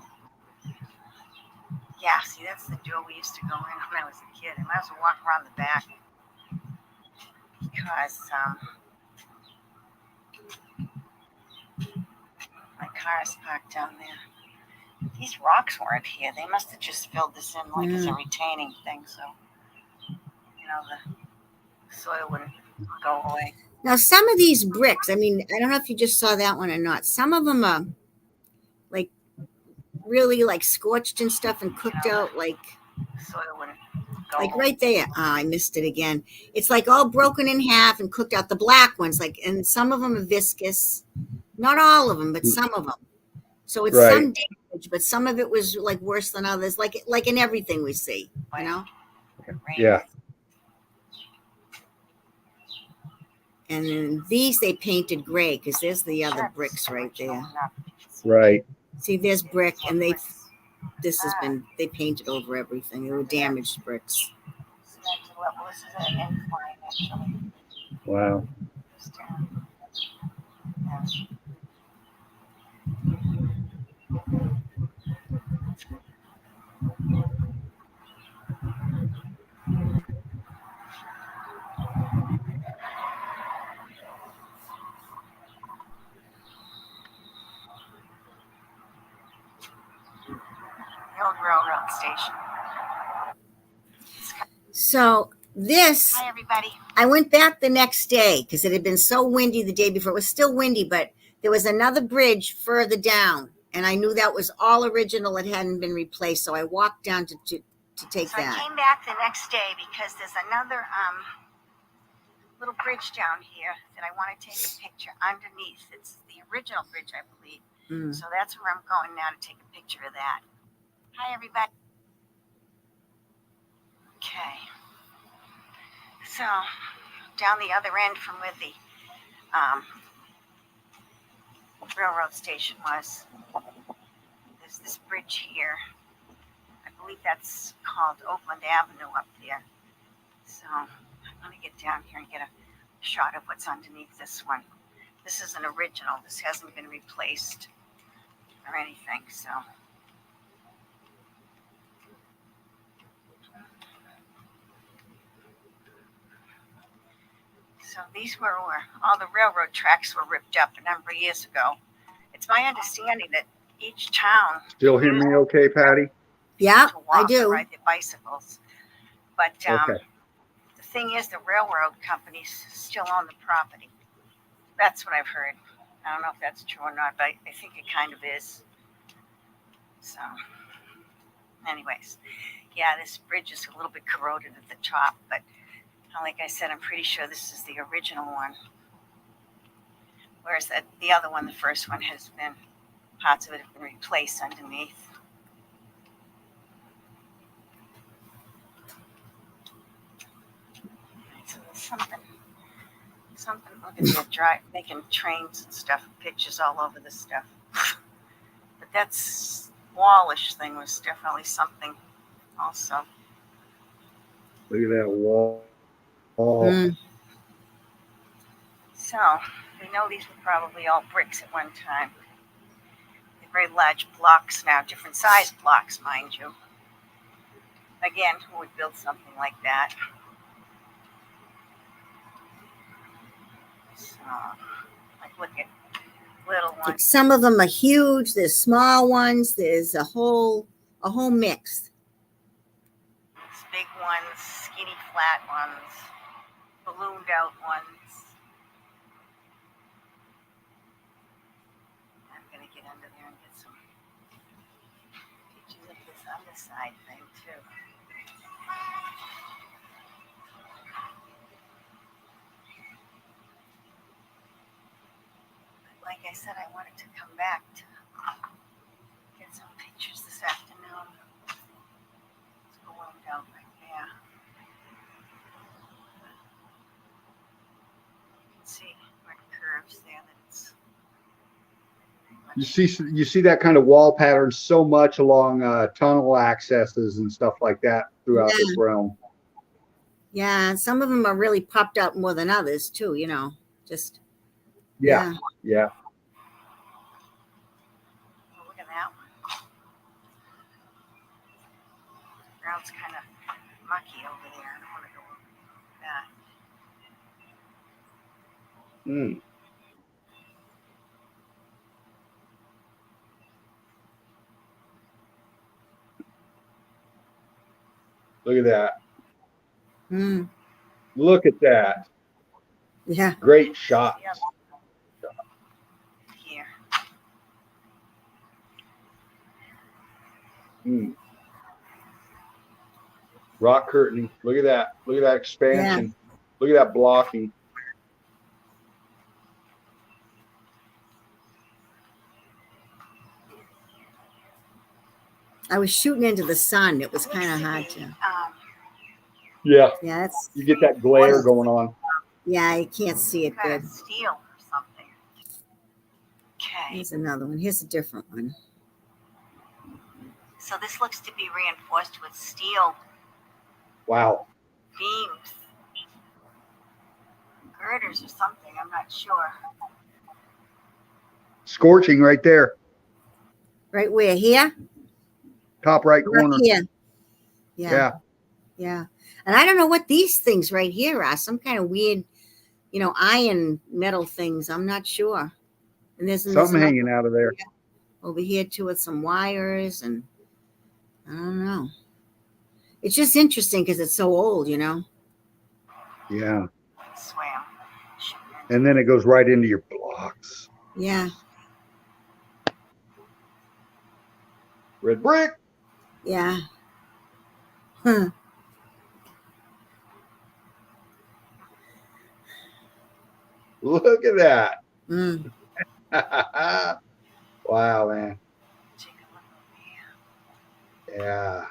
Yeah, see, that's the door we used to go in when I was a kid. I might as well walk around the back because my car is parked down there. These rocks weren't here. They must have just filled this in like as a retaining thing, so the soil wouldn't go away. Now, some of these bricks, I mean, I don't know if you just saw that one or not. Some of them are like really like scorched and stuff and cooked out like soil wouldn't go like away. right there. Oh, I missed it again. It's like all broken in half and cooked out. The black ones, like, and some of them are viscous. Not all of them, but some of them. So it's some damage, but some of it was like worse than others, like in everything we see, you know? Yeah. And then these they painted gray because there's the other bricks right there. Right. See, there's brick, and they painted over everything. They were damaged bricks. Wow. Old railroad station. So this, Hi, everybody. I went back the next day because it had been so windy the day before. It was still windy, but there was another bridge further down, and I knew that was all original. It hadn't been replaced, so I walked down to take So that. I came back the next day because there's another little bridge down here that I want to take a picture underneath. It's the original bridge, I believe. So that's where I'm going now to take a picture of that. Hi, everybody. Okay. So, down the other end from where the railroad station was, there's There's this bridge here. I believe that's called Oakland Avenue up there. So I'm going to get down here and get a shot of what's underneath this one. This is an original. This hasn't been replaced or anything, so. So these were where all the railroad tracks were ripped up a number of years ago. It's my understanding that each town. Still hear me okay, Patty? Yeah, to walk, I do. Ride their bicycles. But Okay. the thing is, the railroad companies still own the property. That's what I've heard. I don't know if that's true or not, but I think it kind of is. So, anyways, yeah, this bridge is a little bit corroded at the top, but like I said, I'm pretty sure this is the original one. Whereas the other one, the first one, has been, parts of it have been replaced underneath. So there's something, look at the making trains and stuff, pictures all over this stuff. But that's wallish thing was definitely something also. Look at that wall. So we know these were probably all bricks at one time. They're very large blocks now, different size blocks, mind you. Again, who would build something like that? So, like, look at little ones. Some of them are huge. There's small ones. There's a whole mix. There's big ones, skinny flat ones, ballooned out ones. I'm gonna get under there and get some pictures of this underside thing too. Like I said, I wanted to come back to get some pictures this afternoon. It's ballooned out right there. You can see where it curves there. That's You see that kind of wall pattern so much along tunnel accesses and stuff like that throughout this realm. Yeah, some of them are really popped out more than others too. Just Yeah. Oh, look at that one. Ground's kind of mucky over there. I don't want to go over that. Mm. Look at that. Mm. Look at that. Yeah. Great shot. Yep. Here. Mm. Rock curtaining. Look at that. Look at that expansion. Look at that blocking. I was shooting into the sun. It was kind of hard to. Yeah. Yeah, You get that glare going on. Yeah, you can't see it Kind good. of steel or something. Okay. Here's another one. Here's a different one. So this looks to be reinforced with steel Wow. beams, girders or something. I'm not sure. Scorching right there. Right where? Here? Top right corner. Here. Yeah. Yeah. And I don't know what these things right here are. Some kind of weird, iron metal things. I'm not sure. And there's Something hanging out of there. over here too with some wires, and I don't know. It's just interesting because it's so old, Yeah. Swam. And then it goes right into your blocks. Yeah. Red brick. Yeah. Huh. Look at that. Mm. Wow, man. Take a look over here. Yeah.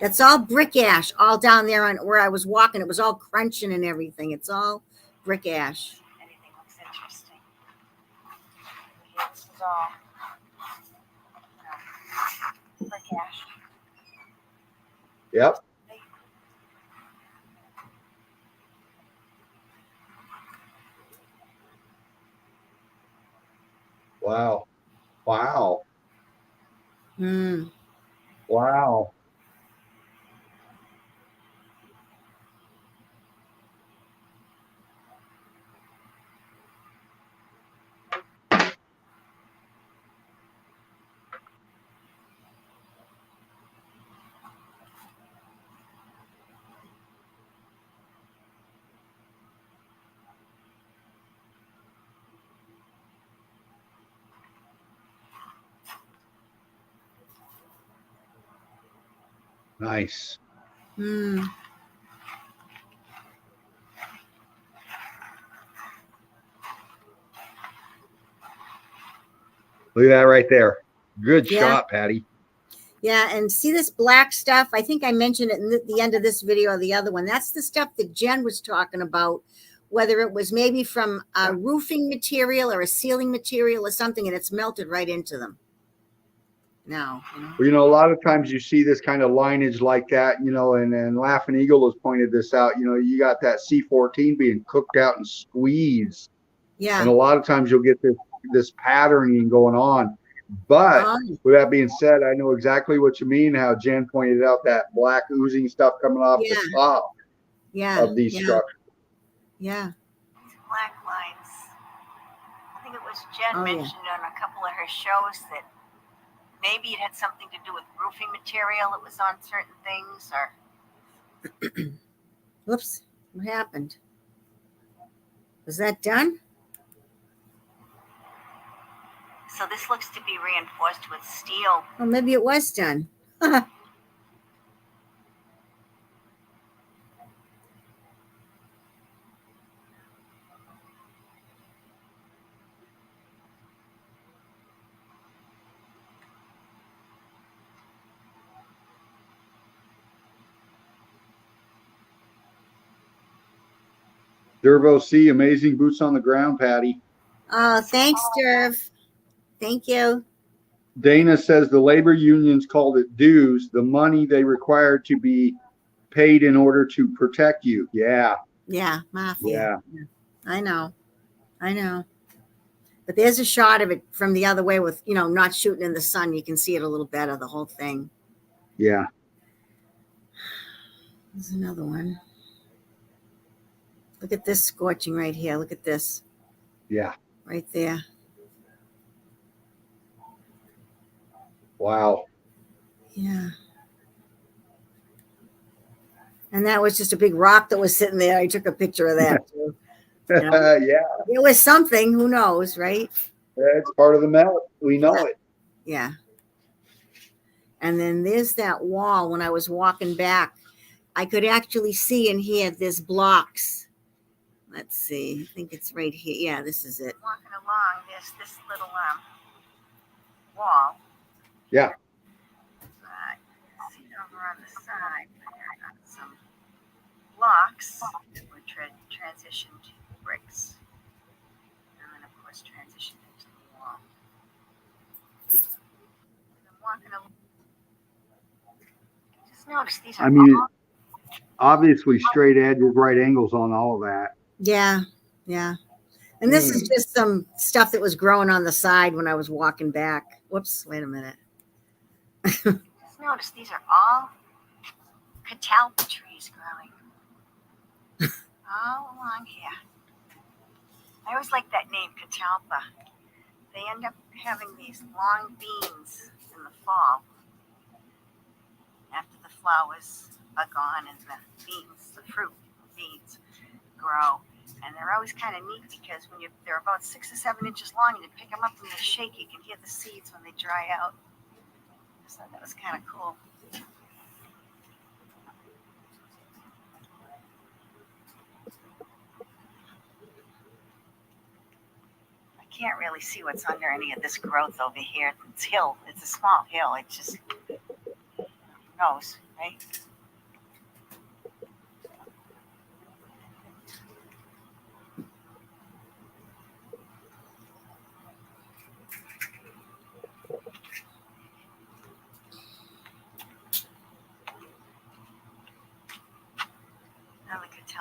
That's all brick ash, all down there on where I was walking. It was all crunching and everything. It's all brick ash. Anything looks interesting. Here's all for cash. Yep. Wow. Wow. Hmm. Wow. Nice. Hmm. Look at that right there. Good Yeah. shot, Patty. Yeah, and see this black stuff? I think I mentioned it in the end of this video or the other one. That's the stuff that Jen was talking about, whether it was maybe from a roofing material or a ceiling material or something, and it's melted right into them. Now, Well, a lot of times you see this kind of lineage like that, and Laughing Eagle has pointed this out. You got that C14 being cooked out and squeezed. Yeah. And a lot of times you'll get this patterning going on. But with that being said, I know exactly what you mean, how Jen pointed out that black oozing stuff coming off the top of these structures. Yeah. Black lines. I think it was Jen mentioned on a couple of her shows that maybe it had something to do with roofing material. It was on certain things, or. Whoops. What happened? Was that done? So this looks to be reinforced with steel. Well, maybe it was done. Dervo C, amazing boots on the ground, Patty. Oh, thanks, Derv. Thank you. Dana says the labor unions called it dues, the money they required to be paid in order to protect you. Yeah. Yeah, mafia. Yeah. I know. But there's a shot of it from the other way with, not shooting in the sun. You can see it a little better, the whole thing. Yeah. There's another one. Look at this scorching right here. Look at this. Yeah. Right there. Wow. Yeah. And that was just a big rock that was sitting there. I took a picture of that too. Yeah. It was something. Who knows, right? It's part of the melt. We know it. Yeah. And then there's that wall. When I was walking back, I could actually see in here there's blocks. Let's see. I think it's right here. Yeah, this is it. Walking along, there's this little wall. Yeah. See over on the side, there are some blocks that were transitioned bricks. And then, of course, transitioned into the wall. I'm walking along. Just notice these are obviously straight edges, right angles on all of that. Yeah. Yeah. And this is just some stuff that was growing on the side when I was walking back. Whoops. Wait a minute. Just notice these are all catalpa trees growing all along here. I always like that name, catalpa. They end up having these long beans in the fall after the flowers are gone and the beans, the fruit beans, grow. And they're always kind of neat because when they're about 6 or 7 inches long and you pick them up and they shake, you can hear the seeds when they dry out. So that was kind of cool. I can't really see what's under any of this growth over here. It's hill. It's a small hill. It just knows, right?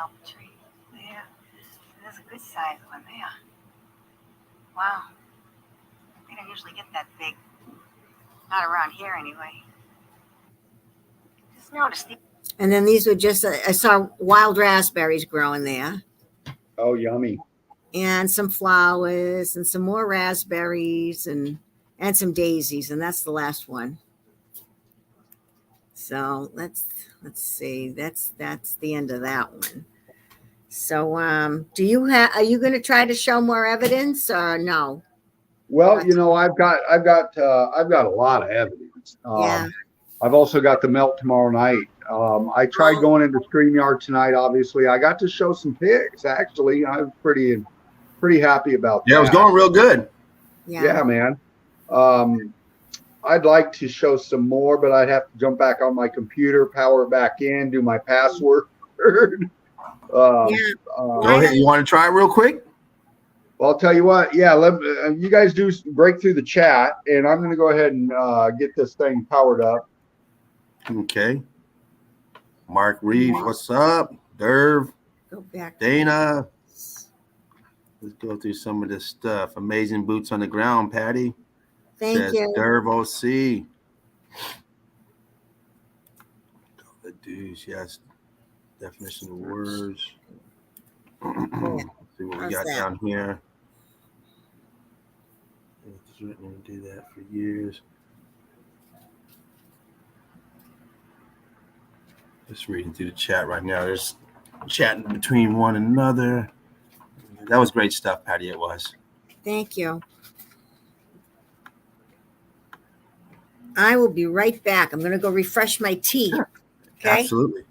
kelp tree. Yeah, there's a good sized one there. Wow. They don't usually get that big. Not around here anyway. Just noticed the. And then these were just, I saw wild raspberries growing there. Oh, yummy. And some flowers and some more raspberries and some daisies. And that's the last one. So let's see. That's the end of that one. So are you going to try to show more evidence or no? Well, you know, I've got a lot of evidence. Yeah. I've also got the melt tomorrow night. I tried going into StreamYard tonight. Obviously, I got to show some pics. Actually, I'm pretty happy about that. Yeah, it was going real good. Yeah, man. I'd like to show some more, but I'd have to jump back on my computer, power it back in, do my password. Go ahead. You want to try it real quick? Well, I'll tell you what. Yeah, you guys do break through the chat, and I'm going to go ahead and get this thing powered up. Okay. Mark Reeves, what's up? Derv, Go back. Dana. Let's go through some of this stuff. Amazing boots on the ground, Patty. Thank you. Derv OC. The dudes, yes. Definition of words. Let's see what we got down here. It's written to do that for years. Just reading through the chat right now. There's chatting between one another. That was great stuff, Patty. It was. Thank you. I will be right back. I'm going to go refresh my tea. Sure. Okay. Absolutely.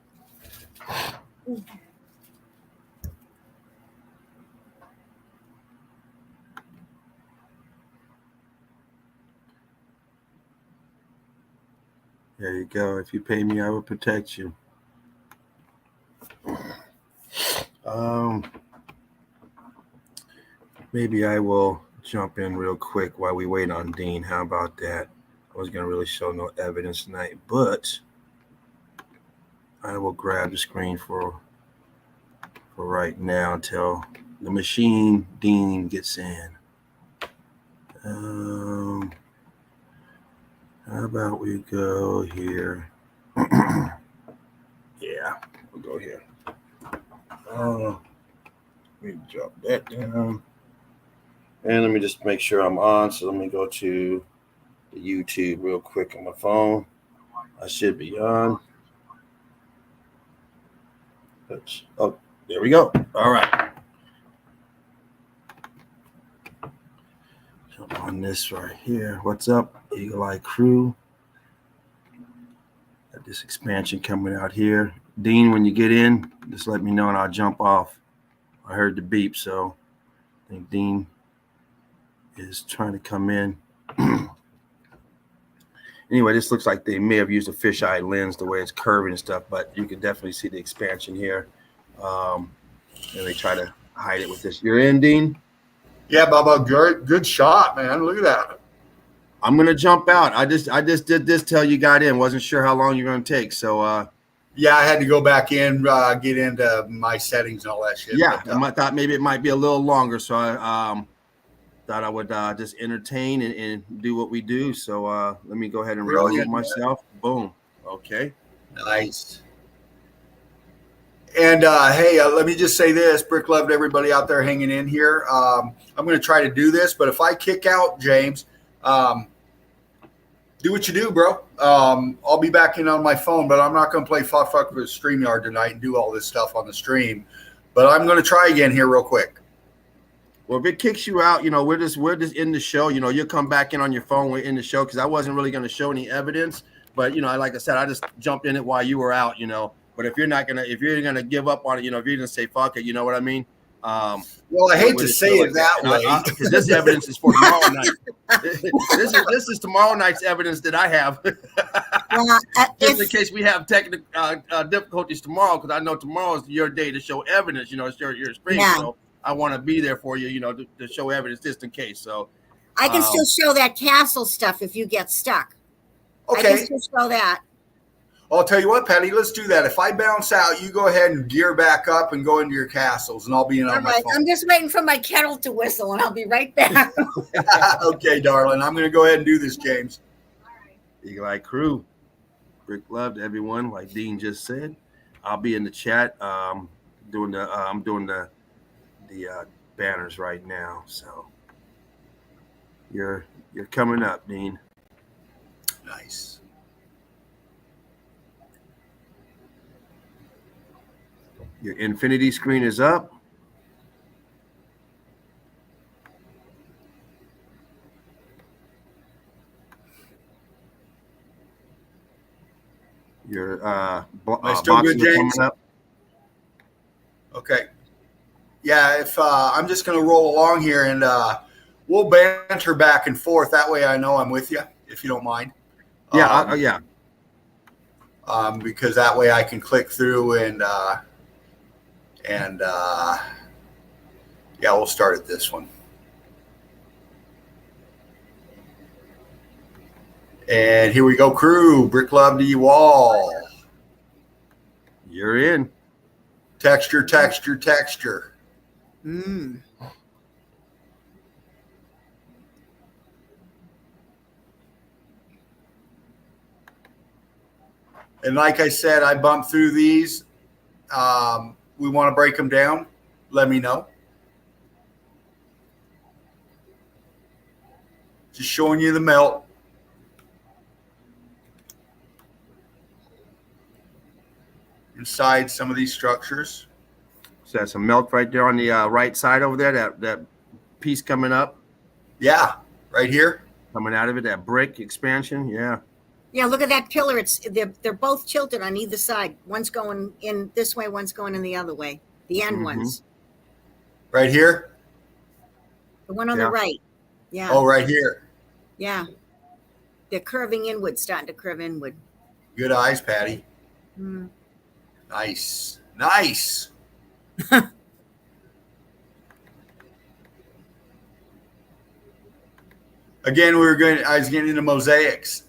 There you go. If you pay me, I will protect you. Maybe I will jump in real quick while we wait on Dean. How about that? I was going to really show no evidence tonight, but I will grab the screen for right now until the machine Dean gets in. How about we go here? Yeah, we'll go here. Let me drop that down. And let me just make sure I'm on. So let me go to the YouTube real quick on my phone. I should be on. Oh, there we go. All right. Jump on this right here. What's up, Eagle Eye Crew? Got this expansion coming out here. Dean, when you get in, just let me know and I'll jump off. I heard the beep, so I think Dean is trying to come in. Anyway, this looks like they may have used a fisheye lens the way it's curving and stuff, but you can definitely see the expansion here. And they try to hide it with this. You're in, Dean? Yeah, Bubba, good shot, man. Look at that. I'm gonna jump out. I just did this till you got in. Wasn't sure how long you're gonna take. So yeah, I had to go back in, get into my settings and all that shit. Yeah, I thought maybe it might be a little longer, so I thought I would just entertain and do what we do. So let me go ahead and remove myself. Boom. Okay. Nice. And hey, let me just say this: Brick Love to everybody out there hanging in here. I'm going to try to do this, but if I kick out, James, do what you do, bro. I'll be back in on my phone, but I'm not going to play fuck with StreamYard tonight and do all this stuff on the stream. But I'm going to try again here real quick. Well, if it kicks you out, we're just in the show. You'll come back in on your phone. We're in the show because I wasn't really going to show any evidence. But like I said, I just jumped in it while you were out. But if you're gonna give up on it, if you're gonna say fuck it, you know what I mean? Well, I hate to say it that way because this evidence is for tomorrow night. This is tomorrow night's evidence that I have, just in case we have technical difficulties tomorrow. Because I know tomorrow is your day to show evidence. It's your stream, so I want to be there for you. To show evidence just in case. So I can still show that castle stuff if you get stuck. Okay, I can still show that. I'll tell you what, Patty, let's do that. If I bounce out, you go ahead and gear back up and go into your castles, and I'll be in on my phone. I'm just waiting for my kettle to whistle, and I'll be right back. Okay, darling. I'm going to go ahead and do this, James. Eagle Eye Crew. Brick love to everyone, like Dean just said. I'll be in the chat. I'm doing the banners right now, so you're coming up, Dean. Nice. Your infinity screen is up. Your still good, boxes are James? coming up. Okay. Yeah, if I'm just going to roll along here, and we'll banter back and forth. That way I know I'm with you, if you don't mind. Yeah, yeah. Because that way I can click through and yeah, we'll start at this one. And here we go, crew. Brick love to you all. You're in. Texture, texture, texture. Mm. And like I said, I bumped through these. We want to break them down. Let me know. Just showing you the melt. Inside some of these structures. So that's a melt right there on the right side over there. That piece coming up. Yeah, right here. Coming out of it, that brick expansion. Yeah. Yeah, look at that pillar. They're both tilted on either side. One's going in this way, one's going in the other way. The end ones. Right here? The one on the right. Yeah. Oh, right here. Yeah. They're curving inward, starting to curve inward. Good eyes, Patty. Mm. Nice. Nice. Again, I was getting into mosaics.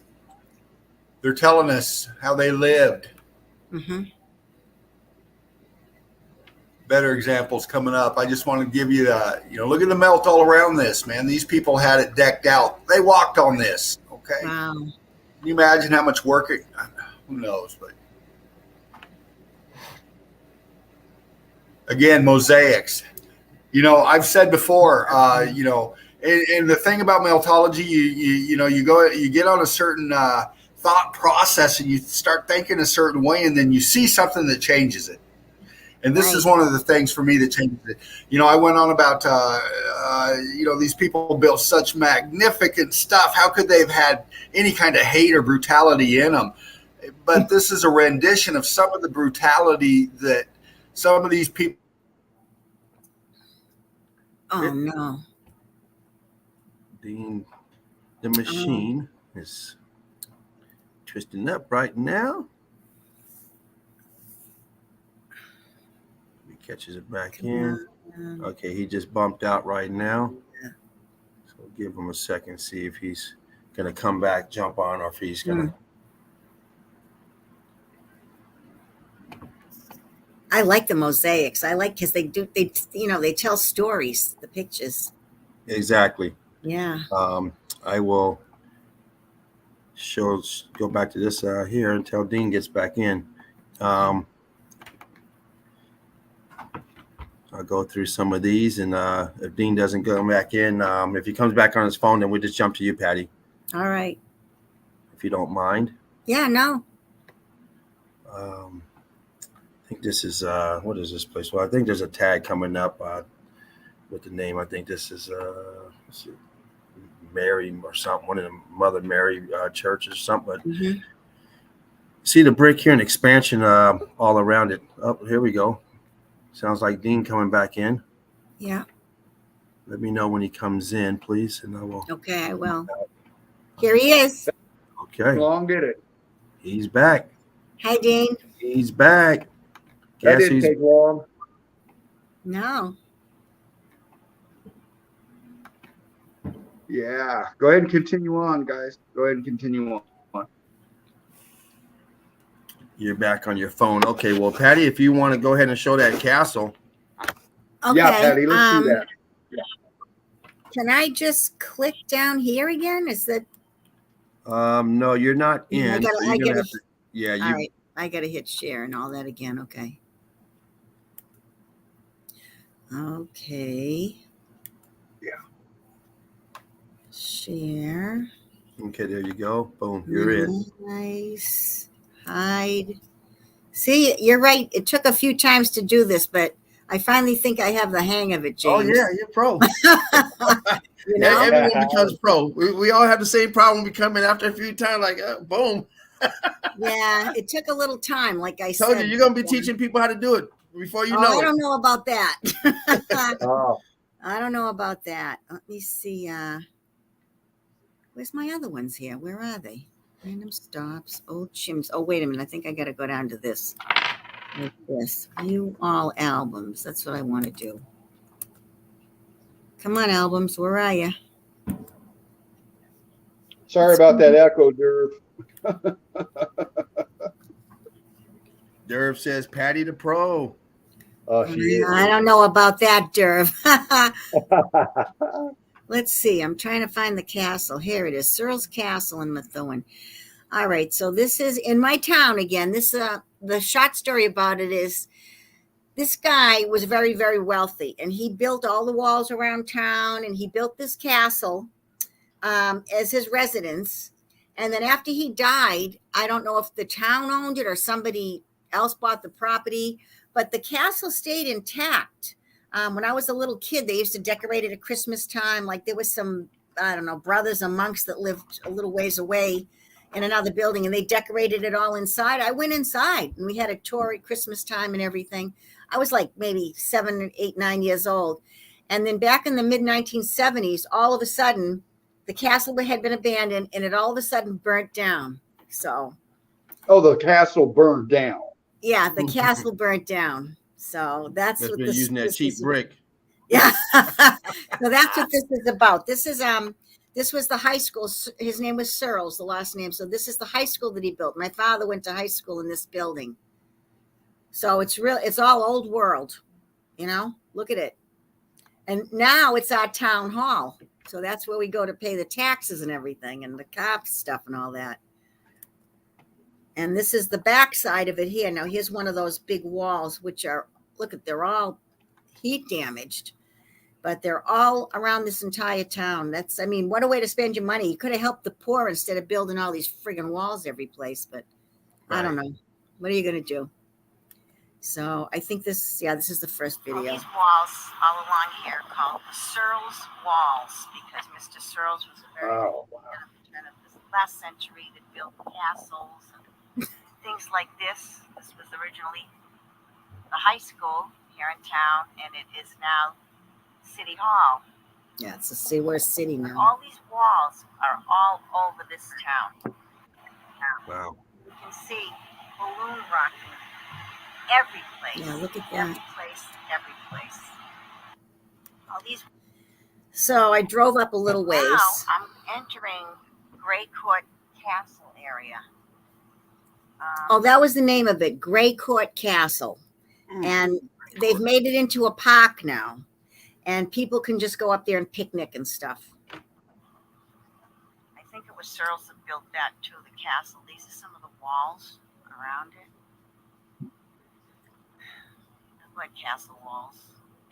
They're telling us how they lived. Mm-hmm. Better examples coming up. I just want to give you look at the melt all around this, man. These people had it decked out. They walked on this. Okay. Wow. Can you imagine how much work who knows, but again, mosaics. I've said before, and the thing about meltology, you get on a certain thought process and you start thinking a certain way, and then you see something that changes it. And this is one of the things for me that changes it. I went on about, these people built such magnificent stuff. How could they have had any kind of hate or brutality in them? But this is a rendition of some of the brutality that some of these people. Oh, no. The machine is twisting up right now. He catches it back in. Okay, he just bumped out right now. So we'll give him a second, see if he's going to come back, jump on, or if he's going to. I like the mosaics. I like because they tell stories, the pictures. Exactly. Yeah. I will go back to this here until Dean gets back in. I'll go through some of these, and if Dean doesn't go back in, if he comes back on his phone, then we'll just jump to you, Patty. All right. If you don't mind. Yeah, no. I think this is what is this place? Well, I think there's a tag coming up with the name. I think this is Mary or something, one of the Mother Mary churches or something. But see the brick here and expansion all around it. Oh, here we go. Sounds like Dean coming back in. Yeah. Let me know when he comes in, please, and I will. Okay, I will. Here he is. Okay. Long did it. He's back. Hi, Dean. He's back. That didn't take long. No. Yeah. Go ahead and continue on, guys. Go ahead and continue on. You're back on your phone. Okay, well, Patty, if you want to go ahead and show that castle. Okay. Yeah, Patty, let's do that. Yeah. Can I just click down here again? Is that? No, you're not in. I gotta, so you're gonna have to, yeah, all right. I gotta hit share and all that again. Okay. Okay. Yeah. Share. Okay, there you go. Boom, you're in. Nice. Hide. See, you're right. It took a few times to do this, but I finally think I have the hang of it, James. Oh yeah, you're pro. You know? Everyone becomes pro. We all have the same problem. We come in after a few times, like boom. Yeah, it took a little time, like I said. Told you, you're gonna be teaching people how to do it before you know I it. don't know about that. Oh. I don't know about that. Let me see. Where's my other ones here? Where are they? Random stops. Old chims. Oh, wait a minute. I think I got to go down to this. Like this. View all albums. That's what I want to do. Come on, albums. Where are you? Sorry about that echo, Derv. Derv says Patty the pro. Oh, she is. I don't know about that, Derv. Let's see. I'm trying to find the castle. Here it is. Searles Castle in Methuen. All right. So this is in my town again. This the short story about it is this guy was very, very wealthy, and he built all the walls around town, and he built this castle as his residence. And then after he died, I don't know if the town owned it or somebody else bought the property, but the castle stayed intact. When I was a little kid, they used to decorate it at Christmas time. Like there was some, I don't know, brothers or monks that lived a little ways away in another building, and they decorated it all inside. I went inside, and we had a tour at Christmas time and everything. I was like maybe 7, 8, 9 years old. And then back in the mid 1970s, all of a sudden, the castle had been abandoned, and it all of a sudden burnt down. So. Oh, the castle burned down. Yeah, the castle burnt down. So that's what this using that cheap brick. Yeah. So that's what this is about. This was the high school. His name was Searles, the last name. So this is the high school that he built. My father went to high school in this building. So it's all old world, you know, look at it. And now it's our town hall. So that's where we go to pay the taxes and everything and the cops stuff and all that. And this is the back side of it here. Now, here's one of those big walls, which are, look at, they're all heat damaged, but they're all around this entire town. I mean, what a way to spend your money. You could have helped the poor instead of building all these friggin' walls every place, but I don't know. What are you going to do? So I think this is the first video. All these walls all along here called the Searles Walls because Mr. Searles was a very turn of the last century that built castles and things like this. This was originally the high school here in town, and it is now City Hall. Yeah, it's we're a city now. All these walls are all over this town. Wow. You can see balloon rocking every place. Yeah, look at that. Every place. All these. So I drove up a little ways. Now I'm entering Gray Court Castle area. That was the name of it, Gray Court Castle. And they've made it into a park now. And people can just go up there and picnic and stuff. I think it was Searles that built that too, the castle. These are some of the walls around it. Like castle walls.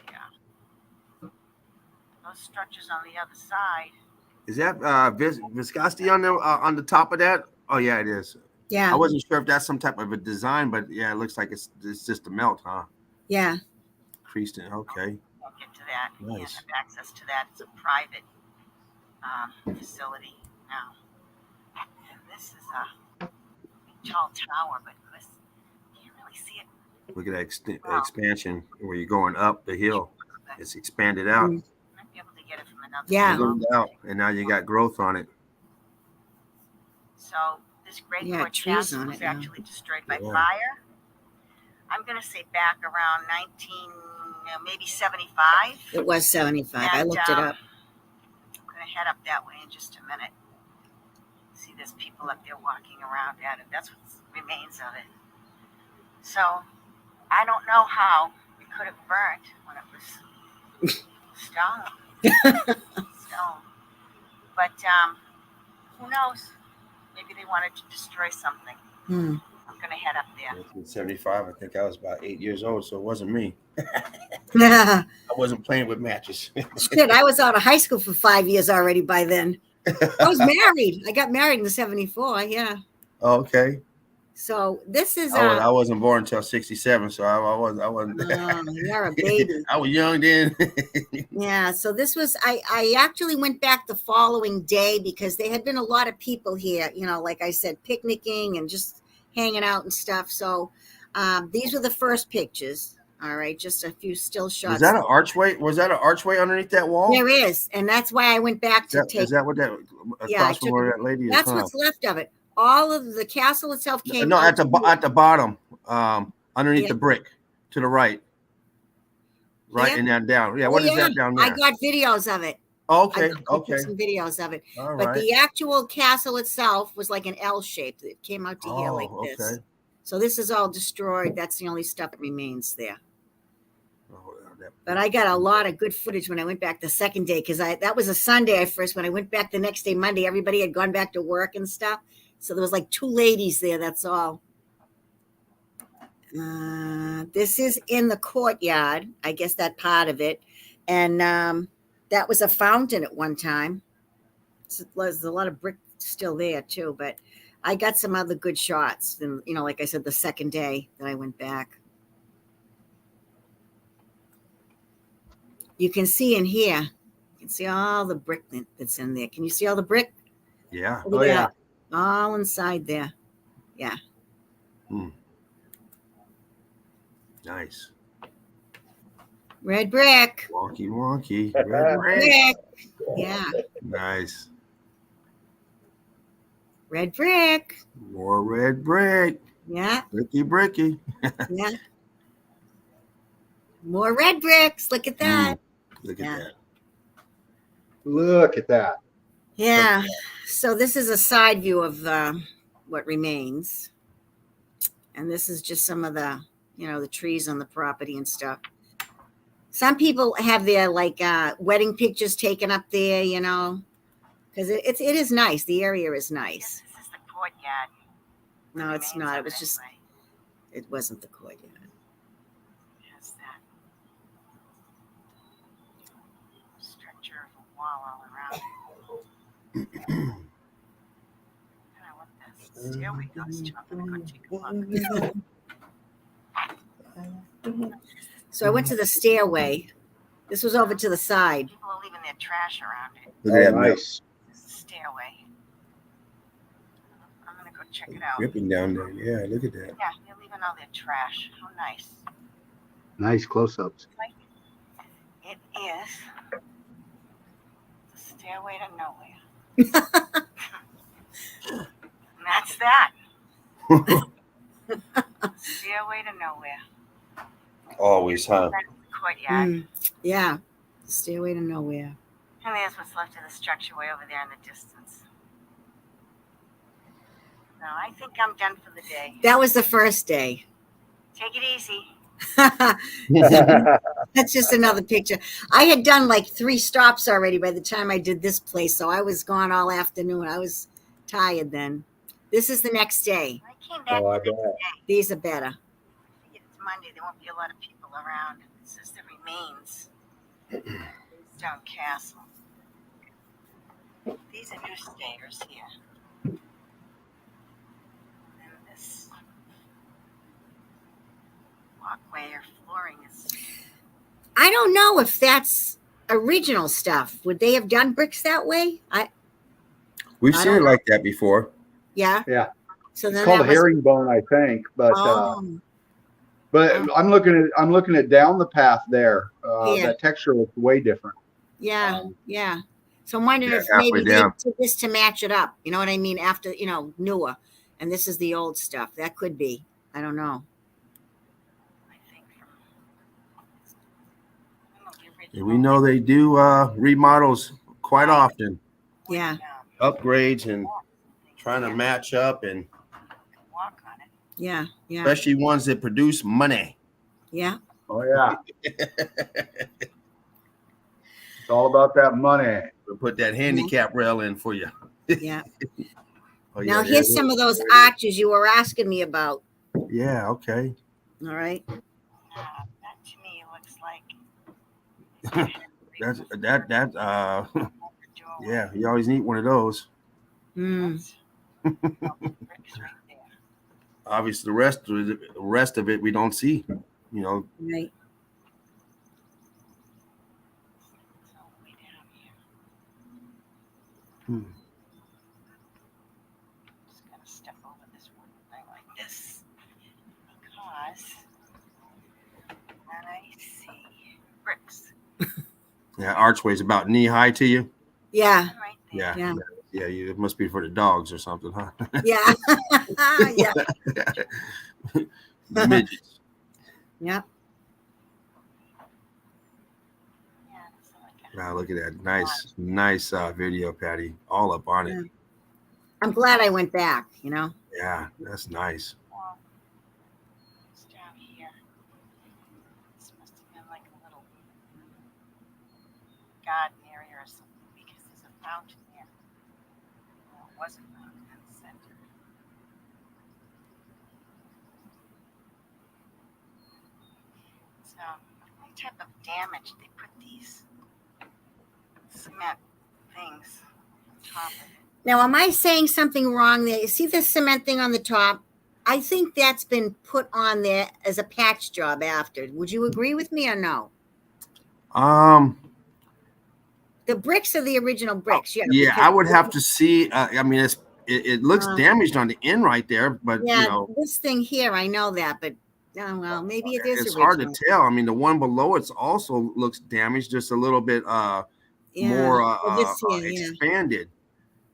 Yeah. Those structures on the other side. Is that viscosity on the top of that? Oh yeah, it is. Yeah. I wasn't sure if that's some type of a design, but yeah, it looks like it's just a melt, huh? Yeah. Creased in. Okay. We'll get to that. Nice. You have access to that. It's a private facility now. And this is a tall tower, but you can't really see it. Look at that expansion where you're going up the hill. It's expanded out. You might be able to get it from another Yeah. And now you got growth on it. So this Great Court Castle was actually destroyed by fire. I'm going to say back around 75. It was 75. I looked it up. I'm going to head up that way in just a minute. See, there's people up there walking around at it. That's what remains of it. So I don't know how it could have burnt when it was stone. Stone. But who knows? Maybe they wanted to destroy something. I'm going to head up there. 1975, I think I was about 8 years old, so it wasn't me. I I wasn't playing with matches. Shit, I was out of high school for 5 years already by then. I was married. I got married in 74. Yeah. Okay. So this is. I wasn't born until 67, so I wasn't. You're a baby. I was young then. Yeah. So this was. I actually went back the following day because there had been a lot of people here. You know, like I said, picnicking and just hanging out and stuff. So these were the first pictures. All right, just a few still shots. Was that an archway? Was that an archway underneath that wall? There is, and that's why I went back to take. Is that what that across from where that lady is? That's what's left of it. All of the castle itself came. No, at the bottom, underneath the brick, to the right, and then down. Yeah, what is that down there? I got videos of it. Okay, some videos of it. All but right. the actual castle itself was like an L shape. It came out to here like this. Okay. So this is all destroyed. That's the only stuff that remains there. But I got a lot of good footage when I went back the second day because that was a Sunday at first. When I went back the next day, Monday, everybody had gone back to work and stuff. So there was like 2 ladies there. That's all. This is in the courtyard. I guess that part of it. And that was a fountain at one time. So there's a lot of brick still there too. But I got some other good shots. And, you know, like I said, the second day that I went back. You can see in here, you can see all the brick that's in there. Can you see all the brick? Yeah. Oh, yeah. All inside there. Yeah. Nice. Red brick. Wonky. Red brick. Yeah. Nice. Red brick. More red brick. Yeah. Bricky. Yeah. More red bricks. Look at that. Look at that. Look at that. Yeah. So this is a side view of what remains. And this is just some of the, you know, the trees on the property and stuff. Some people have their like wedding pictures taken up there, you know, because it is nice. The area is nice. This is the courtyard. No, it's not. It was just, it wasn't the courtyard. Has that structure of a wall all around it. I don't know what that stairway goes to. I'm going to go take a look. So I went to the stairway. This was over to the side. People are leaving their trash around it. Look at that. Nice. Stairway. I'm going to go check it out. Dripping down there. Yeah, look at that. Yeah, they're leaving all their trash. How nice. Nice close-ups. It is the stairway to nowhere. And that's that. Stairway to nowhere. Always, huh? That's the courtyard. Yeah. Stairway to nowhere. And there's what's left of the structure way over there in the distance. No, I think I'm done for the day. That was the first day. Take it easy. That's just another picture. I had done like 3 stops already by the time I did this place, so I was gone all afternoon. I was tired then. This is the next day. I came back Oh, I the next bet. day. These are better. It's Monday. There won't be a lot of people around. This is the remains. Stone Castle. These are new stairs here. And this walkway or flooring is. I don't know if that's original stuff. Would they have done bricks that way? We've I seen don't it know. like that before. Yeah. Yeah. So It's then called a that was- herringbone, I think. But Oh, I'm looking at down the path there. Yeah. That texture looks way different. yeah, yeah. So I'm wondering Yeah, if maybe halfway they down. did this to match it up. You know what I mean? After, you know, newer. And this is the old stuff. That could be. I don't know. I think And we know they do remodels quite often, Yeah. upgrades and trying to match up and walk on it. Yeah. Yeah. especially ones that produce money. Yeah. Oh yeah. It's all about that money. We'll put that handicap rail in for you. Yeah. Oh, Now yeah, here's some of those arches you were asking me about. yeah, okay. All right. That to me looks like Yeah, you always need one of those. Mm. Obviously, the rest of it we don't see. You know, Right. Hmm. Just gonna step over this wooden thing like this because then I see bricks. Yeah, archway's about knee high to you. Yeah. Right there. Yeah, Yeah. it must be for the dogs or something, huh? Yeah. Yeah. Midgets. Yep. Wow, look at that. Nice video, Patty. All up on it. I'm glad I went back, you know. Yeah, that's nice. It's down here. This must have been like a little garden area or something because there's a fountain there. Well, it was a fountain in the center. So, what type of damage they put these cement things on top of it? Now, am I saying something wrong there? You see this cement thing on the top? I think that's been put on there as a patch job after. Would you agree with me or no? The bricks are the original bricks. Yeah, I would have to see. I mean, it looks damaged on the end right there, but yeah, you know, this thing here, I know that, but well, maybe it is. It's original. hard to tell. I mean, the one below it also looks damaged, just a little bit more expanded.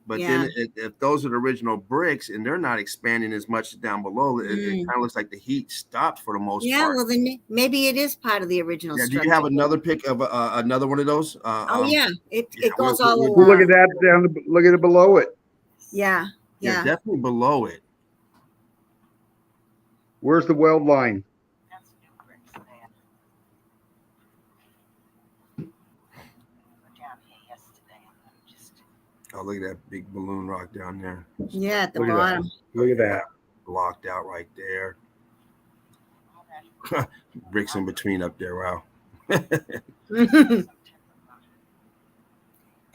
But then if those are the original bricks and they're not expanding as much down below, it kind of looks like the heat stopped for the most part. Yeah, well, then maybe it is part of the original structure. Do you have another pic of another one of those? It goes all along. Look at that down. Look at it below it. Yeah. Definitely below it. Where's the weld line? That's new bricks there. We were down here yesterday and I'm just. Oh, look at that big balloon rock down there. Yeah, at the Look at bottom. that. Look at that. Blocked out right there. Bricks in between up there. Wow.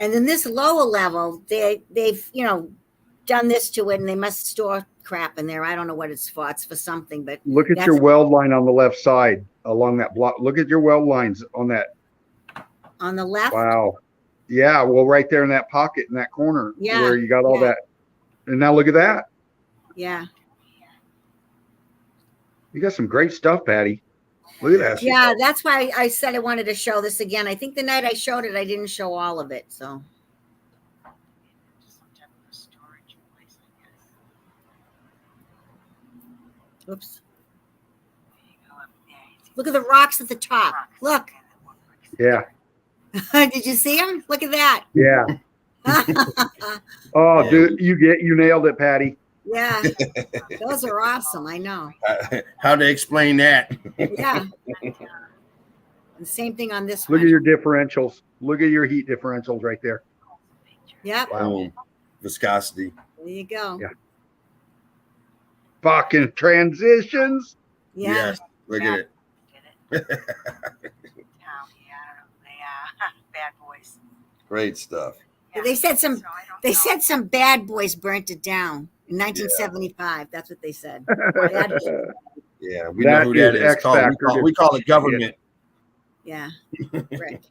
And then this lower level, they've done this to it, and they must store crap in there. I don't know what it's for. It's for something, but look at your weld line on the left side along that block. Look at your weld lines on that. On the left. Wow. Yeah. Well, right there in that pocket in that corner where you got all that. And now look at that. Yeah. You got some great stuff, Patty. Look at that. Yeah, that's why I said I wanted to show this again. I think the night I showed it, I didn't show all of it. So. Oops. Look at the rocks at the top. Look. Yeah. Did you see them? Look at that. Yeah. Oh, dude, you nailed it, Patty. Yeah. Those are awesome. I know. How to explain that? Yeah. The same thing on this Look one. at your differentials. Look at your heat differentials right there. Yep. Wow. Viscosity. There you go. Yeah. Fucking transitions. Yeah. Yes. Look at it. Bad boys. Great stuff. Yeah. They said some bad boys burnt it down in 1975. That's what they said. Yeah, we know who that is. We call it government. Yeah. Right.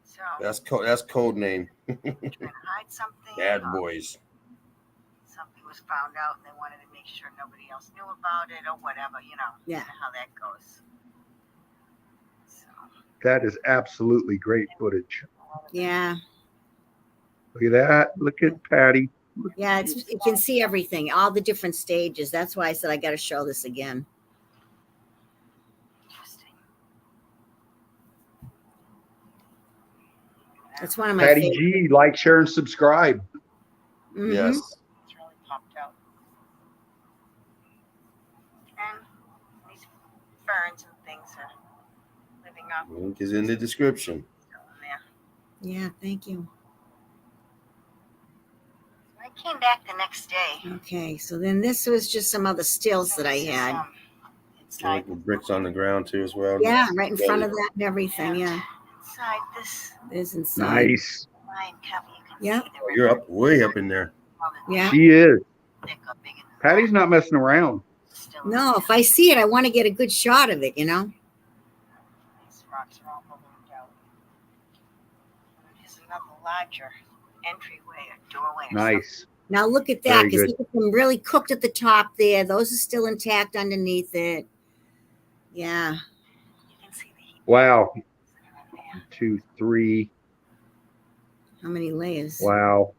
So That's code name. trying to hide something. Bad boys. Something was found out and they wanted to make sure nobody else knew about it or whatever, Yeah. You know how that goes. So That is absolutely great footage. Yeah. Look at that. Look at Patty. Yeah. You can see everything, all the different stages. That's why I said I got to show this again. interesting. That's one of my Patty favorites. G, like, share, and subscribe. Mhm. Yes. It's really popped out. are living off Link is in the description. still in there. Yeah, thank you. I came back the next day. Okay, so then this was just some other stills that I This is, had. inside, Like the bricks on the ground too as well. Yeah, right in front of that and everything. Yeah, inside this there's inside. Nice. line cover, you can Yep. see the Oh, you're up way up in there. Yeah. She is. thick or big in the Patty's not messing around. still No, if I see it, I want to get a good shot of it, you know? These rocks are all ballooned out. Here's another larger entryway or doorway or something. Nice. Now look at that, Very because good. look at them really cooked at the top there. Those are still intact underneath it. Yeah. You can see the heat Wow. in there. 2, 3. How many layers? Wow.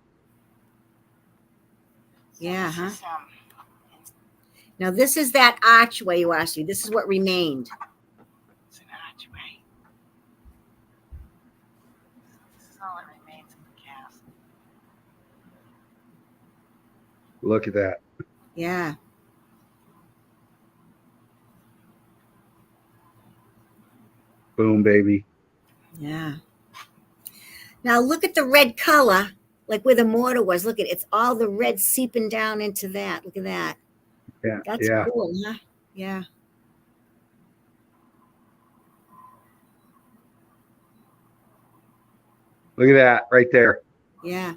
So Yeah, this huh? is, Now this is that archway you asked me. This is what remained. it's an archway. This is all that remains of the cast. Look at that. Yeah. Boom, baby. Yeah. Now look at the red color, like where the mortar was. Look at it. It's all the red seeping down into that. Look at that. Yeah. That's Yeah. cool, huh? Yeah. Look at that right there. Yeah.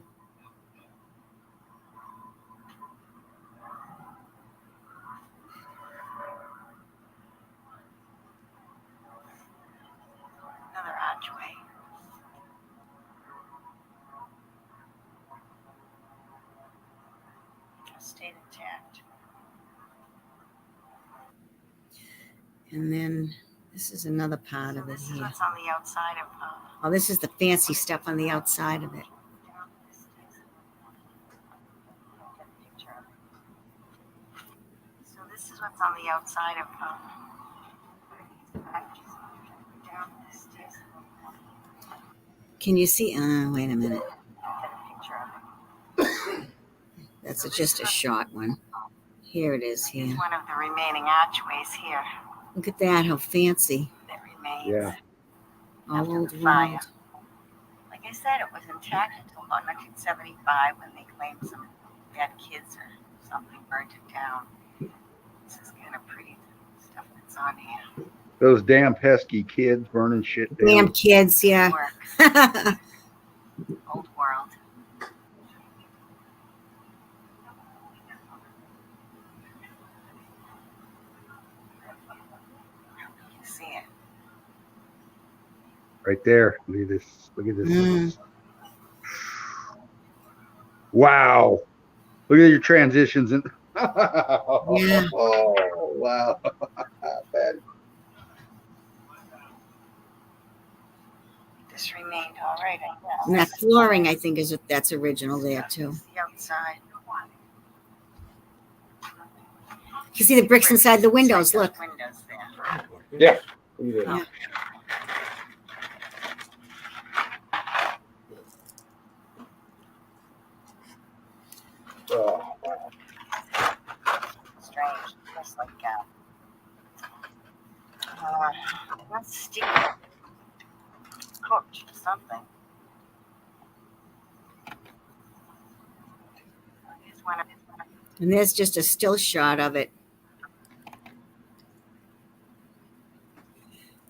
Another archway. Stayed intact. And then this is another part So of it this is here. what's on the outside of Oh, this is the fancy stuff on the outside of it. So this is what's on the outside of down the stairs. Can you see? Wait a minute. I'll get a picture of it. That's just a short one. Here it is here. Here's one of the remaining archways here Look at that, how fancy. that remains. Yeah. All After old the fire. world. Like I said, it was intact until about 1975 when they claimed some bad kids or something burnt it down. This is kind of pretty stuff that's on here. Those damn pesky kids burning shit down. Damn kids, yeah. Work. Old world. You can see it. Right there. Look at this. Look at this. Mm. Wow. Look at your transitions. And Yeah. Oh, wow. Bad. This remained all right, I guess. And that flooring, I think, that's original there too. The outside. You see the bricks inside the windows. Look. Windows there. Yeah. Look at that. Yeah. Oh, Strange. Just like that's sticky. Cooked or something. Here's one of And there's just a still shot of it.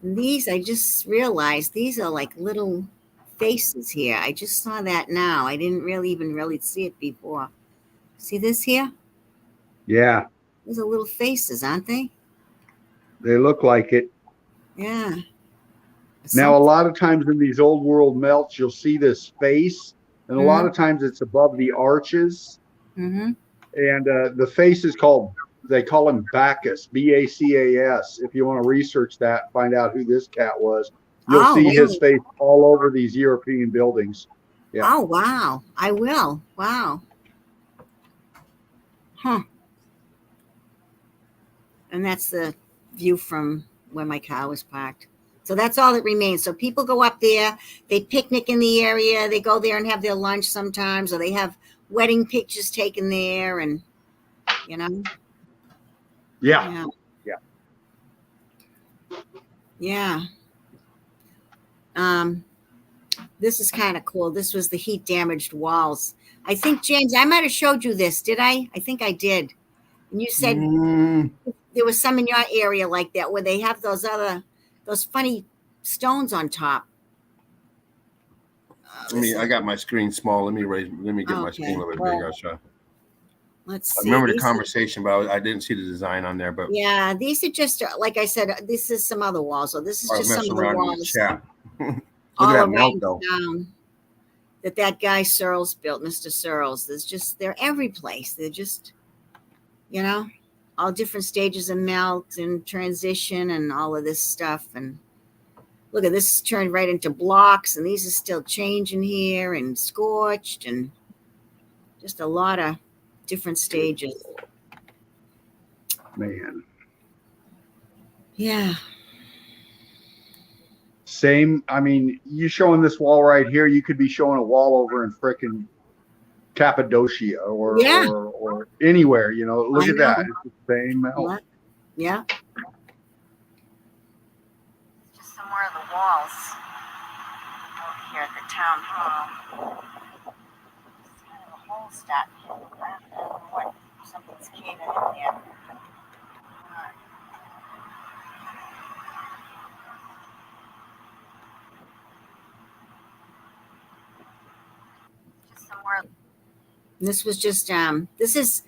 And these, I just realized, these are like little faces here. I just saw that now. I didn't really see it before. See this here? yeah. Those are little faces, aren't they? They look like it. Yeah. Now, a lot of times in these old world melts, you'll see this face, and a lot of times it's above the arches. Mm-hmm. And the face is called, they call him Bacchus, Bacas. If you want to research that, find out who this cat was, you'll see his face all over these European buildings. Yeah. Oh, wow. I will. Wow. Huh. And that's the view from where my car was parked. So that's all that remains. So people go up there, they picnic in the area, they go there and have their lunch sometimes, or they have wedding pictures taken there, and you know. Yeah. Yeah. Yeah. This is kind of cool. This was the heat damaged walls. I think, James, I might have showed you this. Did I? I think I did. And you said there was some in your area like that where they have those funny stones on top. I got my screen small. Let me get my screen a little bit bigger. Let's I see. remember the conversation, but I didn't see the design on there. But yeah, these are just, like I said, this is some other walls. So this is just some of the walls. Look at that melt, though. That guy Searles built, Mr. Searles. They're every place. They're just, all different stages of melt and transition and all of this stuff. And look at this, turned right into blocks, and these are still changing here and scorched, and just a lot of different stages. Man. Yeah. Same. I mean, you showing this wall right here, you could be showing a wall over in frickin' Cappadocia or anywhere, Look at that. It's the same melt. Yeah. Just some more of the walls over here at the town hall. It's kind of a hole starting here. I don't know what something's caving in there. Just some more. This was just this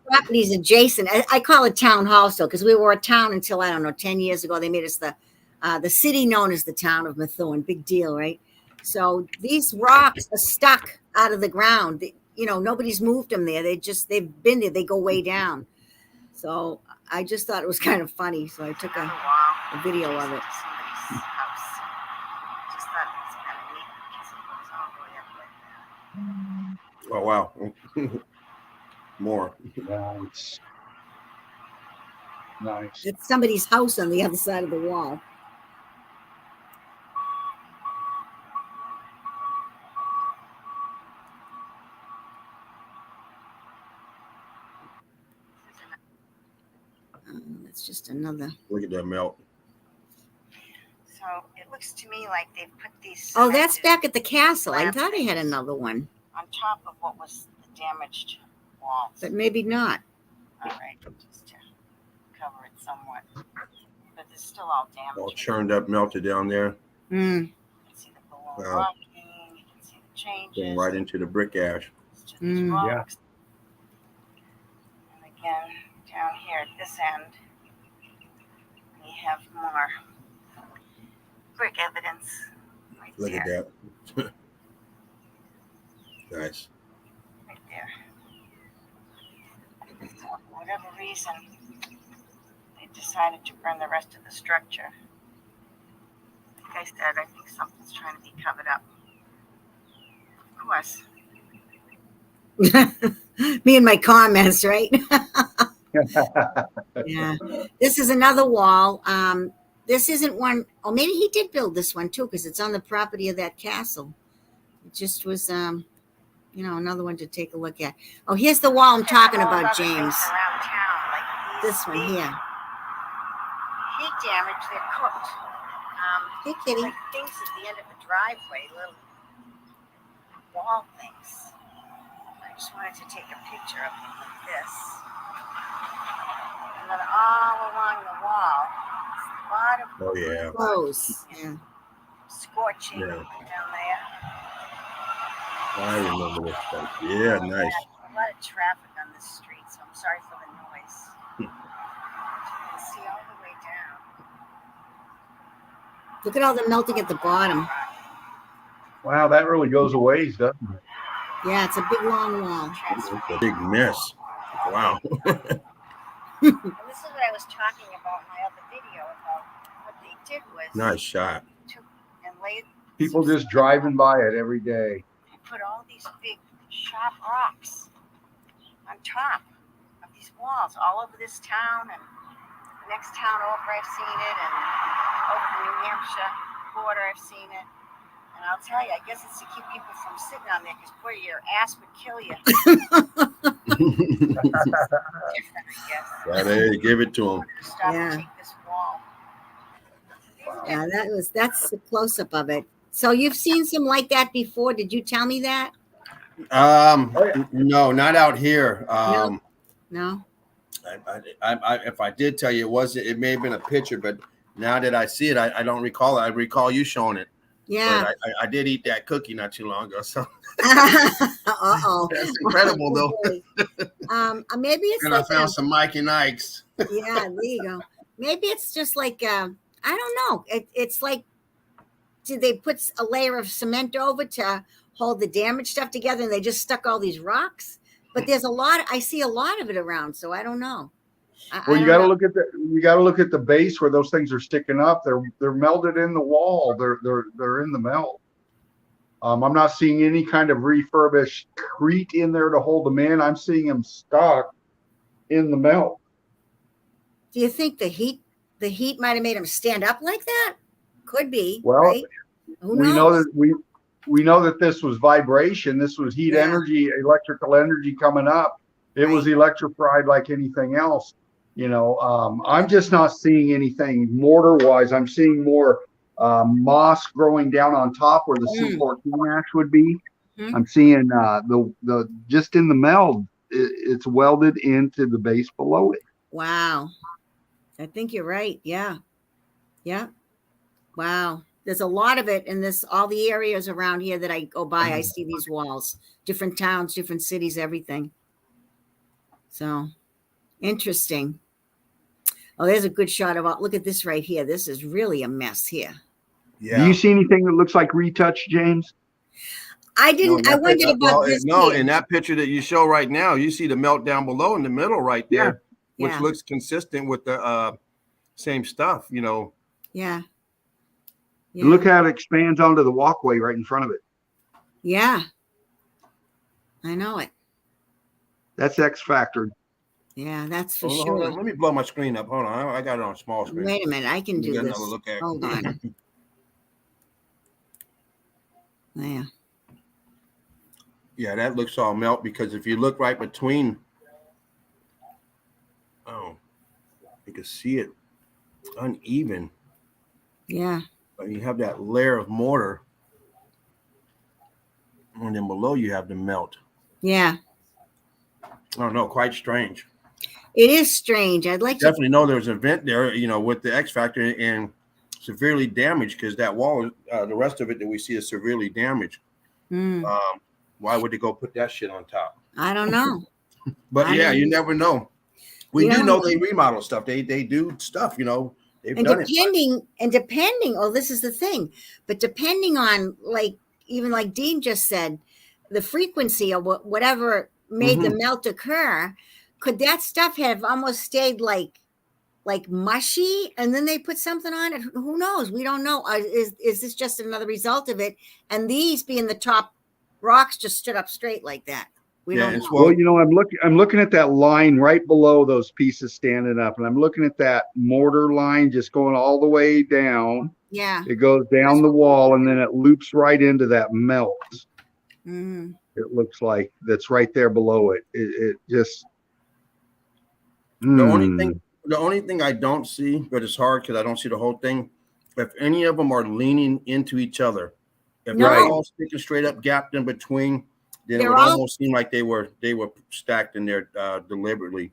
property is adjacent. I call it town hall still because we were a town until, I don't know, 10 years ago. They made us the city known as the town of Methuen. Big deal, right? So these rocks are stuck out of the ground. Nobody's moved them there. They've been there. They go way down. So I just thought it was kind of funny. So I took a video of it. Oh, wow. More. Nice. It's somebody's house on the other side of the wall. That's just another. Look at that melt. So it looks to me like they've put these. Oh, that's back at the castle. I thought I had another one. On top of what was the damaged walls. But maybe not. All right, just to cover it somewhat. But it's still all damaged. All churned up, melted down there. Mm. You can see the balloon rocking. You can see the changes. Going right into the brick ash. It's just rocks. And again, down here at this end, we have more brick evidence. Right Look there. at that. Nice. Right there. For whatever reason, they decided to burn the rest of the structure. Like I said, I think something's trying to be covered up. Of course. Me and my comments, right? Yeah. This is another wall. This isn't one. Oh, maybe he did build this one too, because it's on the property of that castle. It just was, another one to take a look at. Oh, here's the wall I'm talking about, James. This one here. Heat damage, they're cooked. Hey, kitty. Like things at the end of the driveway, little wall things. I just wanted to take a picture of them like this. And then all along the wall, a lot of clothes. Yeah. Scorching down there. I remember this stuff. Yeah, nice. A lot of traffic on this street, so I'm sorry for the noise. You can see all the way down. Look at all the melting at the bottom. Wow, that really goes a ways, doesn't it? Yeah, it's a big long wall. It's a big mess. Wow. And this is what I was talking about in my other video about what they did was Nice shot. took and laid People just driving by it every day. and put all these big sharp rocks on top of these walls all over this town, and the next town over I've seen it, and over the New Hampshire border I've seen it. And I'll tell you, I guess it's to keep people from sitting on there, because boy, your ass would kill you. Different, I guess. Right there, give it to him. Stop Yeah. and take this wall. Yeah, that's the close up of it. So you've seen some like that before. Did you tell me that? No, not out here. No. If I did tell you, it may have been a picture, but now that I see it, I don't recall it. I recall you showing it. Yeah. But I did eat that cookie not too long ago. So uh-oh. That's incredible, though. Maybe it's and like I found some Mike and Ike's. Yeah, there you go. Maybe it's just like I don't know. It's like, did they put a layer of cement over to hold the damaged stuff together, and they just stuck all these rocks? But there's I see a lot of it around, so I don't know. Well, you got to look at the base where those things are sticking up. They're melted in the wall. They're in the melt. I'm not seeing any kind of refurbished crete in there to hold them in. I'm seeing them stuck in the melt. Do you think the heat might have made them stand up like that? Could be. Well, right? Who knows? We know that this was vibration. This was heat energy, electrical energy coming up. It was electrified like anything else. I'm just not seeing anything mortar-wise. I'm seeing more moss growing down on top where the C14 ash would be. Mm-hmm. I'm seeing the just in the meld, it's welded into the base below it. Wow. I think you're right. Yeah. Yeah. Wow. There's a lot of it in all the areas around here that I go by. I see these walls, different towns, different cities, everything. So interesting. Oh, there's a good shot of look at this right here. This is really a mess here. Yeah. Do you see anything that looks like retouch, James? I didn't. I wondered about this. No, in that picture that you show right now, you see the melt down below in the middle right there, which looks consistent with the same stuff, Yeah. Yeah. Look how it expands onto the walkway right in front of it. Yeah. I know it. That's X factor. Yeah, that's for sure. Let me blow my screen up. Hold on. I got it on small screen. Wait a minute. I can do this. Hold on. Yeah. Yeah, that looks all melt because if you look right between, you can see it uneven. Yeah. But you have that layer of mortar, and then below you have the melt. Yeah. I don't know, quite strange. It is strange. I'd like definitely know there's a vent there, with the X factor and severely damaged because that wall, the rest of it that we see is severely damaged. Why would they go put that shit on top? I don't know. But you never know. We do know they remodel stuff. They do stuff, They've done depending, this is the thing, but depending on even like Dean just said, the frequency of whatever made the melt occur, could that stuff have almost stayed like mushy and then they put something on it? Who knows? We don't know. Is this just another result of it? And these being the top rocks just stood up straight like that. We don't know. Well, I'm looking at that line right below those pieces standing up, and I'm looking at that mortar line just going all the way down. Yeah. It goes down the wall and then it loops right into that melt. Mm-hmm. It looks like that's right there below it. It just the only thing I don't see, but it's hard because I don't see the whole thing. If any of them are leaning into each other, if they're all sticking straight up, gapped in between, then it would almost seem like they were stacked in there deliberately.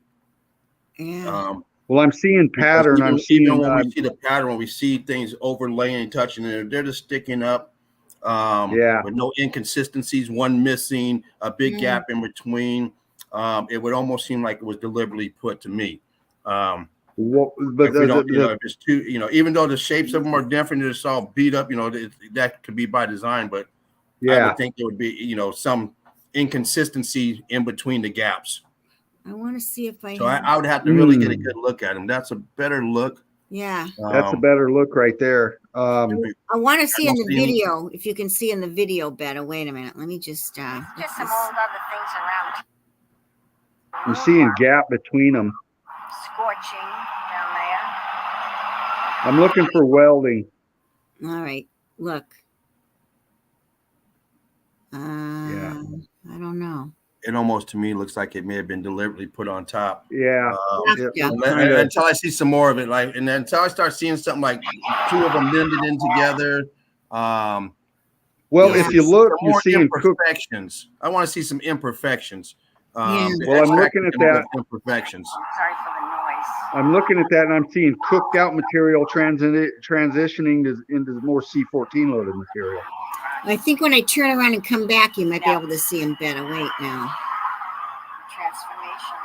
Yeah. Well, I'm seeing pattern. When we see the pattern, when we see things overlaying and touching, and they're just sticking up. With no inconsistencies, one missing, a big gap in between. It would almost seem like it was deliberately put to me. But if it's too, even though the shapes of them are different, it's all beat up. That could be by design, but I would think there would be, some inconsistency in between the gaps. I want to see if I would have to really get a good look at them. That's a better look. Yeah, that's a better look right there. I want to see in the video if you can see in the video better. Wait a minute, let me just some old other things around. I'm seeing gap between them. Scorching down there. I'm looking for welding. All right, look. I don't know. it almost to me looks like it may have been deliberately put on top. Yeah. Until I see some more of it, like, and then until I start seeing something like two of them blended in together. Well, if you look, you more see imperfections. I want to see some imperfections. Well, I'm looking at that. Imperfections. Sorry for the noise. I'm looking at that, and I'm seeing cooked out material transitioning into more C14 loaded material. I think when I turn around and come back, you might be able to see them better. Wait now. Transformation.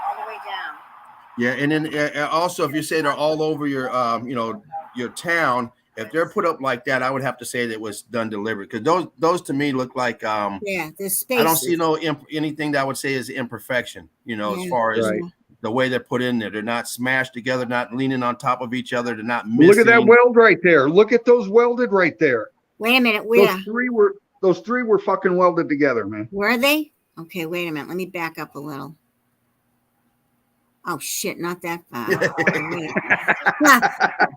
All the way down. Yeah, and then also, if you say they're all over your, your town, if they're put up like that, I would have to say that it was done deliberately, because those to me look like there's space. I don't see anything that I would say is imperfection. As far as the way they're put in there, they're not smashed together, not leaning on top of each other, they're not missing. Look at that weld right there. Look at those welded right there. Wait a minute, where? Those three were fucking welded together, man. Were they? Okay, wait a minute. Let me back up a little. Oh shit, not that far.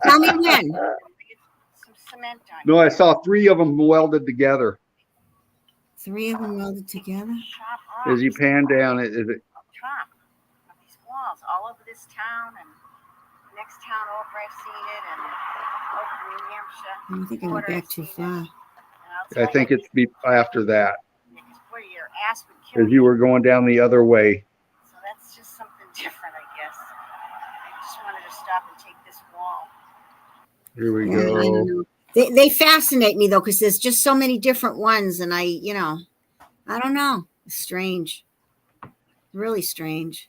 Tell me when. Some cement on No, I saw three of them welded together. Three of them welded together? As you pan down, Trump of these walls all over this town, and the next town over I've seen it, and over New Hampshire. I don't think I went back too far. I think it's after that, Your ass would kill as you were going down the other way. So that's just something different, I guess. I just wanted to stop and take this wall. Here we go. They fascinate me though, because there's just so many different ones, and I don't know. It's strange. Really strange.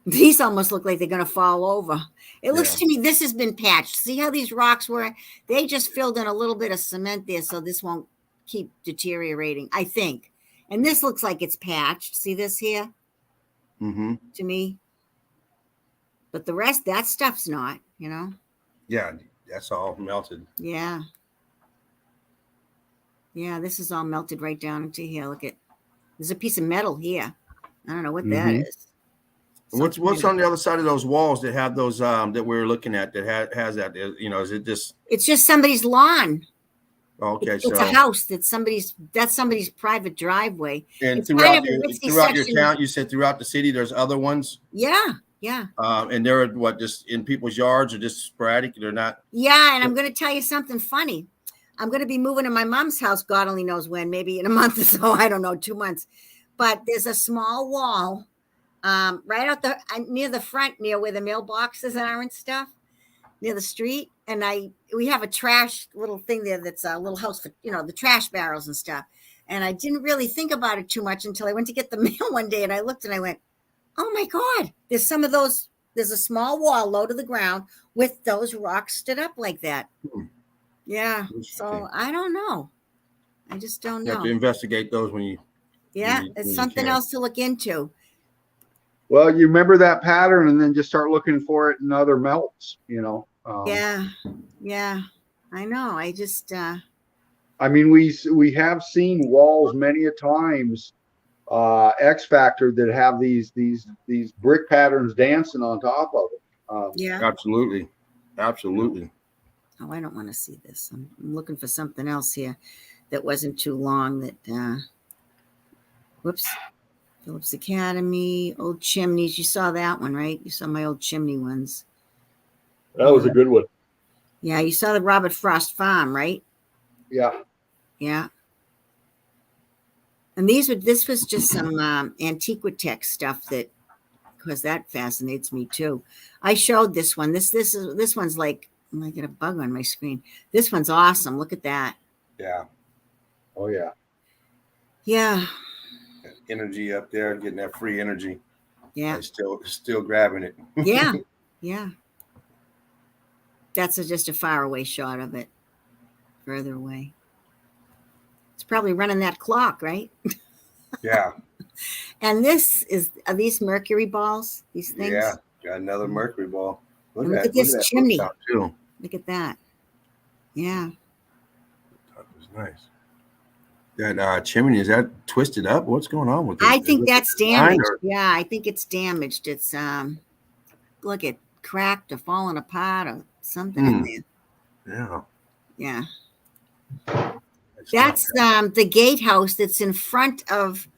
These almost look like they're going to fall over. It looks to me this has been patched. See how these rocks were? They just filled in a little bit of cement there, so this won't keep deteriorating, I think. And this looks like it's patched. See this here? Mm-hmm. To me. But the rest, that stuff's not, Yeah, that's all melted. Yeah. Yeah, this is all melted right down into here. Look at, there's a piece of metal here. I don't know what that is. What's on the other side of those walls that have those that we're looking at that has that? Is it just? It's just somebody's lawn. Okay, it's a house that's somebody's private driveway. And it's throughout your town, you said throughout the city, there's other ones. Yeah. And they're just in people's yards or just sporadic. They're not. Yeah, and I'm going to tell you something funny. I'm going to be moving to my mom's house. God only knows when. Maybe in a month or so. I don't know. 2 months. But there's a small wall. Right out near the front, near where the mailboxes are and stuff, near the street. And we have a trash little thing there that's a little house for, the trash barrels and stuff. And I didn't really think about it too much until I went to get the mail one day, and I looked and I went, oh my God, there's some of those. There's a small wall low to the ground with those rocks stood up like that. Yeah. So I don't know. I just don't know. You have to investigate those when you. Yeah. It's something else to look into. Well, you remember that pattern, and then just start looking for it in other melts, Yeah, I know. I just. I mean, we have seen walls many a times, X Factor, that have these brick patterns dancing on top of it. Yeah, absolutely. Oh, I don't want to see this. I'm looking for something else here that wasn't too long. That. Whoops. Phillips Academy, old chimneys. You saw that one, right? You saw my old chimney ones. That was a good one. Yeah, you saw the Robert Frost Farm, right? Yeah. And this was just some Antiquitech stuff because that fascinates me too. I showed this one. This one's like, I get a bug on my screen. This one's awesome. Look at that. Yeah. Oh yeah. Yeah. Energy up there, getting that free energy. Yeah. Still grabbing it. Yeah. That's just a far away shot of it. Further away. It's probably running that clock, right? Yeah. And are these mercury balls? These things? Yeah. Got another mercury ball. Look at this chimney. Look at that. Yeah. That was nice. That chimney, is that twisted up? What's going on with it? I think that's damaged. Yeah, I think it's damaged. It's look, it cracked or fallen apart or something in there. Yeah. Yeah. That's the gatehouse that's in front of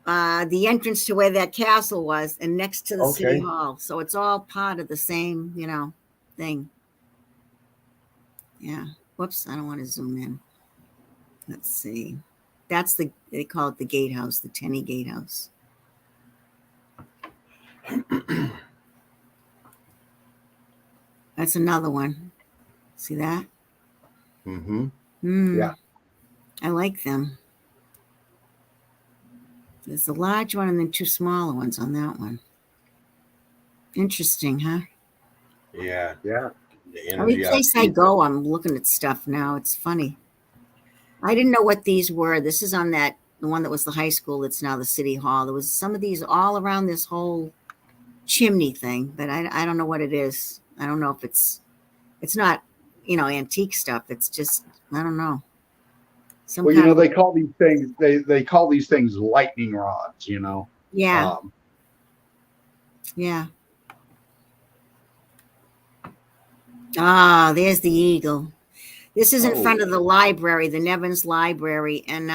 the entrance to where that castle was, and next to the city hall. So it's all part of the same, thing. Yeah. Whoops, I don't want to zoom in. Let's see. They call it the gatehouse, the Tenney Gatehouse. That's another one. See that? Yeah. I like them. There's a large one and then 2 smaller ones on that one. Interesting, huh? Yeah. Yeah. Every place I go, I'm looking at stuff now. It's funny. I didn't know what these were. This is on the one that was the high school. That's now the city hall. There was some of these all around this whole chimney thing, but I don't know what it is. I don't know if it's not, antique stuff. It's just, I don't know. Well, they call these things, they call these things lightning rods, Yeah. Yeah. Ah, there's the eagle. This is in front of the library, the Nevins Library. And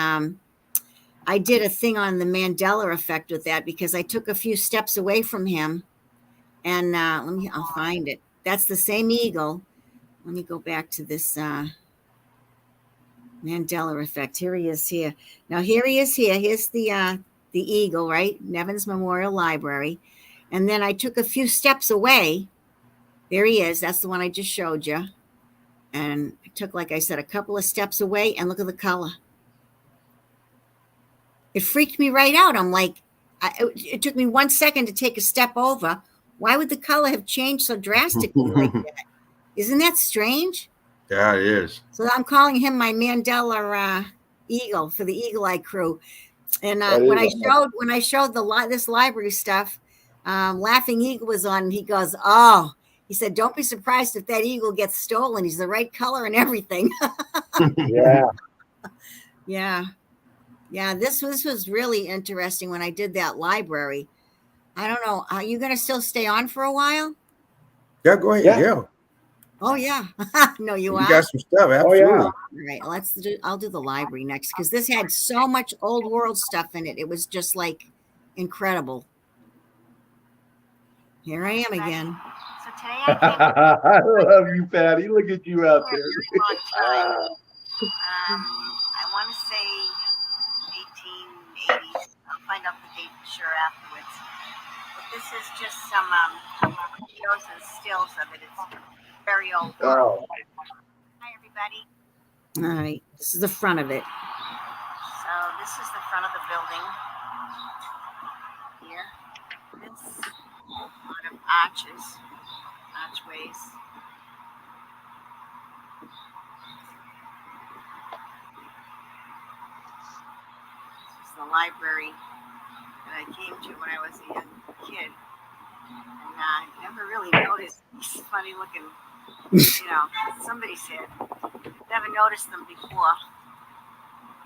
I did a thing on the Mandela effect with that because I took a few steps away from him. And I'll find it. That's the same eagle. Let me go back to this Mandela effect. Here he is here. Now, here he is here. Here's the eagle, right? Nevins Memorial Library. And then I took a few steps away. There he is. That's the one I just showed you. And I took, like I said, a couple of steps away, and look at the color. It freaked me right out. I'm like, it took me 1 second to take a step over. Why would the color have changed so drastically like that? Isn't that strange? Yeah, it is. So I'm calling him my Mandela eagle for the Eagle Eye crew. And when I showed this library stuff, Laughing Eagle was on, and he goes, "Oh." He said, "Don't be surprised if that eagle gets stolen. He's the right color and everything." Yeah. Yeah. Yeah. This was really interesting when I did that library. I don't know. Are you going to still stay on for a while? Yeah, go ahead. Yeah. Oh, yeah. No, you are? You got some stuff. Absolutely. All right. I'll do the library next because this had so much old world stuff in it. It was just like incredible. Here I am again. So today I came I love you, Patty. Look at you out there. I want to say 1880s. I'll find out the date for sure afterwards. But this is just some videos and stills of it. It's very old. Oh. Hi, everybody. All right. This is the front of it. So this is the front of the building. Here. This a lot of archways. This is the library that I came to when I was a young kid. And I never really noticed these funny looking, somebody said, never noticed them before.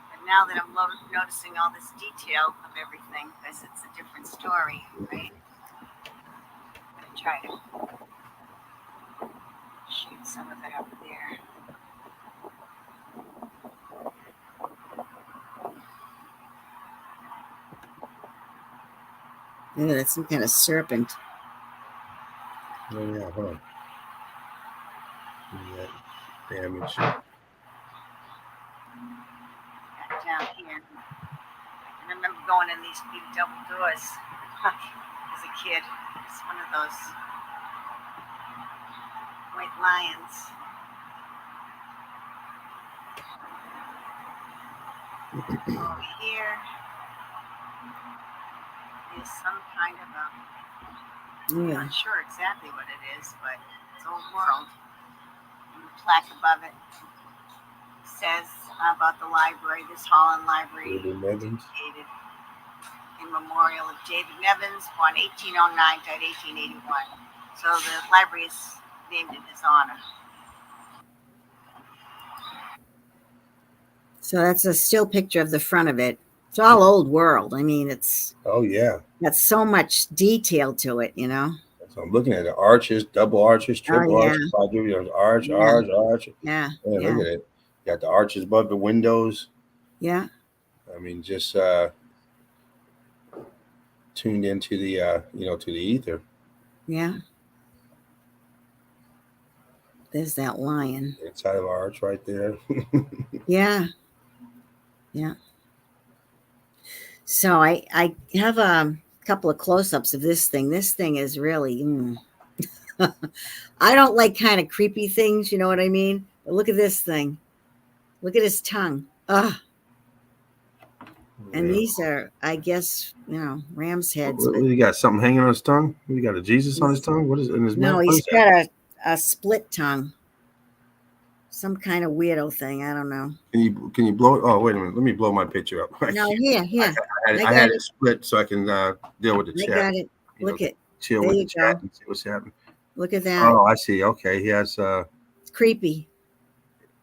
But now that I'm noticing all this detail of everything, because it's a different story, right? Try to shoot some of it up there. Yeah, that's some kind of serpent. Oh, yeah, huh? Yeah, damage. Down here. I remember going in these big double doors as a kid. It's one of those white lions. Over here is some kind of I'm not sure exactly what it is, but it's old world. And the plaque above it says about the library, this hall and library dedicated in memorial of David Nevins, born 1809, died 1881. So the library is named in his honor. So that's a still picture of the front of it. It's all old world. I mean, it's got so much detail to it, So I'm looking at the arches, double arches, triple arches, quadruple arch. Yeah. Man, look at it. Got the arches above the windows. Yeah. I mean, just tuned into the to the ether. Yeah. There's that lion. Inside of our arch right there. Yeah. Yeah. So I have a couple of close-ups of this thing. This thing is really I don't like kind of creepy things, you know what I mean? But look at this thing. Look at his tongue. Ugh. And these are, I guess, ram's heads. What, you got something hanging on his tongue? You got a Jesus on his tongue? What is in his mouth? No, he's got a split tongue. Some kind of weirdo thing. I don't know. Can you blow it? Oh, wait a minute. Let me blow my picture up. No, here. I had it split so I can deal with the chat. I got it. Look at. Chill with the chat and see what's happening. Look at that. Oh, I see. Okay, he has. It's creepy.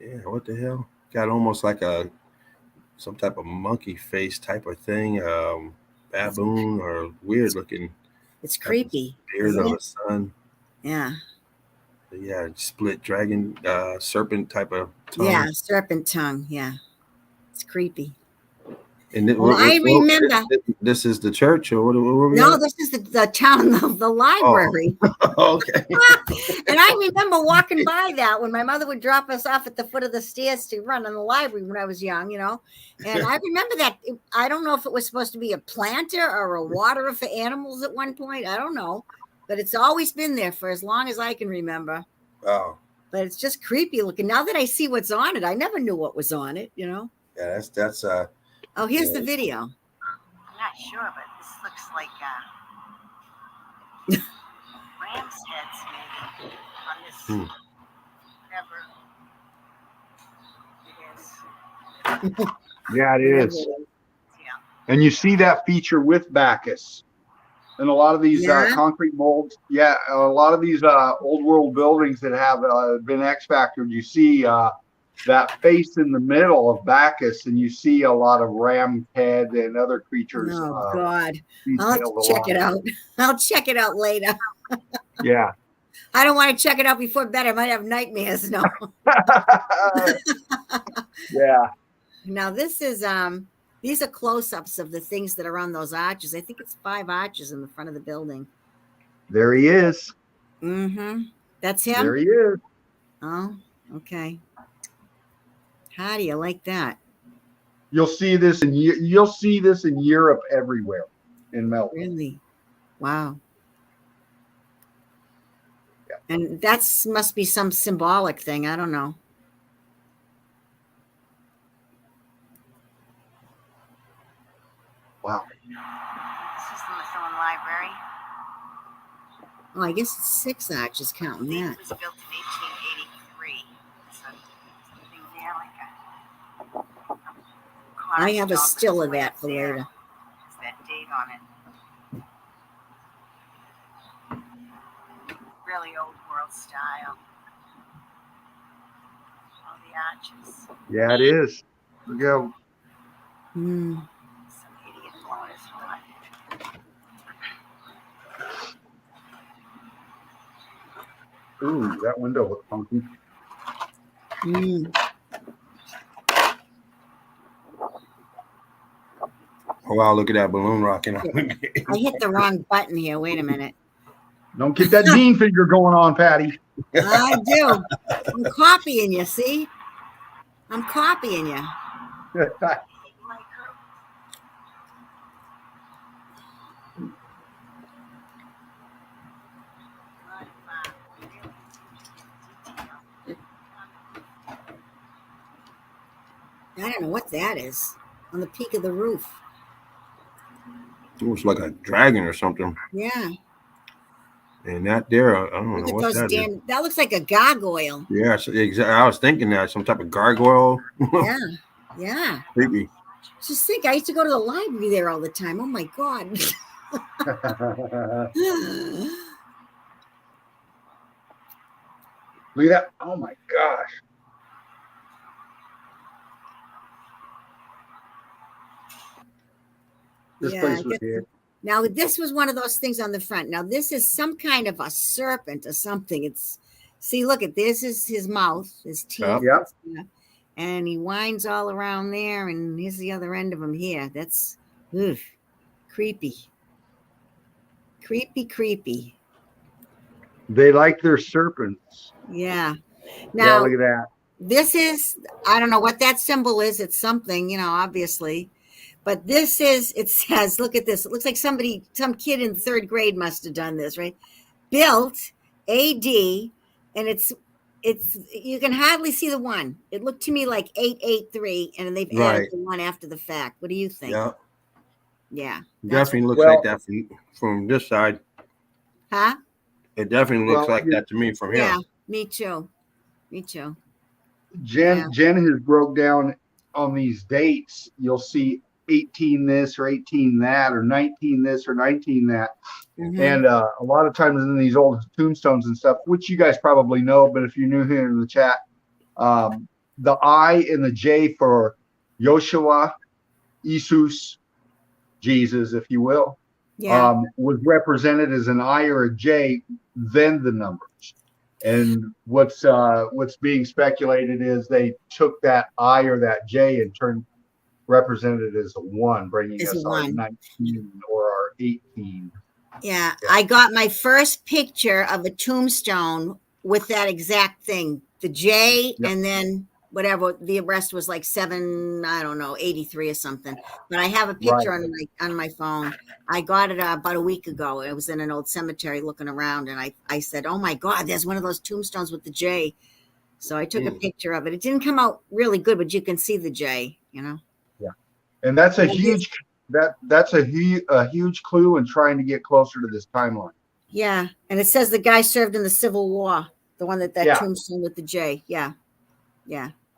Yeah. What the hell? Got almost like some type of monkey face type of thing, baboon or weird looking. It's creepy. Beard of a sun. Yeah. Yeah, split dragon, serpent type of tongue. Yeah, serpent tongue. Yeah, it's creepy. And I remember. This is the church, or what? No, this is the town, the library. Oh, okay. And I remember walking by that when my mother would drop us off at the foot of the stairs to run in the library when I was young, And I remember that. I don't know if it was supposed to be a planter or a waterer for animals at one point. I don't know. But it's always been there for as long as I can remember. Wow. But it's just creepy looking. Now that I see what's on it, I never knew what was on it, Yeah, that's Oh, here's the video. I'm not sure, but this looks like ram's heads maybe on this whatever it is. Yeah, it is. Yeah. And you see that feature with Bacchus. And a lot of these concrete molds, a lot of these old world buildings that have been X-factored, you see that face in the middle of Bacchus, and you see a lot of ram head and other creatures. Oh, God. I'll have to check it out. I'll check it out later. Yeah. I don't want to check it out before bed. I might have nightmares. No. Yeah. Now, this is... these are close-ups of the things that are on those arches. I think it's 5 arches in the front of the building. There he is. Mm-hmm. That's him? There he is. Oh, okay. How do you like that? You'll see this in Europe everywhere in Melton. Really? Wow. Yeah. And that must be some symbolic thing. I don't know. Wow. This is the Methuen Library. Oh, I guess it's 6 arches counting that. It was built in 1883. So something there like a I have a still of that for later. There's that date on it. Really old world style. All the arches. Yeah, it is. Look how. Some idiot blowing his horn. Ooh, that window looks funky. Oh, wow, look at that balloon rocking. I hit the wrong button here. Wait a minute. Don't get that Dean finger going on, Patty. I do. I'm copying you, see? I'm copying you. I don't know what that is on the peak of the roof. It looks like a dragon or something. Yeah. And that there, I don't Look know at what those that is. that looks like a gargoyle. Yeah, exactly. I was thinking that some type of gargoyle. Yeah. Yeah. Creepy. Just think, I used to go to the library there all the time. Oh my God. Look at that. Oh my gosh. This place was here. Now, this was one of those things on the front. Now, this is some kind of a serpent or something. See, look at this is his mouth, his teeth. Yep. and he winds all around there, and here's the other end of him here. That's creepy. Creepy. They like their serpents. Yeah. Yeah, Now, look at that. this is, I don't know what that symbol is. It's something, obviously. But this is, it says, look at this. It looks like some kid in third grade must have done this, right? Built AD, and it's you can hardly see the one. It looked to me like 883, and they've added the one after the fact. What do you think? Yeah. Yeah. Definitely looks like that from this side. Huh? It definitely looks like that to me from here. Yeah, me too. Jen has broke down on these dates. You'll see 18 this or 18 that or 19 this or 19 that. Mm-hmm. And a lot of times in these old tombstones and stuff, which you guys probably know, but if you're new here in the chat, the I and the J for Joshua, Jesus, Jesus, if you will, was represented as an I or a J, then the numbers. And what's being speculated is they took that I or that J and represented it as a 1, bringing us our 19 or our 18. Yeah, I got my first picture of a tombstone with that exact thing, the J, and then whatever the rest was like 83 or something. But I have a picture on my phone. I got it about a week ago. It was in an old cemetery looking around, and I said, "Oh my God, there's one of those tombstones with the J." So I took a picture of it. It didn't come out really good, but you can see the J. Yeah, and that's a huge huge clue in trying to get closer to this timeline. Yeah, and it says the guy served in the Civil War. The one that tombstone with the J. Yeah.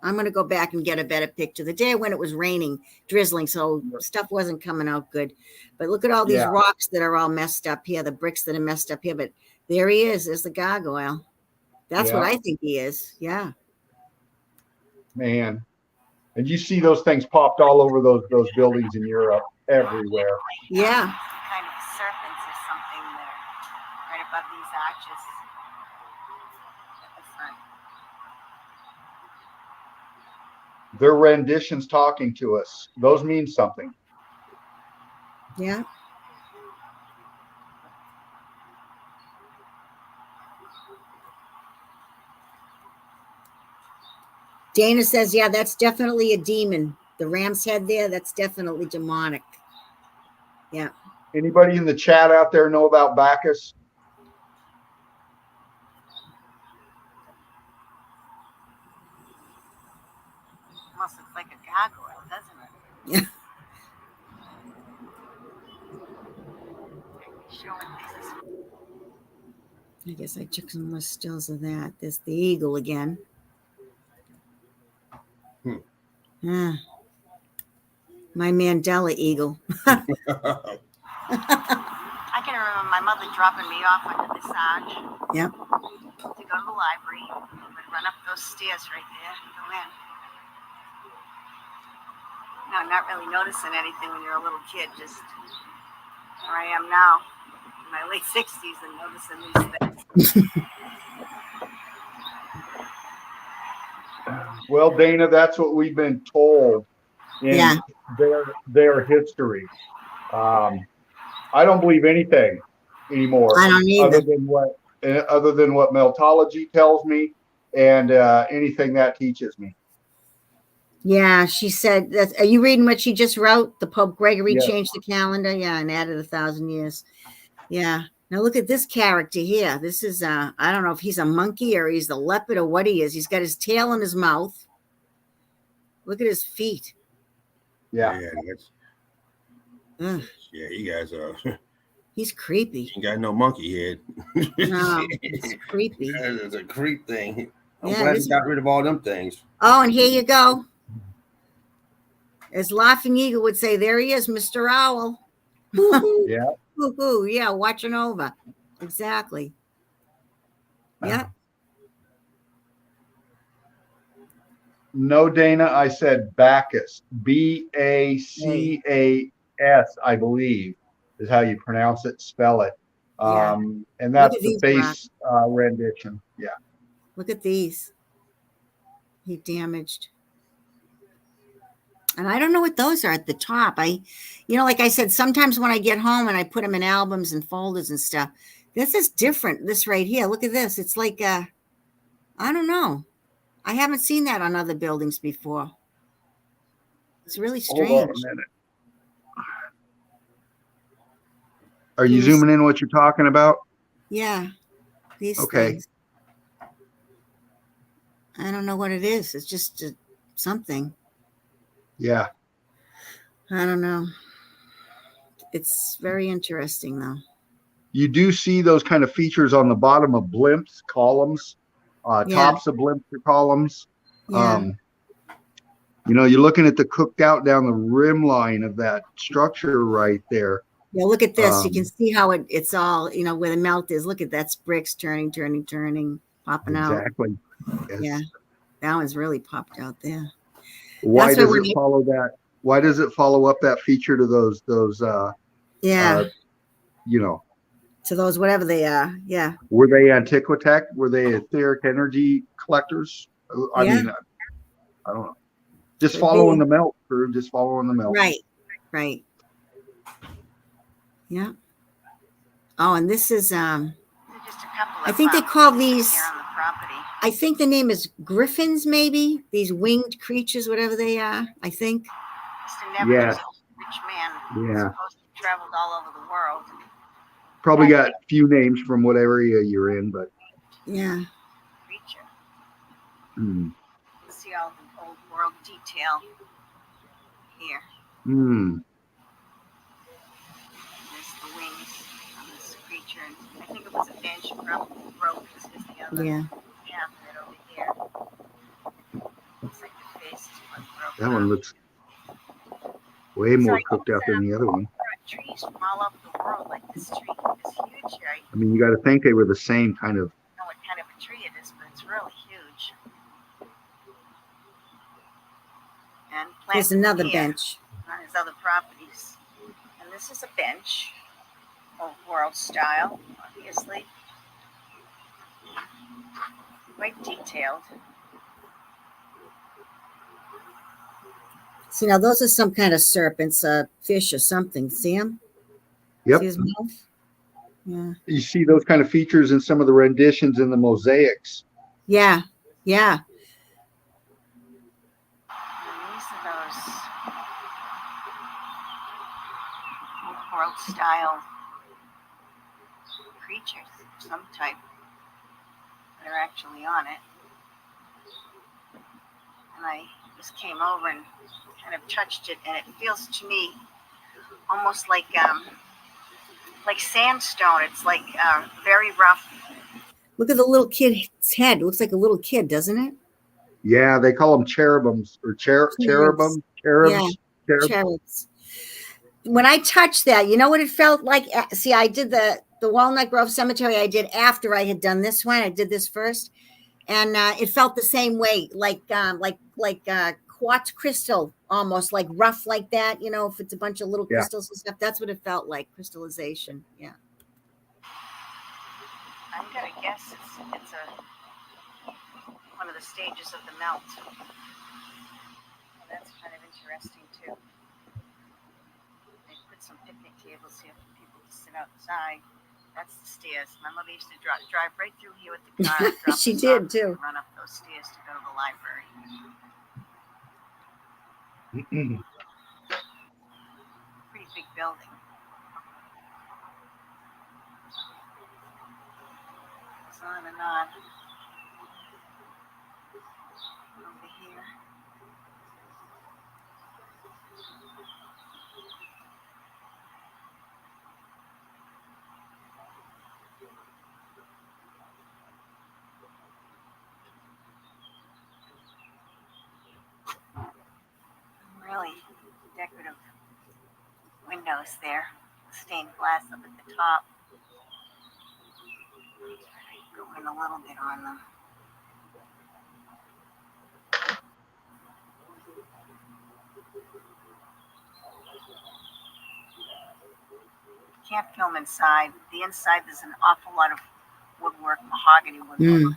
I'm going to go back and get a better picture. The day when it was raining, drizzling, so stuff wasn't coming out good. But look at all these rocks that are all messed up here, the bricks that are messed up here. But there he is. There's the gargoyle. That's what I think he is. Yeah. Man. And you see those things popped all over those buildings in Europe, everywhere. Yeah. Kind of serpents or something there, right above these arches at the front. Their renditions talking to us. Those mean something. Yeah. Dana says, yeah, that's definitely a demon. The ram's head there, that's definitely demonic. Yeah. Anybody in the chat out there know about Bacchus? Almost looks like a gargoyle, doesn't it? Yeah. I guess I took some more stills of that. There's the eagle again. My Mandela eagle. I can remember my mother dropping me off under this arch. Yep. To go to the library. We'd run up those stairs right there and go in. No, not really noticing anything when you're a little kid. Just where I am now, in my late 60s, and noticing these things. Well, Dana, that's what we've been told in their history. I don't believe anything anymore. I don't either. Other than what Meltology tells me and anything that teaches me. Yeah, she said that. Are you reading what she just wrote? The Pope Gregory changed the calendar, and added 1,000 years. Yeah. Now look at this character here. This is I don't know if he's a monkey or he's a leopard or what he is. He's got his tail in his mouth. Look at his feet. Yeah. Yeah, you guys he's creepy. Ain't got no monkey head. No, it's creepy. It's a creep thing. I'm glad he got rid of all them things. Oh, and here you go. As Laughing Eagle would say, there he is, Mr. Owl. Yeah. Yeah, watching over. Exactly. Yeah. No, Dana, I said Bacchus. Bacchus, I believe, is how you pronounce it, spell it. And that's the base rendition. Yeah. Look at these. He damaged. And I don't know what those are at the top. Like I said, sometimes when I get home and I put them in albums and folders and stuff, this is different. This right here, look at this. It's like, I don't know. I haven't seen that on other buildings before. It's really strange. Hold on a minute. Are you zooming in what you're talking about? Yeah. These okay. Things. I don't know what it is. It's just something. Yeah. I don't know. It's very interesting, though. You do see those kind of features on the bottom of blimps, columns, tops of blimps or columns. Yeah. You're looking at the cooked out down the rim line of that structure right there. Yeah, look at this. You can see how it's all, where the melt is. Look at that's bricks turning, popping out. Exactly. Yes. Yeah. That one's really popped out there. Why does it follow that? Why does it follow up that feature to those to those whatever they are? Yeah. Were they antiquitech? Were they etheric energy collectors? I mean, I don't know. Just following the melt, crew. Just following the melt. Right. Yeah. Oh, and this is Just a couple of I think they call these here on the property. I think the name is griffins, maybe. These winged creatures, whatever they are, I think. Mr. Never's a rich man. Yeah. Supposed to traveled all over the world. Probably got a few names from what area you're in, but yeah. Creature. Hmm. See all the old world detail here. Hmm. There's the wings on this creature. I think it was a bench, probably broke. This is the other half of it over here. Looks like the face is one broken. That one looks way more cooked out than the other one. There are trees from all over the world, like this tree is huge here. I mean, you got to think they were the same kind of. I don't know what kind of a tree it is, but it's really huge. And There's another bench on his other properties. And this is a bench, old world style, obviously. Quite detailed. See, now those are some kind of serpents, fish or something. See them? Yep. See his mouth? Yeah. You see those kind of features in some of the renditions in the mosaics. Yeah. And these are those old world style creatures of some type that are actually on it. And I just came over and kind of touched it, and it feels to me almost like sandstone. It's like very rough. Look at the little kid's head. It looks like a little kid, doesn't it? Yeah, they call them cherubims or cherubs. Yeah, cherubs. When I touched that, you know what it felt like? See, I did the Walnut Grove Cemetery. I did after I had done this one. I did this first, and it felt the same way, like quartz crystal, almost like rough like that. If it's a bunch of little crystals and stuff, that's what it felt like, crystallization. Yeah. I'm gonna guess it's one of the stages of the melt. Well, that's kind of interesting too. They put some picnic tables here for people to sit outside. That's the stairs. My mother used to drive right through here with the car. She did too. Run up those stairs to go to the library. Pretty big building. It's on and on. Over here. Really decorative windows there. Stained glass up at the top. Go in a little bit on them. Can't film inside. The inside, there's an awful lot of woodwork, mahogany woodwork.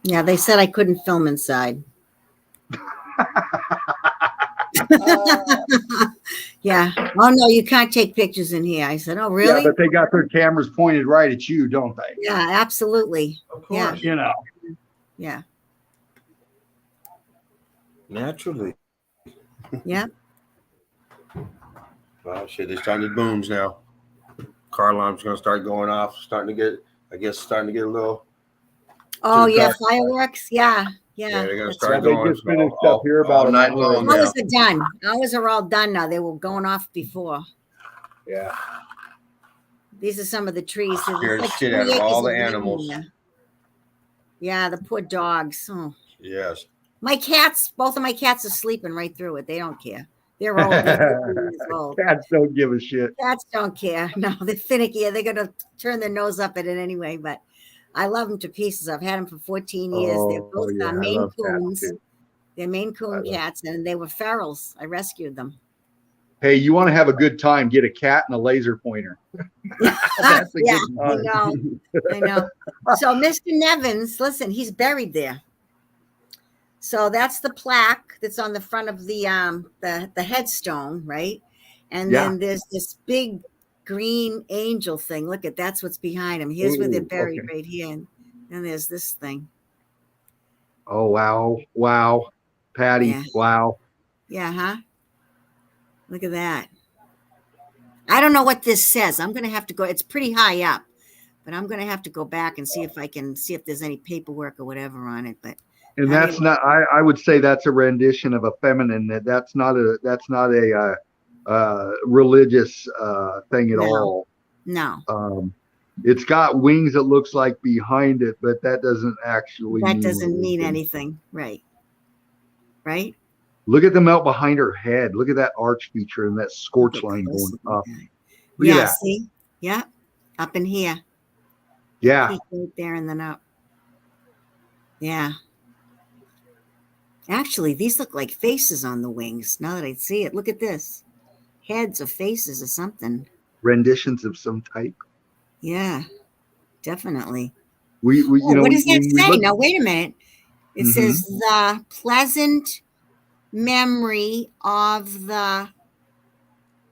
Yeah, they said I couldn't film inside. Yeah. Oh no, you can't take pictures in here. I said, oh really? Yeah, but they got their cameras pointed right at you, don't they? Yeah, absolutely. Of course. You know. Yeah. Naturally. Yep. Well, shit, they're starting to booms now. Car alarm's gonna start going off. Starting to get a little. Oh yeah, fireworks. Yeah. Yeah, they're gonna That's start right. They going just finished up here about all an night hour long ago. now. Ours are done. Ours are all done now. They were going off before. Yeah. These are some of the trees. There's Scared the like shit 20 out of acres all the land animals. here. Yeah, the poor dogs. Oh. Yes. My cats, both of my cats are sleeping right through it. They don't care. They're old. They're 15 years old. Cats don't give a shit. Cats don't care. No, they're finicky. They're going to turn their nose up at it anyway, but I love them to pieces. I've had them for 14 years. They're both yeah, I Maine love cats, Coons. too. They're Maine Coon cats, and they were ferals. I rescued them. Hey, you want to have a good time? Get a cat and a laser pointer. That's a Yeah, good I time. know. I know. So Mr. Nevins, listen, he's buried there. So that's the plaque that's on the front of the headstone, right? And Yeah. then there's this big green angel thing. Look at that's what's behind him. Here's where they're Ooh, buried okay. right here. And there's this thing. Oh, wow. Wow. Patty, Yeah. wow. Yeah, huh? Look at that. I don't know what this says. I'm going to have to go. It's pretty high up, but I'm going to have to go back and see if I can see if there's any paperwork or whatever on it. But And I that's mean, not, I would say that's a rendition of a feminine. That's not a religious thing at No. all. no, It's got wings, it looks like, behind it, but that doesn't actually that mean doesn't mean religion. anything. Right. Right. Look at the melt behind her head. Look at that arch feature and that scorch Get line close going look up. at that. Look at Yeah. that. See? Yeah. Up in here. Yeah. Peak right there and then up. Yeah. Actually, these look like faces on the wings. Now that I see it, look at this. Heads or faces or something. Renditions of some type. Yeah, definitely. We Oh, you know, what does that when we say? look- Now, wait a minute. It Mhm. says the pleasant memory of the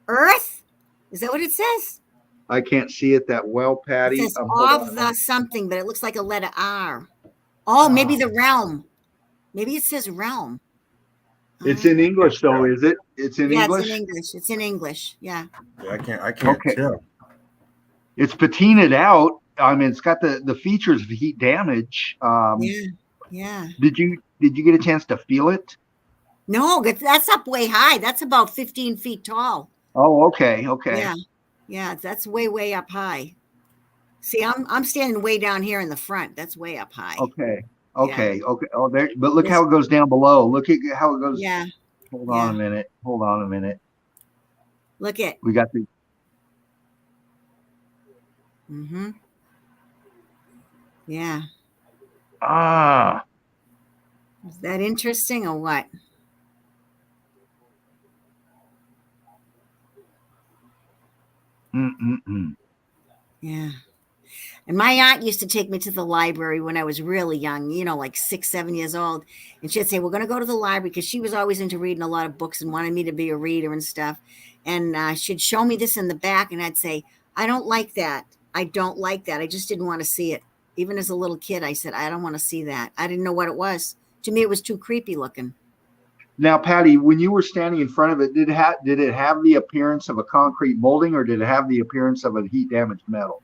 earth. Is that what it says? I can't see it that well, It Patty. says Hold of on. the something, but it looks like a letter R. Oh, maybe the realm. Maybe it says realm. It's in English, though, is it? It's in Yeah, English? it's in English. It's in English. Yeah. Yeah, I can't Okay. tell. It's patinaed out. I mean, it's got the features of heat damage. Yeah. Yeah. Did you get a chance to feel it? No, that's up way high. That's about 15 feet tall. Oh, okay, okay. Yeah. Yeah, that's way up high. See, I'm standing way down here in the front. That's way up high. Okay. Okay. Oh, there. But look how it goes down below. Look at how it goes. Yeah. Hold on a minute. Hold on a minute. Look at. We got the. Mm-hmm. Yeah. Ah. Is that interesting or what? Mm-mm-mm. Yeah. And my aunt used to take me to the library when I was really young, like 6, 7 years old. And she'd say, we're going to go to the library because she was always into reading a lot of books and wanted me to be a reader and stuff. And she'd show me this in the back and I'd say, I don't like that. I don't like that. I just didn't want to see it. Even as a little kid, I said, I don't want to see that. I didn't know what it was. To me, it was too creepy looking. Now, Patty, when you were standing in front of it, did it have the appearance of a concrete molding, or did it have the appearance of a heat damaged metal?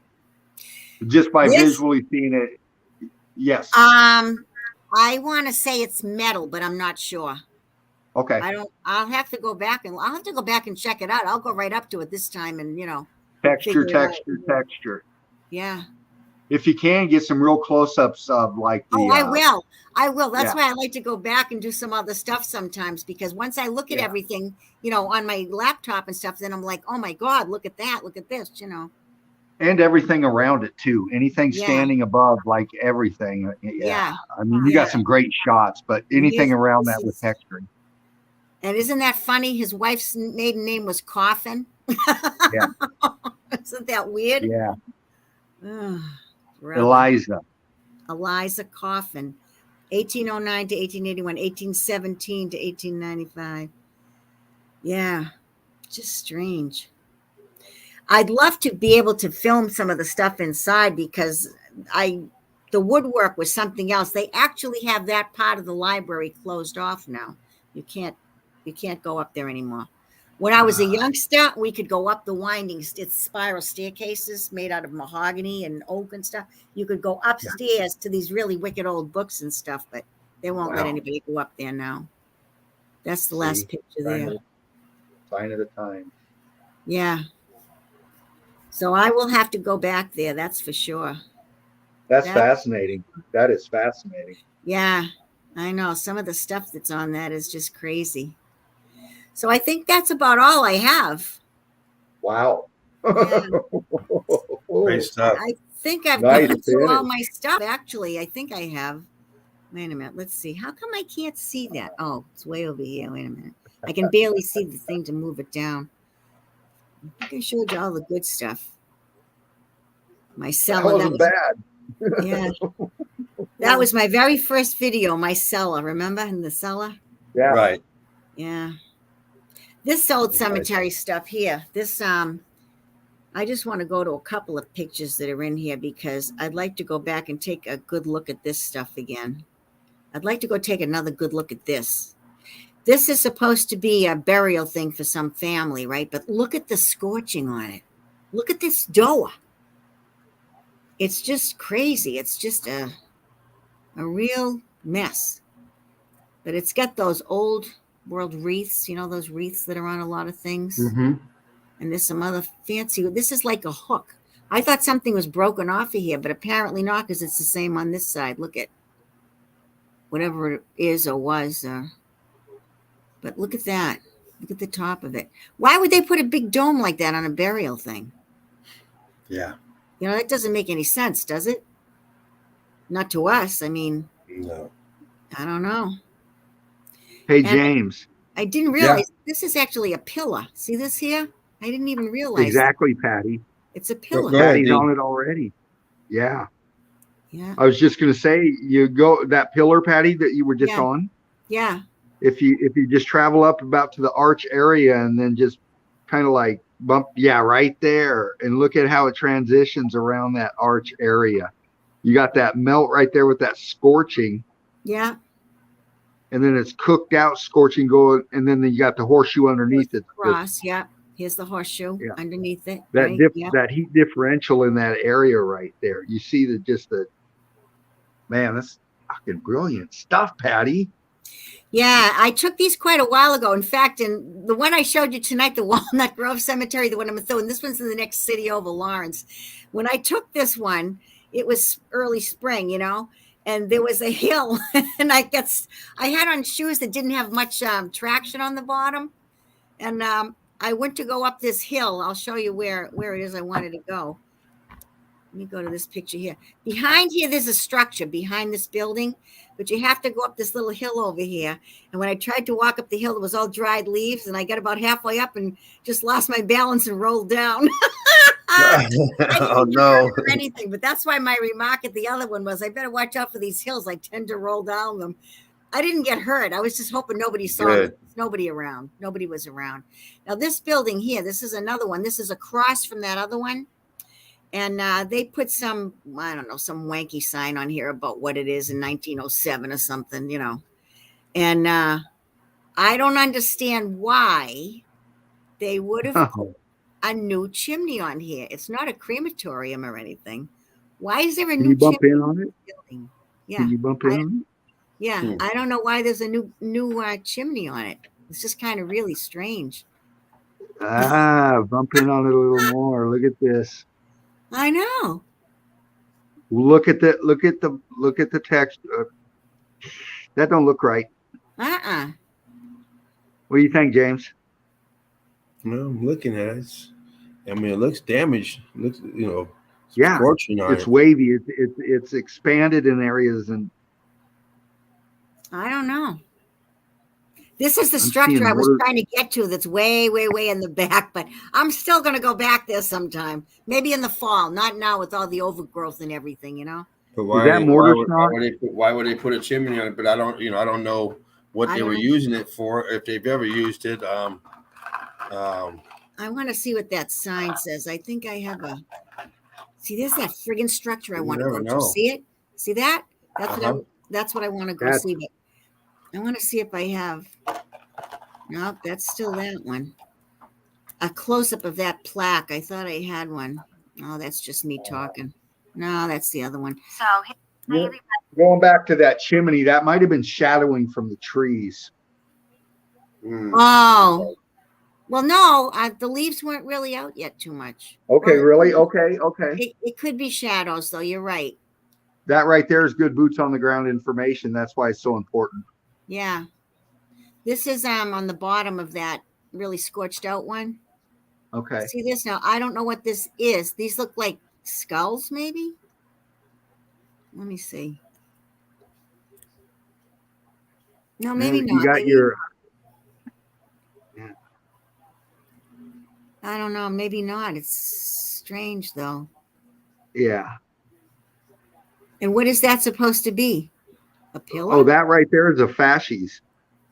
Just by visually seeing it, yes. I want to say it's metal, but I'm not sure. Okay. I'll have to go back and check it out. I'll go right up to it this time and Texture. Yeah. If you can get some real close-ups of like the. I will. That's why I like to go back and do some other stuff sometimes, because once I look at everything, on my laptop and stuff, then I'm like, oh my God, look at that. Look at this, And everything around it too. Anything standing above, like everything. Yeah. I mean, you got some great shots, but anything around that with texturing. And isn't that funny? His wife's maiden name was Coffin. Yeah. Isn't that weird? Yeah. Oh, Eliza Coffin. 1809 to 1881, 1817 to 1895. Yeah, just strange. I'd love to be able to film some of the stuff inside because the woodwork was something else. They actually have that part of the library closed off now. You can't go up there anymore. When I was a youngster, we could go up the winding spiral staircases made out of mahogany and oak and stuff. You could go upstairs to these really wicked old books and stuff, but they won't let anybody go up there now. That's the last picture there. Sign of the time. Yeah. So I will have to go back there. That's for sure. That's fascinating. That is fascinating. Yeah, I know. Some of the stuff that's on that is just crazy. So I think that's about all I have. Wow. Yeah. Great stuff. I think I've gone through all my stuff. Actually, I think I have. Wait a minute. Let's see. How come I can't see that? Oh, it's way over here. Wait a minute. I can barely see the thing to move it down. I think I showed you all the good stuff. My cellar. That wasn't bad. Yeah. That was my very first video, my cellar. Remember in the cellar? Yeah. Right. Yeah. This old cemetery stuff here. This I just want to go to a couple of pictures that are in here because I'd like to go back and take a good look at this stuff again. I'd like to go take another good look at this. This is supposed to be a burial thing for some family, right? But look at the scorching on it. Look at this doa. It's just crazy. It's just a real mess. But it's got those old world wreaths, you know, those wreaths that are on a lot of things. Mm-hmm. And there's some other fancy. This is like a hook. I thought something was broken off of here, but apparently not because it's the same on this side. Look at whatever it is or was. But look at that. Look at the top of it. Why would they put a big dome like that on a burial thing? Yeah. You know, that doesn't make any sense, does it? Not to us. I mean, No. I don't know. Hey, James. I didn't realize this is actually a pillar. See this here? I didn't even realize. Exactly, Patty. It's a pillar. Patty's on it already. Yeah. Yeah. I was just going to say, you go that pillar, Patty, that you were just on. Yeah. If you just travel up about to the arch area and then just kind of like bump, right there, and look at how it transitions around that arch area. You got that melt right there with that scorching. Yeah. And then it's cooked out scorching going, and then you got the horseshoe underneath it. Cross, yeah. Here's the horseshoe underneath it. That right? that heat differential in that area right there. You see man, that's fucking brilliant stuff, Patty. Yeah, I took these quite a while ago. In fact, in the one I showed you tonight, the Walnut Grove Cemetery, the one I'm throwing, this one's in the next city over, Lawrence. When I took this one, it was early spring, you know, and there was a hill, and I had on shoes that didn't have much traction on the bottom, and I went to go up this hill. I'll show you where it is I wanted to go. Let me go to this picture here. Behind here, there's a structure behind this building, but you have to go up this little hill over here. And when I tried to walk up the hill, it was all dried leaves, and I got about halfway up and just lost my balance and rolled down. Oh, no. Or anything, but that's why my remark at the other one was, I better watch out for these hills. I tend to roll down them. I didn't get hurt. I was just hoping nobody saw me. There's nobody around. Nobody was around. Now, this building here, this is another one. This is across from that other one. And they put some, I don't know, some wanky sign on here about what it is in 1907 or something, you know. And I don't understand why they would have put a new chimney on here. It's not a crematorium or anything. Why is there a new bump chimney in on it? Building? Yeah. Can you bump in on it? Yeah, I don't know why there's a new chimney on it. It's just kind of really strange. Bump in on it a little more. Look at this. I know. Look at the text. That don't look right. What do you think, James? Well, I'm looking at it. I mean, it looks damaged. It looks, you know, it's wavy. It's expanded in areas, and I don't know. This is the structure I was trying to get to that's way, way, way in the back, but I'm still going to go back there sometime. Maybe in the fall, not now with all the overgrowth and everything, you know? But Is that mortar stock? why would they put a chimney on it? But I don't know what I they don't were know. using it for, if they've ever used it. I want to see what that sign says. I think I have a. See, there's that friggin' structure I You want to never go know. to. See it? See that? Uh-huh. That's what I want to go That's- see. But I want to see if I have. Nope, that's still that one. A close up of that plaque. I thought I had one. Oh, that's just me talking. No, that's the other one. So, hey, Yeah. everybody. Going back to that chimney, that might have been shadowing from the trees. Mm. Oh, well, no, the leaves weren't really out yet too much. Okay, Or really? Okay. it could be shadows, though. You're right. That right there is good boots on the ground information. That's why it's so important. Yeah. This is on the bottom of that really scorched out one. Okay. See this now? I don't know what this is. These look like skulls, maybe. Let me see. No, maybe You not. got Maybe, your. I don't know. Maybe not. It's strange though. Yeah. And what is that supposed to be? A pillar? Oh, that right there is a fasces.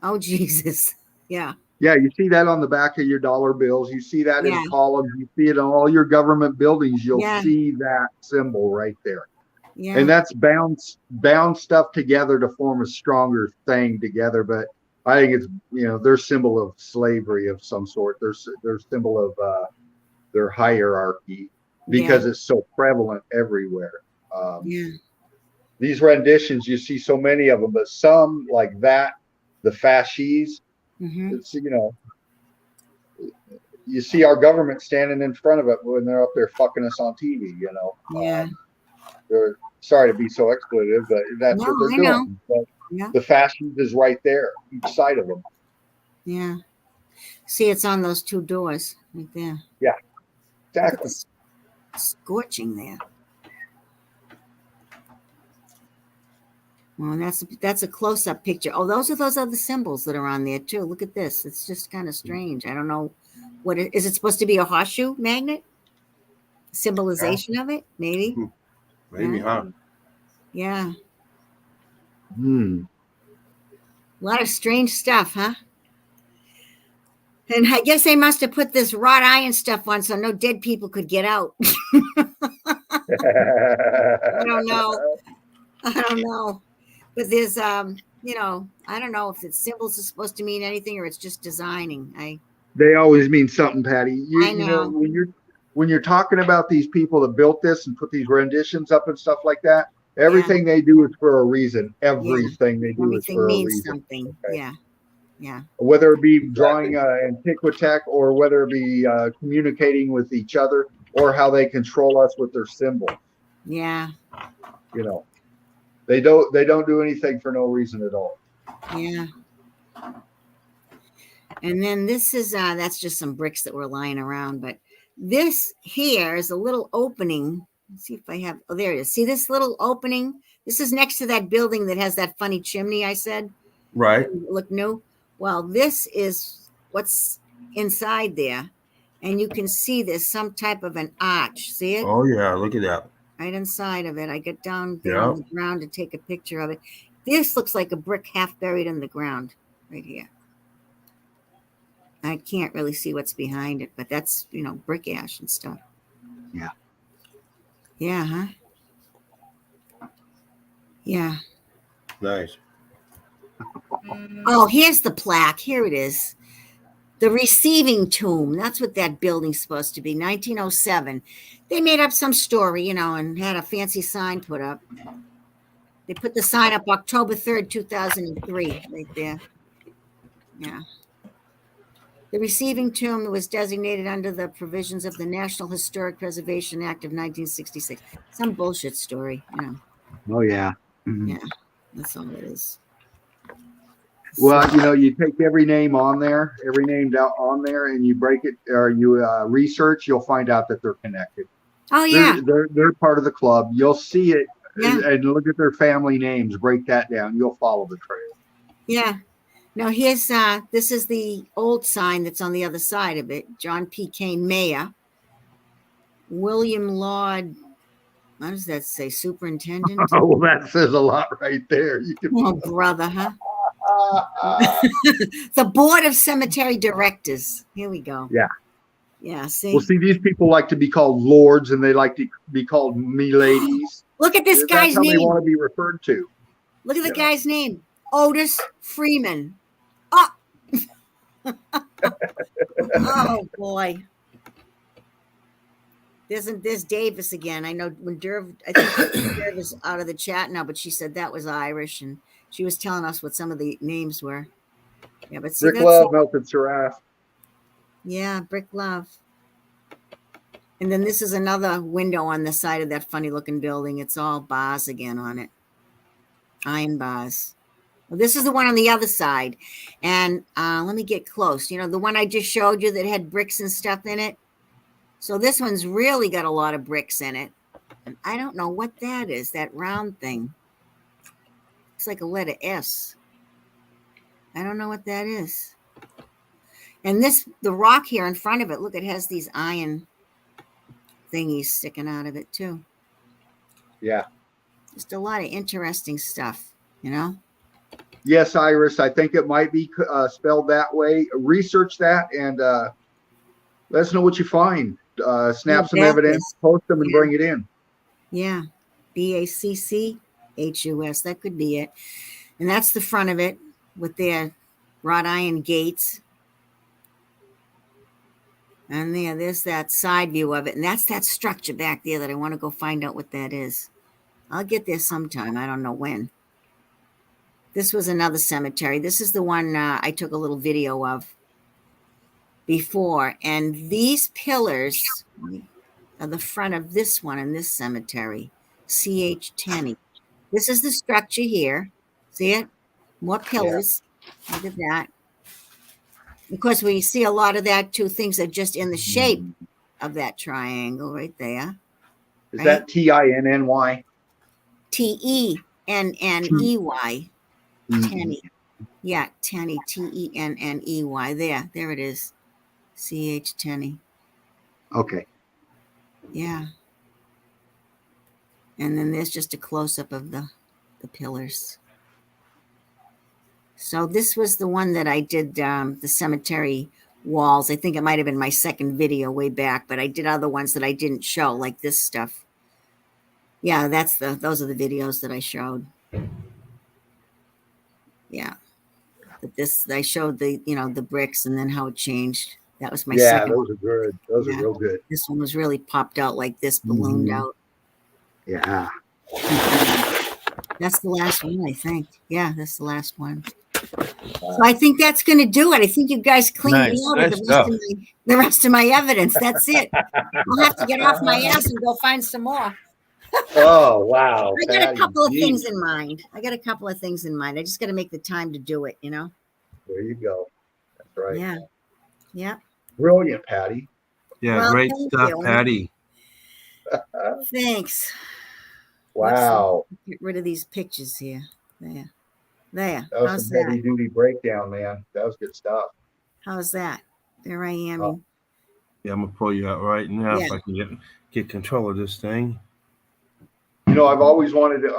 Oh, Jesus. Yeah. Yeah, you see that on the back of your dollar bills. You see that Yeah. in columns. You see it on all your government buildings. You'll Yeah. see that symbol right there. Yeah. And that's bound stuff together to form a stronger thing together. But I think it's, their symbol of slavery of some sort. Their symbol of their hierarchy, because it's so prevalent everywhere. Yeah. These renditions, you see so many of them, but some like that, the fasces, Mm-hmm. it's, you see our government standing in front of it when they're up there fucking us on TV, Yeah. They're sorry to be so expletive, but that's what they're doing. But Yeah. the fasces is right there, each side of them. Yeah. See, it's on those two doors right there. Yeah, Look at exactly. this scorching there. Well, that's a close-up picture. Oh, those are those other symbols that are on there too. Look at this. It's just kind of strange. I don't know what is it supposed to be, a horseshoe magnet? Symbolization of it? Maybe. Maybe, huh? Yeah. Hmm. A lot of strange stuff, huh? And I guess they must have put this wrought iron stuff on so no dead people could get out. I don't know. But there's I don't know if the symbols are supposed to mean anything or it's just designing. They always mean something, Patty. I know. When you're talking about these people that built this and put these renditions up and stuff like that, everything they do is for a reason. Everything they do is for a means reason. something. Okay? Yeah. Whether it be drawing Antiquitech or whether it be communicating with each other or how they control us with their symbols. Yeah. They don't do anything for no reason at all. Yeah. And then this is that's just some bricks that were lying around, but this here is a little opening. Let's see if I have, oh, there it is. See this little opening? This is next to that building that has that funny chimney I said. Right. Look new. Well, this is what's inside there. And you can see there's some type of an arch. See it? Oh, yeah. Look at that. Right inside of it. I get down there on the ground to take a picture of it. This looks like a brick half buried in the ground right here. I can't really see what's behind it, but that's, brick ash and stuff. Yeah. Yeah, huh? Yeah. Nice. Oh, here's the plaque. Here it is. The receiving tomb. That's what that building's supposed to be. 1907. They made up some story, and had a fancy sign put up. They put the sign up October 3rd, 2003, right there. Yeah. The receiving tomb was designated under the provisions of the National Historic Preservation Act of 1966. Some bullshit story, Oh, yeah. Yeah, that's all it is. Well, you take every name on there, and you break it or you research, you'll find out that they're connected. Oh, yeah. They're part of the club. You'll see it Yeah. and look at their family names. Break that down. You'll follow the trail. Yeah. Now here's this is the old sign that's on the other side of it. John P. Kane, Mayor. William Lord What does that say? Superintendent? Oh, well, that says a lot right there. You can. Oh, brother, huh? The Board of Cemetery Directors. Here we go. Yeah. Yeah, see? Well, see, these people like to be called lords, and they like to be called me ladies. Look at this That's guy's how name. they want to be referred to. Look at the guy's name. Otis Freeman. Oh. Oh, boy. There's Davis again. I know when I think Derv is out of the chat now, but she said that was Irish, and she was telling us what some of the names were. Yeah, but see, Rick Love, Melted Seraph. Yeah, Brick Love. And then this is another window on the side of that funny looking building. It's all bars again on it. Iron bars. Well, this is the one on the other side. And let me get close. You know, the one I just showed you that had bricks and stuff in it. So this one's really got a lot of bricks in it. And I don't know what that is, that round thing. It's like a letter S. I don't know what that is. And the rock here in front of it, look, it has these iron thingies sticking out of it too. Yeah. Just a lot of interesting stuff, you know? Yes, Iris, I think it might be spelled that way. Research that and let us know what you find. Snap some evidence, post them, and bring it in. Yeah. BACCHUS. That could be it. And that's the front of it with their wrought iron gates. And there's that side view of it. And that's that structure back there that I want to go find out what that is. I'll get there sometime. I don't know when. This was another cemetery. This is the one I took a little video of before. And these pillars are the front of this one in this cemetery, CH10. This is the structure here. See it? More pillars. Yeah. Look at that. Of course, we see a lot of that too. Things are just in the shape of that triangle right there. Is that TINNY? TENNEY. Tenny. Yeah, Tenny. TENNEY. There it is. CH10. Okay. Yeah. And then there's just a close-up of the pillars. So this was the one that I did, the cemetery walls. I think it might have been my second video way back, but I did other ones that I didn't show, like this stuff. Yeah, those are the videos that I showed. Yeah. But I showed the bricks and then how it changed. That was my second. Yeah, those are good. Those are real good. This one was really popped out like this, ballooned out. Yeah. That's the last one, I think. Yeah, that's the last one. So I think that's going to do it. I think you guys cleaned me out of the rest of my evidence. That's it. I'll have to get off my ass and go find some more. Oh, wow. I got a couple of things in mind. I just got to make the time to do it, you know? There you go. That's right. Yeah. Yeah. Brilliant, Patty. Yeah, well, great stuff, Patty. Thanks. Wow. Get rid of these pictures here. There. That was some heavy duty breakdown, man. That was good stuff. How's that? There I am. Oh. Yeah, I'm gonna pull you out right now if I can get control of this thing. You know, I've always wanted to.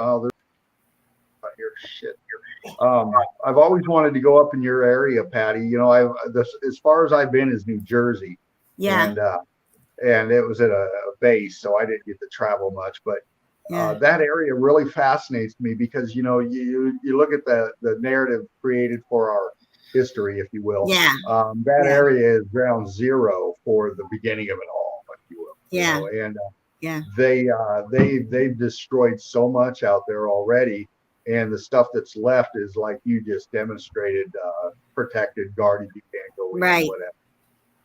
I've always wanted to go up in your area, Patty. You know, as far as I've been is New Jersey. Yeah. And it was at a base, so I didn't get to travel much, but. That area really fascinates me because, you know, you look at the narrative created for our history, if you will. Yeah. That area is ground zero for the beginning of it all, if you will. Yeah. You know? And they've destroyed so much out there already, and the stuff that's left is like you just demonstrated, protected, guarded. You can't go in, whatever.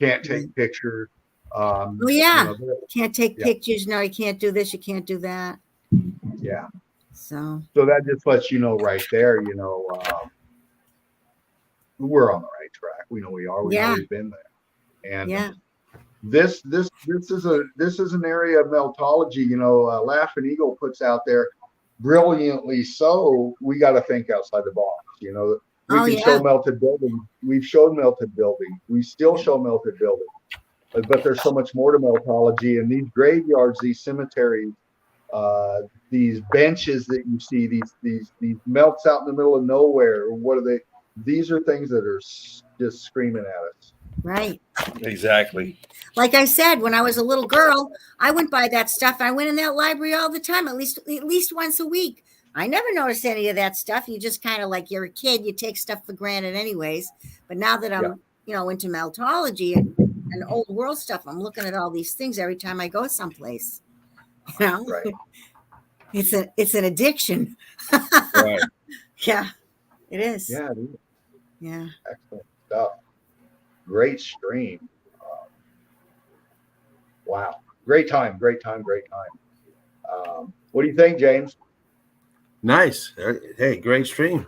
Can't take pictures. Can't take pictures. No, you can't do this. You can't do that. Yeah. So that just lets you know right there, you know, we're on the right track. We know we are. We've always been there. And this is an area of meltology, you know, Laughing Eagle puts out there brilliantly. So we got to think outside the box, you know. We can show melted buildings. We've shown melted buildings. We still show melted buildings. But there's so much more to meltology, and these graveyards, these cemeteries, these benches that you see, these melts out in the middle of nowhere. What are they? These are things that are just screaming at us. Right. Exactly. Like I said, when I was a little girl, I went by that stuff. I went in that library all the time, at least once a week. I never noticed any of that stuff. You just kind of like you're a kid, you take stuff for granted anyways. But now that I'm, into meltology and old world stuff, I'm looking at all these things every time I go someplace. Right. It's an addiction. Right. Yeah, it is. Yeah, it is. Yeah. Excellent stuff. Great stream. Wow. Great time. What do you think, James? Nice. Hey, great stream.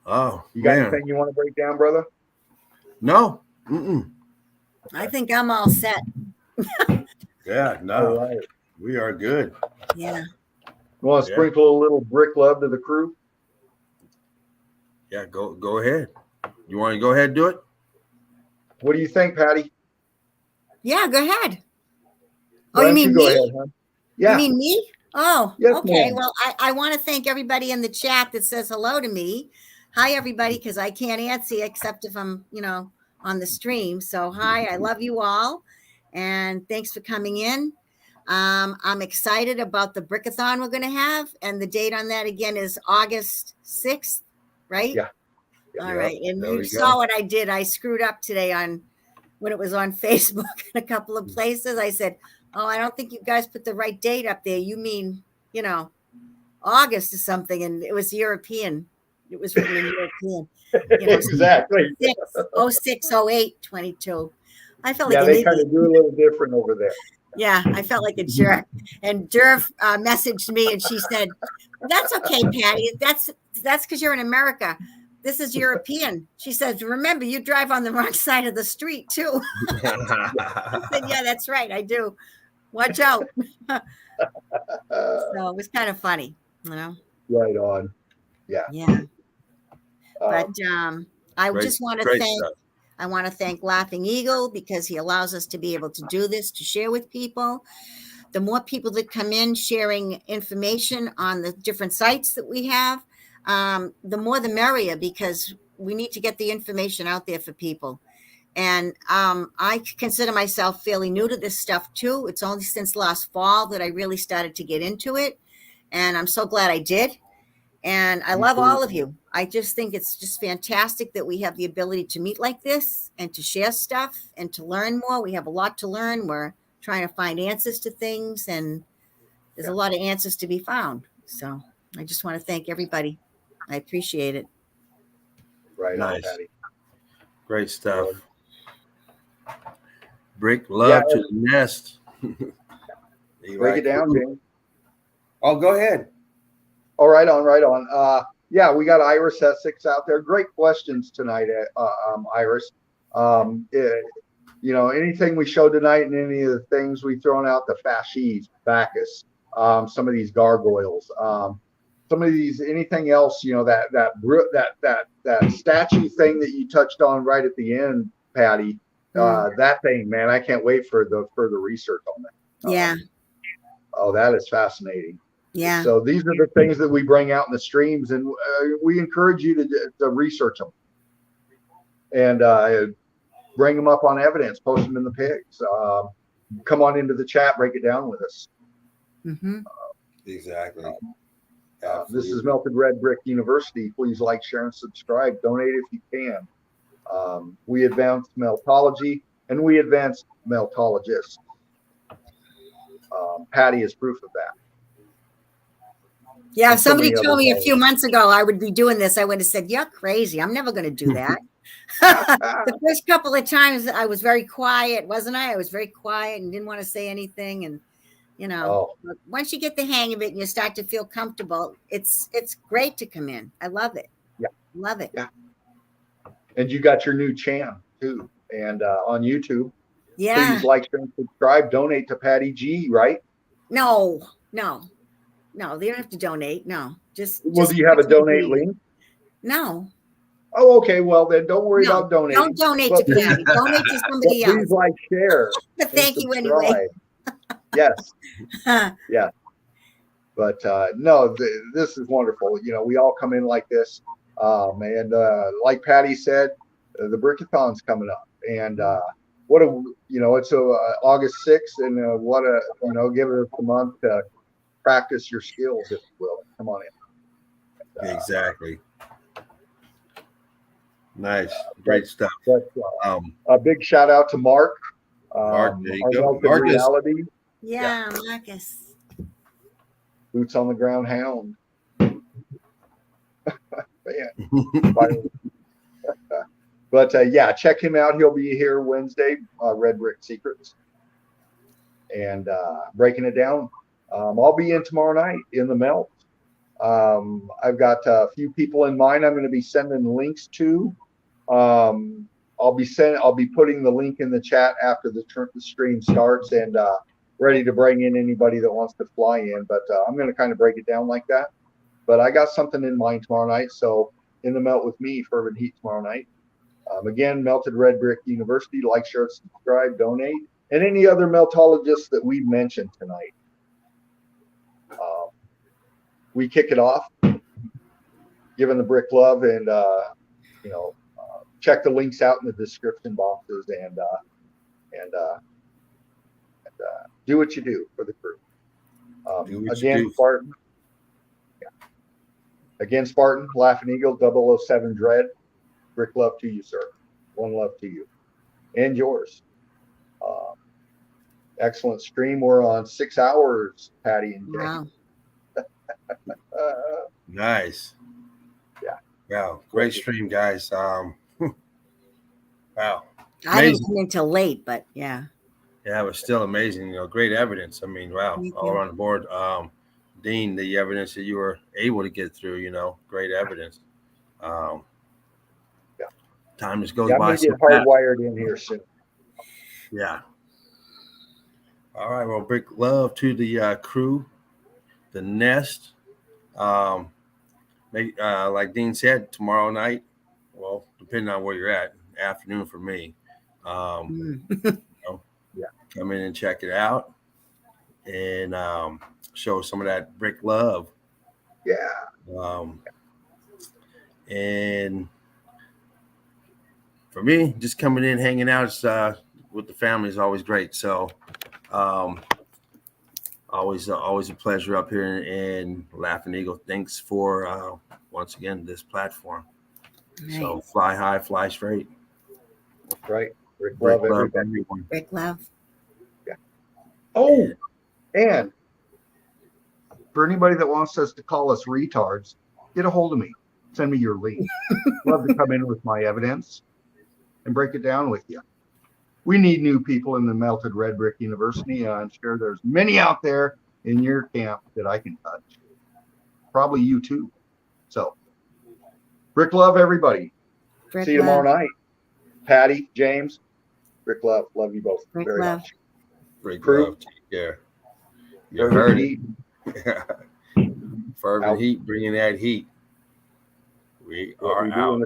Oh, you got man. anything you want to break down, brother? No. Mm-mm. I think I'm all set. Yeah, no. All right. We are good. Yeah. You want to sprinkle a little brick love to the crew? Yeah, go ahead. You want to go ahead and do it? What do you think, Patty? Yeah, go ahead. Why Oh, you mean go me? ahead, huh? Yeah. You mean me? Oh, yes, okay. ma'am. Well, I want to thank everybody in the chat that says hello to me. Hi, everybody, because I can't answer except if I'm, on the stream. So hi, I love you all. And thanks for coming in. I'm excited about the Brickathon we're going to have. And the date on that, again, is August 6th, right? Yeah. All right. And There you we saw go. what I did. I screwed up today when it was on Facebook in a couple of places. I said, oh, I don't think you guys put the right date up there. You mean, August or something. And it was European. It was written in European. Exactly. 06/08/22. I felt like an they idiot. kind of do a little different over there. Yeah, I felt like a jerk. And Derv messaged me and she said, that's okay, Patty. That's because you're in America. This is European. She says, remember, you drive on the wrong side of the street, too. I said, yeah, that's right. I do. Watch out. So it was kind of funny, Right on. Yeah. Yeah. But I just want to thank stuff. I want to thank Laughing Eagle because he allows us to be able to do this, to share with people. The more people that come in sharing information on the different sites that we have, the more the merrier, because we need to get the information out there for people. And I consider myself fairly new to this stuff too. It's only since last fall that I really started to get into it. And I'm so glad I did. And I love all of you. I just think it's just fantastic that we have the ability to meet like this and to share stuff and to learn more. We have a lot to learn. We're trying to find answers to things, and there's a lot of answers to be found. So I just want to thank everybody. I appreciate it. Right Nice. on, Patty. Great stuff. Brick love to the nest. Break it down, James. Oh, go ahead. Oh, right on. We got Iris Essex out there. Great questions tonight, Iris. Anything we showed tonight and any of the things we thrown out, the fasces, Bacchus, some of these gargoyles, some of these, anything else, that statue thing that you touched on right at the end, Patty, that thing, man, I can't wait for the further research on that. Yeah. That is fascinating. Yeah. So these are the things that we bring out in the streams, and we encourage you to research them and bring them up on evidence, post them in the pigs. Come on into the chat, break it down with us. Mm-hmm. Exactly. This is Melted Red Brick University. Please like, share, and subscribe. Donate if you can. We advance meltology, and we advance meltologists. Patty is proof of that. Yeah, if somebody told me a few months ago I would be doing this, I would have said, you're crazy. I'm never going to do that. The first couple of times I was very quiet, wasn't I? I was very quiet and didn't want to say anything. And, once you get the hang of it and you start to feel comfortable, it's great to come in. I love it. Yeah. Love it. Yeah. And you got your new channel too. And on YouTube. Yeah. Please like, share, and subscribe. Donate to Patty G, right? No, they don't have to donate. No, just. Well, do you have a donate link? No. Oh, okay. Well, then don't worry about donating. Don't donate to Patty. Donate to somebody else. Please like, share. But thank you anyway. Yes. Yeah. But no, this is wonderful. You know, we all come in like this. And like Patty said, the Brickathon's coming up. And what a, you know, it's August 6th. And what a, you know, give it a month to practice your skills, if you will. Come on in. Exactly. Nice. Great stuff. But, a big shout out to Mark. Mark, there you our go. Melted Reality. Yeah, Marcus. Boots on the ground hound. Man. But yeah, check him out. He'll be here Wednesday, Red Brick Secrets, and breaking it down. I'll be in tomorrow night in the Melt. I've got a few people in mind I'm going to be sending links to. I'll be putting the link in the chat after the stream starts, and ready to bring in anybody that wants to fly in. But I'm going to kind of break it down like that. But I got something in mind tomorrow night. So in the Melt with me, Fervent Heat tomorrow night. Again, Melted Red Brick University. Like, share, subscribe, donate, and any other meltologists that we've mentioned tonight. We kick it off, giving the brick love, and you know, check the links out in the description boxes, and do what you do for the crew. Again, Spartan. Yeah. Again, Spartan, Laughing Eagle, 007 Dread. Brick love to you, sir. One love to you, and yours. Excellent stream. We're on 6 hours, Patty and Jay. Wow. Nice. Yeah. Wow. Great stream, guys. Wow. I didn't come in till late, but yeah. Yeah, it was still amazing. You know, great evidence. I mean, wow, all around the board. Dean, the evidence that you were able to get through, you know, great evidence. Yeah. Time just goes by. I'm going to get hardwired in here soon. Yeah. All right. Well, big love to the crew, the nest. Like Dean said, tomorrow night, well, depending on where you're at, afternoon for me. You know, yeah, come in and check it out, and show some of that brick love. Yeah. And for me, just coming in, hanging out with the family is always great. So, always a pleasure up here in Laughing Eagle. Thanks for once again this platform. Nice. So fly high, fly straight. That's right. Brick love everyone. Brick love. Yeah. Oh, and for anybody that wants us to call us retards, get a hold of me. Send me your link. Love to come in with my evidence and break it down with you. We need new people in the Melted Red Brick University. I'm sure there's many out there in your camp that I can touch. Probably you too. So, brick love, everybody. Brick See you tomorrow night. Patty, James, brick love. Love you both brick very love. much. Brick love. Take care. You heard it. Fervent Heat, bringing that heat. We are out.